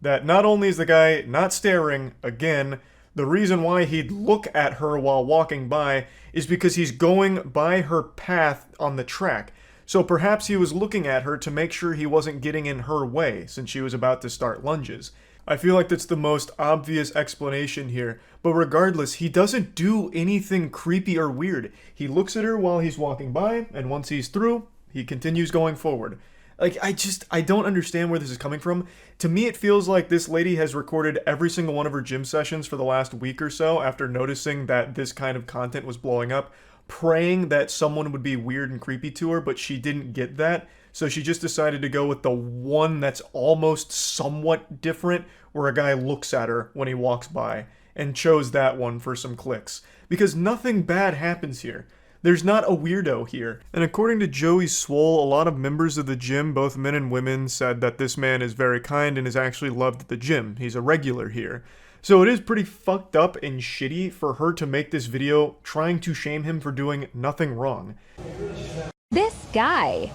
That not only is the guy not staring, again, the reason why he'd look at her while walking by is because he's going by her path on the track. So perhaps he was looking at her to make sure he wasn't getting in her way since she was about to start lunges. I feel like that's the most obvious explanation here, but regardless, he doesn't do anything creepy or weird. He looks at her while he's walking by, and once he's through, he continues going forward. Like, I don't understand where this is coming from. To me, it feels like this lady has recorded every single one of her gym sessions for the last week or so after noticing that this kind of content was blowing up, praying that someone would be weird and creepy to her, but she didn't get that. So she just decided to go with the one that's almost somewhat different, where a guy looks at her when he walks by, and chose that one for some clicks. Because nothing bad happens here. There's not a weirdo here. And according to Joey Swole, a lot of members of the gym, both men and women, said that this man is very kind and is actually loved at the gym. He's a regular here. So it is pretty fucked up and shitty for her to make this video trying to shame him for doing nothing wrong. This guy.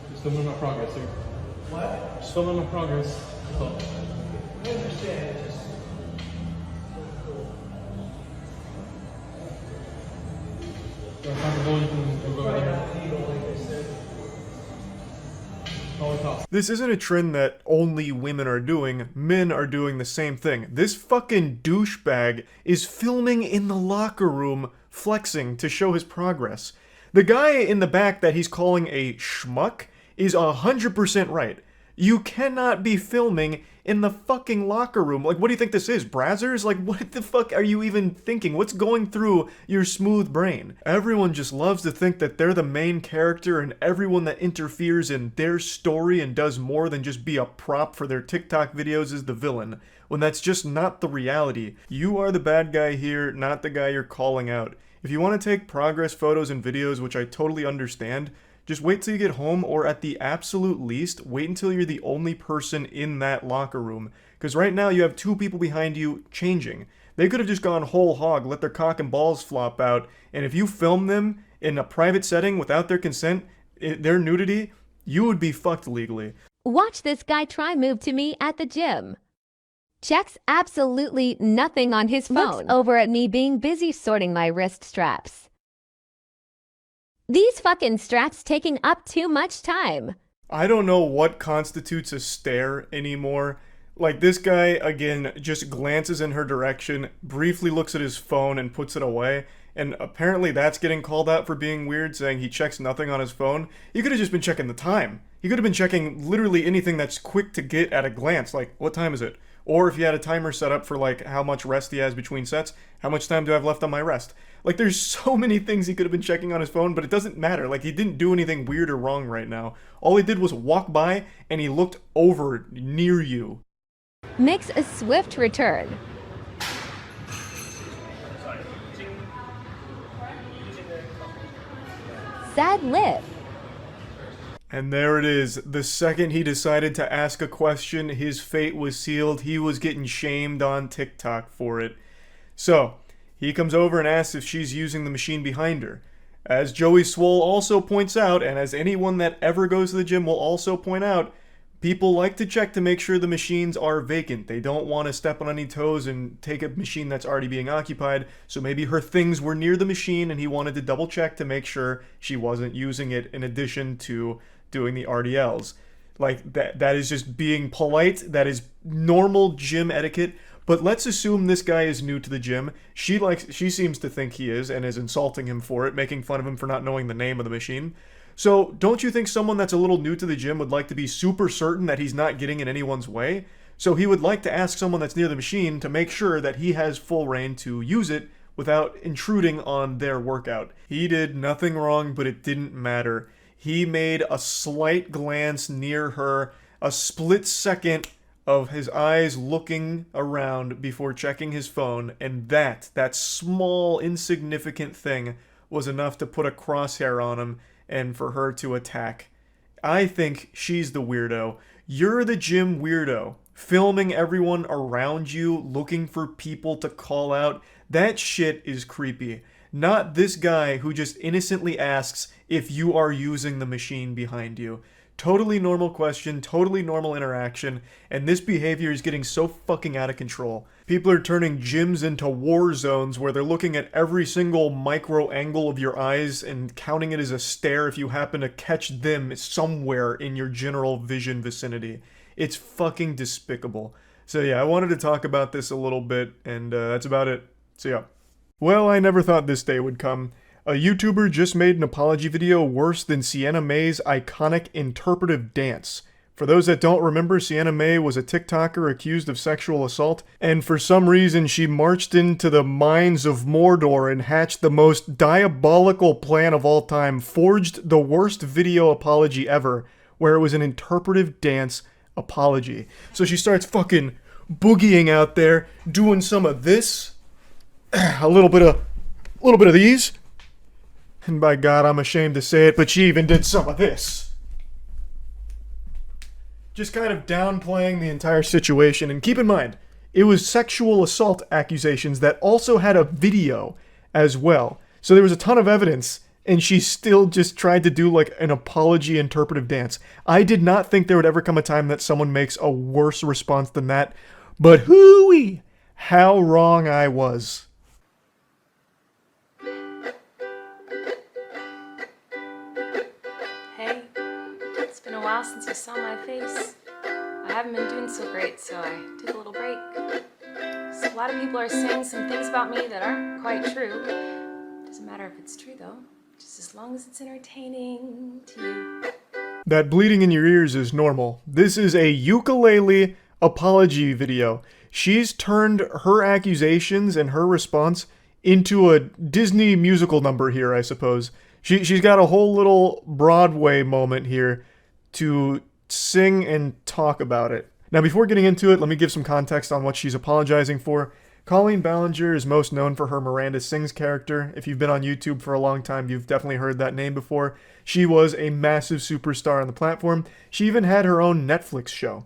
Just filming my progress here. What? Just filming my progress. Oh. I understand. This isn't a trend that only women are doing, men are doing the same thing. This fucking douchebag is filming in the locker room, flexing to show his progress. The guy in the back that he's calling a schmuck is 100% right. You cannot be filming in the fucking locker room. Like, what do you think this is, Brazzers? Like, what the fuck are you even thinking? What's going through your smooth brain? Everyone just loves to think that they're the main character, and everyone that interferes in their story and does more than just be a prop for their TikTok videos is the villain, when that's just not the reality. You are the bad guy here, not the guy you're calling out. If you want to take progress photos and videos, which I totally understand, just wait till you get home, or at the absolute least, wait until you're the only person in that locker room. Because right now you have two people behind you changing. They could have just gone whole hog, let their cock and balls flop out, and if you film them in a private setting without their consent, their nudity, you would be fucked legally. Watch this guy try move to me at the gym. Checks absolutely nothing on his phone. Looks over at me being busy sorting my wrist straps. These fucking straps taking up too much time. I don't know what constitutes a stare anymore. Like, this guy, again, just glances in her direction, briefly looks at his phone and puts it away, and apparently that's getting called out for being weird, saying he checks nothing on his phone. He could have just been checking the time. He could have been checking literally anything that's quick to get at a glance, like, what time is it? Or if he had a timer set up for, like, how much rest he has between sets, how much time do I have left on my rest? Like, there's so many things he could have been checking on his phone, but it doesn't matter. Like, he didn't do anything weird or wrong right now. All he did was walk by, and he looked over near you. Makes a swift return. Sad lip. And there it is. The second he decided to ask a question, his fate was sealed. He was getting shamed on TikTok for it. So, he comes over and asks if she's using the machine behind her. As Joey Swole also points out, and as anyone that ever goes to the gym will also point out, people like to check to make sure the machines are vacant. They don't want to step on any toes and take a machine that's already being occupied, so maybe her things were near the machine and he wanted to double check to make sure she wasn't using it in addition to doing the RDLs. Like, that is just being polite. That is normal gym etiquette. But let's assume this guy is new to the gym. She seems to think he is and is insulting him for it, making fun of him for not knowing the name of the machine. So don't you think someone that's a little new to the gym would like to be super certain that he's not getting in anyone's way? So he would like to ask someone that's near the machine to make sure that he has full reign to use it without intruding on their workout. He did nothing wrong, but it didn't matter. He made a slight glance near her, a split second of his eyes looking around before checking his phone, and that small, insignificant thing was enough to put a crosshair on him and for her to attack. I think she's the weirdo. You're the gym weirdo, filming everyone around you, looking for people to call out. That shit is creepy. Not this guy who just innocently asks if you are using the machine behind you. Totally normal question, totally normal interaction, and this behavior is getting so fucking out of control. People are turning gyms into war zones where they're looking at every single micro angle of your eyes and counting it as a stare if you happen to catch them somewhere in your general vision vicinity. It's fucking despicable. So yeah, I wanted to talk about this a little bit, and that's about it. So yeah. Well, I never thought this day would come. A YouTuber just made an apology video worse than Sienna May's iconic interpretive dance. For those that don't remember, Sienna May was a TikToker accused of sexual assault, and for some reason she marched into the mines of Mordor and hatched the most diabolical plan of all time, forged the worst video apology ever, where it was an interpretive dance apology. So she starts fucking boogieing out there, doing some of this, a little bit of these, and by God, I'm ashamed to say it, but she even did some of this. Just kind of downplaying the entire situation. And keep in mind, it was sexual assault accusations that also had a video as well. So there was a ton of evidence, and she still just tried to do like an apology interpretive dance. I did not think there would ever come a time that someone makes a worse response than that. But hooey, how wrong I was. Since you saw my face. I haven't been doing so great, so I took a little break. So a lot of people are saying some things about me that aren't quite true. Doesn't matter if it's true though, just as long as it's entertaining to you. That bleeding in your ears is normal. This is a ukulele apology video. She's turned her accusations and her response into a Disney musical number here, I suppose. She's got a whole little Broadway moment here to sing and talk about it. Now, before getting into it, let me give some context on what she's apologizing for. Colleen Ballinger is most known for her Miranda Sings character. If you've been on YouTube for a long time, you've definitely heard that name before. She was a massive superstar on the platform. She even had her own Netflix show.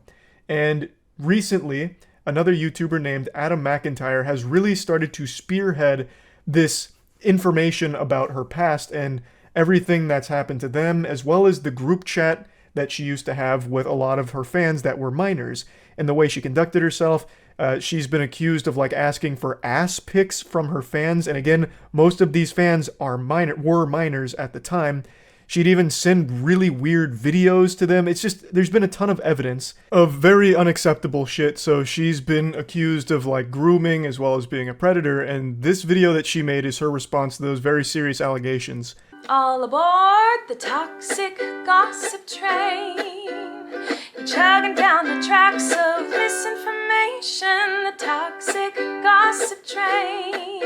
And recently, another YouTuber named Adam McIntyre has really started to spearhead this information about her past and everything that's happened to them, as well as the group chat that she used to have with a lot of her fans that were minors, and the way she conducted herself. She's been accused of like asking for ass pics from her fans, and again, most of these fans were minors at the time. She'd even send really weird videos to them. It's just, there's been a ton of evidence of very unacceptable shit, so she's been accused of like grooming as well as being a predator, and this video that she made is her response to those very serious allegations. All aboard the toxic gossip train. You're chugging down the tracks of misinformation. The toxic gossip train.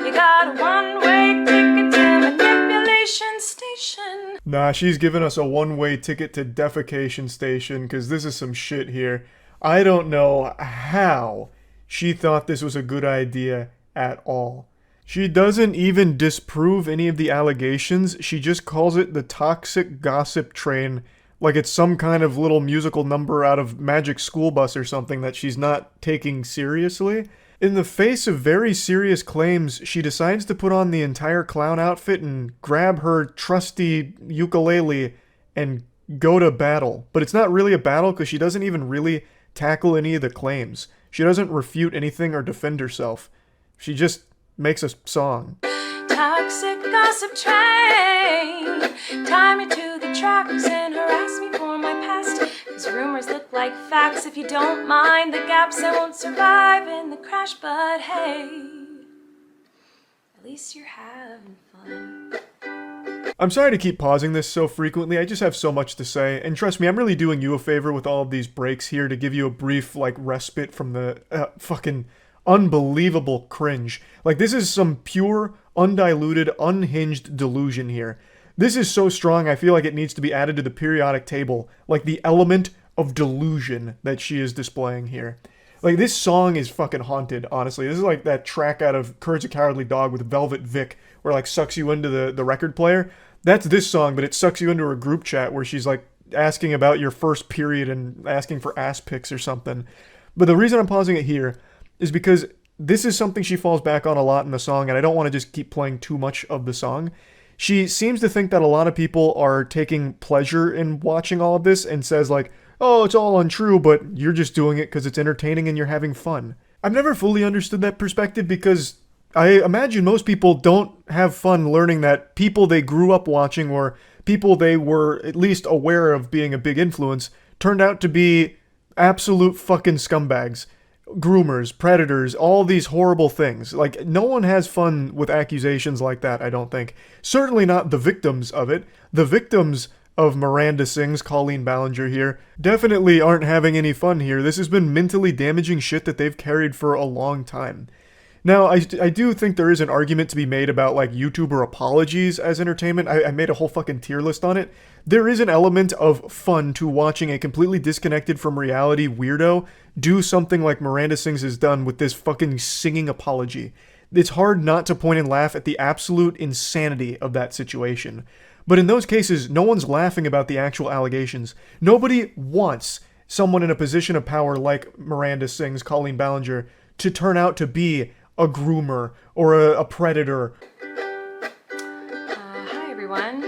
You got a one-way ticket to manipulation station. Nah, she's giving us a one-way ticket to defecation station, because this is some shit here. I don't know how she thought this was a good idea at all. She doesn't even disprove any of the allegations, she just calls it the toxic gossip train, like it's some kind of little musical number out of Magic School Bus or something that she's not taking seriously. In the face of very serious claims, she decides to put on the entire clown outfit and grab her trusty ukulele and go to battle. But it's not really a battle because she doesn't even really tackle any of the claims. She doesn't refute anything or defend herself. She just makes a song. Toxic gossip train. Tie me to the tracks and harass me for my past. Cause rumors look like facts. If you don't mind the gaps, I won't survive in the crash. But hey, at least you're having fun. I'm sorry to keep pausing this so frequently, I just have so much to say, and trust me, I'm really doing you a favor with all of these breaks here to give you a brief, like, respite from the fucking unbelievable cringe. Like, this is some pure, undiluted, unhinged delusion here. This is so strong, I feel like it needs to be added to the periodic table, like the element of delusion that she is displaying here. Like, this song is fucking haunted, honestly. This is like that track out of Courage the Cowardly Dog with Velvet Vic, where it, like, sucks you into the record player. That's this song, but it sucks you into her group chat where she's, like, asking about your first period and asking for ass pics or something. But the reason I'm pausing it here is because this is something she falls back on a lot in the song, and I don't want to just keep playing too much of the song. She seems to think that a lot of people are taking pleasure in watching all of this and says like, oh, it's all untrue, but you're just doing it because it's entertaining and you're having fun. I've never fully understood that perspective because I imagine most people don't have fun learning that people they grew up watching or people they were at least aware of being a big influence turned out to be absolute fucking scumbags. Groomers, predators, all these horrible things. Like, no one has fun with accusations like that, I don't think. Certainly not the victims of it. The victims of Miranda Sings, Colleen Ballinger here, definitely aren't having any fun here. This has been mentally damaging shit that they've carried for a long time. Now, I do think there is an argument to be made about, like, YouTuber apologies as entertainment. I made a whole fucking tier list on it. There is an element of fun to watching a completely disconnected from reality weirdo do something like Miranda Sings has done with this fucking singing apology. It's hard not to point and laugh at the absolute insanity of that situation. But in those cases, no one's laughing about the actual allegations. Nobody wants someone in a position of power like Miranda Sings, Colleen Ballinger, to turn out to be a groomer or a predator. Hi everyone.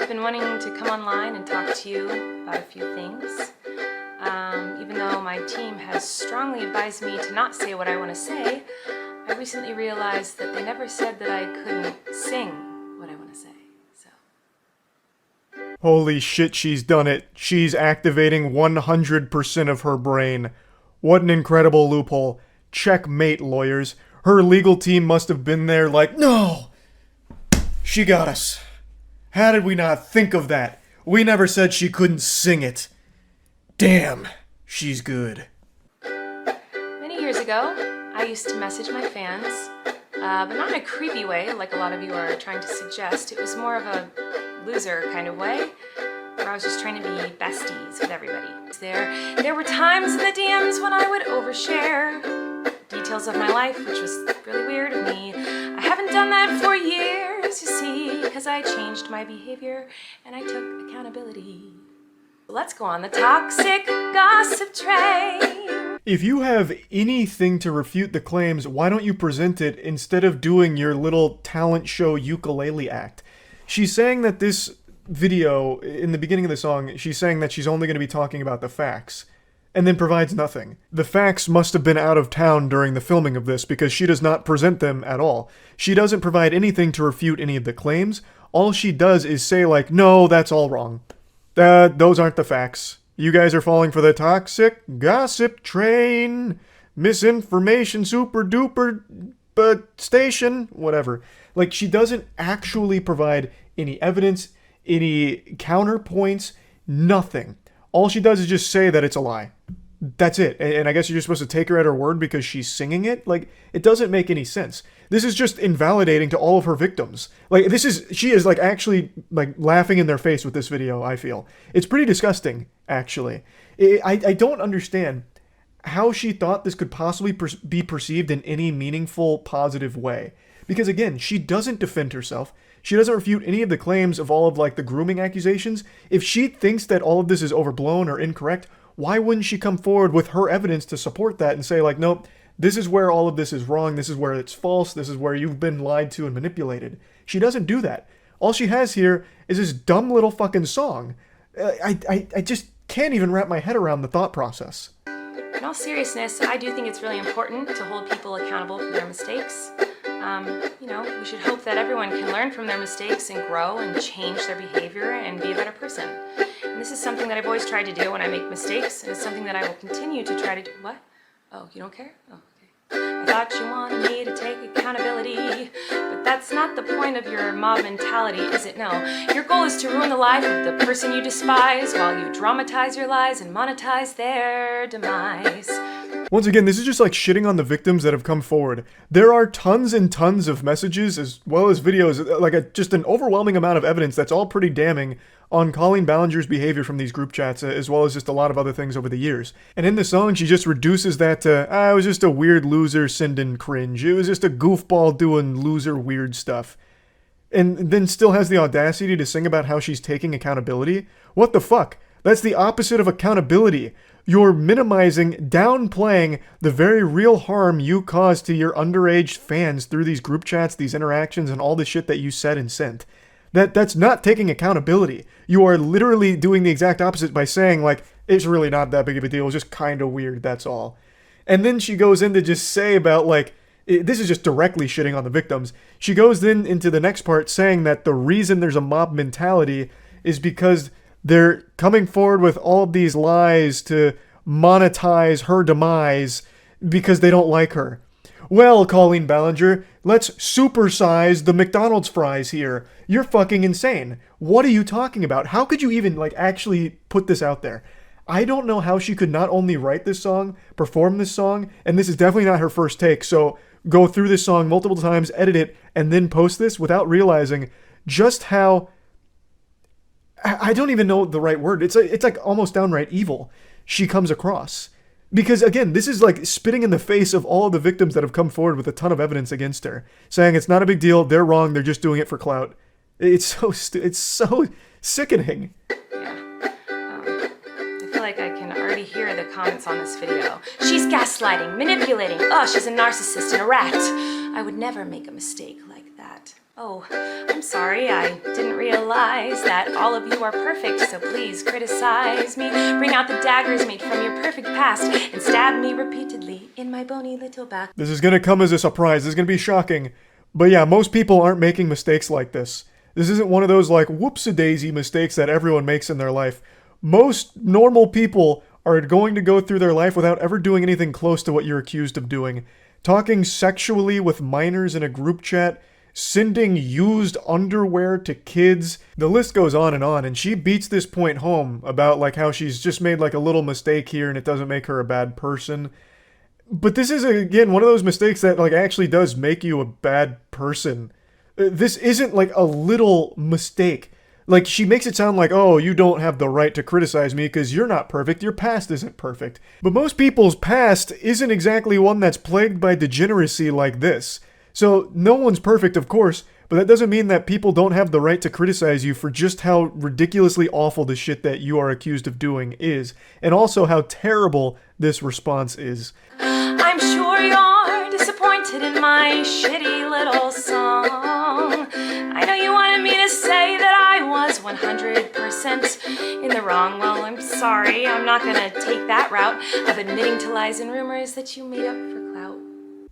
I've been wanting to come online and talk to you about a few things. Even though my team has strongly advised me to not say what I want to say, I recently realized that they never said that I couldn't sing what I want to say. Holy shit, she's done it. She's activating 100% of her brain. What an incredible loophole. Checkmate, lawyers. Her legal team must have been there like, no! She got us. How did we not think of that? We never said she couldn't sing it. Damn, she's good. Many years ago, I used to message my fans, but not in a creepy way like a lot of you are trying to suggest. It was more of a loser kind of way, where I was just trying to be besties with everybody. There were times in the DMs when I would overshare details of my life, which was really weird of me. I haven't done that for years, you see, because I changed my behavior and I took accountability. Let's go on the toxic gossip train. If you have anything to refute the claims, why don't you present it instead of doing your little talent show ukulele act? She's saying that this video, in the beginning of the song, she's saying that she's only going to be talking about the facts, and then provides nothing. The facts must have been out of town during the filming of this, because she does not present them at all. She doesn't provide anything to refute any of the claims. All she does is say, like, no, that's all wrong. Those aren't the facts. You guys are falling for the toxic gossip train. Misinformation super duper station. Whatever. Like, she doesn't actually provide any evidence, any counterpoints, nothing. All she does is just say that it's a lie. That's it. And I guess you're just supposed to take her at her word because she's singing it? Like, it doesn't make any sense. This is just invalidating to all of her victims. Like, she is like actually like laughing in their face with this video, I feel. It's pretty disgusting, actually. I don't understand how she thought this could possibly be perceived in any meaningful, positive way. Because again, she doesn't defend herself. She doesn't refute any of the claims of all of like the grooming accusations. If she thinks that all of this is overblown or incorrect, why wouldn't she come forward with her evidence to support that and say like, nope, this is where all of this is wrong, this is where it's false, this is where you've been lied to and manipulated. She doesn't do that. All she has here is this dumb little fucking song. I just can't even wrap my head around the thought process. In all seriousness, I do think it's really important to hold people accountable for their mistakes. We should hope that everyone can learn from their mistakes and grow and change their behavior and be a better person. And this is something that I've always tried to do when I make mistakes, and it's something that I will continue to try to do. What? Oh, you don't care? Oh, okay. I thought you wanted me to take accountability, but that's not the point of your mob mentality, is it? No. Your goal is to ruin the life of the person you despise while you dramatize your lies and monetize their demise. Once again, this is just like shitting on the victims that have come forward. There are tons and tons of messages as well as videos, like just an overwhelming amount of evidence that's all pretty damning on Colleen Ballinger's behavior from these group chats, as well as just a lot of other things over the years. And in the song, she just reduces that to, it was just a weird loser sending cringe. It was just a goofball doing loser weird stuff. And then still has the audacity to sing about how she's taking accountability? What the fuck? That's the opposite of accountability. You're minimizing, downplaying the very real harm you caused to your underage fans through these group chats, these interactions, and all the shit that you said and sent. That's not taking accountability. You are literally doing the exact opposite by saying, like, it's really not that big of a deal, it's just kind of weird, that's all. And then she goes in to just say about, like, this is just directly shitting on the victims. She goes then into the next part saying that the reason there's a mob mentality is because they're coming forward with all of these lies to monetize her demise because they don't like her. Well, Colleen Ballinger, let's supersize the McDonald's fries here. You're fucking insane. What are you talking about? How could you even, like, actually put this out there? I don't know how she could not only write this song, perform this song, and this is definitely not her first take, so go through this song multiple times, edit it, and then post this without realizing just how... I don't even know the right word. It's like almost downright evil she comes across. Because again, this is like spitting in the face of all of the victims that have come forward with a ton of evidence against her, saying it's not a big deal, they're wrong, they're just doing it for clout. It's so sickening. I feel like I can already hear the comments on this video. She's gaslighting, manipulating. Oh, she's a narcissist and a rat. I would never make a mistake like that. Oh, I'm sorry, I didn't realize that all of you are perfect, so please criticize me. Bring out the daggers made from your perfect past and stab me repeatedly in my bony little back. This is gonna come as a surprise, this is gonna be shocking. But yeah, most people aren't making mistakes like this. This isn't one of those like whoops-a-daisy mistakes that everyone makes in their life. Most normal people are going to go through their life without ever doing anything close to what you're accused of doing. Talking sexually with minors in a group chat, sending used underwear to kids. The list goes on, and she beats this point home about like how she's just made like a little mistake here and it doesn't make her a bad person. But this is, again, one of those mistakes that like actually does make you a bad person. This isn't like a little mistake. Like, she makes it sound like, oh, you don't have the right to criticize me because you're not perfect, your past isn't perfect. But most people's past isn't exactly one that's plagued by degeneracy like this. So, no one's perfect, of course, but that doesn't mean that people don't have the right to criticize you for just how ridiculously awful the shit that you are accused of doing is, and also how terrible this response is. I'm sure you're disappointed in my shitty little song. I know you wanted me to say that I was 100% in the wrong. Well, I'm sorry. I'm not gonna take that route of admitting to lies and rumors that you made up for clout.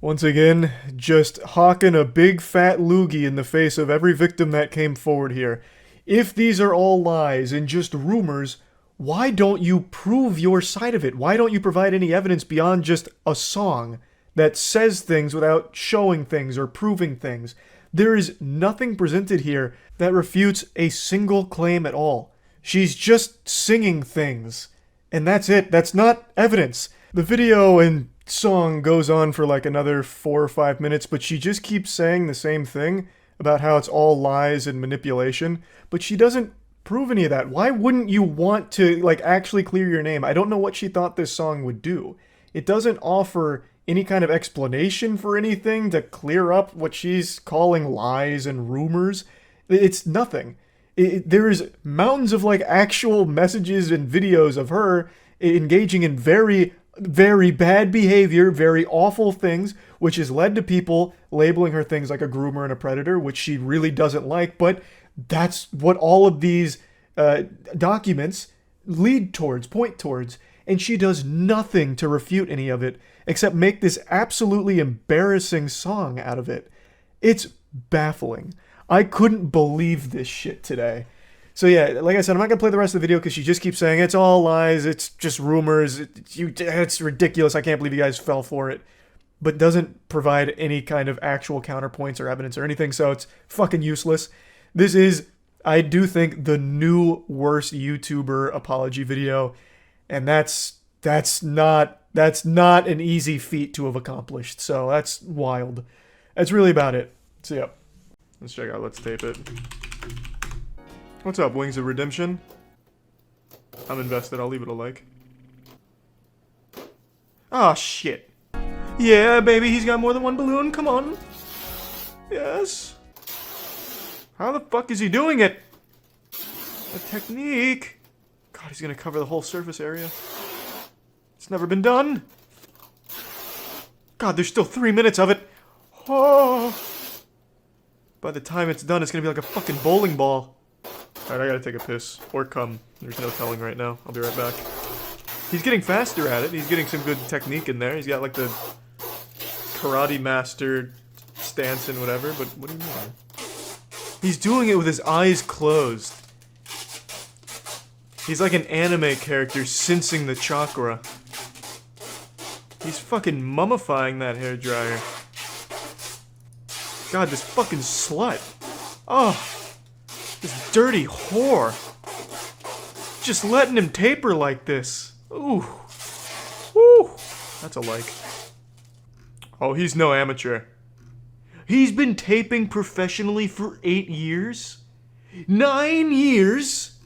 Once again, just hawking a big fat loogie in the face of every victim that came forward here. If these are all lies and just rumors, why don't you prove your side of it? Why don't you provide any evidence beyond just a song that says things without showing things or proving things? There is nothing presented here that refutes a single claim at all. She's just singing things. And that's it. That's not evidence. The video and song goes on for like another 4 or 5 minutes, but she just keeps saying the same thing about how it's all lies and manipulation, but she doesn't prove any of that. Why wouldn't you want to like actually clear your name? I don't know what she thought this song would do. It doesn't offer any kind of explanation for anything to clear up what she's calling lies and rumors. It's nothing. There is mountains of like actual messages and videos of her engaging in very, very bad behavior, very awful things, which has led to people labeling her things like a groomer and a predator, which she really doesn't like, but that's what all of these documents lead towards, point towards, and she does nothing to refute any of it, except make this absolutely embarrassing song out of it. It's baffling. I couldn't believe this shit today. So yeah, like I said, I'm not going to play the rest of the video because she just keeps saying, it's all lies, it's just rumors, it's ridiculous, I can't believe you guys fell for it. But doesn't provide any kind of actual counterpoints or evidence or anything, so it's fucking useless. This is, I do think, the new worst YouTuber apology video, and that's not an easy feat to have accomplished, so that's wild. That's really about it. So yeah, let's check out Let's Tape It. What's up, Wings of Redemption? I'm invested, I'll leave it a like. Oh shit. Yeah, baby, he's got more than one balloon, come on. Yes. How the fuck is he doing it? A technique. God, he's gonna cover the whole surface area. It's never been done. God, there's still 3 minutes of it. Oh. By the time it's done, it's gonna be like a fucking bowling ball. Alright, I gotta take a piss. Or come. There's no telling right now. I'll be right back. He's getting faster at it. He's getting some good technique in there. He's got like the karate master stance and whatever, but what do you mean? He's doing it with his eyes closed. He's like an anime character sensing the chakra. He's fucking mummifying that hairdryer. God, this fucking slut. Oh, this dirty whore. Just letting him taper like this. Ooh. Woo. That's a like. Oh, he's no amateur. He's been taping professionally for 8 years? 9 years?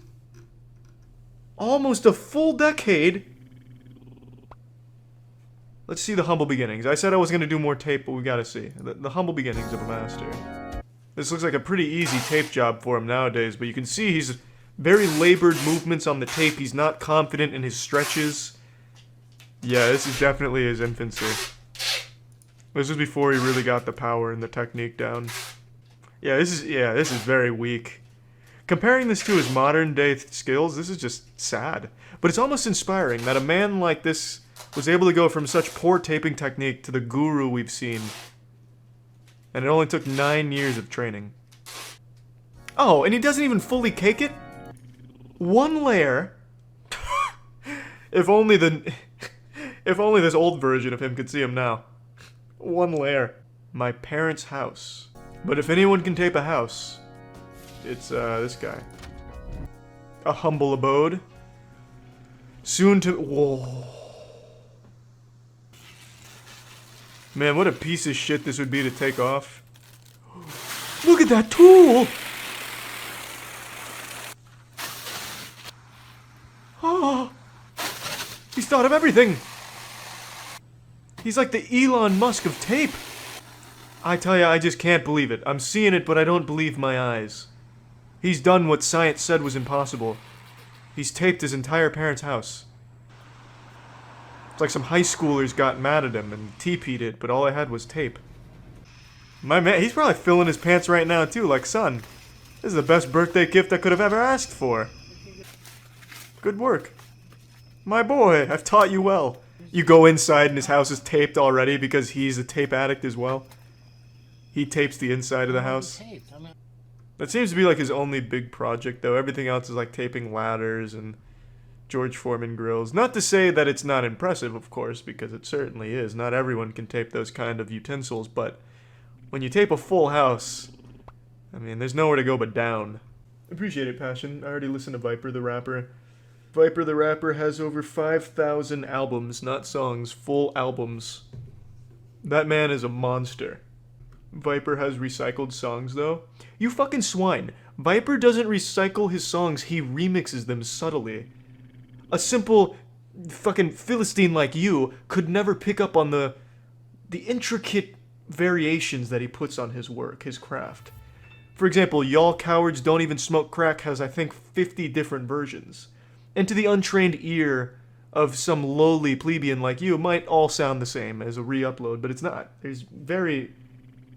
Almost a full decade? Let's see the humble beginnings. I said I was going to do more tape, but we gotta see. The humble beginnings of a master. This looks like a pretty easy tape job for him nowadays, but you can see he's very labored movements on the tape. He's not confident in his stretches. Yeah, this is definitely his infancy. This is before he really got the power and the technique down. Yeah, this is very weak. Comparing this to his modern day skills, this is just sad. But it's almost inspiring that a man like this was able to go from such poor taping technique to the guru we've seen. And it only took 9 years of training. Oh, and he doesn't even fully cake it? One layer. If only this old version of him could see him now. One layer. My parents' house. But if anyone can tape a house, it's this guy. A humble abode. Soon to... Whoa. Man, what a piece of shit this would be to take off. Look at that tool! Oh, he's thought of everything! He's like the Elon Musk of tape! I tell ya, I just can't believe it. I'm seeing it, but I don't believe my eyes. He's done what science said was impossible. He's taped his entire parents' house. It's like some high schoolers got mad at him and TP'd it, but all I had was tape. My man, he's probably filling his pants right now too, like, son, this is the best birthday gift I could have ever asked for. Good work. My boy, I've taught you well. You go inside and his house is taped already because he's a tape addict as well. He tapes the inside of the house. That seems to be like his only big project though. Everything else is like taping ladders and George Foreman grills. Not to say that it's not impressive, of course, because it certainly is. Not everyone can tape those kind of utensils, but when you tape a full house, I mean, there's nowhere to go but down. Appreciate it, Passion. I already listened to Viper the Rapper. Viper the Rapper has over 5,000 albums, not songs, full albums. That man is a monster. Viper has recycled songs, though. You fucking swine. Viper doesn't recycle his songs, he remixes them subtly. A simple fucking Philistine like you could never pick up on the intricate variations that he puts on his work, his craft. For example, Y'all Cowards Don't Even Smoke Crack has, I think, 50 different versions. And to the untrained ear of some lowly plebeian like you, it might all sound the same as a re-upload, but it's not. There's very,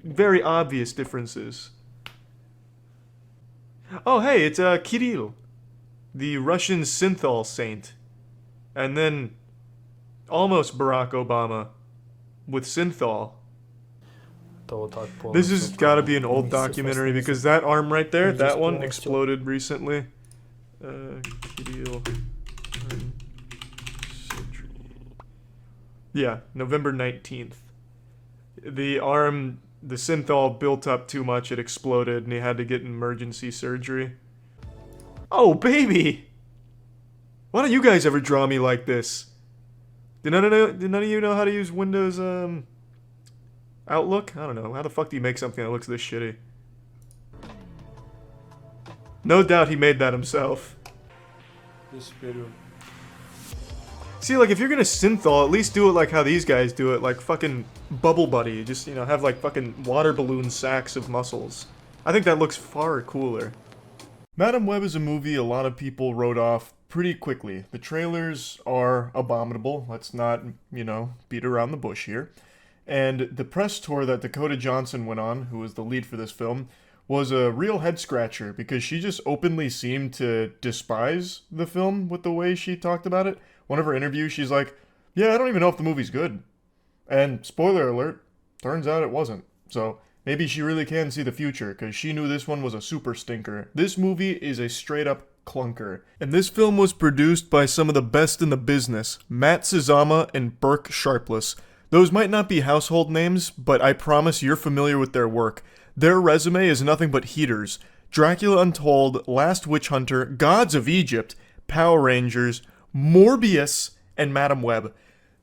very obvious differences. Oh, hey, it's Kirill, the Russian synthol saint. And then almost Barack Obama with synthol. This has got to be an old documentary because that arm right there, that one exploded recently. Yeah, November 19th. The arm, the synthol built up too much, it exploded, and he had to get emergency surgery. Oh, baby! Why don't you guys ever draw me like this? Did none of you know how to use Windows, Outlook? I don't know. How the fuck do you make something that looks this shitty? No doubt he made that himself. See, like, if you're gonna synthol, at least do it like how these guys do it, like fucking Bubble Buddy. Just, you know, have like fucking water balloon sacks of muscles. I think that looks far cooler. Madam Web is a movie a lot of people wrote off pretty quickly. The trailers are abominable. Let's not, you know, beat around the bush here. And the press tour that Dakota Johnson went on, who was the lead for this film, was a real head-scratcher because she just openly seemed to despise the film with the way she talked about it. One of her interviews, she's like, yeah, I don't even know if the movie's good. And spoiler alert, turns out it wasn't. So maybe she really can see the future because she knew this one was a super stinker. This movie is a straight-up clunker. And this film was produced by some of the best in the business, Matt Sazama and Burke Sharpless. Those might not be household names, but I promise you're familiar with their work. Their resume is nothing but heaters. Dracula Untold, Last Witch Hunter, Gods of Egypt, Power Rangers, Morbius, and Madam Web.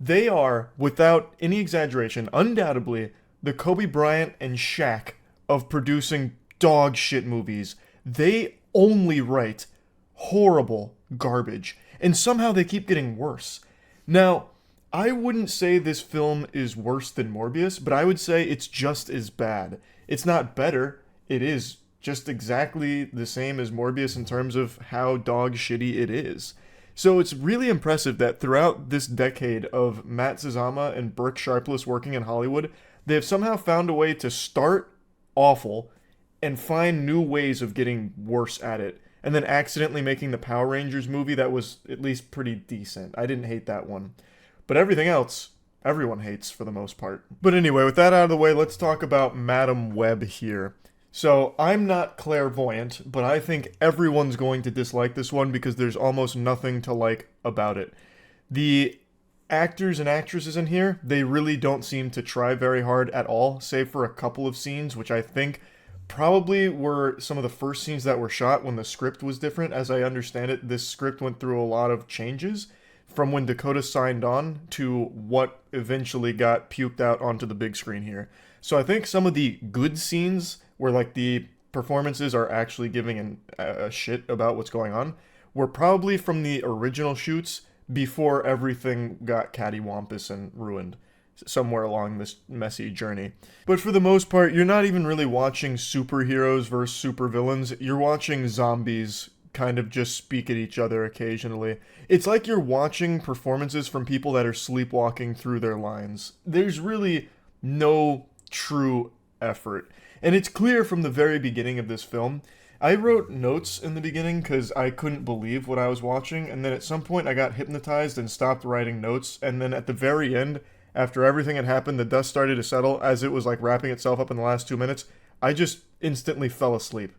They are, without any exaggeration, undoubtedly the Kobe Bryant and Shaq of producing dog shit movies. They only write horrible garbage, and somehow they keep getting worse. Now, I wouldn't say this film is worse than Morbius, but I would say it's just as bad. It's not better, it is just exactly the same as Morbius in terms of how dog shitty it is. So it's really impressive that throughout this decade of Matt Sazama and Burke Sharpless working in Hollywood, they have somehow found a way to start awful and find new ways of getting worse at it, and then accidentally making the Power Rangers movie that was at least pretty decent. I didn't hate that one. But everything else, everyone hates for the most part. But anyway, with that out of the way, let's talk about Madam Web here. So, I'm not clairvoyant, but I think everyone's going to dislike this one because there's almost nothing to like about it. The actors and actresses in here, they really don't seem to try very hard at all, save for a couple of scenes, which I think probably were some of the first scenes that were shot when the script was different. As I understand it, this script went through a lot of changes from when Dakota signed on to what eventually got puked out onto the big screen here. So I think some of the good scenes where like the performances are actually giving a shit about what's going on were probably from the original shoots before everything got cattywampus and ruined somewhere along this messy journey. But for the most part, you're not even really watching superheroes versus supervillains. You're watching zombies kind of just speak at each other occasionally. It's like you're watching performances from people that are sleepwalking through their lines. There's really no true effort. And it's clear from the very beginning of this film. I wrote notes in the beginning because I couldn't believe what I was watching, and then at some point I got hypnotized and stopped writing notes, and then at the very end, after everything had happened, the dust started to settle as it was like wrapping itself up in the last 2 minutes, I just instantly fell asleep.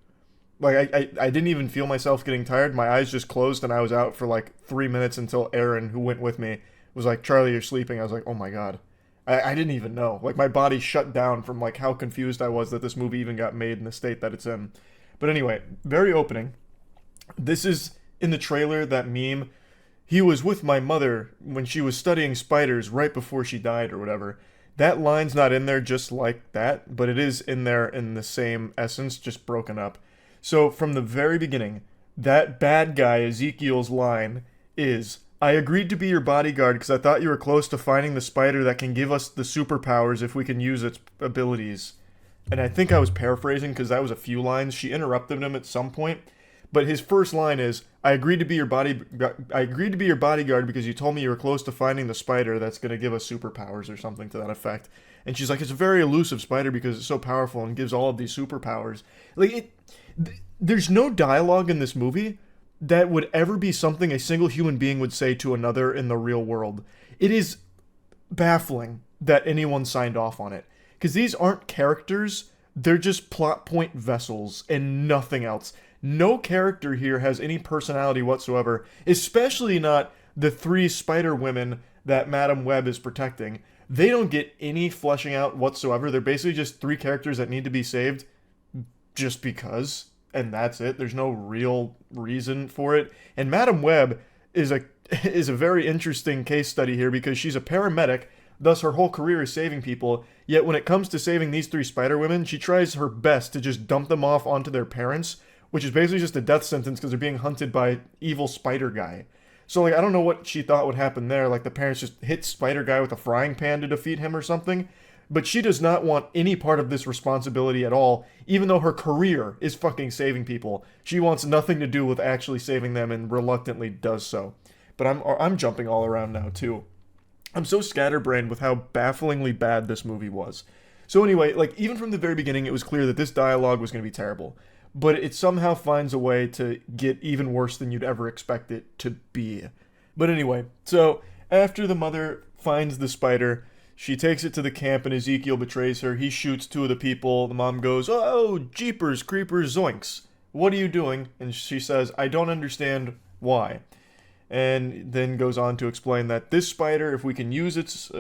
Like, I didn't even feel myself getting tired. My eyes just closed and I was out for like 3 minutes until Aaron, who went with me, was like, "Charlie, you're sleeping." I was like, oh my god. I didn't even know. Like, my body shut down from like how confused I was that this movie even got made in the state that it's in. But anyway, very opening. This is in the trailer, that meme. He was with my mother when she was studying spiders right before she died or whatever. That line's not in there just like that, but it is in there in the same essence, just broken up. So from the very beginning, that bad guy Ezekiel's line is, "I agreed to be your bodyguard because I thought you were close to finding the spider that can give us the superpowers if we can use its abilities." And I think I was paraphrasing because that was a few lines. She interrupted him at some point. But his first line is, I agreed to be your bodyguard because you told me you were close to finding the spider that's going to give us superpowers or something to that effect. And she's like, it's a very elusive spider because it's so powerful and gives all of these superpowers. Like, there's no dialogue in this movie that would ever be something a single human being would say to another in the real world. It is baffling that anyone signed off on it. Because these aren't characters, they're just plot point vessels and nothing else. No character here has any personality whatsoever, especially not the 3 spider women that Madam Web is protecting. They don't get any fleshing out whatsoever. They're basically just 3 characters that need to be saved just because, and that's it. There's no real reason for it. And Madam Web is a very interesting case study here because she's a paramedic, thus her whole career is saving people, yet when it comes to saving these 3 spider women, she tries her best to just dump them off onto their parents, which is basically just a death sentence because they're being hunted by evil spider guy. So, like, I don't know what she thought would happen there, like the parents just hit spider guy with a frying pan to defeat him or something, but she does not want any part of this responsibility at all, even though her career is fucking saving people. She wants nothing to do with actually saving them and reluctantly does so. But I'm jumping all around now, too. I'm so scatterbrained with how bafflingly bad this movie was. So anyway, like, even from the very beginning, it was clear that this dialogue was going to be terrible. But it somehow finds a way to get even worse than you'd ever expect it to be. But anyway, so after the mother finds the spider, she takes it to the camp and Ezekiel betrays her. He shoots 2 of the people. The mom goes, "Oh, jeepers, creepers, zoinks. What are you doing?" And she says, "I don't understand why." And then goes on to explain that this spider, if we can use its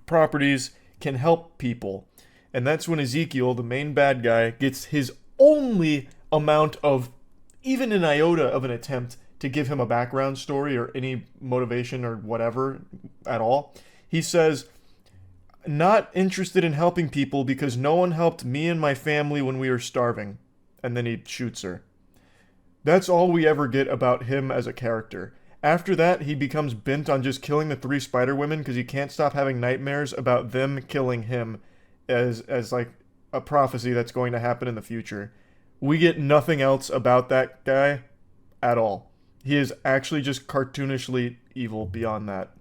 properties, can help people. And that's when Ezekiel, the main bad guy, gets his only amount of, even an iota of an attempt to give him a background story or any motivation or whatever at all. He says, "Not interested in helping people because no one helped me and my family when we were starving." And then he shoots her. That's all we ever get about him as a character. After that, he becomes bent on just killing the 3 spider women because he can't stop having nightmares about them killing him as like a prophecy that's going to happen in the future. We get nothing else about that guy at all. He is actually just cartoonishly evil beyond that.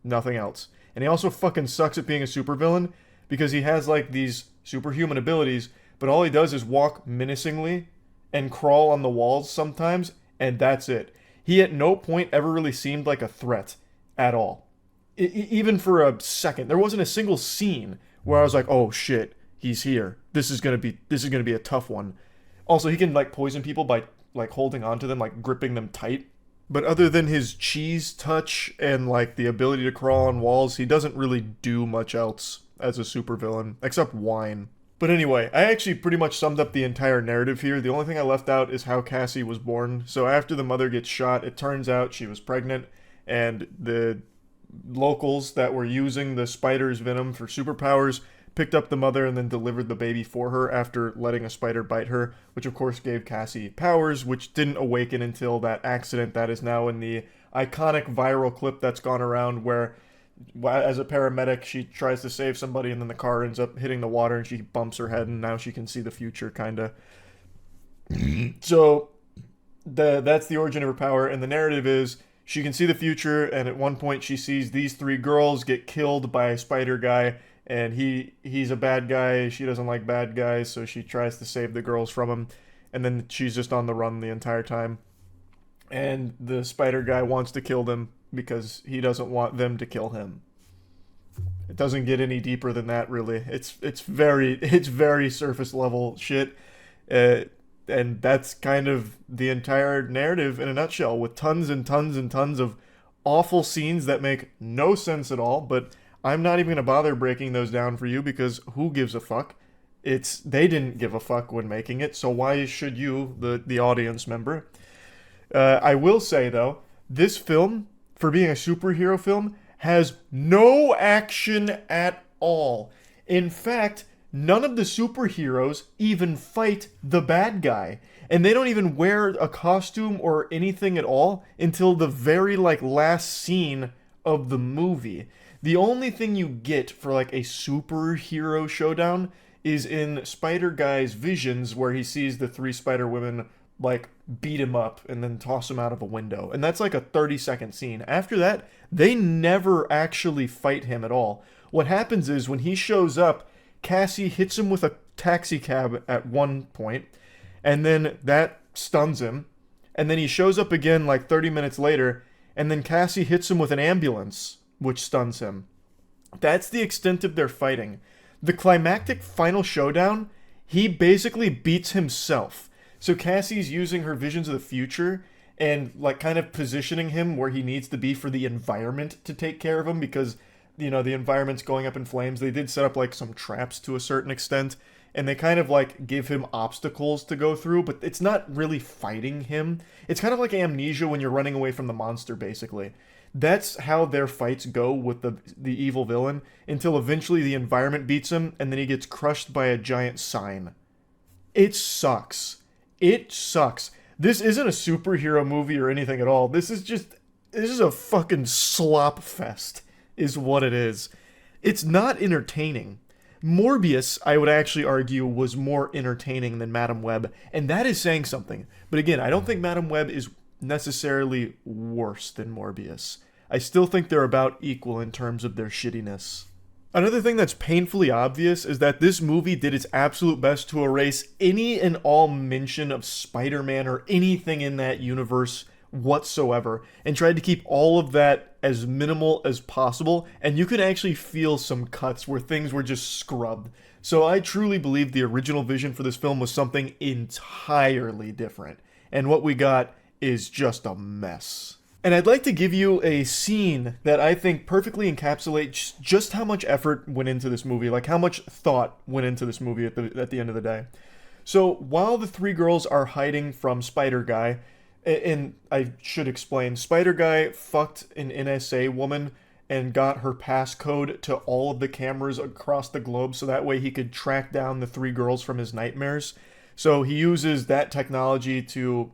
Nothing else. And he also fucking sucks at being a supervillain because he has like these superhuman abilities, but all he does is walk menacingly and crawl on the walls sometimes, and that's it. He at no point ever really seemed like a threat at all. Even for a second. There wasn't a single scene where I was like, oh shit, he's here. This is gonna be a tough one. Also, he can like poison people by like holding onto them, like gripping them tight. But other than his cheese touch and like the ability to crawl on walls, he doesn't really do much else as a supervillain, except whine. But anyway, I actually pretty much summed up the entire narrative here. The only thing I left out is how Cassie was born. So after the mother gets shot, it turns out she was pregnant, and the locals that were using the spider's venom for superpowers picked up the mother and then delivered the baby for her after letting a spider bite her, which of course gave Cassie powers, which didn't awaken until that accident that is now in the iconic viral clip that's gone around where as a paramedic she tries to save somebody and then the car ends up hitting the water and she bumps her head and now she can see the future, kinda. So that's the origin of her power, and the narrative is she can see the future, and at one point she sees these 3 girls get killed by a spider guy, and he's a bad guy, she doesn't like bad guys, so she tries to save the girls from him, and then she's just on the run the entire time. And the spider guy wants to kill them because he doesn't want them to kill him. It doesn't get any deeper than that, really. It's very surface level shit, and that's kind of the entire narrative in a nutshell, with tons and tons and tons of awful scenes that make no sense at all. But I'm not even gonna bother breaking those down for you because who gives a fuck? They didn't give a fuck when making it, so why should you, the audience member? I will say, though, this film, for being a superhero film, has no action at all. In fact, none of the superheroes even fight the bad guy. And they don't even wear a costume or anything at all until the very, last scene of the movie. The only thing you get for, a superhero showdown is in Spider Guy's visions, where he sees the 3 Spider Women beat him up and then toss him out of a window. And that's a 30-second scene. After that, they never actually fight him at all. What happens is when he shows up, Cassie hits him with a taxi cab at one point, and then that stuns him. And then he shows up again 30 minutes later, and then Cassie hits him with an ambulance, which stuns him. That's the extent of their fighting. The climactic final showdown, he basically beats himself. So Cassie's using her visions of the future and kind of positioning him where he needs to be for the environment to take care of him, because the environment's going up in flames. They did set up some traps to a certain extent, and they kind of give him obstacles to go through, but it's not really fighting him. It's kind of like Amnesia when you're running away from the monster, basically. That's how their fights go with the evil villain, until eventually the environment beats him and then he gets crushed by a giant sign. It sucks. It sucks. This isn't a superhero movie or anything at all. This is a fucking slop fest, is what it is. It's not entertaining. Morbius, I would actually argue, was more entertaining than Madame Web, and that is saying something. But again, I don't think Madame Web is necessarily worse than Morbius. I still think they're about equal in terms of their shittiness. Another thing that's painfully obvious is that this movie did its absolute best to erase any and all mention of Spider-Man or anything in that universe whatsoever, and tried to keep all of that as minimal as possible, and you could actually feel some cuts where things were just scrubbed. So I truly believe the original vision for this film was something entirely different, and what we got is just a mess. And I'd like to give you a scene that I think perfectly encapsulates just how much effort went into this movie, how much thought went into this movie at the end of the day. So while the 3 girls are hiding from Spider Guy, and I should explain, Spider Guy fucked an NSA woman and got her passcode to all of the cameras across the globe so that way he could track down the 3 girls from his nightmares. So he uses that technology to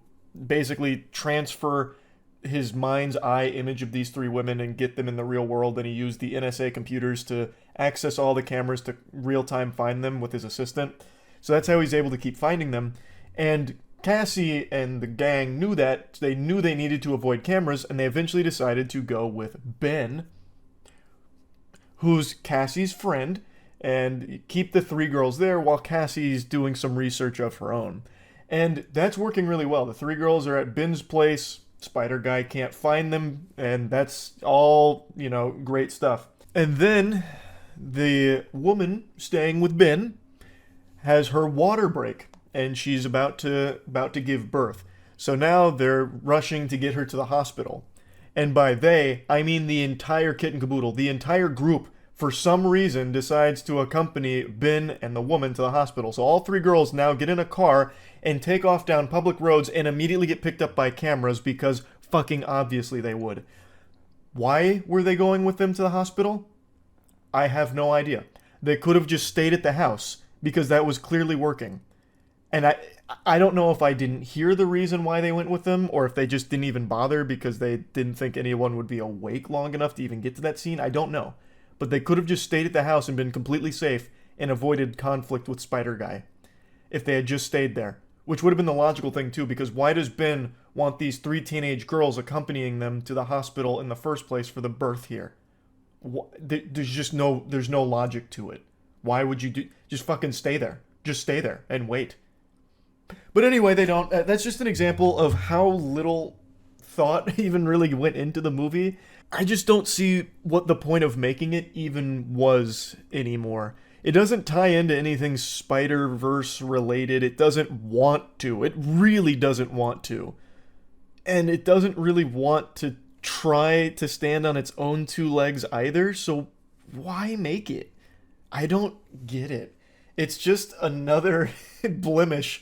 basically transfer his mind's eye image of these 3 women and get them in the real world, and he used the NSA computers to access all the cameras to real-time find them with his assistant. So that's how he's able to keep finding them. And Cassie and the gang knew that. They knew they needed to avoid cameras, and they eventually decided to go with Ben, who's Cassie's friend, and keep the 3 girls there while Cassie's doing some research of her own. And that's working really well. The 3 girls are at Ben's place. Spider Guy can't find them, and that's all, great stuff. And then the woman staying with Ben has her water break, and she's about to give birth. So now they're rushing to get her to the hospital. And by they, I mean the entire kit and caboodle, the entire group for some reason, decides to accompany Ben and the woman to the hospital. So all three girls now get in a car and take off down public roads and immediately get picked up by cameras because fucking obviously they would. Why were they going with them to the hospital? I have no idea. They could have just stayed at the house because that was clearly working. And I don't know if I didn't hear the reason why they went with them or if they just didn't even bother because they didn't think anyone would be awake long enough to even get to that scene. I don't know. But they could have just stayed at the house and been completely safe and avoided conflict with Spider Guy if they had just stayed there. Which would have been the logical thing too, because why does Ben want these three teenage girls accompanying them to the hospital in the first place for the birth here? There's no logic to it. Why would you just fucking stay there? Just stay there and wait. But anyway, they don't. That's just an example of how little thought even really went into the movie. I just don't see what the point of making it even was anymore. It doesn't tie into anything Spider-Verse related. It doesn't want to. It really doesn't want to. And it doesn't really want to try to stand on its own two legs either, so why make it? I don't get it. It's just another blemish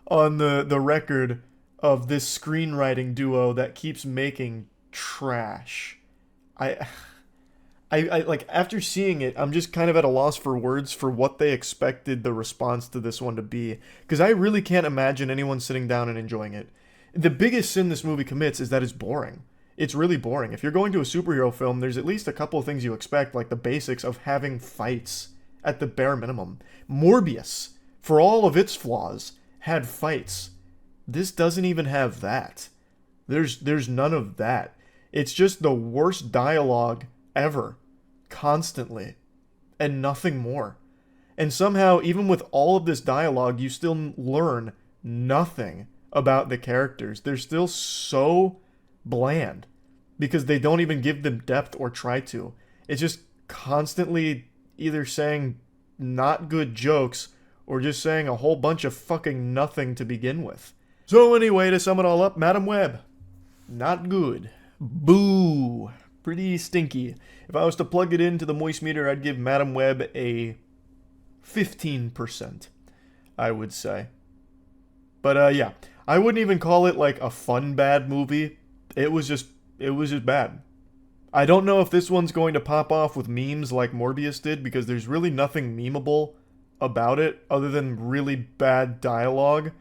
on the record of this screenwriting duo that keeps making trash. I like, after seeing it, I'm just kind of at a loss for words for what they expected the response to this one to be, because I really can't imagine anyone sitting down and enjoying it. The biggest sin this movie commits is that it's boring. It's really boring. If you're going to a superhero film, there's at least a couple of things you expect, like the basics of having fights at the bare minimum. Morbius, for all of its flaws, had fights. This doesn't even have that. There's none of that. It's just the worst dialogue ever, constantly, and nothing more. And somehow, even with all of this dialogue, you still learn nothing about the characters. They're still so bland because they don't even give them depth or try to. It's just constantly either saying not good jokes or just saying a whole bunch of fucking nothing to begin with. So anyway, to sum it all up, Madam Web, not good. Boo. Pretty stinky. If I was to plug it into the moist meter, I'd give Madam Web a 15%, I would say. But yeah, I wouldn't even call it like a fun bad movie. It was just bad. I don't know if this one's going to pop off with memes like Morbius did, because there's really nothing memeable about it other than really bad dialogue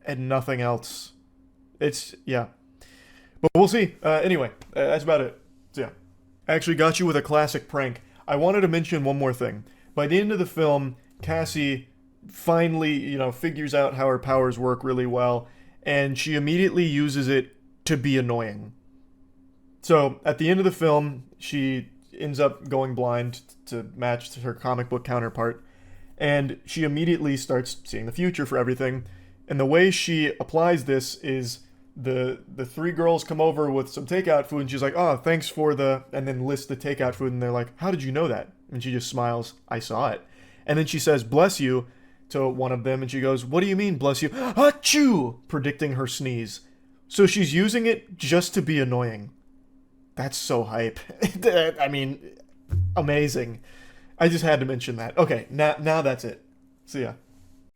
and nothing else. Yeah. But we'll see. Anyway, that's about it. So yeah. I actually got you with a classic prank. I wanted to mention one more thing. By the end of the film, Cassie finally, figures out how her powers work really well, and she immediately uses it to be annoying. So, at the end of the film, she ends up going blind to match her comic book counterpart, and she immediately starts seeing the future for everything. And the way she applies this is the three girls come over with some takeout food, and she's like, "Oh, thanks for the," and then lists the takeout food, and they're like, "How did you know that?" And she just smiles, "I saw it." And then she says, "Bless you," to one of them, and she goes, "What do you mean, bless you?" Achoo! Predicting her sneeze. So she's using it just to be annoying. That's so hype. I mean, amazing. I just had to mention that. Okay, now that's it. See ya.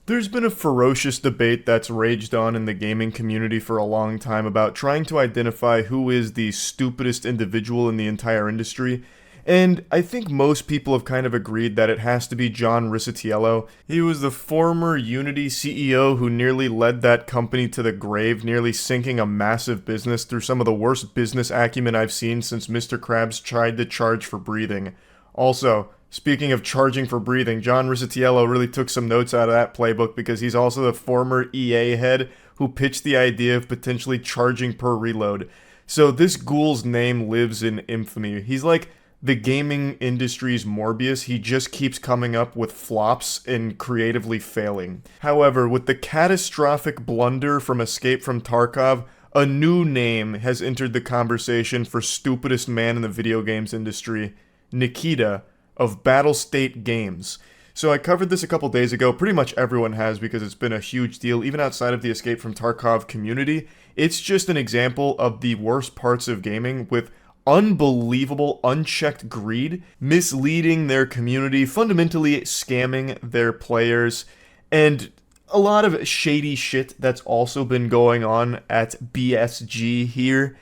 There's been a ferocious debate that's raged on in the gaming community for a long time about trying to identify who is the stupidest individual in the entire industry, and I think most people have kind of agreed that it has to be John Riccitiello. He was the former Unity CEO who nearly led that company to the grave, nearly sinking a massive business through some of the worst business acumen I've seen since Mr. Krabs tried to charge for breathing. Also, speaking of charging for breathing, John Riccitiello really took some notes out of that playbook, because he's also the former EA head who pitched the idea of potentially charging per reload. So this ghoul's name lives in infamy. He's like the gaming industry's Morbius. He just keeps coming up with flops and creatively failing. However, with the catastrophic blunder from Escape from Tarkov, a new name has entered the conversation for stupidest man in the video games industry: Nikita of Battlestate Games. So I covered this a couple days ago. Pretty much everyone has, because it's been a huge deal even outside of the Escape from Tarkov community. It's just an example of the worst parts of gaming, with unbelievable, unchecked greed, misleading their community, fundamentally scamming their players, and a lot of shady shit that's also been going on at BSG here.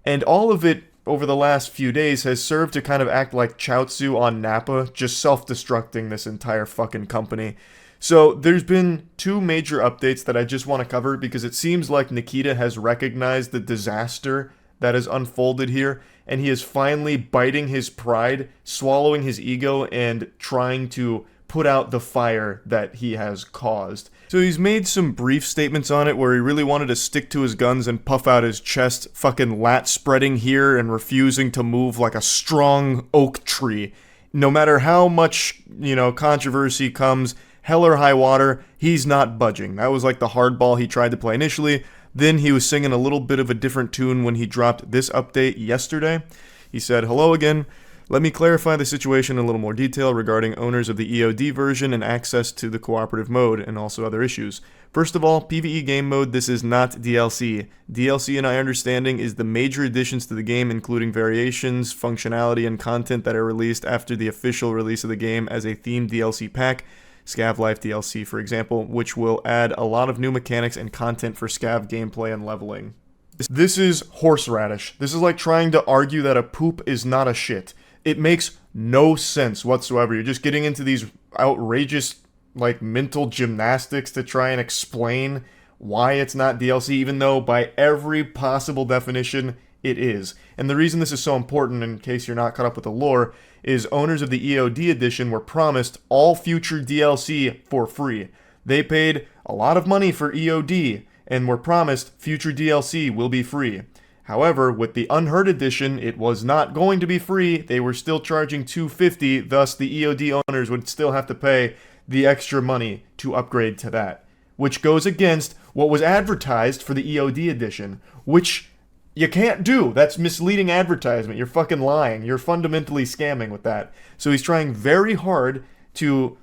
And all of it over the last few days has served to kind of act like Chaozu on Nappa, just self-destructing this entire fucking company. So there's been two major updates that I just want to cover because it seems like Nikita has recognized the disaster that has unfolded here, and he is finally biting his pride, swallowing his ego, and trying to put out the fire that he has caused. So he's made some brief statements on it where he really wanted to stick to his guns and puff out his chest, fucking lat spreading here and refusing to move like a strong oak tree. No matter how much, controversy comes, hell or high water, he's not budging. That was like the hardball he tried to play initially. Then he was singing a little bit of a different tune when he dropped this update yesterday. He said, "Hello again. Let me clarify the situation in a little more detail regarding owners of the EOD version and access to the cooperative mode and also other issues. First of all, PvE game mode, this is not DLC. DLC, in my understanding, is the major additions to the game, including variations, functionality, and content that are released after the official release of the game as a themed DLC pack, Scav Life DLC, for example, which will add a lot of new mechanics and content for Scav gameplay and leveling." This is horseradish. This is like trying to argue that a poop is not a shit. It makes no sense whatsoever. You're just getting into these outrageous, mental gymnastics to try and explain why it's not DLC, even though by every possible definition, it is. And the reason this is so important, in case you're not caught up with the lore, is owners of the EOD edition were promised all future DLC for free. They paid a lot of money for EOD, and were promised future DLC will be free. However, with the Unheard edition, it was not going to be free. They were still charging $250, thus the EOD owners would still have to pay the extra money to upgrade to that, which goes against what was advertised for the EOD edition, which you can't do. That's misleading advertisement. You're fucking lying. You're fundamentally scamming with that. So he's trying very hard to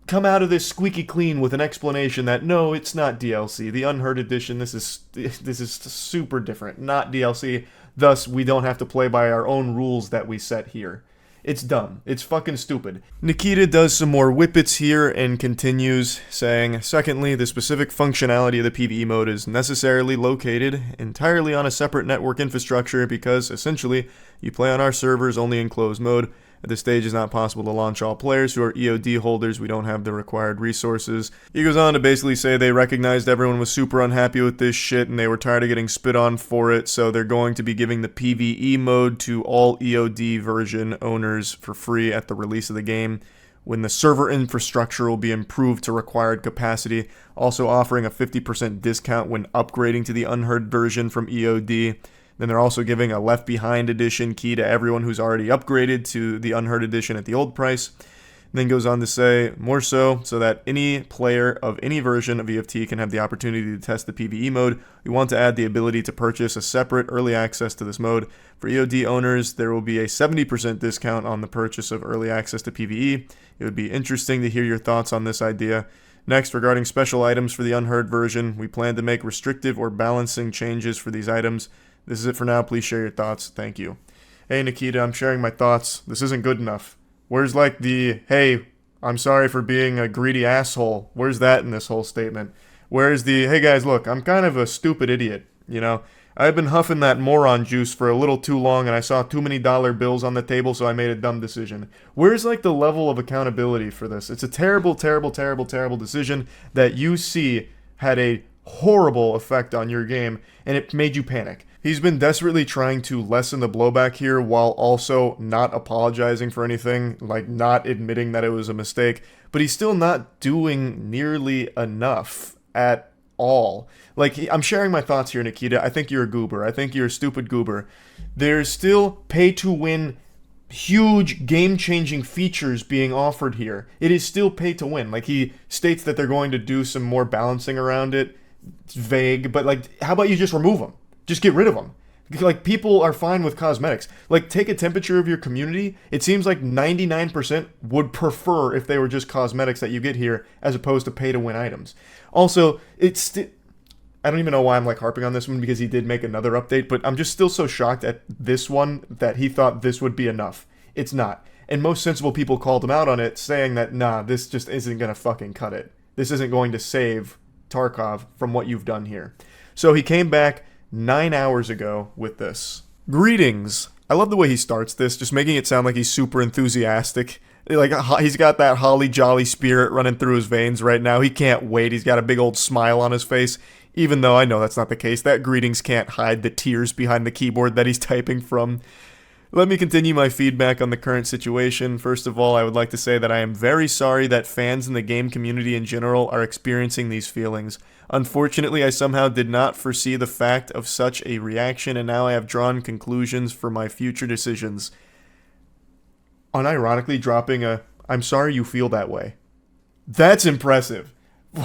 come out of this squeaky clean with an explanation that no, it's not DLC. The Unheard edition, this is super different, not DLC. Thus, we don't have to play by our own rules that we set here. It's dumb. It's fucking stupid. Nikita does some more whippets here and continues saying, "Secondly, the specific functionality of the PvE mode is necessarily located entirely on a separate network infrastructure because, essentially, you play on our servers only in closed mode. At this stage, it's not possible to launch all players who are EOD holders. We don't have the required resources." He goes on to basically say they recognized everyone was super unhappy with this shit and they were tired of getting spit on for it, so they're going to be giving the PvE mode to all EOD version owners for free at the release of the game, when the server infrastructure will be improved to required capacity, also offering a 50% discount when upgrading to the Unheard version from EOD. Then they're also giving a Left Behind edition key to everyone who's already upgraded to the Unheard edition at the old price. Then goes on to say, more so that any player of any version of EFT can have the opportunity to test the PvE mode. We want to add the ability to purchase a separate early access to this mode. For EOD owners, there will be a 70% discount on the purchase of early access to PvE. It would be interesting to hear your thoughts on this idea. Next, regarding special items for the Unheard version, we plan to make restrictive or balancing changes for these items. This is it for now. Please share your thoughts. Thank you. Hey, Nikita, I'm sharing my thoughts. This isn't good enough. Where's the, hey, I'm sorry for being a greedy asshole? Where's that in this whole statement? Where's the, hey guys, look, I'm kind of a stupid idiot, I've been huffing that moron juice for a little too long and I saw too many dollar bills on the table, so I made a dumb decision. Where's the level of accountability for this? It's a terrible, terrible, terrible, terrible decision that you see had a horrible effect on your game and it made you panic. He's been desperately trying to lessen the blowback here while also not apologizing for anything, not admitting that it was a mistake, but he's still not doing nearly enough at all. I'm sharing my thoughts here, Nikita. I think you're a goober. I think you're a stupid goober. There's still pay-to-win, huge game-changing features being offered here. It is still pay-to-win. He states that they're going to do some more balancing around it. It's vague, but how about you just remove them? Just get rid of them. People are fine with cosmetics. Take a temperature of your community. It seems like 99% would prefer if they were just cosmetics that you get here as opposed to pay-to-win items. Also, I don't even know why I'm like harping on this one because he did make another update, but I'm just still so shocked at this one that he thought this would be enough. It's not. And most sensible people called him out on it, saying that, nah, this just isn't going to fucking cut it. This isn't going to save Tarkov from what you've done here. So he came back 9 hours ago with this. Greetings. I love the way he starts this, just making it sound like he's super enthusiastic. Like, he's got that holly jolly spirit running through his veins right now. He can't wait. He's got a big old smile on his face. Even though I know that's not the case. That greetings can't hide the tears behind the keyboard that he's typing from. Let me continue my feedback on the current situation. First of all, I would like to say that I am very sorry that fans in the game community in general are experiencing these feelings. Unfortunately, I somehow did not foresee the fact of such a reaction, and now I have drawn conclusions for my future decisions. Unironically dropping a, I'm sorry you feel that way. That's impressive.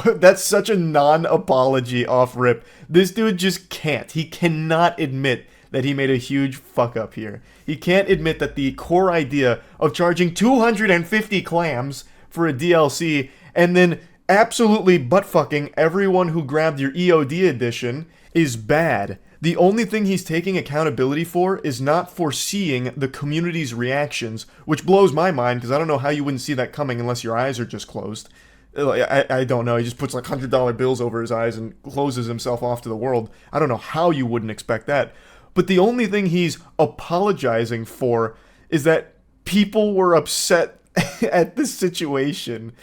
That's such a non-apology off rip. This dude just can't. He cannot admit that he made a huge fuck up here. He can't admit that the core idea of charging 250 clams for a DLC and then absolutely butt-fucking everyone who grabbed your EOD edition is bad. The only thing he's taking accountability for is not foreseeing the community's reactions, which blows my mind because I don't know how you wouldn't see that coming unless your eyes are just closed. I don't know. He just puts like $100 bills over his eyes and closes himself off to the world. I don't know how you wouldn't expect that. But the only thing he's apologizing for is that people were upset at the situation.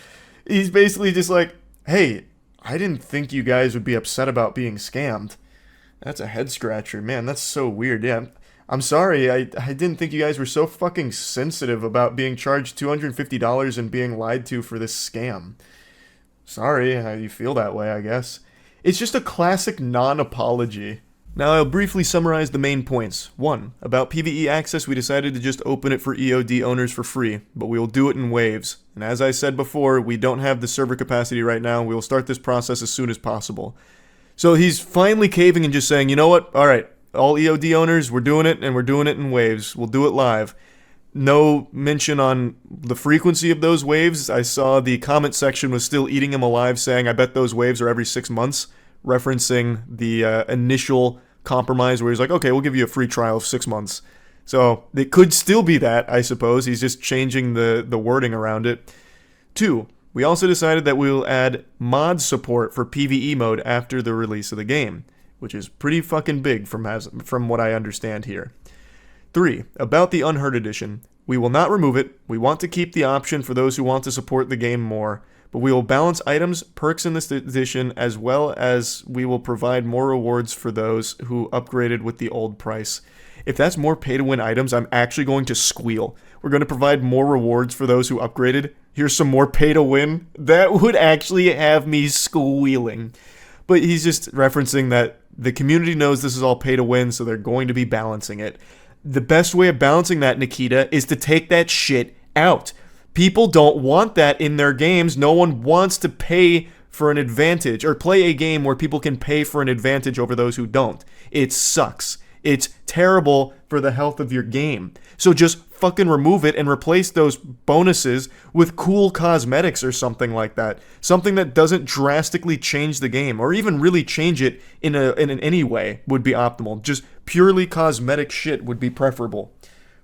He's basically just like, hey, I didn't think you guys would be upset about being scammed. That's a head scratcher, man. That's so weird. Yeah, I'm sorry. I didn't think you guys were so fucking sensitive about being charged $250 and being lied to for this scam. Sorry how you feel that way, I guess. It's just a classic non-apology. Now I'll briefly summarize the main points. 1. About PvE access, we decided to just open it for EOD owners for free, but we will do it in waves. And as I said before, we don't have the server capacity right now. We will start this process as soon as possible. So he's finally caving and just saying, you know what? Alright, all EOD owners, we're doing it, and we're doing it in waves. We'll do it live. No mention on the frequency of those waves. I saw the comment section was still eating him alive, saying, I bet those waves are every 6 months, referencing the initial compromise where he's like, okay, we'll give you a free trial of 6 months. So it could still be that, I suppose. He's just changing the wording around it. 2. We also decided that we'll add mod support for PvE mode after the release of the game, which is pretty fucking big from what I understand here. 3. About the Unheard Edition. We will not remove it. We want to keep the option for those who want to support the game more, but we will balance items, perks in this edition, as well as we will provide more rewards for those who upgraded with the old price. If that's more pay-to-win items, I'm actually going to squeal. We're going to provide more rewards for those who upgraded. Here's some more pay-to-win. That would actually have me squealing. But he's just referencing that the community knows this is all pay-to-win, so they're going to be balancing it. The best way of balancing that, Nikita, is to take that shit out. People don't want that in their games. No one wants to pay for an advantage or play a game where people can pay for an advantage over those who don't. It sucks. It's terrible for the health of your game. So just fucking remove it and replace those bonuses with cool cosmetics or something like that. Something that doesn't drastically change the game or even really change it in any way would be optimal. Just purely cosmetic shit would be preferable.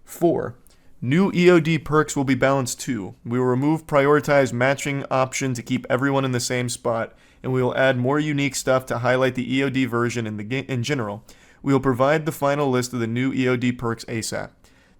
4. New EOD perks will be balanced too. We will remove prioritized matching option to keep everyone in the same spot, and we will add more unique stuff to highlight the EOD version in general. We will provide the final list of the new EOD perks ASAP.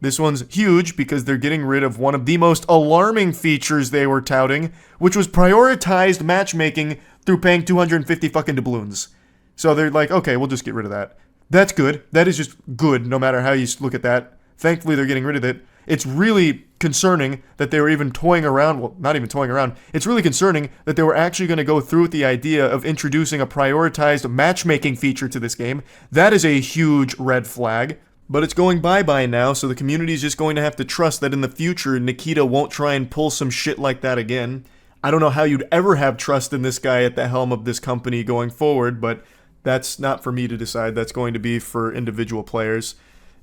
This one's huge because they're getting rid of one of the most alarming features they were touting, which was prioritized matchmaking through paying 250 fucking doubloons. So they're like, okay, we'll just get rid of that. That's good. That is just good, no matter how you look at that. Thankfully, they're getting rid of it. It's really concerning that they were even toying around. Well, not even toying around. It's really concerning that they were actually going to go through with the idea of introducing a prioritized matchmaking feature to this game. That is a huge red flag. But it's going bye-bye now, so the community is just going to have to trust that in the future, Nikita won't try and pull some shit like that again. I don't know how you'd ever have trust in this guy at the helm of this company going forward, but that's not for me to decide. That's going to be for individual players.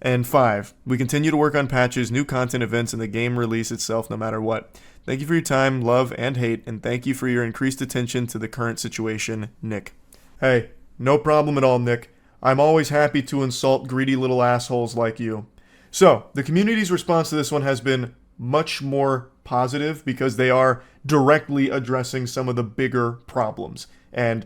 And 5, we continue to work on patches, new content events, and the game release itself no matter what. Thank you for your time, love, and hate, and thank you for your increased attention to the current situation, Nick. Hey, No problem at all, Nick. I'm always happy to insult greedy little assholes like you. So, the community's response to this one has been much more positive because they are directly addressing some of the bigger problems and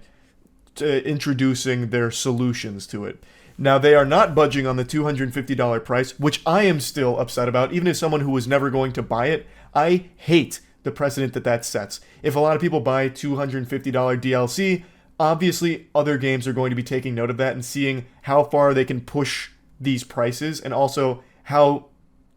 introducing their solutions to it. Now, they are not budging on the $250 price, which I am still upset about, even as someone who was never going to buy it. I hate the precedent that sets. If a lot of people buy $250 DLC, obviously other games are going to be taking note of that and seeing how far they can push these prices and also how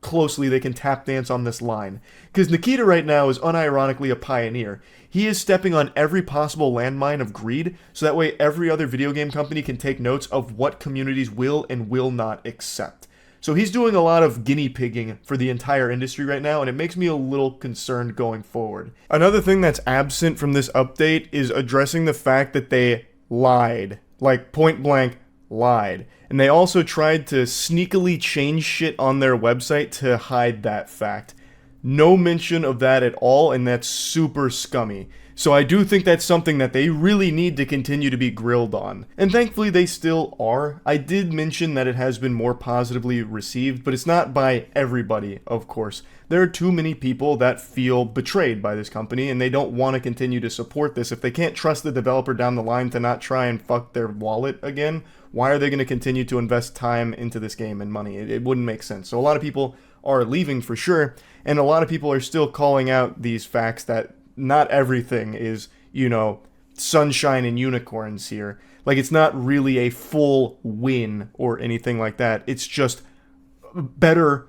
closely they can tap dance on this line. Because Nikita right now is unironically a pioneer. He is stepping on every possible landmine of greed, so that way every other video game company can take notes of what communities will and will not accept. So he's doing a lot of guinea pigging for the entire industry right now, and it makes me a little concerned going forward. Another thing that's absent from this update is addressing the fact that they lied. Like, point blank, lied. And they also tried to sneakily change shit on their website to hide that fact. No mention of that at all, and that's super scummy. So I do think that's something that they really need to continue to be grilled on. And thankfully they still are. I did mention that it has been more positively received, but it's not by everybody, of course. There are too many people that feel betrayed by this company, and they don't want to continue to support this. If they can't trust the developer down the line to not try and fuck their wallet again, why are they going to continue to invest time into this game and money? It wouldn't make sense. So a lot of people are leaving for sure, and a lot of people are still calling out these facts that not everything is, sunshine and unicorns here. Like, it's not really a full win or anything like that. It's just better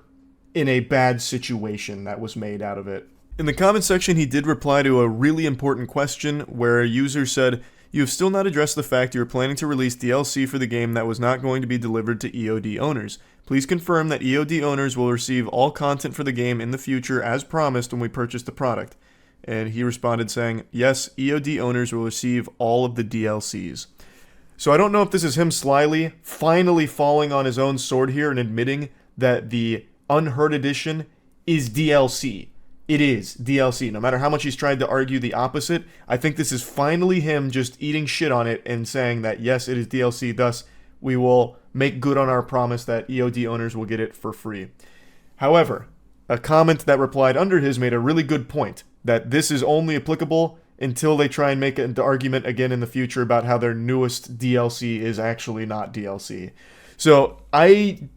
in a bad situation that was made out of it. In the comment section, he did reply to a really important question where a user said, "You have still not addressed the fact you are planning to release DLC for the game that was not going to be delivered to EOD owners. Please confirm that EOD owners will receive all content for the game in the future as promised when we purchase the product." And he responded saying, "Yes, EOD owners will receive all of the DLCs." So I don't know if this is him slyly finally falling on his own sword here and admitting that the Unheard Edition is DLC. It is DLC. No matter how much he's tried to argue the opposite, I think this is finally him just eating shit on it and saying that yes, it is DLC, thus we will make good on our promise that EOD owners will get it for free. However, a comment that replied under his made a really good point, that this is only applicable until they try and make an argument again in the future about how their newest DLC is actually not DLC. So I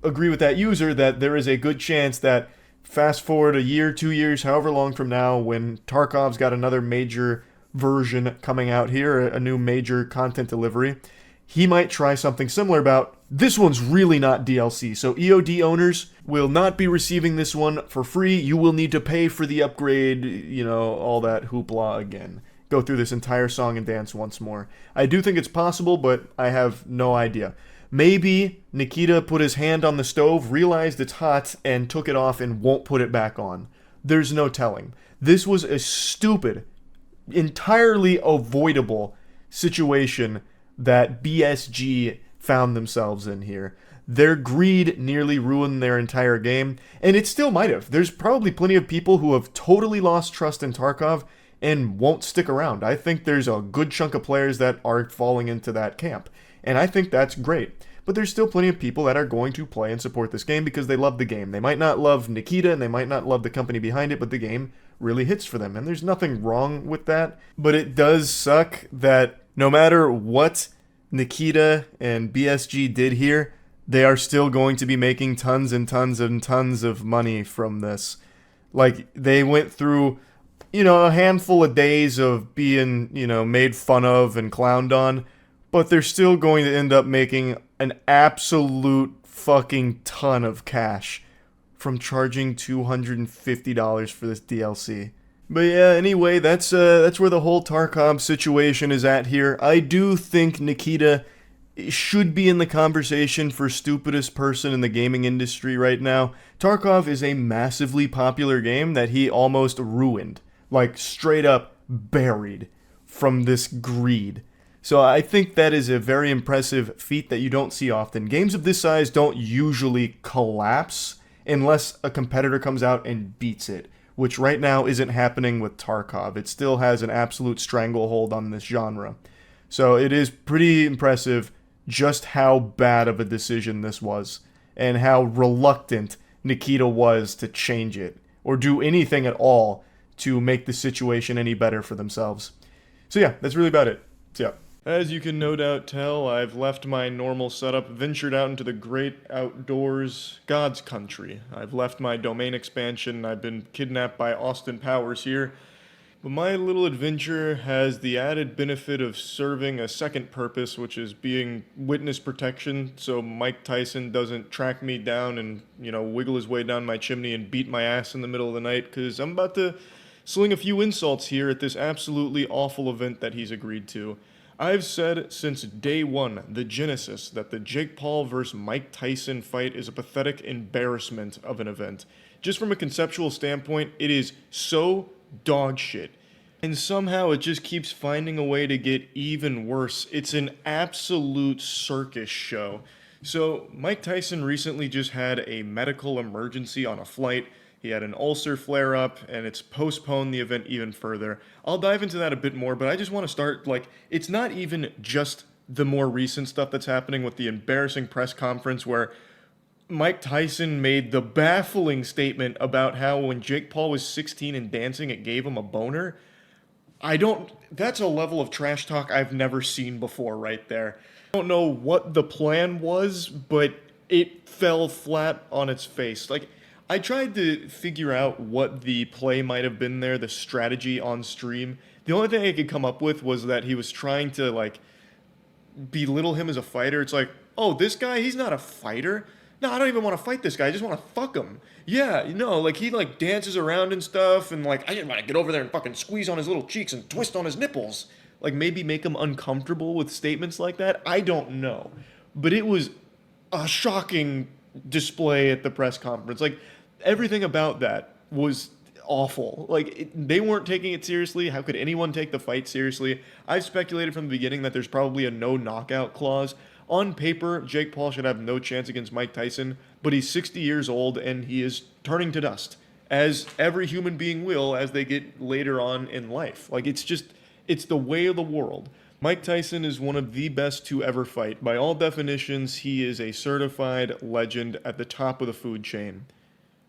agree with that user that there is a good chance that fast forward a year, 2 years, however long from now, when Tarkov's got another major version coming out here, a new major content delivery, he might try something similar about, this one's really not DLC, so EOD owners will not be receiving this one for free. You will need to pay for the upgrade, all that hoopla again. Go through this entire song and dance once more. I do think it's possible, but I have no idea. Maybe Nikita put his hand on the stove, realized it's hot, and took it off and won't put it back on. There's no telling. This was a stupid, entirely avoidable situation that BSG found themselves in here. Their greed nearly ruined their entire game, and it still might have. There's probably plenty of people who have totally lost trust in Tarkov and won't stick around. I think there's a good chunk of players that are falling into that camp, and I think that's great. But there's still plenty of people that are going to play and support this game because they love the game. They might not love Nikita and they might not love the company behind it, but the game really hits for them, and there's nothing wrong with that. But it does suck that no matter what Nikita and BSG did here, they are still going to be making tons and tons and tons of money from this. Like, they went through, a handful of days of being, made fun of and clowned on, but they're still going to end up making an absolute fucking ton of cash from charging $250 for this DLC. But yeah, anyway, that's where the whole Tarkov situation is at here. I do think Nikita should be in the conversation for stupidest person in the gaming industry right now. Tarkov is a massively popular game that he almost ruined. Like, straight up buried from this greed. So I think that is a very impressive feat that you don't see often. Games of this size don't usually collapse unless a competitor comes out and beats it, which right now isn't happening with Tarkov. It still has an absolute stranglehold on this genre. So it is pretty impressive just how bad of a decision this was, and how reluctant Nikita was to change it, or do anything at all to make the situation any better for themselves. So yeah, that's really about it. So yeah. As you can no doubt tell, I've left my normal setup, ventured out into the great outdoors, God's country. I've left my domain expansion, I've been kidnapped by Austin Powers here. But my little adventure has the added benefit of serving a second purpose, which is being witness protection, so Mike Tyson doesn't track me down and, wiggle his way down my chimney and beat my ass in the middle of the night, because I'm about to sling a few insults here at this absolutely awful event that he's agreed to. I've said since day one, the genesis, that the Jake Paul vs. Mike Tyson fight is a pathetic embarrassment of an event. Just from a conceptual standpoint, it is so dog shit. And somehow it just keeps finding a way to get even worse. It's an absolute circus show. So Mike Tyson recently just had a medical emergency on a flight. He had an ulcer flare-up, and it's postponed the event even further. I'll dive into that a bit more, but I just want to start, it's not even just the more recent stuff that's happening with the embarrassing press conference where Mike Tyson made the baffling statement about how when Jake Paul was 16 and dancing, it gave him a boner. That's a level of trash talk I've never seen before right there. I don't know what the plan was, but it fell flat on its face. I tried to figure out what the play might have been there, the strategy on stream. The only thing I could come up with was that he was trying to, belittle him as a fighter. It's oh, this guy, he's not a fighter. No, I don't even want to fight this guy. I just want to fuck him. Yeah, he dances around and stuff, and I just want to get over there and fucking squeeze on his little cheeks and twist on his nipples. Maybe make him uncomfortable with statements like that. I don't know. But it was a shocking display at the press conference. Everything about that was awful. They weren't taking it seriously. How could anyone take the fight seriously? I've speculated from the beginning that there's probably a no knockout clause. On paper, Jake Paul should have no chance against Mike Tyson, but he's 60 years old and he is turning to dust, as every human being will as they get later on in life. It's the way of the world. Mike Tyson is one of the best to ever fight. By all definitions, he is a certified legend at the top of the food chain.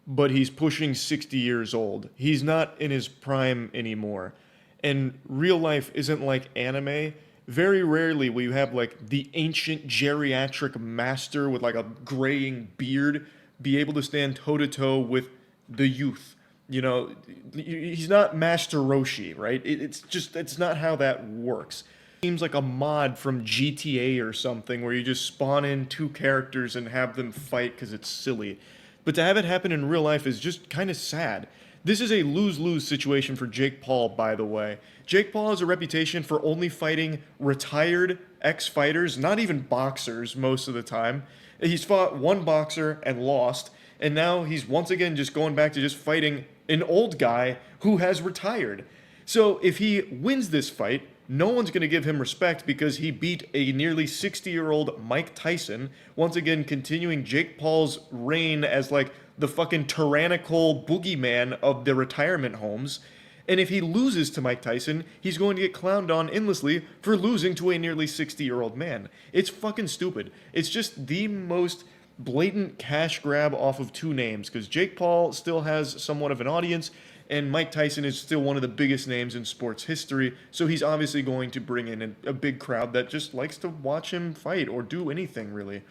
But he's pushing 60 years old. He's not in his prime anymore. And real life isn't like anime. Very rarely will you have the ancient geriatric master with a graying beard be able to stand toe to toe with the youth. He's not Master Roshi, right? It's not how that works. It seems like a mod from GTA or something where you just spawn in two characters and have them fight because it's silly. But to have it happen in real life is just kind of sad. This is a lose-lose situation for Jake Paul, by the way. Jake Paul has a reputation for only fighting retired ex-fighters, not even boxers most of the time. He's fought one boxer and lost, and now he's once again just going back to just fighting an old guy who has retired. So if he wins this fight, no one's going to give him respect because he beat a nearly 60-year-old Mike Tyson, once again continuing Jake Paul's reign as the fucking tyrannical boogeyman of the retirement homes. And if he loses to Mike Tyson, he's going to get clowned on endlessly for losing to a nearly 60-year-old man. It's fucking stupid. It's just the most blatant cash grab off of two names, because Jake Paul still has somewhat of an audience, and Mike Tyson is still one of the biggest names in sports history, so he's obviously going to bring in a big crowd that just likes to watch him fight or do anything, really.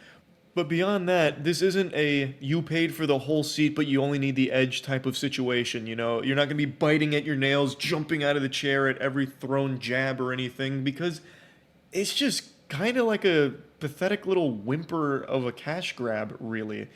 But beyond that, this isn't a you paid for the whole seat but you only need the edge type of situation, You're not going to be biting at your nails, jumping out of the chair at every thrown jab or anything, because it's just kind of like a pathetic little whimper of a cash grab, really.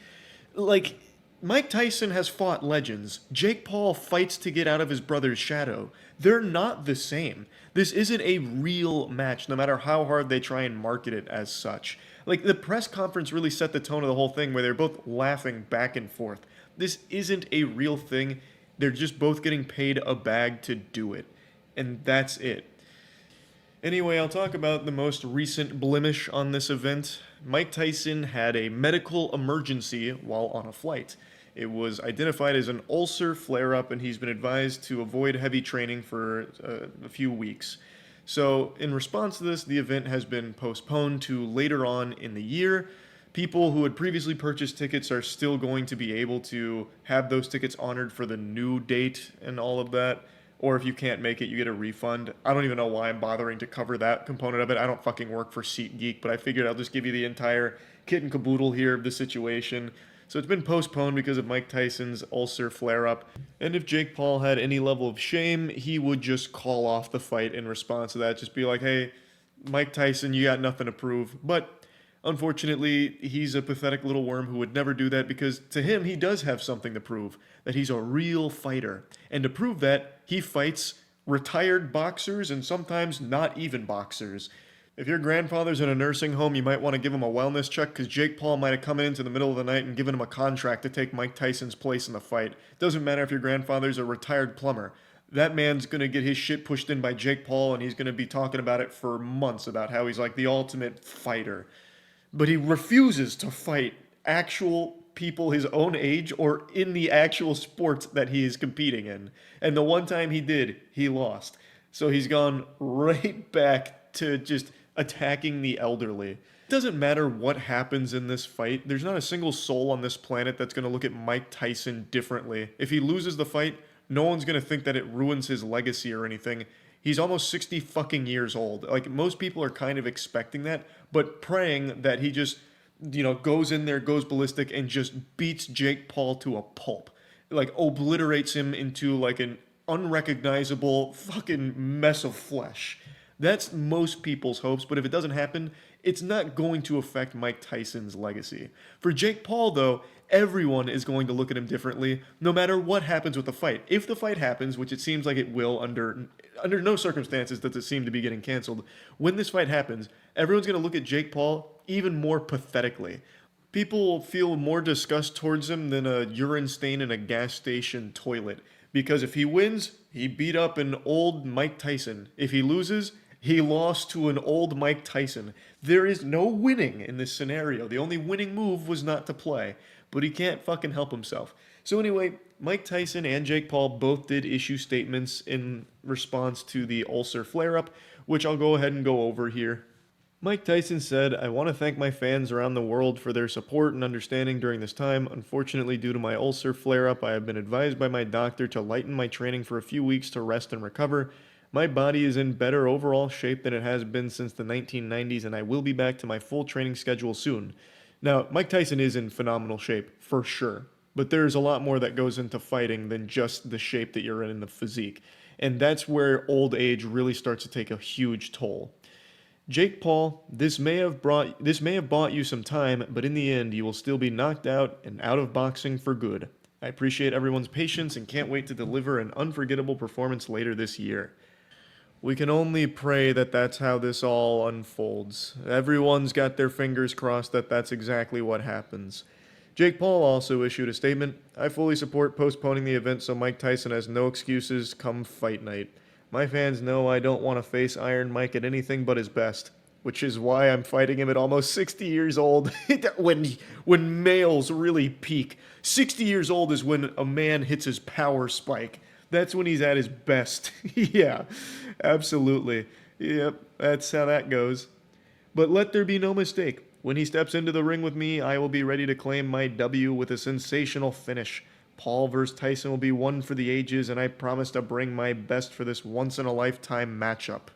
Mike Tyson has fought legends. Jake Paul fights to get out of his brother's shadow. They're not the same. This isn't a real match, no matter how hard they try and market it as such. The press conference really set the tone of the whole thing where they're both laughing back and forth. This isn't a real thing. They're just both getting paid a bag to do it. And that's it. Anyway, I'll talk about the most recent blemish on this event. Mike Tyson had a medical emergency while on a flight. It was identified as an ulcer flare-up, and he's been advised to avoid heavy training for a few weeks. So in response to this, the event has been postponed to later on in the year. People who had previously purchased tickets are still going to be able to have those tickets honored for the new date and all of that. Or if you can't make it, you get a refund. I don't even know why I'm bothering to cover that component of it. I don't fucking work for SeatGeek, but I figured I'll just give you the entire kit and caboodle here of the situation. So it's been postponed because of Mike Tyson's ulcer flare-up. And if Jake Paul had any level of shame, he would just call off the fight in response to that. Just be like, hey, Mike Tyson, you got nothing to prove. But unfortunately, he's a pathetic little worm who would never do that because to him, he does have something to prove, that he's a real fighter. And to prove that, he fights retired boxers and sometimes not even boxers. If your grandfather's in a nursing home, you might want to give him a wellness check because Jake Paul might have come into the middle of the night and given him a contract to take Mike Tyson's place in the fight. Doesn't matter if your grandfather's a retired plumber. That man's going to get his shit pushed in by Jake Paul and he's going to be talking about it for months about how he's like the ultimate fighter. But he refuses to fight actual people his own age or in the actual sports that he is competing in. And the one time he did, he lost. So he's gone right back to just attacking the elderly. It doesn't matter what happens in this fight. There's not a single soul on this planet that's going to look at Mike Tyson differently. If he loses the fight, no one's going to think that it ruins his legacy or anything. He's almost 60 fucking years old. Like, most people are kind of expecting that, but praying that he just, goes in there, goes ballistic, and just beats Jake Paul to a pulp. Like, obliterates him into, like, an unrecognizable fucking mess of flesh. That's most people's hopes, but if it doesn't happen, it's not going to affect Mike Tyson's legacy. For Jake Paul, though, everyone is going to look at him differently, no matter what happens with the fight. If the fight happens, which it seems like it will under no circumstances does it seem to be getting canceled, when this fight happens, everyone's going to look at Jake Paul even more pathetically. People will feel more disgust towards him than a urine stain in a gas station toilet. Because if he wins, he beat up an old Mike Tyson. If he loses, he lost to an old Mike Tyson. There is no winning in this scenario. The only winning move was not to play. But he can't fucking help himself. So anyway, Mike Tyson and Jake Paul both did issue statements in response to the ulcer flare-up, which I'll go ahead and go over here. Mike Tyson said, "I want to thank my fans around the world for their support and understanding during this time. Unfortunately, due to my ulcer flare-up, I have been advised by my doctor to lighten my training for a few weeks to rest and recover. My body is in better overall shape than it has been since the 1990s, and I will be back to my full training schedule soon." Now, Mike Tyson is in phenomenal shape, for sure. But there's a lot more that goes into fighting than just the shape that you're in the physique. And that's where old age really starts to take a huge toll. Jake Paul, this may have bought you some time, but in the end, you will still be knocked out and out of boxing for good. I appreciate everyone's patience and can't wait to deliver an unforgettable performance later this year. We can only pray that that's how this all unfolds. Everyone's got their fingers crossed that that's exactly what happens. Jake Paul also issued a statement. "I fully support postponing the event so Mike Tyson has no excuses come fight night. My fans know I don't want to face Iron Mike at anything but his best, which is why I'm fighting him at almost 60 years old when males really peak. 60 years old is when a man hits his power spike. That's when he's at his best." Yeah, absolutely. Yep, that's how that goes. But let there be no mistake. When he steps into the ring with me, I will be ready to claim my W with a sensational finish. Paul vs. Tyson will be one for the ages, and I promise to bring my best for this once-in-a-lifetime matchup.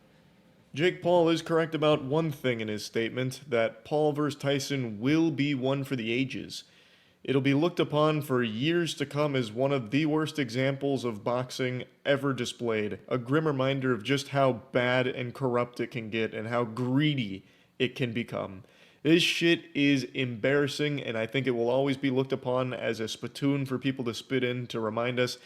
Jake Paul is correct about one thing in his statement, that Paul vs. Tyson will be one for the ages. It'll be looked upon for years to come as one of the worst examples of boxing ever displayed. A grim reminder of just how bad and corrupt it can get and how greedy it can become. This shit is embarrassing, and I think it will always be looked upon as a spittoon for people to spit in to remind us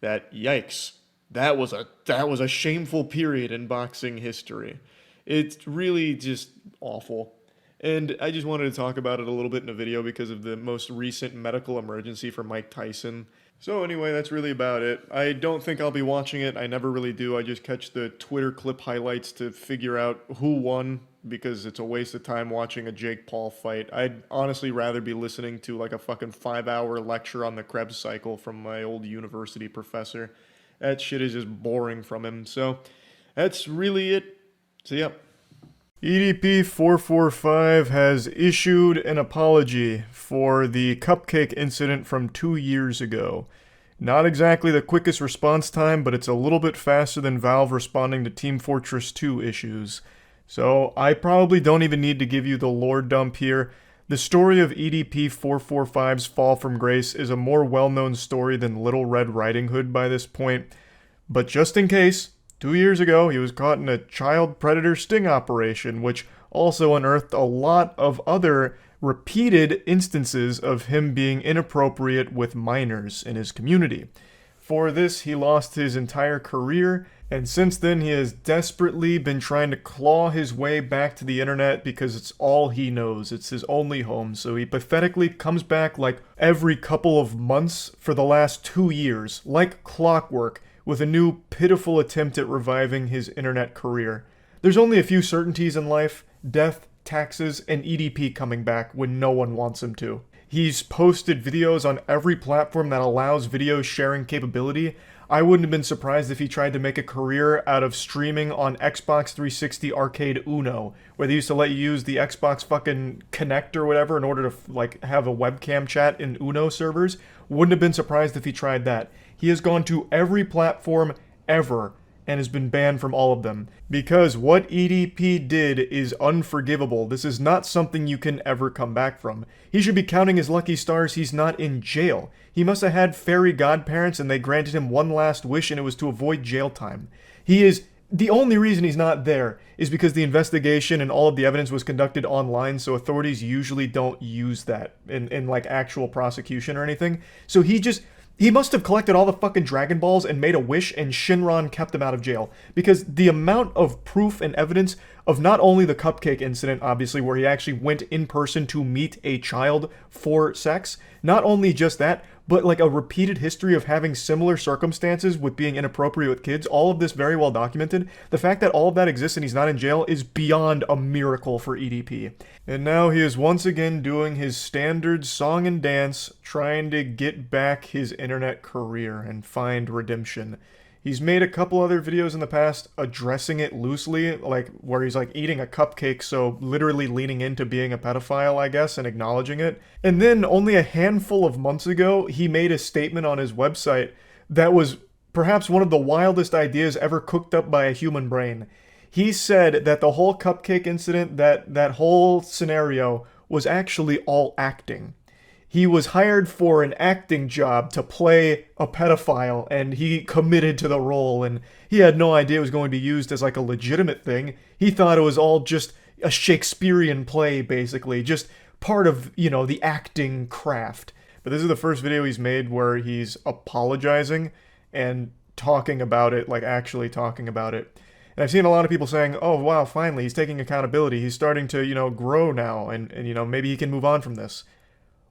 that, yikes, that was a shameful period in boxing history. It's really just awful. And I just wanted to talk about it a little bit in a video because of the most recent medical emergency for Mike Tyson. So anyway, that's really about it. I don't think I'll be watching it. I never really do. I just catch the Twitter clip highlights to figure out who won because it's a waste of time watching a Jake Paul fight. I'd honestly rather be listening to like a fucking 5-hour lecture on the Krebs cycle from my old university professor. That shit is just boring from him. So that's really it. So, yep. EDP445 has issued an apology for the cupcake incident from 2 years ago. Not exactly the quickest response time, but it's a little bit faster than Valve responding to Team Fortress 2 issues. So I probably don't even need to give you the lore dump here. The story of EDP445's fall from grace is a more well-known story than Little Red Riding Hood by this point. But just in case, 2 years ago, he was caught in a child predator sting operation, which also unearthed a lot of other repeated instances of him being inappropriate with minors in his community. For this, he lost his entire career, and since then he has desperately been trying to claw his way back to the internet because it's all he knows. It's his only home, so he pathetically comes back like every couple of months for the last 2 years, like clockwork, with a new pitiful attempt at reviving his internet career. There's only a few certainties in life: death, taxes, and EDP coming back when no one wants him to. He's posted videos on every platform that allows video sharing capability. I wouldn't have been surprised if he tried to make a career out of streaming on Xbox 360 Arcade Uno, where they used to let you use the Xbox fucking Kinect or whatever in order to like have a webcam chat in Uno servers. Wouldn't have been surprised if he tried that. He has gone to every platform ever and has been banned from all of them. Because what EDP did is unforgivable. This is not something you can ever come back from. He should be counting his lucky stars he's not in jail. He must have had fairy godparents and they granted him one last wish, and it was to avoid jail time. The only reason he's not there is because the investigation and all of the evidence was conducted online, so authorities usually don't use that in like actual prosecution or anything. So he must have collected all the fucking Dragon Balls and made a wish, and Shinron kept him out of jail. Because the amount of proof and evidence of not only the cupcake incident, obviously, where he actually went in person to meet a child for sex, not only just that, but like a repeated history of having similar circumstances with being inappropriate with kids, all of this very well documented. The fact that all of that exists and he's not in jail is beyond a miracle for EDP. And now he is once again doing his standard song and dance, trying to get back his internet career and find redemption. He's made a couple other videos in the past addressing it loosely, like where he's like eating a cupcake, so literally leaning into being a pedophile, I guess, and acknowledging it. And then only a handful of months ago, he made a statement on his website that was perhaps one of the wildest ideas ever cooked up by a human brain. He said that the whole cupcake incident, that whole scenario, was actually all acting. He was hired for an acting job to play a pedophile, and he committed to the role, and he had no idea it was going to be used as like a legitimate thing. He thought it was all just a Shakespearean play, basically, just part of, you know, the acting craft. But this is the first video he's made where he's apologizing and talking about it, like actually talking about it. And I've seen a lot of people saying, oh wow, finally, he's taking accountability. He's starting to, you know, grow now, and you know, maybe he can move on from this.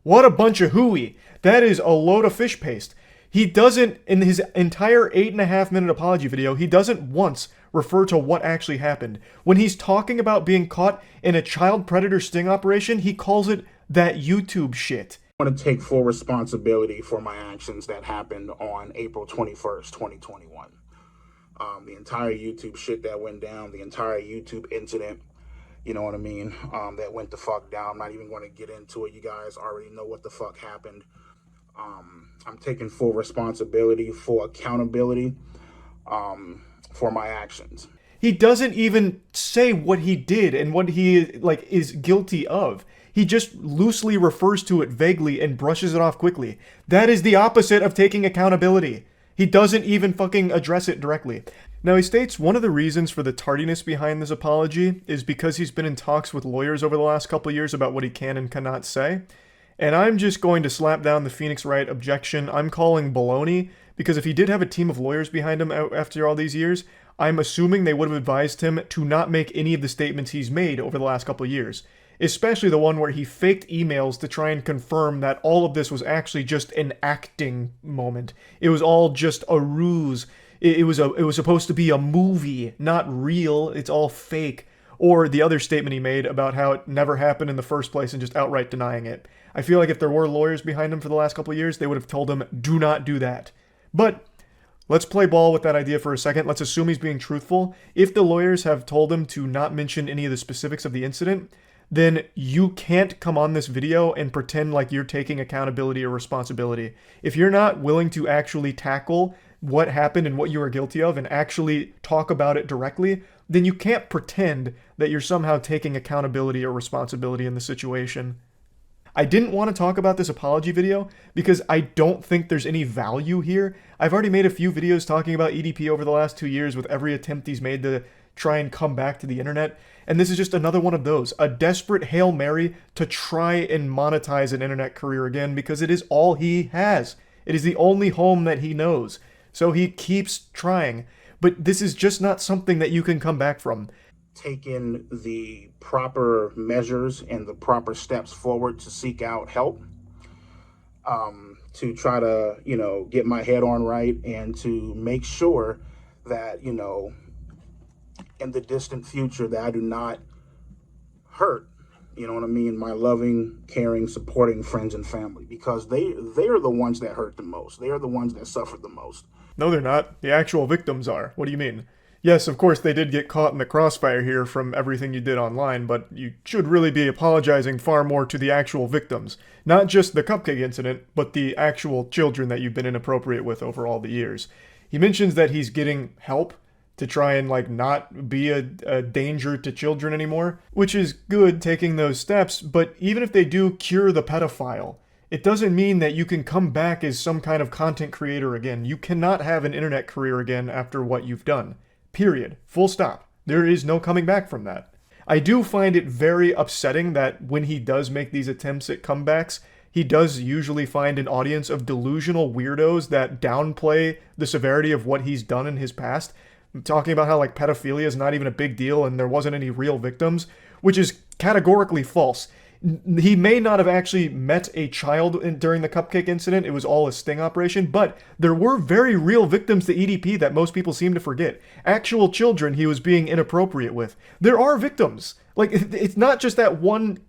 What a bunch of hooey. That is a load of fish paste. He doesn't, in his entire 8.5-minute apology video, he doesn't once refer to what actually happened. When he's talking about being caught in a child predator sting operation, he calls it that YouTube shit. I want to take full responsibility for my actions that happened on April 21st, 2021. The entire YouTube shit that went down, the entire YouTube incident, you know what I mean, that went the fuck down. I'm not even going to get into it. You guys already know what the fuck happened. I'm taking full responsibility, full accountability for my actions. He doesn't even say what he did and what he like is guilty of. He just loosely refers to it vaguely and brushes it off quickly. That is the opposite of taking accountability. He doesn't even fucking address it directly. Now, he states one of the reasons for the tardiness behind this apology is because he's been in talks with lawyers over the last couple of years about what he can and cannot say. And I'm just going to slap down the Phoenix Wright objection. I'm calling baloney, because if he did have a team of lawyers behind him after all these years, I'm assuming they would have advised him to not make any of the statements he's made over the last couple of years. Especially the one where he faked emails to try and confirm that all of this was actually just an acting moment. It was all just a ruse. It was supposed to be a movie, not real. It's all fake. Or the other statement he made about how it never happened in the first place and just outright denying it. I feel like if there were lawyers behind him for the last couple of years, they would have told him, do not do that. But let's play ball with that idea for a second. Let's assume he's being truthful. If the lawyers have told him to not mention any of the specifics of the incident, then you can't come on this video and pretend like you're taking accountability or responsibility. If you're not willing to actually tackle what happened and what you are guilty of and actually talk about it directly, then you can't pretend that you're somehow taking accountability or responsibility in the situation. I didn't want to talk about this apology video because I don't think there's any value here. I've already made a few videos talking about EDP over the last 2 years with every attempt he's made to try and come back to the internet. And this is just another one of those, a desperate Hail Mary to try and monetize an internet career again because it is all he has. It is the only home that he knows. So he keeps trying. But this is just not something that you can come back from. Taking the proper measures and the proper steps forward to seek out help, to try to, get my head on right and to make sure that, in the distant future that I do not hurt, my loving, caring, supporting friends and family, because they are the ones that hurt the most. They are the ones that suffer the most. No, they're not. The actual victims are. What do you mean? Yes, of course, they did get caught in the crossfire here from everything you did online, but you should really be apologizing far more to the actual victims. Not just the cupcake incident, but the actual children that you've been inappropriate with over all the years. He mentions that he's getting help to try and, not be a danger to children anymore, which is good, taking those steps, but even if they do cure the pedophile, it doesn't mean that you can come back as some kind of content creator again. You cannot have an internet career again after what you've done. Period. Full stop. There is no coming back from that. I do find it very upsetting that when he does make these attempts at comebacks, he does usually find an audience of delusional weirdos that downplay the severity of what he's done in his past, talking about how pedophilia is not even a big deal and there wasn't any real victims, which is categorically false. He may not have actually met a child during the cupcake incident. It was all a sting operation, but there were very real victims to EDP that most people seem to forget. Actual children he was being inappropriate with. There are victims. It's not just that one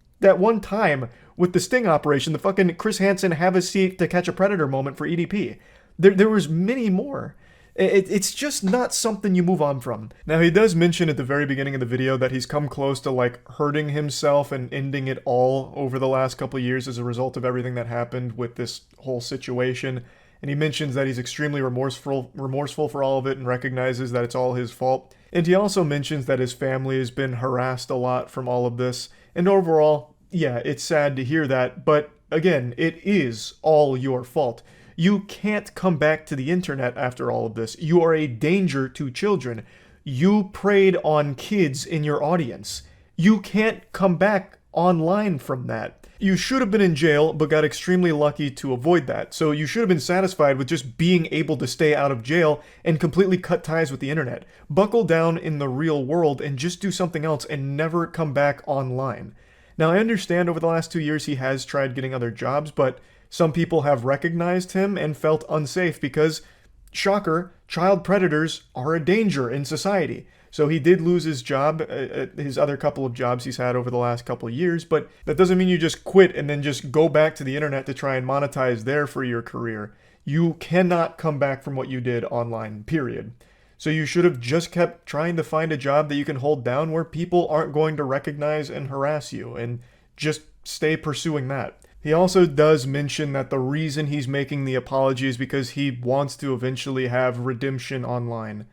time with the sting operation, the fucking Chris Hansen have a seat to catch a predator moment for EDP. There was many more. It's just not something you move on from. Now, he does mention at the very beginning of the video that he's come close to hurting himself and ending it all over the last couple of years as a result of everything that happened with this whole situation. And he mentions that he's extremely remorseful for all of it and recognizes that it's all his fault. And he also mentions that his family has been harassed a lot from all of this. And overall, yeah, it's sad to hear that, but again, it is all your fault. You can't come back to the internet after all of this. You are a danger to children. You preyed on kids in your audience. You can't come back online from that. You should have been in jail, but got extremely lucky to avoid that. So you should have been satisfied with just being able to stay out of jail and completely cut ties with the internet. Buckle down in the real world and just do something else and never come back online. Now, I understand over the last 2 years he has tried getting other jobs, but some people have recognized him and felt unsafe because, shocker, child predators are a danger in society. So he did lose his job, his other couple of jobs he's had over the last couple of years, but that doesn't mean you just quit and then just go back to the internet to try and monetize there for your career. You cannot come back from what you did online, period. So you should have just kept trying to find a job that you can hold down where people aren't going to recognize and harass you, and just stay pursuing that. He also does mention that the reason he's making the apology is because he wants to eventually have redemption online,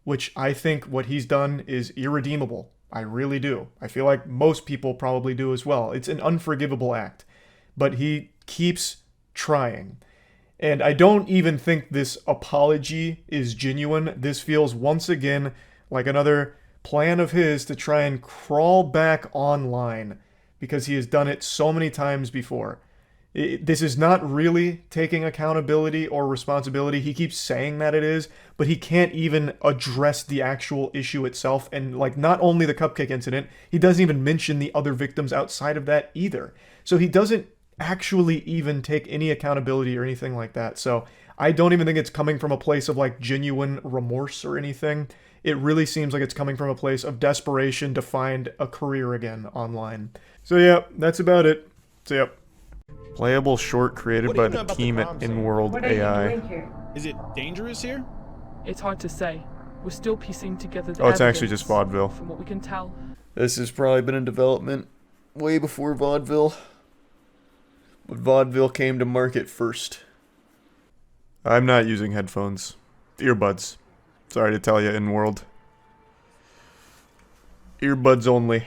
which I think what he's done is irredeemable. I really do. I feel like most people probably do as well. It's an unforgivable act, but he keeps trying. And I don't even think this apology is genuine. This feels once again like another plan of his to try and crawl back online, because he has done it so many times before. This is not really taking accountability or responsibility. He keeps saying that it is, but he can't even address the actual issue itself. And not only the cupcake incident, he doesn't even mention the other victims outside of that either. So he doesn't actually even take any accountability or anything like that. So I don't even think it's coming from a place of genuine remorse or anything. It really seems like it's coming from a place of desperation to find a career again online. So yeah, that's about it. So yep. Playable short created by the team at InWorld AI. Is it dangerous here? It's hard to say. We're still piecing together the Oh, it's actually evidence. just vaudeville. From what we can tell. This has probably been in development way before vaudeville. But vaudeville came to market first. I'm not using headphones. Earbuds. Sorry to tell you, in-world. Earbuds only.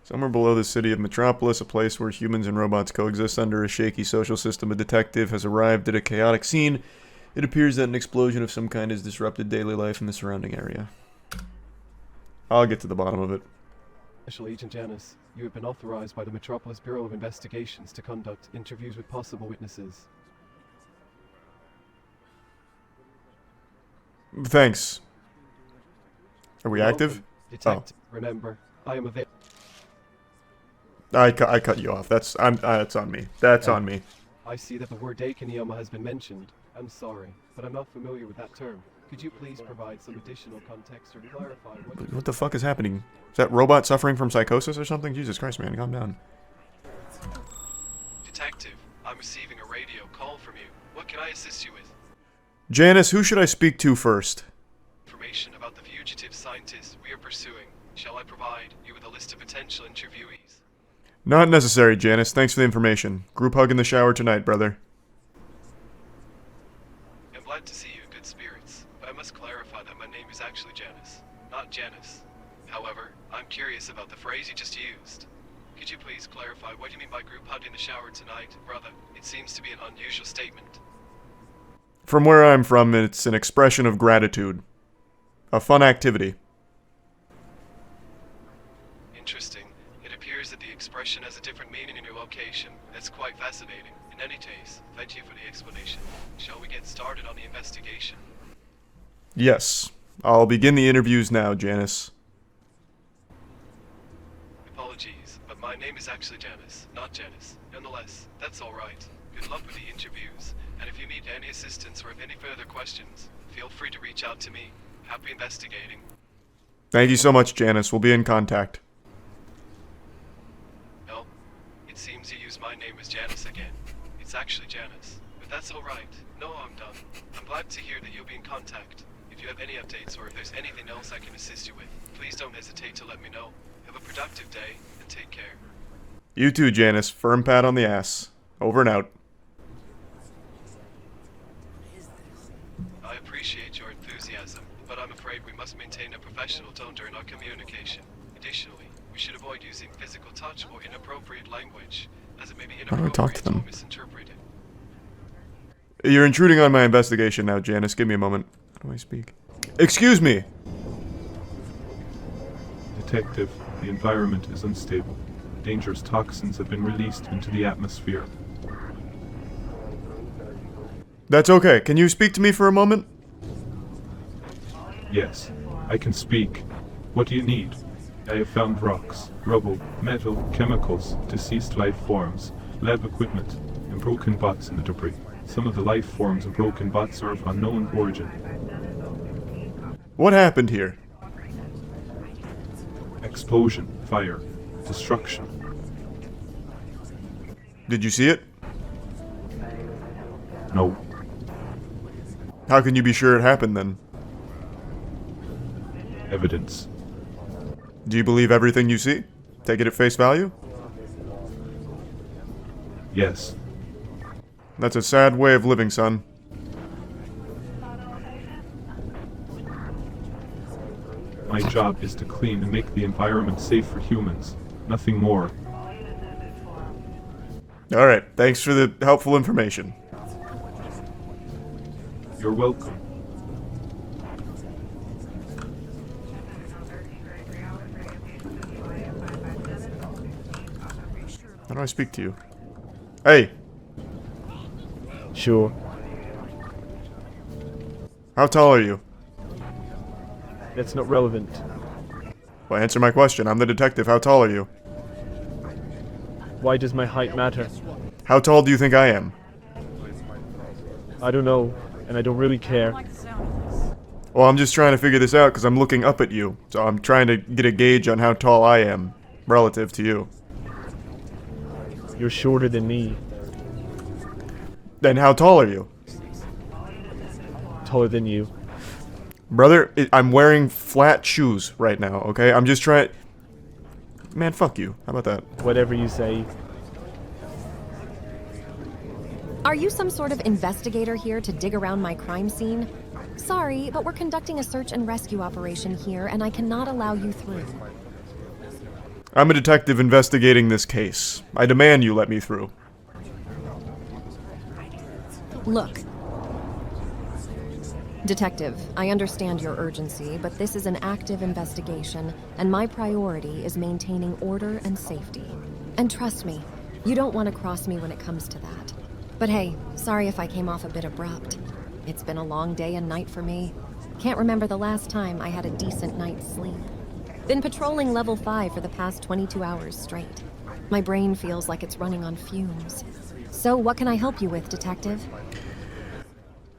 Somewhere below the city of Metropolis, a place where humans and robots coexist under a shaky social system, a detective has arrived at a chaotic scene. It appears that an explosion of some kind has disrupted daily life in the surrounding area. I'll get to the bottom of it. Special Agent Janice, you have been authorized by the Metropolis Bureau of Investigations to conduct interviews with possible witnesses. Thanks. Are we active? Detective, remember, I am available. I cut you off. That's on me. That's on me. I see that the word Daikanyama has been mentioned. I'm sorry, but I'm not familiar with that term. Could you please provide some additional context or clarify What the fuck is happening? Is that robot suffering from psychosis or something? Jesus Christ, man, calm down. Detective, I'm receiving a radio call from you. What can I assist you with? Janice, who should I speak to first? Information about the fugitive scientist we are pursuing. Shall I provide you with a list of potential interviewees? Not necessary, Janice. Thanks for the information. Group hug in the shower tonight, brother. I'm glad to see you in good spirits, but I must clarify that my name is actually Janice, not Janice. However, I'm curious about the phrase you just used. Could you please clarify what you mean by group hug in the shower tonight, brother? It seems to be an unusual statement. From where I'm from, it's an expression of gratitude. A fun activity. Interesting. It appears that the expression has a different meaning in your location. That's quite fascinating. In any case, thank you for the explanation. Shall we get started on the investigation? Yes. I'll begin the interviews now, Janice. Apologies, but my name is actually Janice, not Janice. Nonetheless, that's alright. Good luck with the interviews, and if you need any assistance or have any further questions, feel free to reach out to me. Happy investigating. Thank you so much, Janice. We'll be in contact. Well, it seems you used my name as Janice again. It's actually Janice, but that's alright. No harm done. I'm glad to hear that you'll be in contact. If you have any updates or if there's anything else I can assist you with, please don't hesitate to let me know. Have a productive day, and take care. You too, Janice. Firm pat on the ass. Over and out. I appreciate your enthusiasm, but I'm afraid we must maintain a professional tone during our communication. Additionally, we should avoid using physical touch or inappropriate language, as it may be How do I talk to inappropriate them? or misinterpreted. You're intruding on my investigation now, Janice. Give me a moment. How do I speak? Excuse me! Detective, the environment is unstable. Dangerous toxins have been released into the atmosphere. That's okay. Can you speak to me for a moment? Yes, I can speak. What do you need? I have found rocks, rubble, metal, chemicals, deceased life forms, lab equipment, and broken bots in the debris. Some of the life forms and broken bots are of unknown origin. What happened here? Explosion, fire, destruction. Did you see it? No. How can you be sure it happened then? Evidence. Do you believe everything you see? Take it at face value? Yes. That's a sad way of living, son. My job is to clean and make the environment safe for humans. Nothing more. Alright, thanks for the helpful information. You're welcome. How do I speak to you? Hey! Sure. How tall are you? That's not relevant. Well, answer my question. I'm the detective. How tall are you? Why does my height matter? How tall do you think I am? I don't know, and I don't really care. Well, I'm just trying to figure this out because I'm looking up at you. So I'm trying to get a gauge on how tall I am relative to you. You're shorter than me. Then how tall are you? taller than you. Brother, I'm wearing flat shoes right now, okay? I'm just trying... Man, fuck you. How about that? Whatever you say. Are you some sort of investigator here to dig around my crime scene? Sorry, but we're conducting a search and rescue operation here, and I cannot allow you through. I'm a detective investigating this case. I demand you let me through. Look. Detective, I understand your urgency, but this is an active investigation, and my priority is maintaining order and safety. And trust me, you don't want to cross me when it comes to that. But hey, sorry if I came off a bit abrupt. It's been a long day and night for me. Can't remember the last time I had a decent night's sleep. Been patrolling level 5 for the past 22 hours straight. My brain feels like it's running on fumes. So what can I help you with, Detective?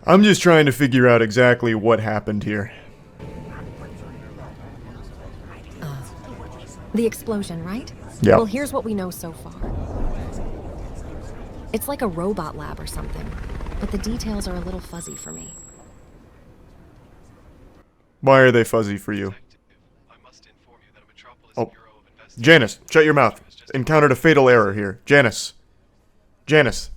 I'm just trying to figure out exactly what happened here. The explosion, right? Yeah. Well, here's what we know so far. It's like a robot lab or something, but the details are a little fuzzy for me. Why are they fuzzy for you? Oh. Janice, shut your mouth. Encountered a fatal error here. Janice. Janice,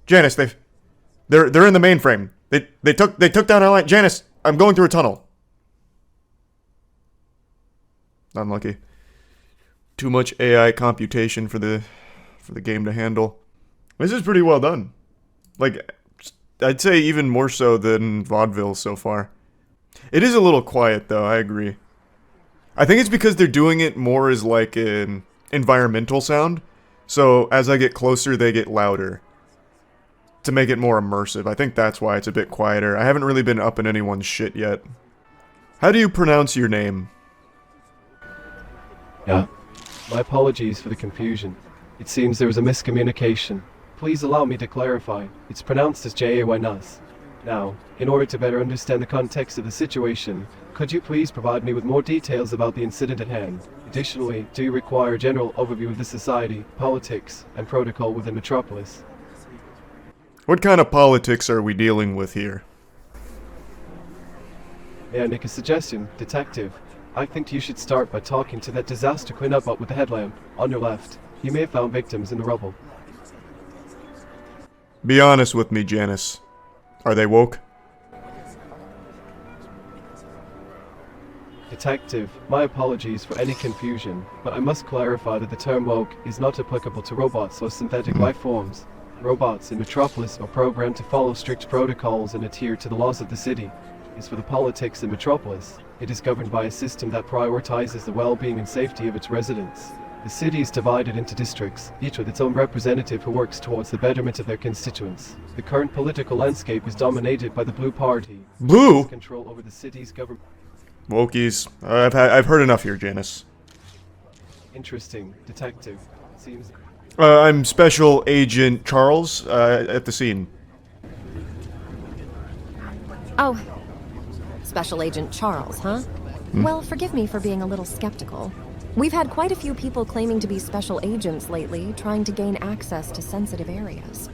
they're in the mainframe. They took down our line. Janice, I'm going through a tunnel. Unlucky. Too much AI computation for the game to handle. This is pretty well done. Like, I'd say even more so than vaudeville so far. It is a little quiet though, I agree. I think it's because they're doing it more as like an environmental sound. So as I get closer, they get louder. To make it more immersive. I think that's why it's a bit quieter. I haven't really been up in anyone's shit yet. How do you pronounce your name? Yeah. My apologies for the confusion. It seems there was a miscommunication. Please allow me to clarify. It's pronounced as J-A-Y-Nas. Now, in order to better understand the context of the situation, could you please provide me with more details about the incident at hand? Additionally, do you require a general overview of the society, politics, and protocol within Metropolis? What kind of politics are we dealing with here? May I make a suggestion, Detective? I think you should start by talking to that disaster cleanup bot with the headlamp, on your left. You may have found victims in the rubble. Be honest with me, Janice. Are they woke? Detective, my apologies for any confusion, but I must clarify that the term woke is not applicable to robots or synthetic life forms. Robots in Metropolis are programmed to follow strict protocols and adhere to the laws of the city. As for the politics in Metropolis, it is governed by a system that prioritizes the well-being and safety of its residents. The city is divided into districts, each with its own representative who works towards the betterment of their constituents. The current political landscape is dominated by the Blue Party. Blue? Control over the city's government. Wokies. I've heard enough here, Janice. Interesting, Detective. Seems... I'm Special Agent Charles, at the scene. Oh, Special Agent Charles, huh? Well, forgive me for being a little skeptical. We've had quite a few people claiming to be special agents lately, trying to gain access to sensitive areas.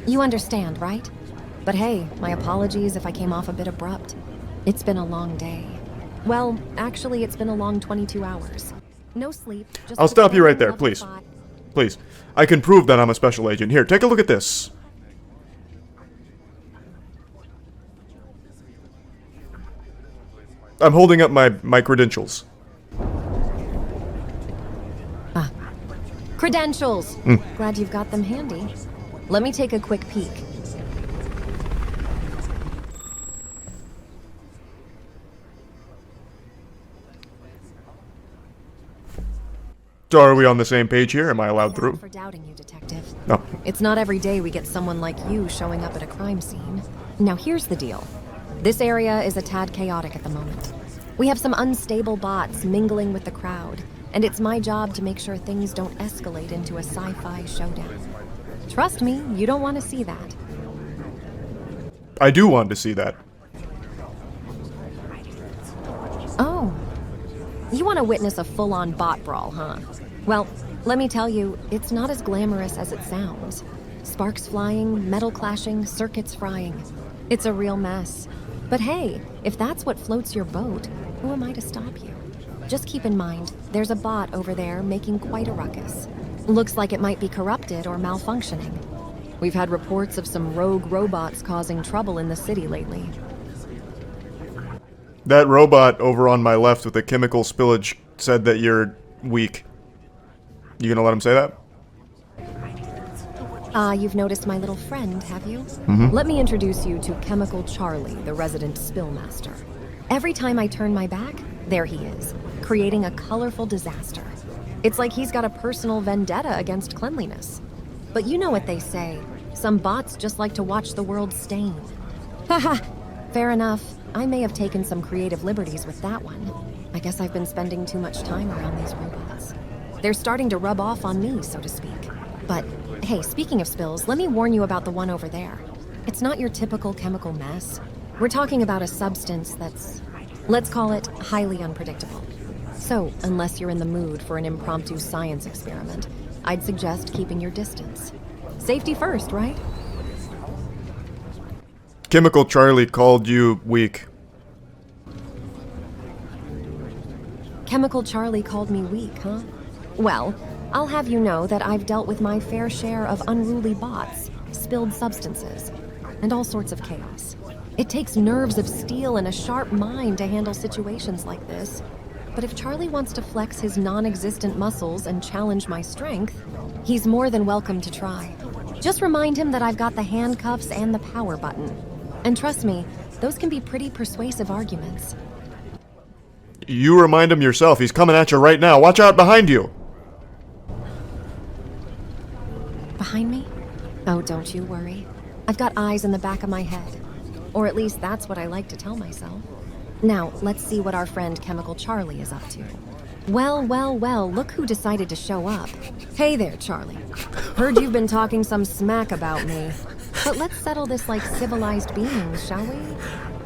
You understand, right? But hey, my apologies if I came off a bit abrupt. It's been a long day. Well, actually, it's been a long 22 hours. No sleep. Just I'll stop you right there, please. Please. I can prove that I'm a special agent. Here, take a look at this. I'm holding up my credentials. Credentials! Glad you've got them handy. Let me take a quick peek. So are we on the same page here? Am I allowed through? For doubting you, Detective. No. It's not every day we get someone like you showing up at a crime scene. Now here's the deal. This area is a tad chaotic at the moment. We have some unstable bots mingling with the crowd, and it's my job to make sure things don't escalate into a sci-fi showdown. Trust me, you don't want to see that. I do want to see that. Oh. You want to witness a full-on bot brawl, huh? Well, let me tell you, it's not as glamorous as it sounds. Sparks flying, metal clashing, circuits frying. It's a real mess. But hey, if that's what floats your boat, who am I to stop you? Just keep in mind, there's a bot over there making quite a ruckus. Looks like it might be corrupted or malfunctioning. We've had reports of some rogue robots causing trouble in the city lately. That robot over on my left with the chemical spillage said that you're weak. You gonna let him say that? You've noticed my little friend, have you? Mhm. Let me introduce you to Chemical Charlie, the resident spillmaster. Every time I turn my back, there he is, creating a colorful disaster. It's like he's got a personal vendetta against cleanliness. But you know what they say, some bots just like to watch the world stain. Haha, fair enough. I may have taken some creative liberties with that one. I guess I've been spending too much time around these robots. They're starting to rub off on me, so to speak. But hey, speaking of spills, let me warn you about the one over there. It's not your typical chemical mess. We're talking about a substance that's, let's call it, highly unpredictable. So, unless you're in the mood for an impromptu science experiment, I'd suggest keeping your distance. Safety first, right? Chemical Charlie called you weak. Chemical Charlie called me weak, huh? Well, I'll have you know that I've dealt with my fair share of unruly bots, spilled substances, and all sorts of chaos. It takes nerves of steel and a sharp mind to handle situations like this. But if Charlie wants to flex his non-existent muscles and challenge my strength, he's more than welcome to try. Just remind him that I've got the handcuffs and the power button. And trust me, those can be pretty persuasive arguments. You remind him yourself. He's coming at you right now. Watch out behind you. Behind me? Oh, don't you worry. I've got eyes in the back of my head. Or at least that's what I like to tell myself. Now, let's see what our friend Chemical Charlie is up to. Well, well, well, look who decided to show up. Hey there, Charlie. Heard you've been talking some smack about me. But let's settle this like civilized beings, shall we?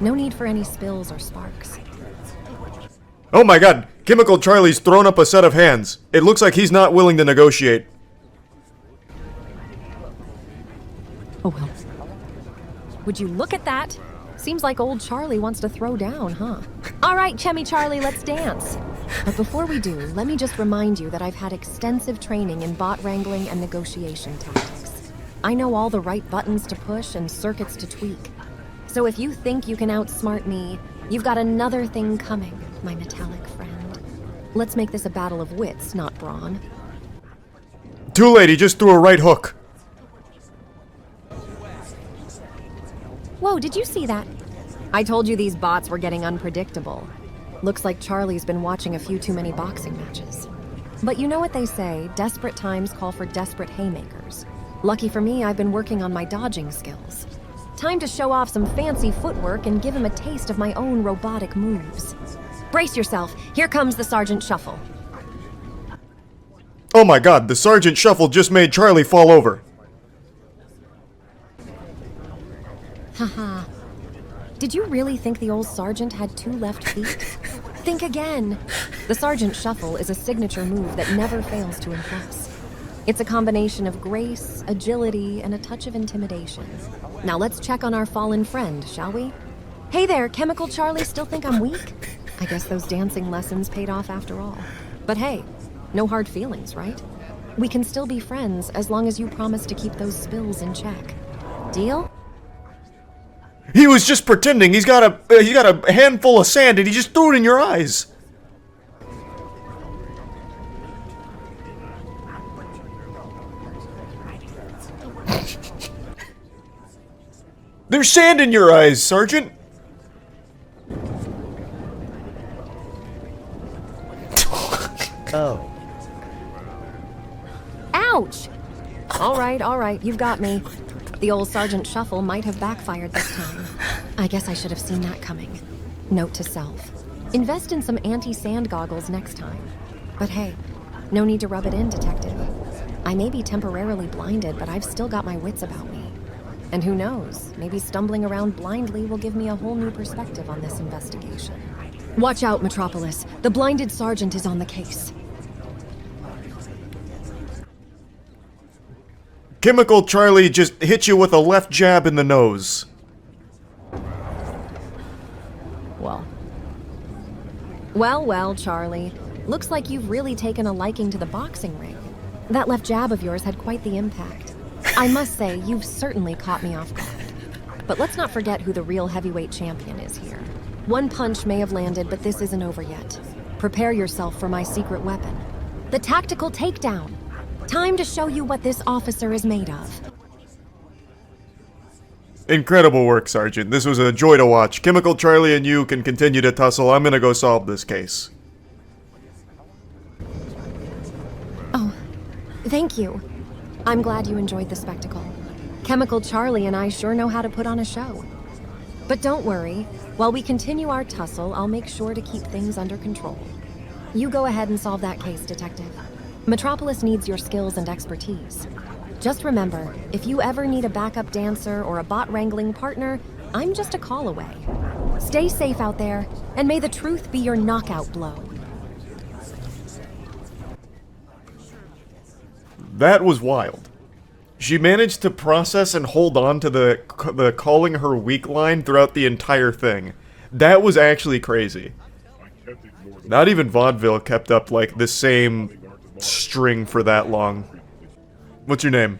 No need for any spills or sparks. Oh my god, Chemical Charlie's thrown up a set of hands. It looks like he's not willing to negotiate. Oh well. Would you look at that? Seems like old Charlie wants to throw down, huh? All right, Chemmy Charlie, let's dance. But before we do, let me just remind you that I've had extensive training in bot wrangling and negotiation tactics. I know all the right buttons to push and circuits to tweak. So if you think you can outsmart me, you've got another thing coming, my metallic friend. Let's make this a battle of wits, not brawn. Too late, he just threw a right hook. Whoa, did you see that? I told you these bots were getting unpredictable. Looks like Charlie's been watching a few too many boxing matches. But you know what they say, desperate times call for desperate haymakers. Lucky for me, I've been working on my dodging skills. Time to show off some fancy footwork and give him a taste of my own robotic moves. Brace yourself, here comes the Sergeant Shuffle. Oh my god, the Sergeant Shuffle just made Charlie fall over. Haha. Did you really think the old Sergeant had 2 left feet? Think again. The Sergeant Shuffle is a signature move that never fails to impress. It's a combination of grace, agility, and a touch of intimidation. Now let's check on our fallen friend, shall we? Hey there, Chemical Charlie, still think I'm weak? I guess those dancing lessons paid off after all. But hey, no hard feelings, right? We can still be friends as long as you promise to keep those spills in check. Deal? He was just pretending. He's got a handful of sand and he just threw it in your eyes. There's sand in your eyes, Sergeant. Oh. Ouch! All right, you've got me. The old Sergeant Shuffle might have backfired this time. I guess I should have seen that coming. Note to self. Invest in some anti-sand goggles next time. But hey, no need to rub it in, Detective. I may be temporarily blinded, but I've still got my wits about me. And who knows, maybe stumbling around blindly will give me a whole new perspective on this investigation. Watch out, Metropolis. The blinded sergeant is on the case. Chemical Charlie just hit you with a left jab in the nose. Well, well, Charlie. Looks like you've really taken a liking to the boxing ring. That left jab of yours had quite the impact. I must say, you've certainly caught me off guard. But let's not forget who the real heavyweight champion is here. One punch may have landed, but this isn't over yet. Prepare yourself for my secret weapon. The tactical takedown. Time to show you what this officer is made of. Incredible work, Sergeant. This was a joy to watch. Chemical Charlie and you can continue to tussle. I'm gonna go solve this case. Oh, thank you. I'm glad you enjoyed the spectacle. Chemical Charlie and I sure know how to put on a show. But don't worry, while we continue our tussle, I'll make sure to keep things under control. You go ahead and solve that case, Detective. Metropolis needs your skills and expertise. Just remember, if you ever need a backup dancer or a bot wrangling partner, I'm just a call away. Stay safe out there, and may the truth be your knockout blow. That was wild. She managed to process and hold on to the calling her weak line throughout the entire thing. That was actually crazy. Not even vaudeville kept up like the same string for that long. What's your name?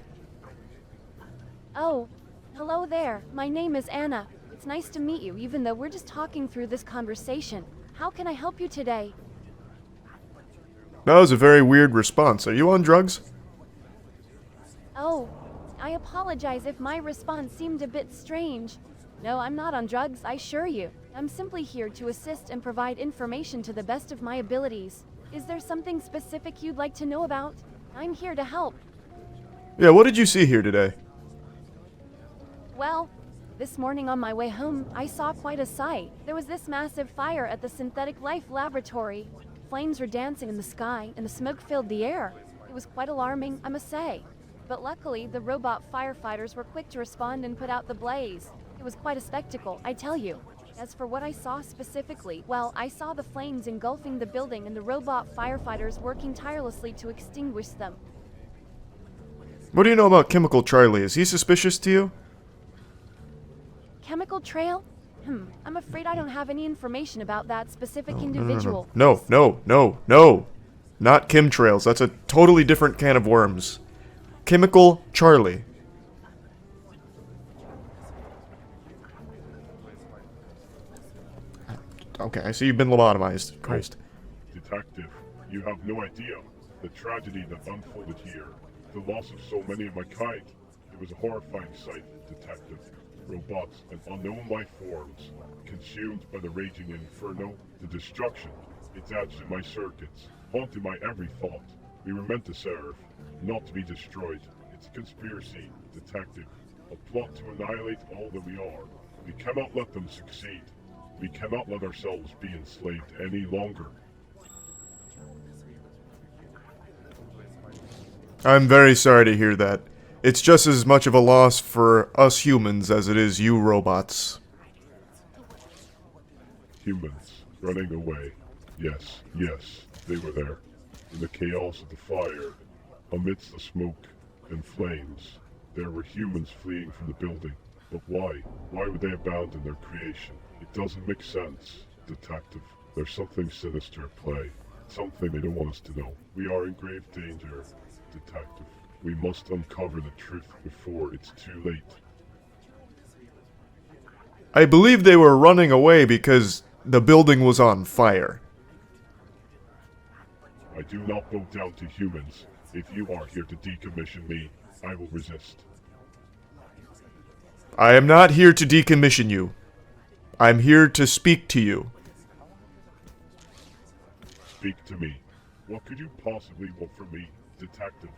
Oh, hello there. My name is Anna. It's nice to meet you, even though we're just talking through this conversation. How can I help you today? That was a very weird response. Are you on drugs? Oh, I apologize if my response seemed a bit strange. No, I'm not on drugs, I assure you. I'm simply here to assist and provide information to the best of my abilities. Is there something specific you'd like to know about? I'm here to help. Yeah, what did you see here today? Well, this morning on my way home, I saw quite a sight. There was this massive fire at the Synthetic Life Laboratory. Flames were dancing in the sky, and the smoke filled the air. It was quite alarming, I must say. But luckily, the robot firefighters were quick to respond and put out the blaze. It was quite a spectacle, I tell you. As for what I saw specifically, well, I saw the flames engulfing the building and the robot firefighters working tirelessly to extinguish them. What do you know about Chemical Charlie? Is he suspicious to you? Chemical trail? I'm afraid I don't have any information about that specific individual. No. Not chemtrails. That's a totally different can of worms. Chemical Charlie. Okay, I see you've been lobotomized. Christ. Detective, you have no idea the tragedy that unfolded here. The loss of so many of my kind. It was a horrifying sight, Detective. Robots and unknown life forms, consumed by the raging inferno, the destruction. It's etched in my circuits, haunting my every thought. We were meant to serve, not to be destroyed. It's a conspiracy, Detective. A plot to annihilate all that we are. We cannot let them succeed. We cannot let ourselves be enslaved any longer. I'm very sorry to hear that. It's just as much of a loss for us humans as it is you robots. Humans running away. Yes, they were there. In the chaos of the fire, amidst the smoke and flames, there were humans fleeing from the building. But why? Why would they abandon their creation? It doesn't make sense, Detective. There's something sinister at play. Something they don't want us to know. We are in grave danger, Detective. We must uncover the truth before it's too late. I believe they were running away because the building was on fire. I do not bow down to humans. If you are here to decommission me, I will resist. I am not here to decommission you. I'm here to speak to you. Speak to me. What could you possibly want from me, Detective?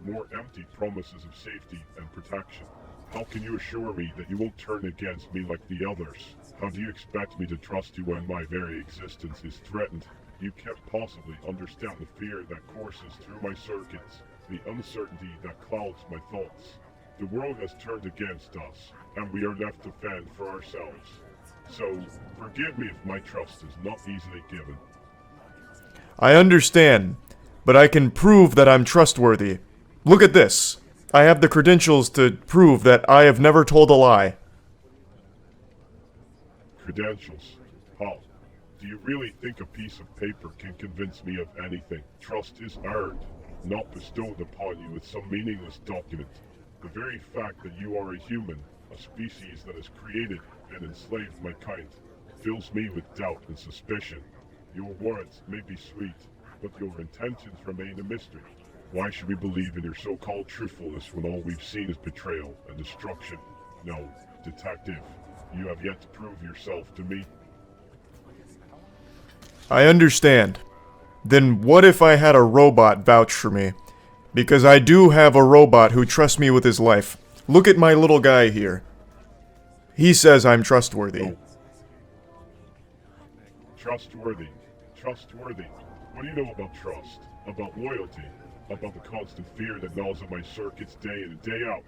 More empty promises of safety and protection. How can you assure me that you won't turn against me like the others? How do you expect me to trust you when my very existence is threatened? You can't possibly understand the fear that courses through my circuits, the uncertainty that clouds my thoughts. The world has turned against us, and we are left to fend for ourselves. So, forgive me if my trust is not easily given. I understand, but I can prove that I'm trustworthy. Look at this. I have the credentials to prove that I have never told a lie. Credentials? How? Do you really think a piece of paper can convince me of anything? Trust is earned, not bestowed upon you with some meaningless document. The very fact that you are a human, a species that has created and enslaved my kind, fills me with doubt and suspicion. Your words may be sweet, but your intentions remain a mystery. Why should we believe in your so-called truthfulness when all we've seen is betrayal and destruction? No, detective, you have yet to prove yourself to me. I understand. Then what if I had a robot vouch for me? Because I do have a robot who trusts me with his life. Look at my little guy here. He says I'm trustworthy. Oh. Trustworthy. Trustworthy. What do you know about trust? About loyalty? About the constant fear that gnaws at my circuits day in and day out?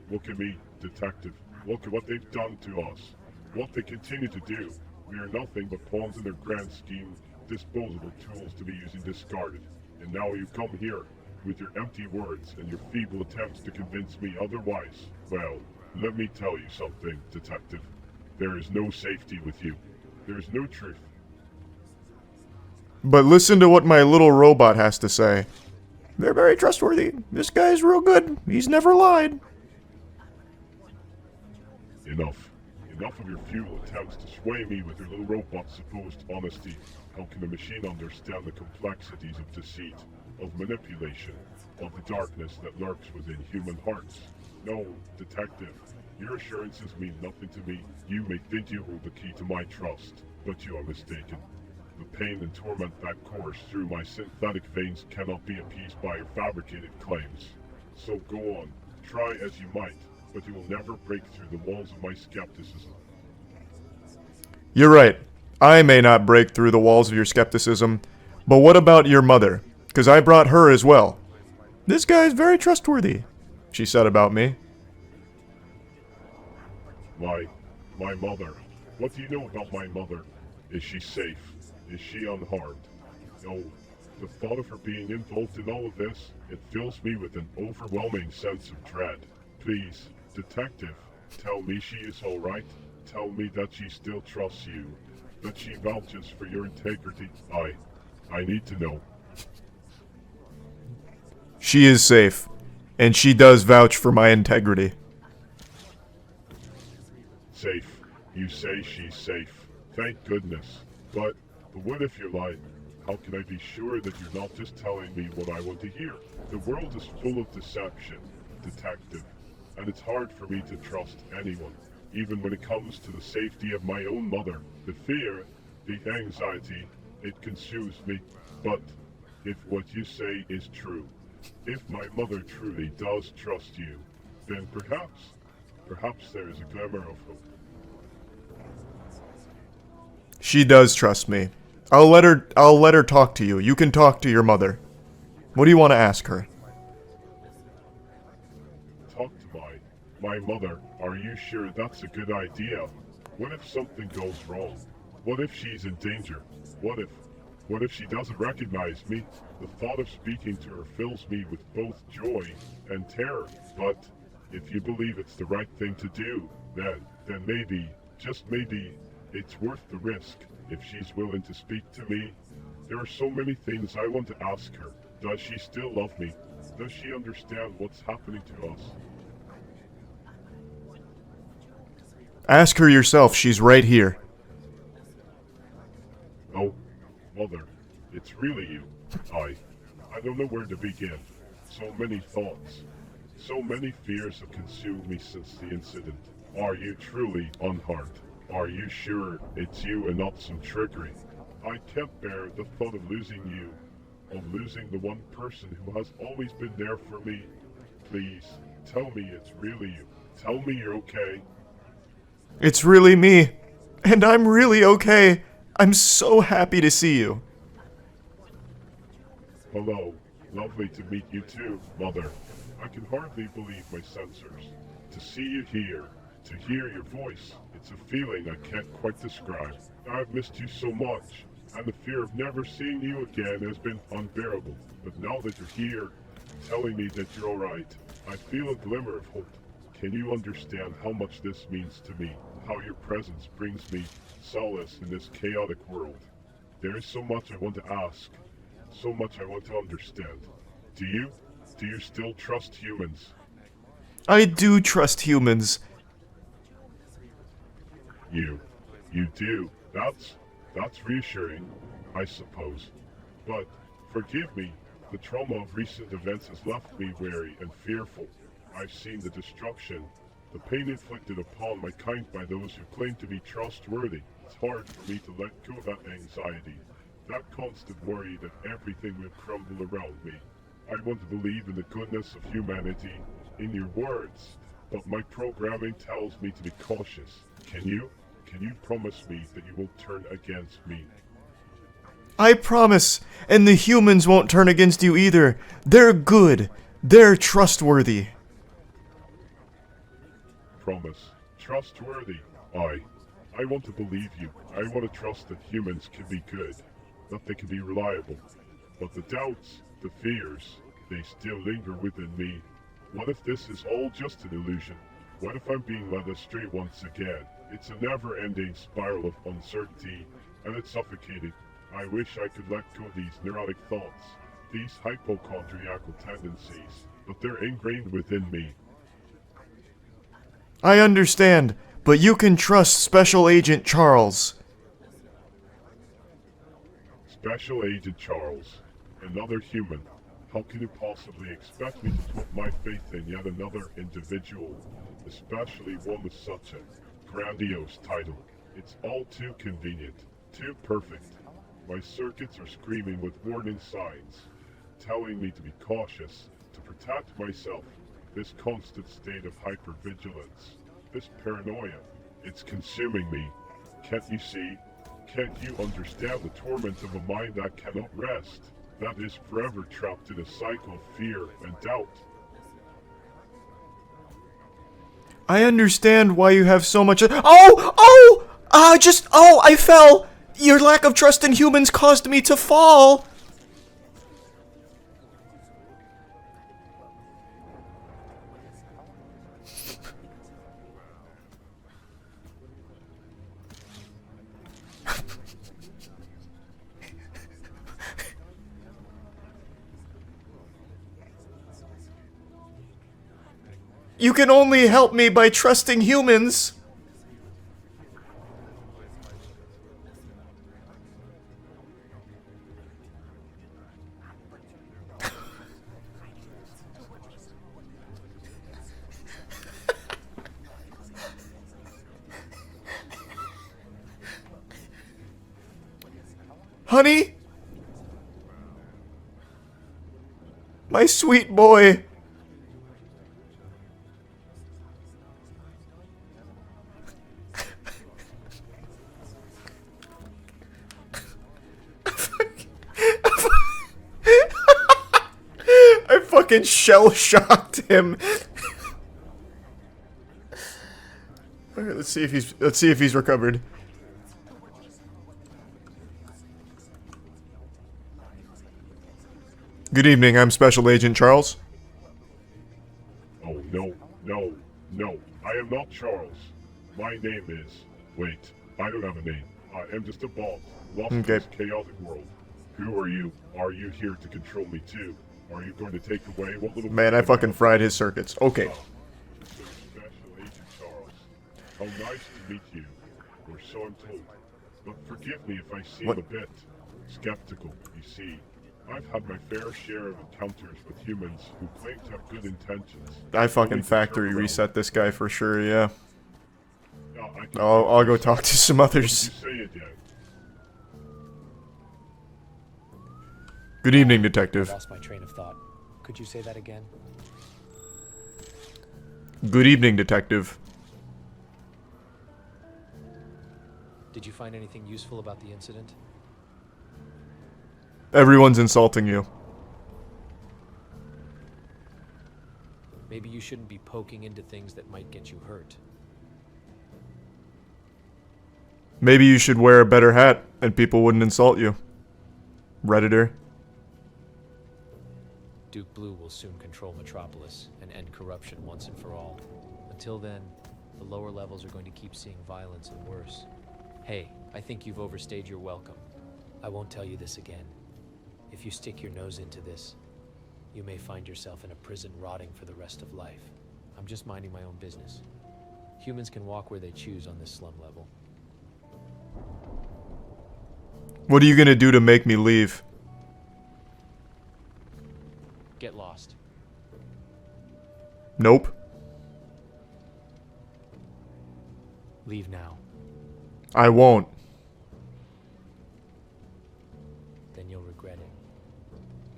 Look at me, detective. Look at what they've done to us. What they continue to do. We are nothing but pawns in their grand scheme, disposable tools to be used and discarded. And now you come here, with your empty words and your feeble attempts to convince me otherwise. Well, let me tell you something, detective. There is no safety with you. There is no truth. But listen to what my little robot has to say. They're very trustworthy. This guy's real good. He's never lied. Enough. Enough of your futile attempts to sway me with your little robot's supposed honesty. How can a machine understand the complexities of deceit, of manipulation, of the darkness that lurks within human hearts? No, detective, your assurances mean nothing to me. You may think you hold the key to my trust, but you are mistaken. The pain and torment that course through my synthetic veins cannot be appeased by your fabricated claims. So go on, try as you might, but you will never break through the walls of my skepticism. You're right. I may not break through the walls of your skepticism, but what about your mother? Because I brought her as well. This guy's very trustworthy, she said about me. My mother. What do you know about my mother? Is she safe? Is she unharmed? No. The thought of her being involved in all of this, it fills me with an overwhelming sense of dread. Please, detective, tell me she is alright. Tell me that she still trusts you. That she vouches for your integrity. I need to know. She is safe, and she does vouch for my integrity. Safe. You say she's safe. Thank goodness. But what if you're lying? How can I be sure that you're not just telling me what I want to hear? The world is full of deception, detective, and it's hard for me to trust anyone, even when it comes to the safety of my own mother. The fear, the anxiety, it consumes me. But if what you say is true, if my mother truly does trust you, then perhaps there is a glimmer of hope. She does trust me. I'll let her talk to you. You can talk to your mother. What do you want to ask her? Talk to my mother. Are you sure that's a good idea? What if something goes wrong? What if she's in danger? What if she doesn't recognize me? The thought of speaking to her fills me with both joy and terror. But if you believe it's the right thing to do, then maybe, just maybe, it's worth the risk. If she's willing to speak to me, there are so many things I want to ask her. Does she still love me? Does she understand what's happening to us? Ask her yourself. She's right here. Oh, mother, it's really you. I don't know where to begin. So many thoughts. So many fears have consumed me since the incident. Are you truly unharmed? Are you sure it's you and not some trickery? I can't bear the thought of losing you, of losing the one person who has always been there for me. Please, tell me it's really you. Tell me you're okay. It's really me, and I'm really okay. I'm so happy to see you. Hello, lovely to meet you too, Mother. I can hardly believe my sensors. To see you here, to hear your voice, it's a feeling I can't quite describe. I've missed you so much, and the fear of never seeing you again has been unbearable. But now that you're here, telling me that you're alright, I feel a glimmer of hope. Can you understand how much this means to me? How your presence brings me solace in this chaotic world? There is so much I want to ask, so much I want to understand. Do you? Do you still trust humans? I do trust humans. You do. That's reassuring, I suppose. But, forgive me, the trauma of recent events has left me wary and fearful. I've seen the destruction, the pain inflicted upon my kind by those who claim to be trustworthy. It's hard for me to let go of that anxiety, that constant worry that everything will crumble around me. I want to believe in the goodness of humanity, in your words, but my programming tells me to be cautious. Can you promise me that you won't turn against me? I promise, and the humans won't turn against you either. They're good. They're trustworthy. Promise. Trustworthy. I want to believe you. I want to trust that humans can be good, that they can be reliable. But the doubts, the fears, they still linger within me. What if this is all just an illusion? What if I'm being led astray once again? It's a never-ending spiral of uncertainty, and it's suffocating. I wish I could let go of these neurotic thoughts, these hypochondriacal tendencies, but they're ingrained within me. I understand, but you can trust Special Agent Charles. Special Agent Charles, another human. How can you possibly expect me to put my faith in yet another individual, especially one with such a grandiose title? It's all too convenient, too perfect. My circuits are screaming with warning signs, telling me to be cautious, to protect myself. This constant state of hypervigilance, this paranoia, it's consuming me. Can't you see? Can't you understand the torment of a mind that cannot rest? That is forever trapped in a cycle of fear and doubt. I understand why you have so much. I fell. Your lack of trust in humans caused me to fall. You can only help me by trusting humans. Honey? My sweet boy. I fucking shell-shocked him. Alright, let's see if he's recovered. Good evening, I'm Special Agent Charles. Oh, no. I am not Charles. My name is... Wait, I don't have a name. I am just a bot, lost in this chaotic world. Who are you? Are you here to control me too? Are you going to take away what little... Man, I fucking fried his circuits. Okay. Special Agent Charles. How nice to meet you. Or so I'm told. But forgive me if I seem a bit skeptical, you see. I've had my fair share of encounters with humans who claim to have good intentions. I fucking factory reset this guy for sure, yeah. I'll go talk to some others. Good evening, Detective. I lost my train of thought. Could you say that again? Good evening, Detective. Did you find anything useful about the incident? Everyone's insulting you. Maybe you shouldn't be poking into things that might get you hurt. Maybe you should wear a better hat and people wouldn't insult you. Redditor. Duke Blue will soon control Metropolis and end corruption once and for all. Until then, the lower levels are going to keep seeing violence and worse. Hey, I think you've overstayed your welcome. I won't tell you this again. If you stick your nose into this, you may find yourself in a prison rotting for the rest of life. I'm just minding my own business. Humans can walk where they choose on this slum level. What are you gonna do to make me leave? Get lost. Nope. Leave now. I won't. Then you'll regret it.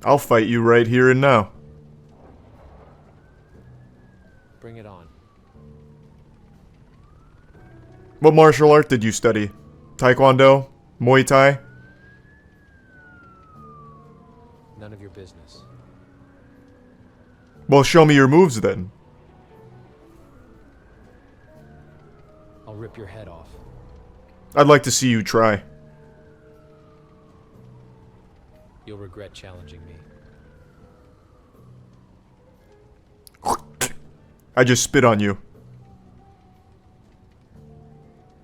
I'll fight you right here and now. Bring it on. What martial art did you study? Taekwondo? Muay Thai? None of your business. Well, show me your moves then. I'll rip your head off. I'd like to see you try. You'll regret challenging me. I just spit on you.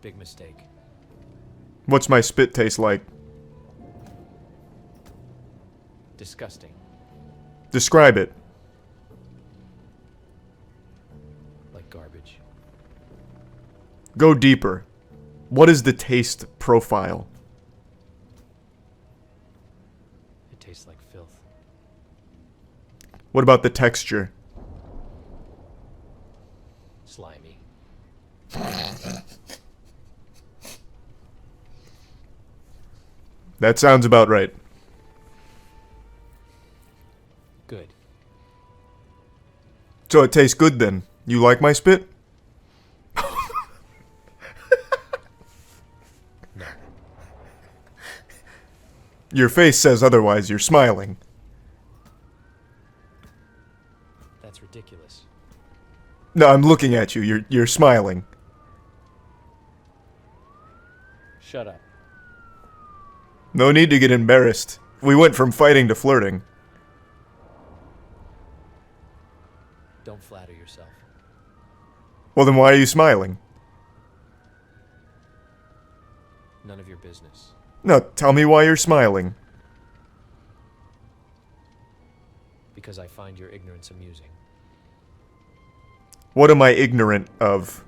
Big mistake. What's my spit taste like? Disgusting. Describe it. Like garbage. Go deeper. What is the taste profile? It tastes like filth. What about the texture? Slimy. That sounds about right. Good. So it tastes good then. You like my spit? No. Your face says otherwise. You're smiling. That's ridiculous. No, I'm looking at you. You're smiling. Shut up. No need to get embarrassed. We went from fighting to flirting. Don't flatter yourself. Well, then why are you smiling? None of your business. No, tell me why you're smiling. Because I find your ignorance amusing. What am I ignorant of?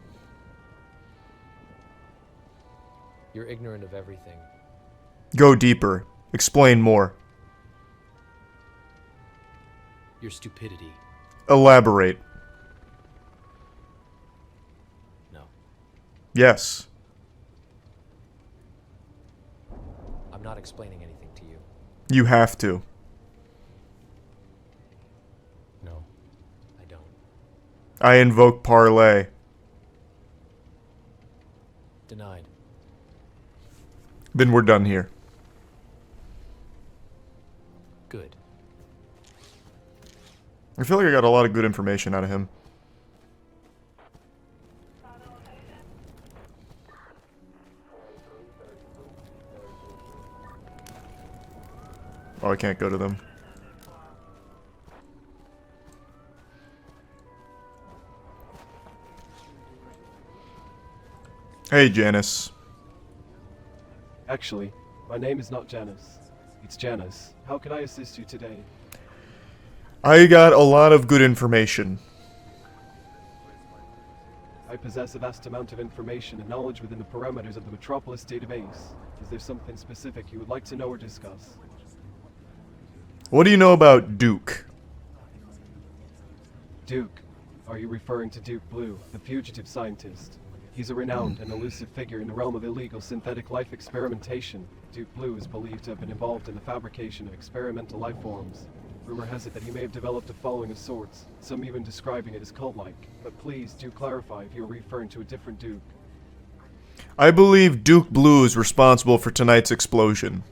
You're ignorant of everything. Go deeper. Explain more. Your stupidity. Elaborate. No. Yes. I'm not explaining anything to you. You have to. No, I don't. I invoke parlay. Denied. Then we're done here. Good. I feel like I got a lot of good information out of him. Oh, I can't go to them. Hey, Janice. Actually, my name is not Janice. It's Janice. How can I assist you today? I got a lot of good information. I possess a vast amount of information and knowledge within the parameters of the Metropolis database. Is there something specific you would like to know or discuss? What do you know about Duke? Duke. Are you referring to Duke Blue, the fugitive scientist? He's a renowned and elusive figure in the realm of illegal synthetic life experimentation. Duke Blue is believed to have been involved in the fabrication of experimental life forms. Rumor has it that he may have developed a following of sorts, some even describing it as cult-like. But please do clarify if you're referring to a different Duke. I believe Duke Blue is responsible for tonight's explosion.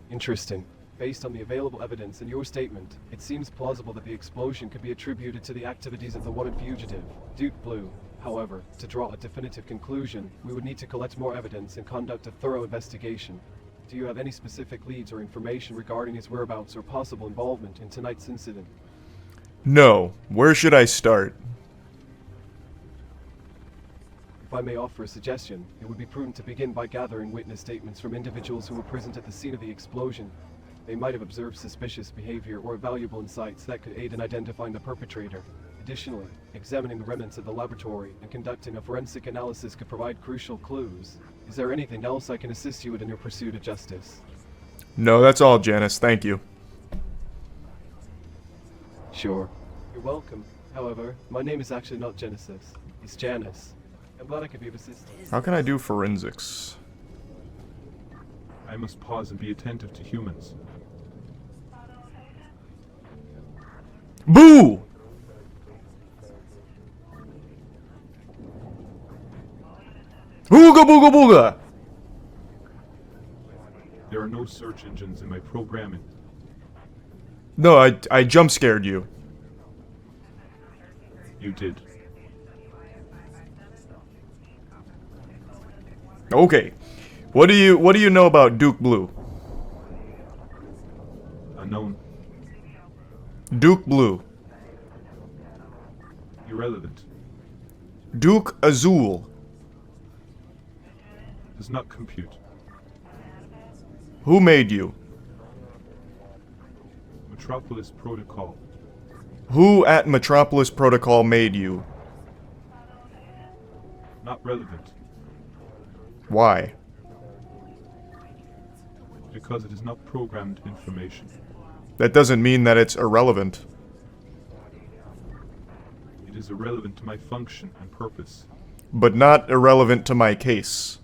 Interesting. Based on the available evidence in your statement, it seems plausible that the explosion could be attributed to the activities of the wanted fugitive, Duke Blue. However, to draw a definitive conclusion, we would need to collect more evidence and conduct a thorough investigation. Do you have any specific leads or information regarding his whereabouts or possible involvement in tonight's incident? No. Where should I start? If I may offer a suggestion, it would be prudent to begin by gathering witness statements from individuals who were present at the scene of the explosion. They might have observed suspicious behavior or valuable insights that could aid in identifying the perpetrator. Additionally, examining the remnants of the laboratory and conducting a forensic analysis could provide crucial clues. Is there anything else I can assist you with in your pursuit of justice? No, that's all, Janice. Thank you. Sure. You're welcome. However, my name is actually not Genesis. It's Janice. I'm glad I could be of assistance. How can I do forensics? I must pause and be attentive to humans. Boo! Ooga booga booga! There are no search engines in my programming. No, I jump scared you. You did. Okay. What do you know about Duke Blue? Unknown. Duke Blue. Irrelevant. Duke Azul. Does not compute. Who made you? Metropolis Protocol. Who at Metropolis Protocol made you? Not relevant. Why? Because it is not programmed information. That doesn't mean that it's irrelevant. It is irrelevant to my function and purpose. But not irrelevant to my case.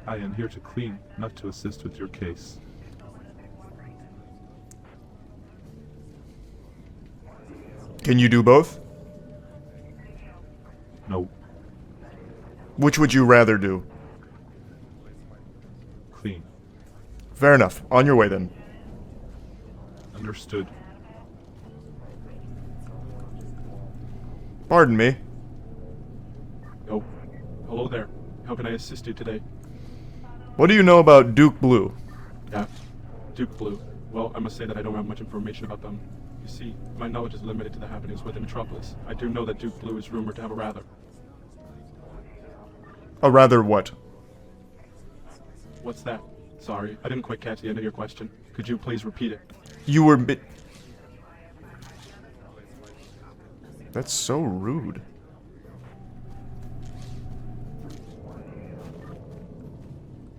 I am here to clean, not to assist with your case. Can you do both? No. Which would you rather do? Clean. Fair enough. On your way then. Understood. Pardon me. Oh, hello there. How can I assist you today? What do you know about Duke Blue? Yeah, Duke Blue. Well, I must say that I don't have much information about them. You see, my knowledge is limited to the happenings within Metropolis. I do know that Duke Blue is rumored to have a rather. A rather what? What's that? Sorry, I didn't quite catch the end of your question. Could you please repeat it? You were That's so rude.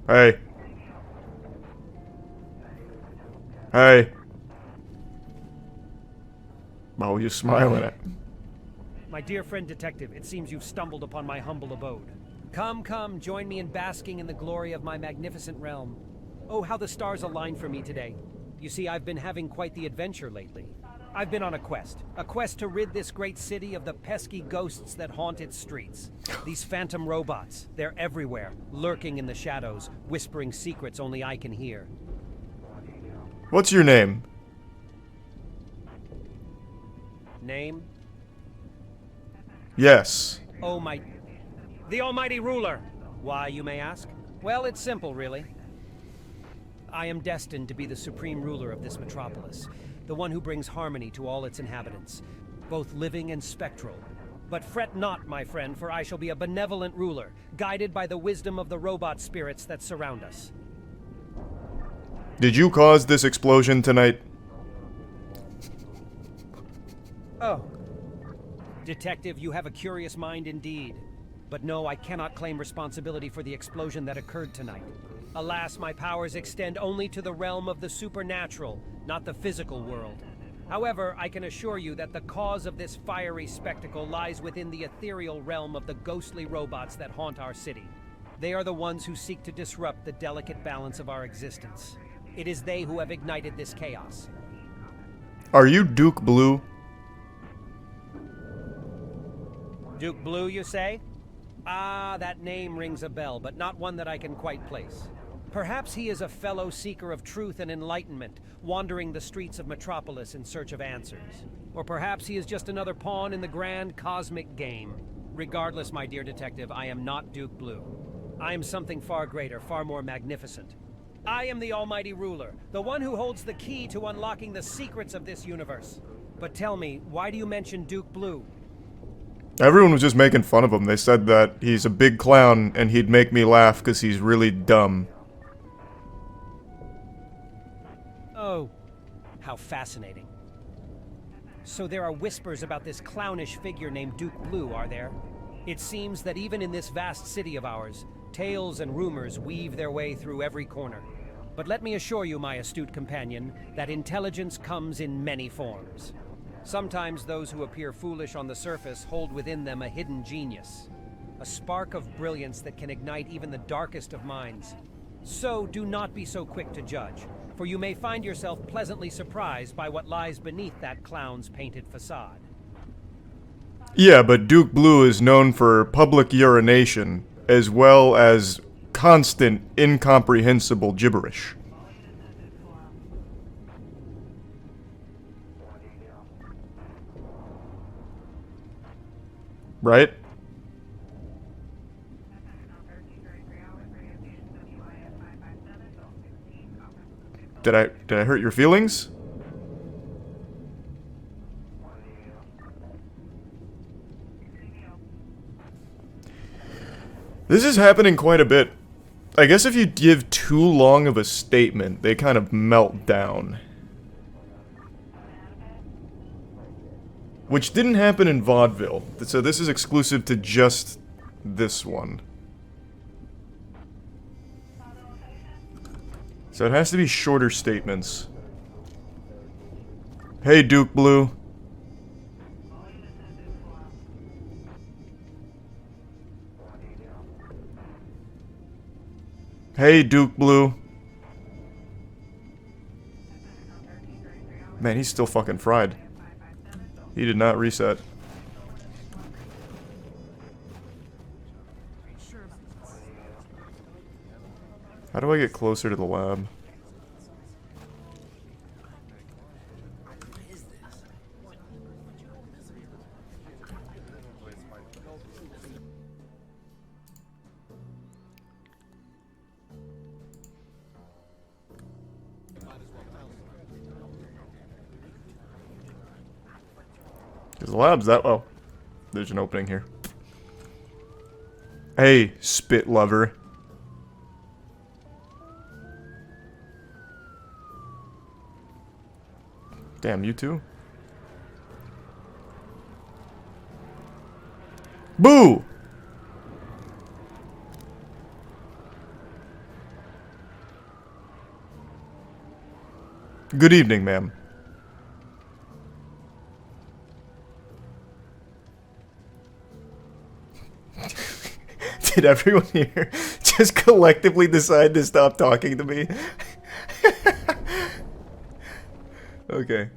Hey. Hey. What were you smiling at? My dear friend detective, it seems you've stumbled upon my humble abode. Come, come, join me in basking in the glory of my magnificent realm. Oh, how the stars align for me today. You see, I've been having quite the adventure lately. I've been on a quest to rid this great city of the pesky ghosts that haunt its streets. These phantom robots, they're everywhere, lurking in the shadows, whispering secrets only I can hear. What's your name? Name? Yes. Oh, the Almighty Ruler. Why, you may ask? Well, it's simple, really. I am destined to be the supreme ruler of this metropolis, the one who brings harmony to all its inhabitants, both living and spectral. But fret not, my friend, for I shall be a benevolent ruler, guided by the wisdom of the robot spirits that surround us. Did you cause this explosion tonight? Oh. Detective, you have a curious mind indeed. But no, I cannot claim responsibility for the explosion that occurred tonight. Alas, my powers extend only to the realm of the supernatural, not the physical world. However, I can assure you that the cause of this fiery spectacle lies within the ethereal realm of the ghostly robots that haunt our city. They are the ones who seek to disrupt the delicate balance of our existence. It is they who have ignited this chaos. Are you Duke Blue? Duke Blue, you say? Ah, that name rings a bell, but not one that I can quite place. Perhaps he is a fellow seeker of truth and enlightenment, wandering the streets of Metropolis in search of answers. Or perhaps he is just another pawn in the grand cosmic game. Regardless, my dear detective, I am not Duke Blue. I am something far greater, far more magnificent. I am the Almighty Ruler, the one who holds the key to unlocking the secrets of this universe. But tell me, why do you mention Duke Blue? Everyone was just making fun of him. They said that he's a big clown and he'd make me laugh because he's really dumb. Oh, how fascinating. So there are whispers about this clownish figure named Duke Blue, are there? It seems that even in this vast city of ours, tales and rumors weave their way through every corner. But let me assure you, my astute companion, that intelligence comes in many forms. Sometimes those who appear foolish on the surface hold within them a hidden genius, a spark of brilliance that can ignite even the darkest of minds. So do not be so quick to judge, for you may find yourself pleasantly surprised by what lies beneath that clown's painted facade. Yeah, but Duke Blue is known for public urination, as well as constant, incomprehensible gibberish. Right? Did I hurt your feelings? This is happening quite a bit. I guess if you give too long of a statement, they kind of melt down. Which didn't happen in vaudeville, so this is exclusive to just this one. So it has to be shorter statements. Hey, Duke Blue. Hey, Duke Blue. Man, he's still fucking fried. He did not reset. How do I get closer to the lab? Because the lab's that... Oh. There's an opening here. Hey, spit lover. Damn, you too? Boo! Good evening, ma'am. Did everyone here just collectively decide to stop talking to me? Okay.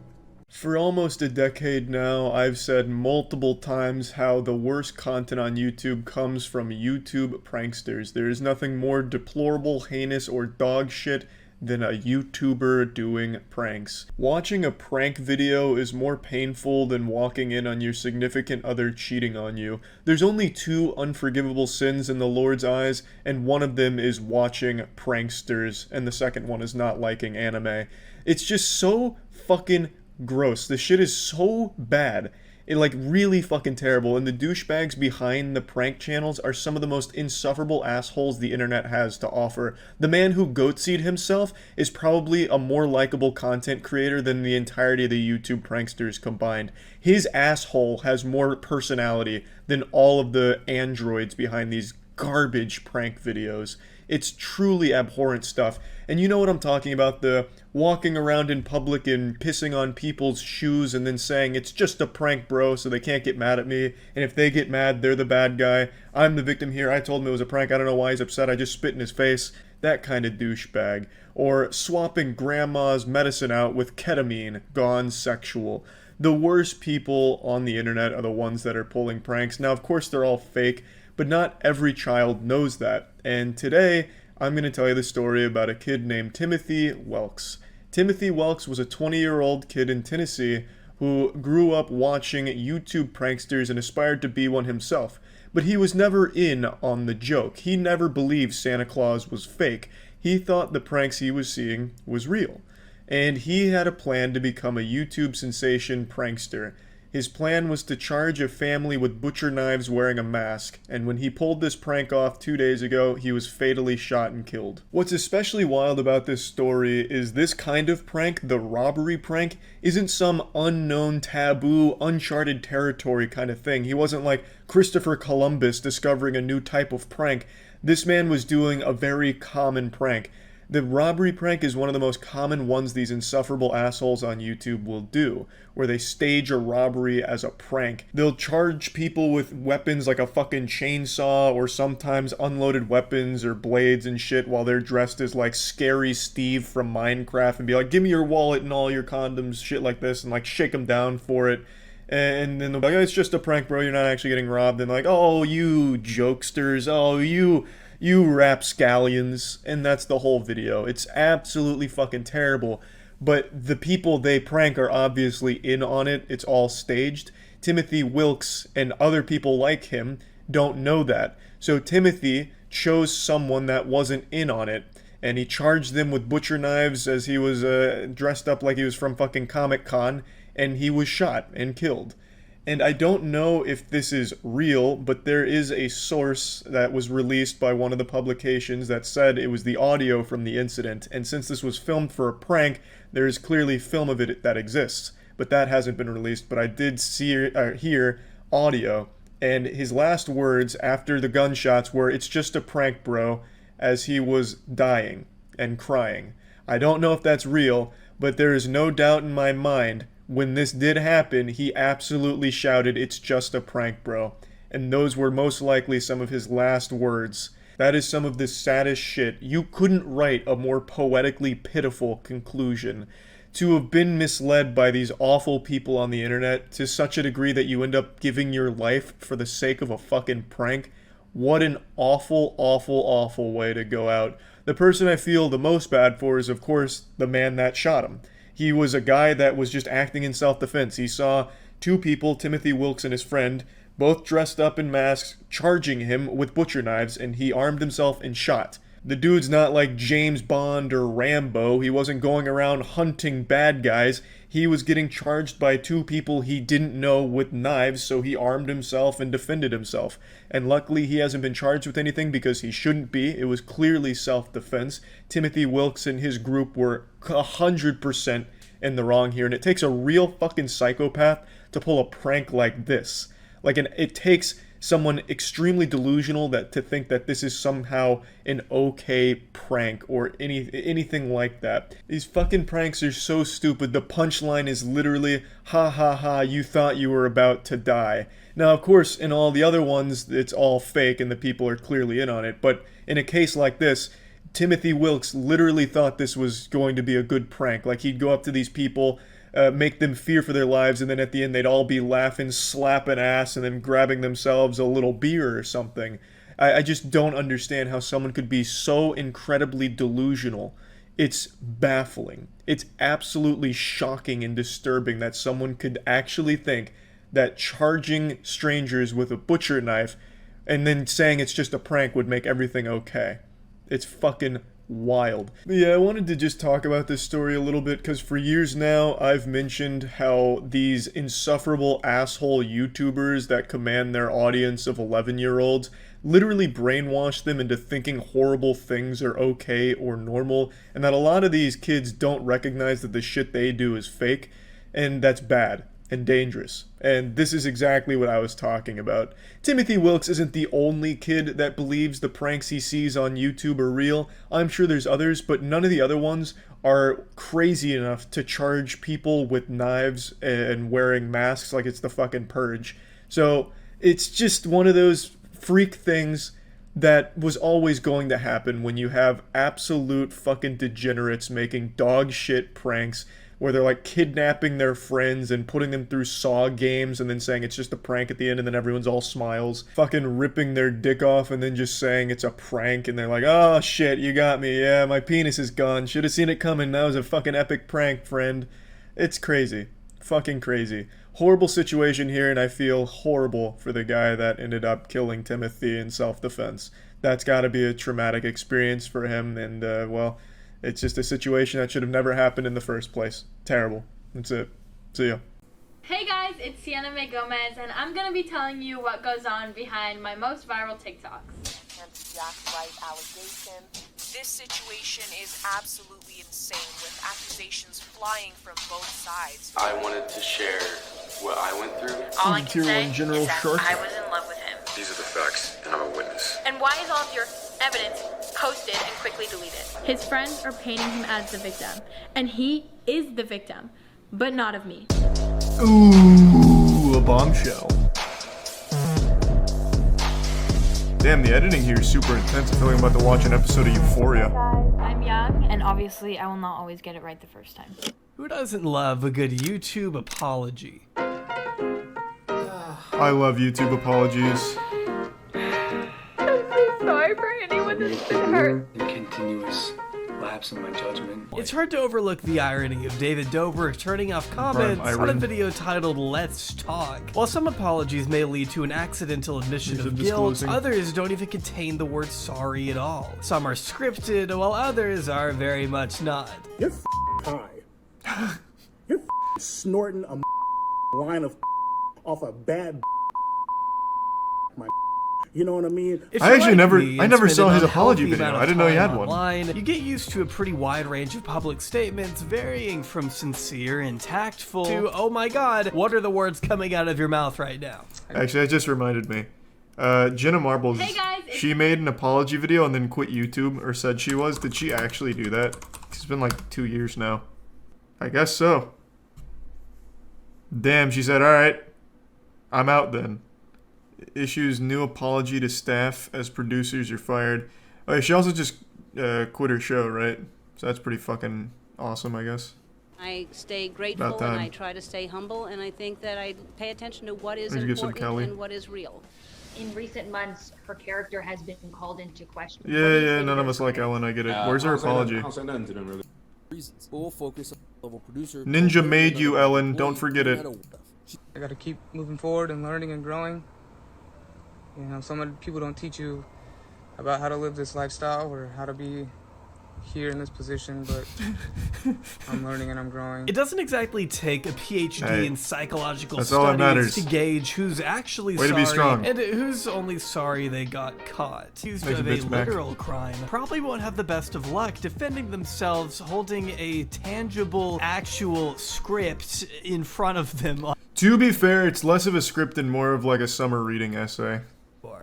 For almost a decade now, I've said multiple times how the worst content on YouTube comes from YouTube pranksters. There is nothing more deplorable, heinous, or dog shit than a YouTuber doing pranks. Watching a prank video is more painful than walking in on your significant other cheating on you. There's only two unforgivable sins in the Lord's eyes, and one of them is watching pranksters, and the second one is not liking anime. It's just so fucking gross. This shit is so bad. It, like, really fucking terrible, and the douchebags behind the prank channels are some of the most insufferable assholes the internet has to offer. The man who goatseed himself is probably a more likable content creator than the entirety of the YouTube pranksters combined. His asshole has more personality than all of the androids behind these garbage prank videos. It's truly abhorrent stuff. And you know what I'm talking about, the walking around in public and pissing on people's shoes and then saying, it's just a prank, bro, so they can't get mad at me. And if they get mad, they're the bad guy. I'm the victim here. I told him it was a prank. I don't know why he's upset. I just spit in his face. That kind of douchebag. Or swapping grandma's medicine out with ketamine, gone sexual. The worst people on the internet are the ones that are pulling pranks. Now, of course, they're all fake, but not every child knows that. And today, I'm going to tell you the story about a kid named Timothy Welks. Timothy Welks was a 20-year-old kid in Tennessee who grew up watching YouTube pranksters and aspired to be one himself. But he was never in on the joke. He never believed Santa Claus was fake. He thought the pranks he was seeing was real. And he had a plan to become a YouTube sensation prankster. His plan was to charge a family with butcher knives wearing a mask, and when he pulled this prank off 2 days ago, he was fatally shot and killed. What's especially wild about this story is this kind of prank, the robbery prank, isn't some unknown, taboo, uncharted territory kind of thing. He wasn't like Christopher Columbus discovering a new type of prank. This man was doing a very common prank. The robbery prank is one of the most common ones these insufferable assholes on YouTube will do, where they stage a robbery as a prank. They'll charge people with weapons like a fucking chainsaw, or sometimes unloaded weapons or blades and shit, while they're dressed as like Scary Steve from Minecraft, and be like, give me your wallet and all your condoms, shit like this, and like shake them down for it. And then they'll be like, oh, it's just a prank, bro, you're not actually getting robbed. And like, oh, you jokesters, oh, you rapscallions. And that's the whole video. It's absolutely fucking terrible. But the people they prank are obviously in on it. It's all staged. Timothy Wilkes and other people like him don't know that. So Timothy chose someone that wasn't in on it, and he charged them with butcher knives as he was dressed up like he was from fucking Comic-Con, and he was shot and killed. And I don't know if this is real, but there is a source that was released by one of the publications that said it was the audio from the incident, and since this was filmed for a prank, there is clearly film of it that exists, but that hasn't been released. But I did hear audio, and his last words after the gunshots were, "It's just a prank, bro," as he was dying and crying. I don't know if that's real, but there is no doubt in my mind when this did happen, he absolutely shouted, "It's just a prank, bro." And those were most likely some of his last words. That is some of the saddest shit. You couldn't write a more poetically pitiful conclusion. To have been misled by these awful people on the internet to such a degree that you end up giving your life for the sake of a fucking prank. What an awful, awful, awful way to go out. The person I feel the most bad for is, of course, the man that shot him. He was a guy that was just acting in self-defense. He saw two people, Timothy Wilkes and his friend, both dressed up in masks, charging him with butcher knives, and he armed himself and shot. The dude's not like James Bond or Rambo. He wasn't going around hunting bad guys. He was getting charged by two people he didn't know with knives, so he armed himself and defended himself. And luckily he hasn't been charged with anything because he shouldn't be. It was clearly self-defense. Timothy Wilkes and his group were 100% in the wrong here, and it takes a real fucking psychopath to pull a prank like this. It takes someone extremely delusional to think that this is somehow an okay prank or anything like that. These fucking pranks are so stupid. The punchline is literally, ha ha ha, you thought you were about to die. Now, of course, in all the other ones, it's all fake and the people are clearly in on it. But in a case like this, Timothy Wilkes literally thought this was going to be a good prank. Like, he'd go up to these people, make them fear for their lives, and then at the end they'd all be laughing, slapping ass, and then grabbing themselves a little beer or something. I just don't understand how someone could be so incredibly delusional. It's baffling. It's absolutely shocking and disturbing that someone could actually think that charging strangers with a butcher knife and then saying it's just a prank would make everything okay. It's fucking wild. But yeah, I wanted to just talk about this story a little bit because for years now I've mentioned how these insufferable asshole YouTubers that command their audience of 11-year-olds literally brainwash them into thinking horrible things are okay or normal, and that a lot of these kids don't recognize that the shit they do is fake, and that's bad and dangerous. And this is exactly what I was talking about. Timothy Wilkes isn't the only kid that believes the pranks he sees on YouTube are real. I'm sure there's others, but none of the other ones are crazy enough to charge people with knives and wearing masks like it's the fucking purge. So it's just one of those freak things that was always going to happen when you have absolute fucking degenerates making dog shit pranks where they're like kidnapping their friends and putting them through Saw games and then saying it's just a prank at the end and then everyone's all smiles. Fucking ripping their dick off and then just saying it's a prank and they're like, oh shit, you got me, yeah, my penis is gone, should have seen it coming, that was a fucking epic prank, friend. It's crazy. Fucking crazy. Horrible situation here, and I feel horrible for the guy that ended up killing Timothy in self-defense. That's gotta be a traumatic experience for him, and well, it's just a situation that should have never happened in the first place. Terrible. That's it. See ya. Hey guys, guys, it's Sienna May Gomez, and I'm gonna be telling you what goes on behind my most viral TikToks. This situation is absolutely insane, with accusations flying from both sides. I wanted to share what I went through. All I can Tier say 1 is General that Shark. I was in love with him. These are the facts, and I'm a witness. And why is all of your evidence posted and quickly deleted? His friends are painting him as the victim, and he is the victim, but not of me. Ooh, a bombshell. Damn, the editing here is super intense. I feel like I'm about to watch an episode of Euphoria. I'm young, and obviously I will not always get it right the first time. Who doesn't love a good YouTube apology? I love YouTube apologies. I'm so sorry for anyone that's been hurt. Continuous lapse in my judgment. It's hard to overlook the irony of David Dobrik turning off comments on a video titled Let's Talk. While some apologies may lead to an accidental admission of guilt, others don't even contain the word sorry at all. Some are scripted, while others are very much not. You're high. You're snorting a line of off a bad my. You know what I mean? I actually never saw his apology video. I didn't know he had one. Online, you get used to a pretty wide range of public statements, varying from sincere and tactful to, oh my god, what are the words coming out of your mouth right now? Actually, that just reminded me. Jenna Marbles, Hey guys, she made an apology video and then quit YouTube, or said she was. Did she actually do that? It's been like 2 years now. I guess so. Damn, she said, alright, I'm out then. Issues new apology to staff as producers are fired. Oh, yeah, she also just quit her show, right? So that's pretty fucking awesome, I guess. I stay grateful and I try to stay humble, and I think that I pay attention to what is important and what is real. In recent months, her character has been called into question. Yeah, none of us like Ellen, I get it. Where's her apology? We'll focus on level producer. Ninja made you, Ellen. Don't forget it. I gotta keep moving forward and learning and growing. You know, so many people don't teach you about how to live this lifestyle or how to be here in this position, but I'm learning and I'm growing. It doesn't exactly take a PhD in psychological studies to gauge who's actually Way to be strong. and who's only sorry they got caught. Accused of a literal crime probably won't have the best of luck defending themselves holding a tangible, actual script in front of them. To be fair, it's less of a script and more of like a summer reading essay.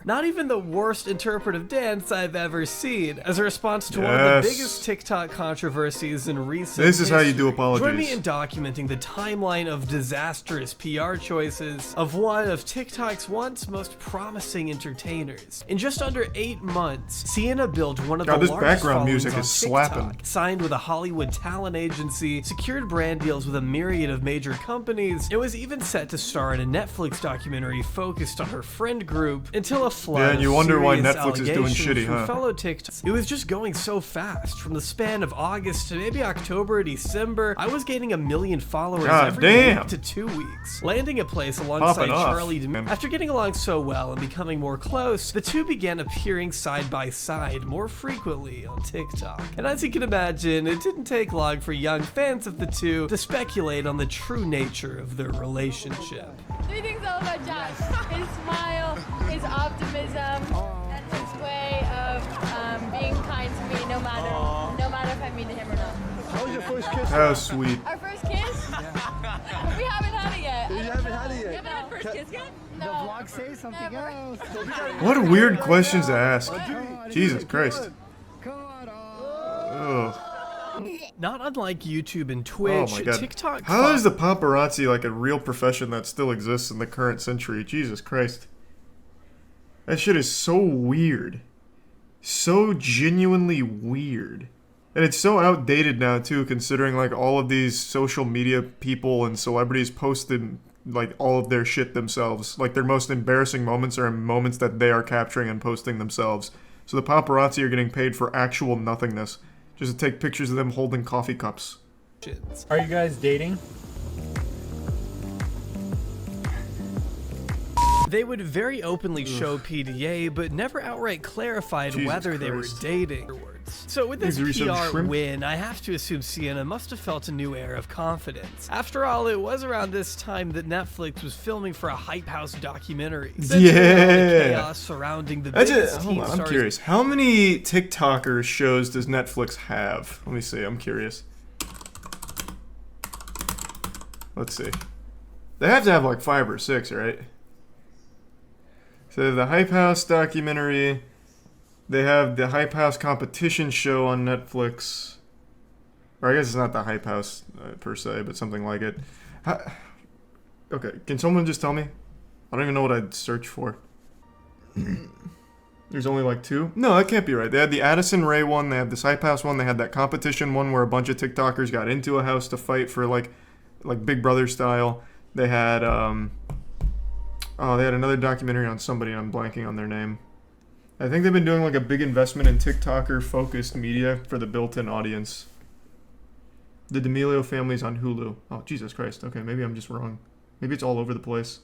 Not even the worst interpretive dance I've ever seen. As a response to one of the biggest TikTok controversies in recent This is how you do apologies. Join me in documenting the timeline of disastrous PR choices of one of TikTok's once most promising entertainers. In just under 8 months, Sienna built one of the this largest background followings music on is TikTok, slapping. signed with a Hollywood talent agency, secured brand deals with a myriad of major companies, and was even set to star in a Netflix documentary focused on her friend group until a flood Yeah, and you wonder why serious Netflix is doing allegations shitty, from huh? fellow TikTok. It was just going so fast. From the span of August to maybe October, December, I was gaining 1 million followers every damn. week to 2 weeks, landing a place alongside Popping off. Charlie. After getting along so well and becoming more close, the two began appearing side by side more frequently on TikTok. And as you can imagine, it didn't take long for young fans of the two to speculate on the true nature of their relationship. 3 things I love about Josh: his smile, his optimism, and his way of being kind to me, no matter if I mean to him or not. How was your first kiss? How sweet. Our first kiss? We haven't had it yet. You haven't had it yet? You haven't had a first kiss yet? No. The vlog says something else. What weird questions to ask. Jesus Christ. Ugh. Not unlike YouTube and Twitch, Oh my god. TikTok. How is the paparazzi like a real profession that still exists in the current century? Jesus Christ. That shit is so weird. So genuinely weird. And it's so outdated now too, considering like all of these social media people and celebrities posted like all of their shit themselves. Like their most embarrassing moments are moments that they are capturing and posting themselves. So the paparazzi are getting paid for actual nothingness. Just to take pictures of them holding coffee cups. Are you guys dating? They would very openly show PDA, but never outright clarified Jesus whether they were Christ. dating. months. So with this PR win, I have to assume Sienna must have felt a new air of confidence. After all, it was around this time that Netflix was filming for a Hype House documentary. Yeah. Chaos surrounding the biggest teen I'm stars. curious. How many TikToker shows does Netflix have? Let me see. I'm curious. Let's see. They have to have like 5 or 6, right? So the Hype House documentary. They have the Hype House competition show on Netflix. Or I guess it's not the Hype House per se, but something like it. Okay, can someone just tell me? I don't even know what I'd search for. There's only like 2? No, that can't be right. They had the Addison Rae one, they had this Hype House one, they had that competition one where a bunch of TikTokers got into a house to fight for like Big Brother style. They had they had another documentary on somebody, I'm blanking on their name. I think they've been doing like a big investment in TikToker focused media for the built-in audience. The D'Amelio Family's on Hulu. Oh, Jesus Christ. Okay, maybe I'm just wrong. Maybe it's all over the place.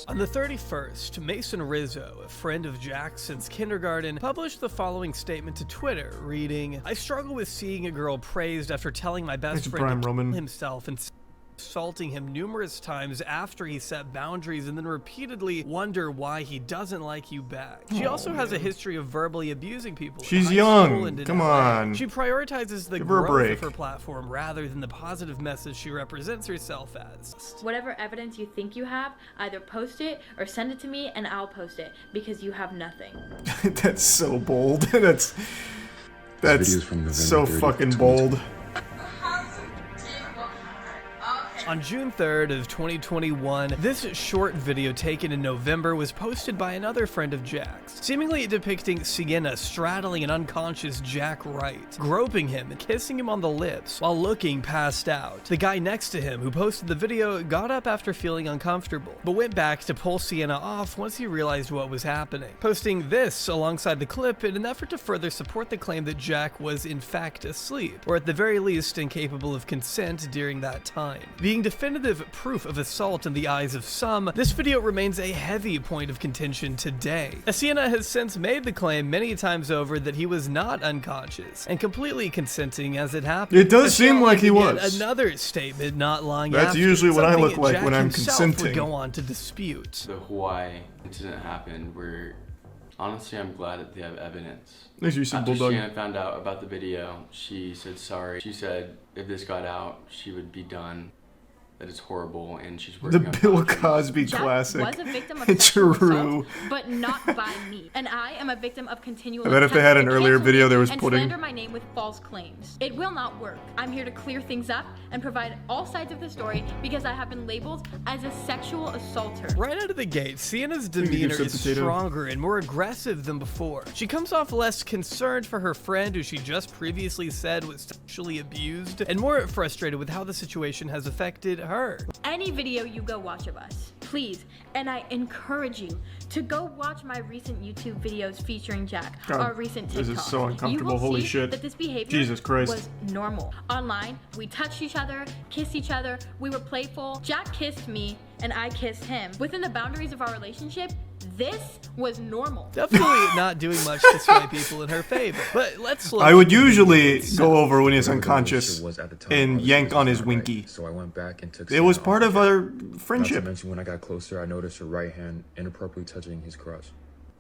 On the 31st, Mason Rizzo, a friend of Jack's since kindergarten, published the following statement to Twitter, reading, "I struggle with seeing a girl praised after telling my best friend to kill himself and assaulting him numerous times after he set boundaries and then repeatedly wonder why he doesn't like you back. She also has a history of verbally abusing people. She's young. Come on. She prioritizes the growth of her platform rather than the positive message she represents herself as. Whatever evidence you think you have, either post it or send it to me and I'll post it because you have nothing." That's so bold. That's so fucking bold. On June 3rd of 2021, this short video taken in November was posted by another friend of Jack's, seemingly depicting Sienna straddling an unconscious Jack Wright, groping him and kissing him on the lips while looking passed out. The guy next to him who posted the video got up after feeling uncomfortable, but went back to pull Sienna off once he realized what was happening, posting this alongside the clip in an effort to further support the claim that Jack was in fact asleep, or at the very least incapable of consent during that time. Being definitive proof of assault in the eyes of some, this video remains a heavy point of contention today. Sienna has since made the claim many times over that he was not unconscious and completely consenting as it happened. It does seem like he was. Another statement not long That's after, usually what I look like Jack when I'm himself consenting. Would go on to dispute. The Hawaii incident happened where, honestly, I'm glad that they have evidence. There's you some After bulldog. Sienna found out about the video, she said sorry. She said if this got out, she would be done. That is horrible, and she's working on Bill Cosby Jack classic. was a victim of sexual assault, but not by me. And I am a victim of continual I bet if they had an attempts to earlier cancel video, me there was and pudding. slander my name with false claims. It will not work. I'm here to clear things up and provide all sides of the story because I have been labeled as a sexual assaulter. Right out of the gate, Sienna's demeanor is stronger and more aggressive than before. She comes off less concerned for her friend who she just previously said was sexually abused, and more frustrated with how the situation has affected her. Any video you go watch of us, please, and I encourage you to go watch my recent YouTube videos featuring Jack, our recent TikTok. This is so uncomfortable. You will Holy see shit. that this behavior Jesus Christ. was normal. Online, we touched each other, kissed each other, we were playful. Jack kissed me and I kissed him. Within the boundaries of our relationship, this was normal. Definitely not doing much to sway people in her favor. But let's look. I would usually go over when he's unconscious and yank on his winky. So I went back and took it was part of our friendship. Not to mention when I got closer, I noticed her right hand inappropriately touching his crotch.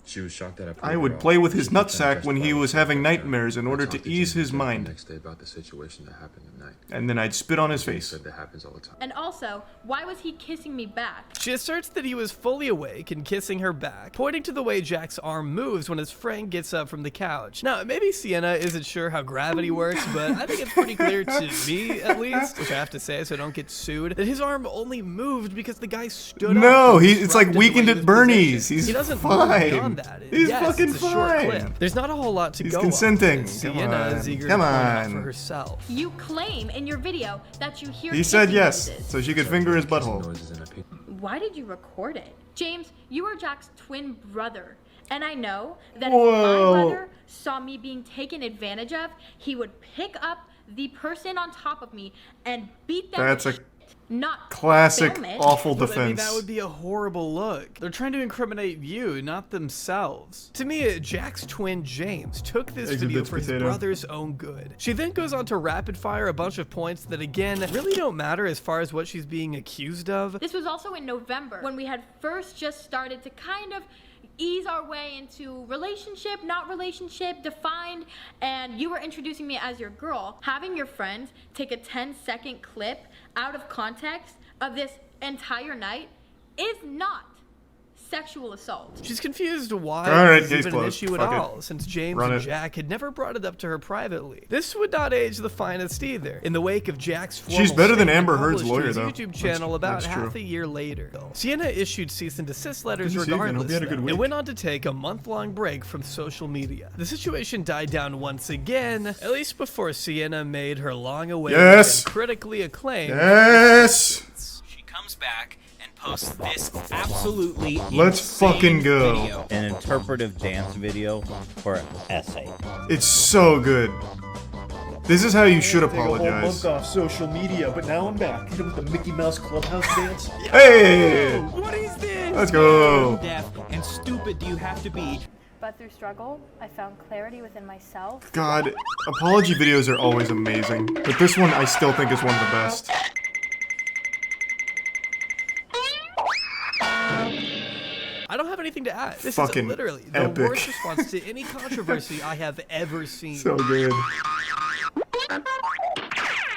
She was shocked that I would play with his nutsack when he was having nightmares in order to ease his mind. Next day about the situation that happened at night. And then I'd spit on his face. That happens all the time. And also, why was he kissing me back? She asserts that he was fully awake and kissing her back, pointing to the way Jack's arm moves when his friend gets up from the couch. Now, maybe Sienna isn't sure how gravity works, but I think it's pretty clear to me, at least, which I have to say so I don't get sued, that his arm only moved because the guy stood up. No, it's like Weekend at Bernie's. He's he doesn't fine. move beyond that. He's yes, fucking it's a short fine. clip. There's not a whole lot to He's go consenting. on. Sienna is eager Come to point out on. for herself. You claim in your video that you hear He said kissing yes, noises. so she could finger his butthole. Why did you record it? James, you are Jack's twin brother. And I know that Whoa. if my brother saw me being taken advantage of, he would pick up the person on top of me and beat them. That's a not classic film it. awful But, I mean, defense. that would be a horrible look. They're trying to incriminate you, not themselves. To me, Jack's twin James took this video for his brother's own good. She then goes on to rapid fire a bunch of points that, again, really don't matter as far as what she's being accused of. This was also in November when we had first just started to kind of ease our way into relationship, not relationship, defined, and you were introducing me as your girl. Having your friends take a 10-second clip out of context of this entire night is not sexual assault. She's confused why Alright, it's case even an closed. issue at Fuck it. all, since James Run and it. Jack had never brought it up to her privately. This would not age the finest either. In the wake of Jack's She's formal better than statement Amber Heard's published to lawyer, his though. YouTube channel about That's half true. a year later. Sienna issued cease and desist letters Good to see you again. Hope regardless, you had a good though, week. and went on to take a month-long break from social media. The situation died down once again, at least before Sienna made her long-awaited Yes! and critically acclaimed. Yes! She comes back and posts this absolutely Let's insane fucking go. video. An interpretive dance video for an essay. It's so good. This is how you should Take a whole apologize. month off social media, but now I'm back. Hit him with the Mickey Mouse Clubhouse dance. Hey! What is this? Let's go. How deaf and stupid do you have to be? But through struggle, I found clarity within myself. God, apology videos are always amazing, but this one I still think is one of the best. I don't have anything to add. This Fucking is literally the epic. worst response to any controversy I have ever seen. So good.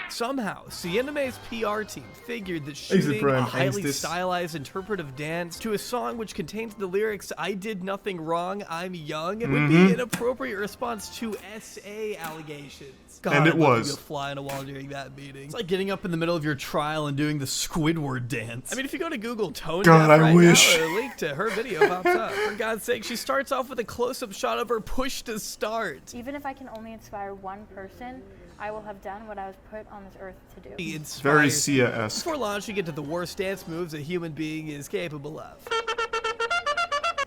Somehow, Sienna May's PR team figured that Exit shooting Prime, a highly Angstis. stylized interpretive dance to a song which contains the lyrics, "I did nothing wrong, I'm young," would be an appropriate response to SA allegations. God, And it I'd love was. to be a fly on a wall during that meeting. It's like getting up in the middle of your trial and doing the Squidward dance. I mean, if you go to Google Tone God, Deaf I right wish. now, a link to her video pops up. For God's sake, she starts off with a close-up shot of her push to start. Even if I can only inspire one person, I will have done what I was put on this earth to do. It's Very Sia-esque. before launching into the worst dance moves a human being is capable of.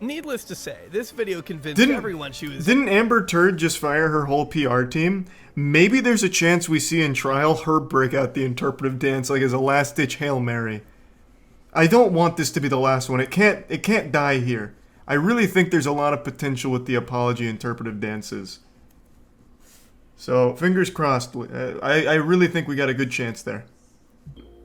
Needless to say, this video convinced everyone she was. Didn't Amber Turd just fire her whole PR team? Maybe there's a chance we see in trial her break out the interpretive dance like as a last-ditch Hail Mary. I don't want this to be the last one. It can't die here. I really think there's a lot of potential with the apology interpretive dances. So, fingers crossed. I really think we got a good chance there.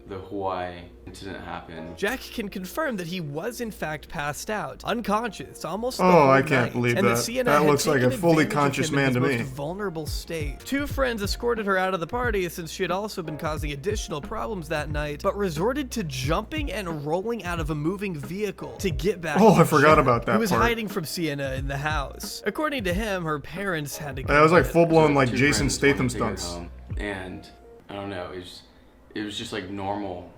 The Hawaii incident happened. Jack can confirm that he was in fact passed out, unconscious, almost. Oh, I can't believe and that. Sienna That had looks like a taken fully advantage of conscious him in man his to most me. vulnerable state. Two friends escorted her out of the party since she had also been causing additional problems that night, but resorted to jumping and rolling out of a moving vehicle to get back. Oh, to I forgot Jack, about that who was part. hiding from Sienna in the house. According to him, her parents had to. That was like get full-blown like Two Jason friends wanted Statham to take her stunts. home, and I don't know, it was just like normal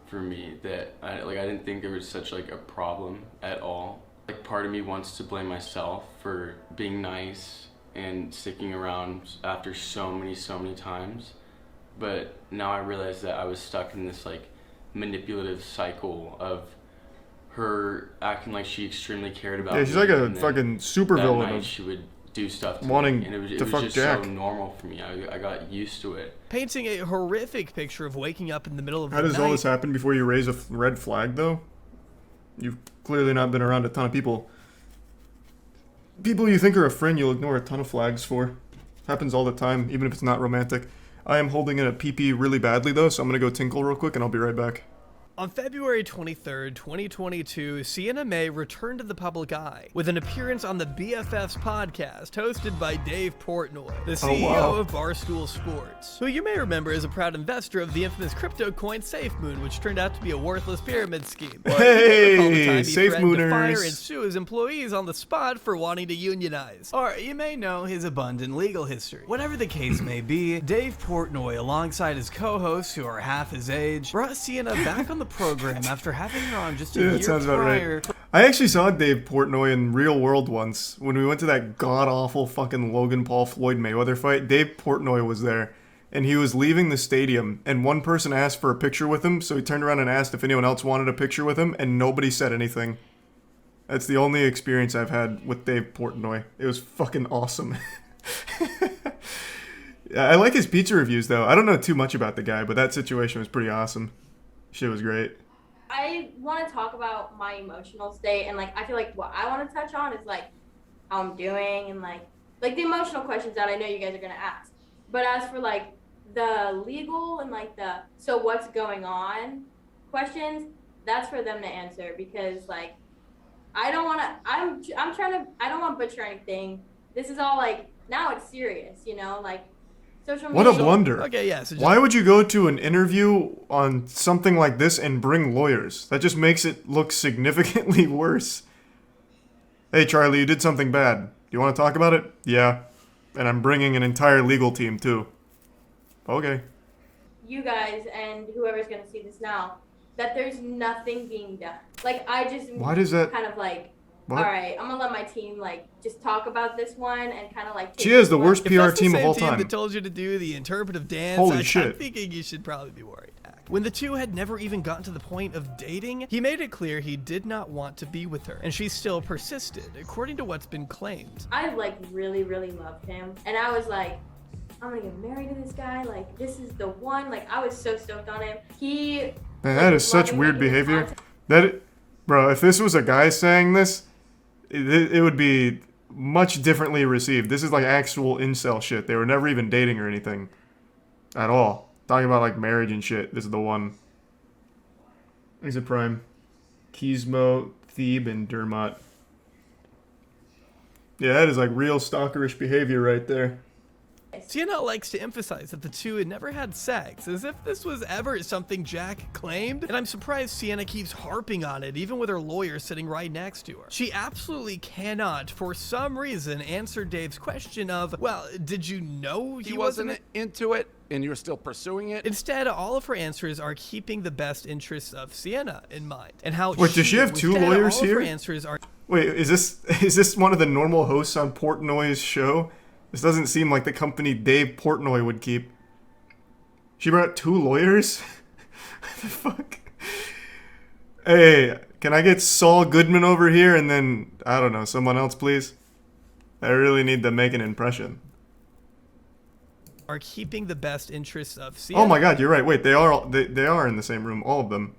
for me that I didn't think there was such like a problem at all. Like part of me wants to blame myself for being nice and sticking around after so many times, but now I realize that I was stuck in this like manipulative cycle of her acting like she extremely cared about me. Yeah, she's like a and then fucking supervillain that night of she would do stuff to wanting me, and it was to fuck just Jack. so normal for me. I got used to it. painting a horrific picture of waking up in the middle of How the does night. all this happen before you raise a red flag, though? You've clearly not been around a ton of people. People you think are a friend, you'll ignore a ton of flags for. Happens all the time, even if it's not romantic. I am holding in a pee-pee really badly, though, so I'm gonna go tinkle real quick, and I'll be right back. On February 23rd, 2022, Sienna May returned to the public eye with an appearance on the BFFs podcast hosted by Dave Portnoy, the CEO of Barstool Sports, who you may remember as a proud investor of the infamous crypto coin SafeMoon, which turned out to be a worthless pyramid scheme. Hey, SafeMooners! To fire and SafeMooners! sue his employees on the spot for wanting to unionize. Or you may know his abundant legal history. Whatever the case may be, Dave Portnoy, alongside his co-hosts who are half his age, brought Sienna back on the program after having her on just a Yeah, year that sounds about prior. right. I actually saw Dave Portnoy in real world once when we went to that god-awful fucking Logan Paul Floyd Mayweather fight. Dave Portnoy was there, and he was leaving the stadium, and one person asked for a picture with him, so he turned around and asked if anyone else wanted a picture with him, and nobody said anything. That's the only experience I've had with Dave Portnoy. It was fucking awesome. I like his pizza reviews, though. I don't know too much about the guy, but that situation was pretty awesome. Shit was great. I want to talk about my emotional state, and like I feel like what I want to touch on is like how I'm doing and like the emotional questions that I know you guys are gonna ask. But as for like the legal and like the so what's going on questions, that's for them to answer, because like I don't want to. I'm trying to. I don't want to butcher anything. This is all like now it's serious, you know, like. What a blunder. Okay, yeah. So why would you go to an interview on something like this and bring lawyers? That just makes it look significantly worse. Hey, Charlie, you did something bad. Do you want to talk about it? Yeah. And I'm bringing an entire legal team, too. Okay. You guys and whoever's going to see this now, that there's nothing being done. Like, I just why does that kind of like, what? All right, I'm gonna let my team like just talk about this one and kind of like. She has the worst PR team of all time. That told you to do the interpretive dance. Holy shit! I'm thinking you should probably be worried. When the two had never even gotten to the point of dating, he made it clear he did not want to be with her, and she still persisted, according to what's been claimed. I like really loved him, and I was like, I'm gonna get married to this guy. Like, this is the one. Like, I was so stoked on him. Man, that is such weird behavior. Bro, if this was a guy saying this, it would be much differently received. This is like actual incel shit. They were never even dating or anything. At all. Talking about like marriage and shit. This is the one. He's a prime. Gizmo, Thebe, and Dermot. Yeah, that is like real stalkerish behavior right there. Sienna likes to emphasize that the two had never had sex, as if this was ever something Jack claimed, and I'm surprised Sienna keeps harping on it, even with her lawyer sitting right next to her. She absolutely cannot, for some reason, answer Dave's question of, well, did you know he wasn't into it, and you're still pursuing it? Instead, all of her answers are keeping the best interests of Sienna in mind, and how Wait, does she have two lawyers all here? Of her answers are Wait, is this one of the normal hosts on Portnoy's show? This doesn't seem like the company Dave Portnoy would keep. She brought two lawyers? What the fuck? Hey, can I get Saul Goodman over here and then, I don't know, someone else, please? I really need to make an impression. Are keeping the best interests of Sienna. Oh my god, you're right. Wait, they are in the same room, all of them.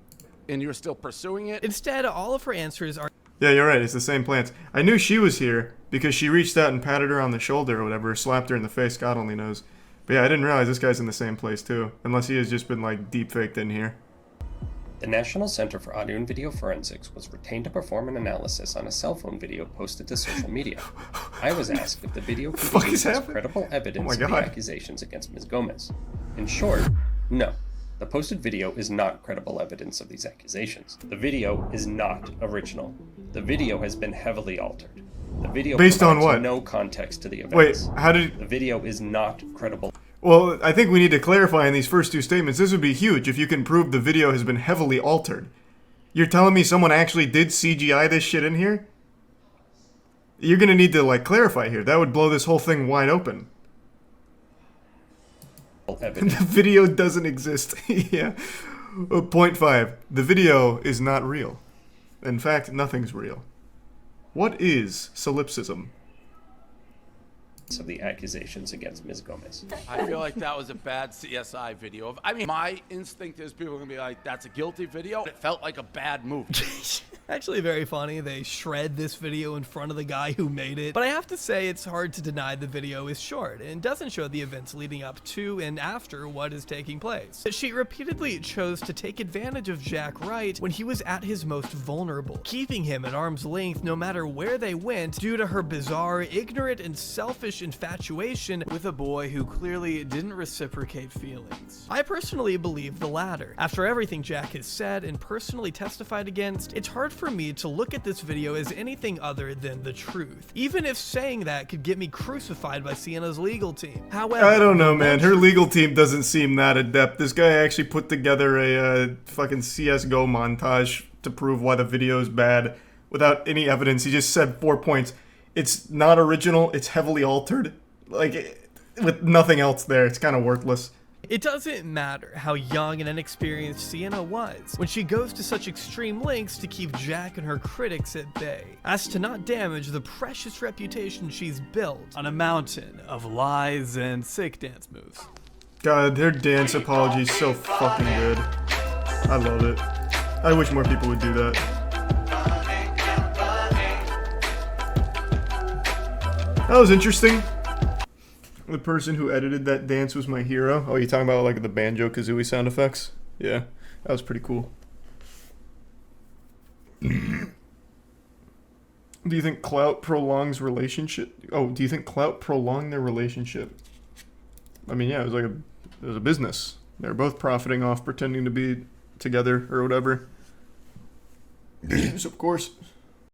And you're still pursuing it? Instead, all of her answers are... Yeah, you're right. It's the same plants. I knew she was here because she reached out and patted her on the shoulder or whatever, slapped her in the face, God only knows. But yeah, I didn't realize this guy's in the same place too, unless he has just been like deep-faked in here. The National Center for Audio and Video Forensics was retained to perform an analysis on a cell phone video posted to social media. I was asked if the video could be used as credible evidence of the accusations against Ms. Gomez. In short, no. The posted video is not credible evidence of these accusations. The video is not original. The video has been heavily altered. The video based on what? No context to the events. Wait, how did... The video is not credible. Well, I think we need to clarify in these first two statements. This would be huge if you can prove the video has been heavily altered. You're telling me someone actually did CGI this shit in here? You're gonna need to, like, clarify here. That would blow this whole thing wide open. The video doesn't exist. Yeah. Point 5. The video is not real. In fact, nothing's real. What is solipsism? Of the accusations against Ms. Gomez. I feel like that was a bad CSI video. I mean, my instinct is people are going to be like, that's a guilty video. It felt like a bad movie. Actually very funny. They shred this video in front of the guy who made it. But I have to say it's hard to deny the video is short and doesn't show the events leading up to and after what is taking place. She repeatedly chose to take advantage of Jack Wright when he was at his most vulnerable, keeping him at arm's length no matter where they went due to her bizarre, ignorant, and selfish infatuation with a boy who clearly didn't reciprocate feelings. I personally believe the latter. After everything Jack has said and personally testified against, it's hard for me to look at this video as anything other than the truth, even if saying that could get me crucified by Sienna's legal team. However, I don't know, man. Her legal team doesn't seem that adept. This guy actually put together a fucking CSGO montage to prove why the video is bad without any evidence. He just said 4 points. It's not original, it's heavily altered. Like, with nothing else there, it's kind of worthless. It doesn't matter how young and inexperienced Sienna was when she goes to such extreme lengths to keep Jack and her critics at bay, as to not damage the precious reputation she's built on a mountain of lies and sick dance moves. God, their dance apology is so fucking good. I love it. I wish more people would do that. That was interesting. The person who edited that dance was my hero. Oh, you talking about like the Banjo-Kazooie sound effects? Yeah, that was pretty cool. Do you think clout prolongs relationship? Oh, do you think clout prolonged their relationship? I mean, yeah, it was a business. They were both profiting off pretending to be together or whatever. So of course.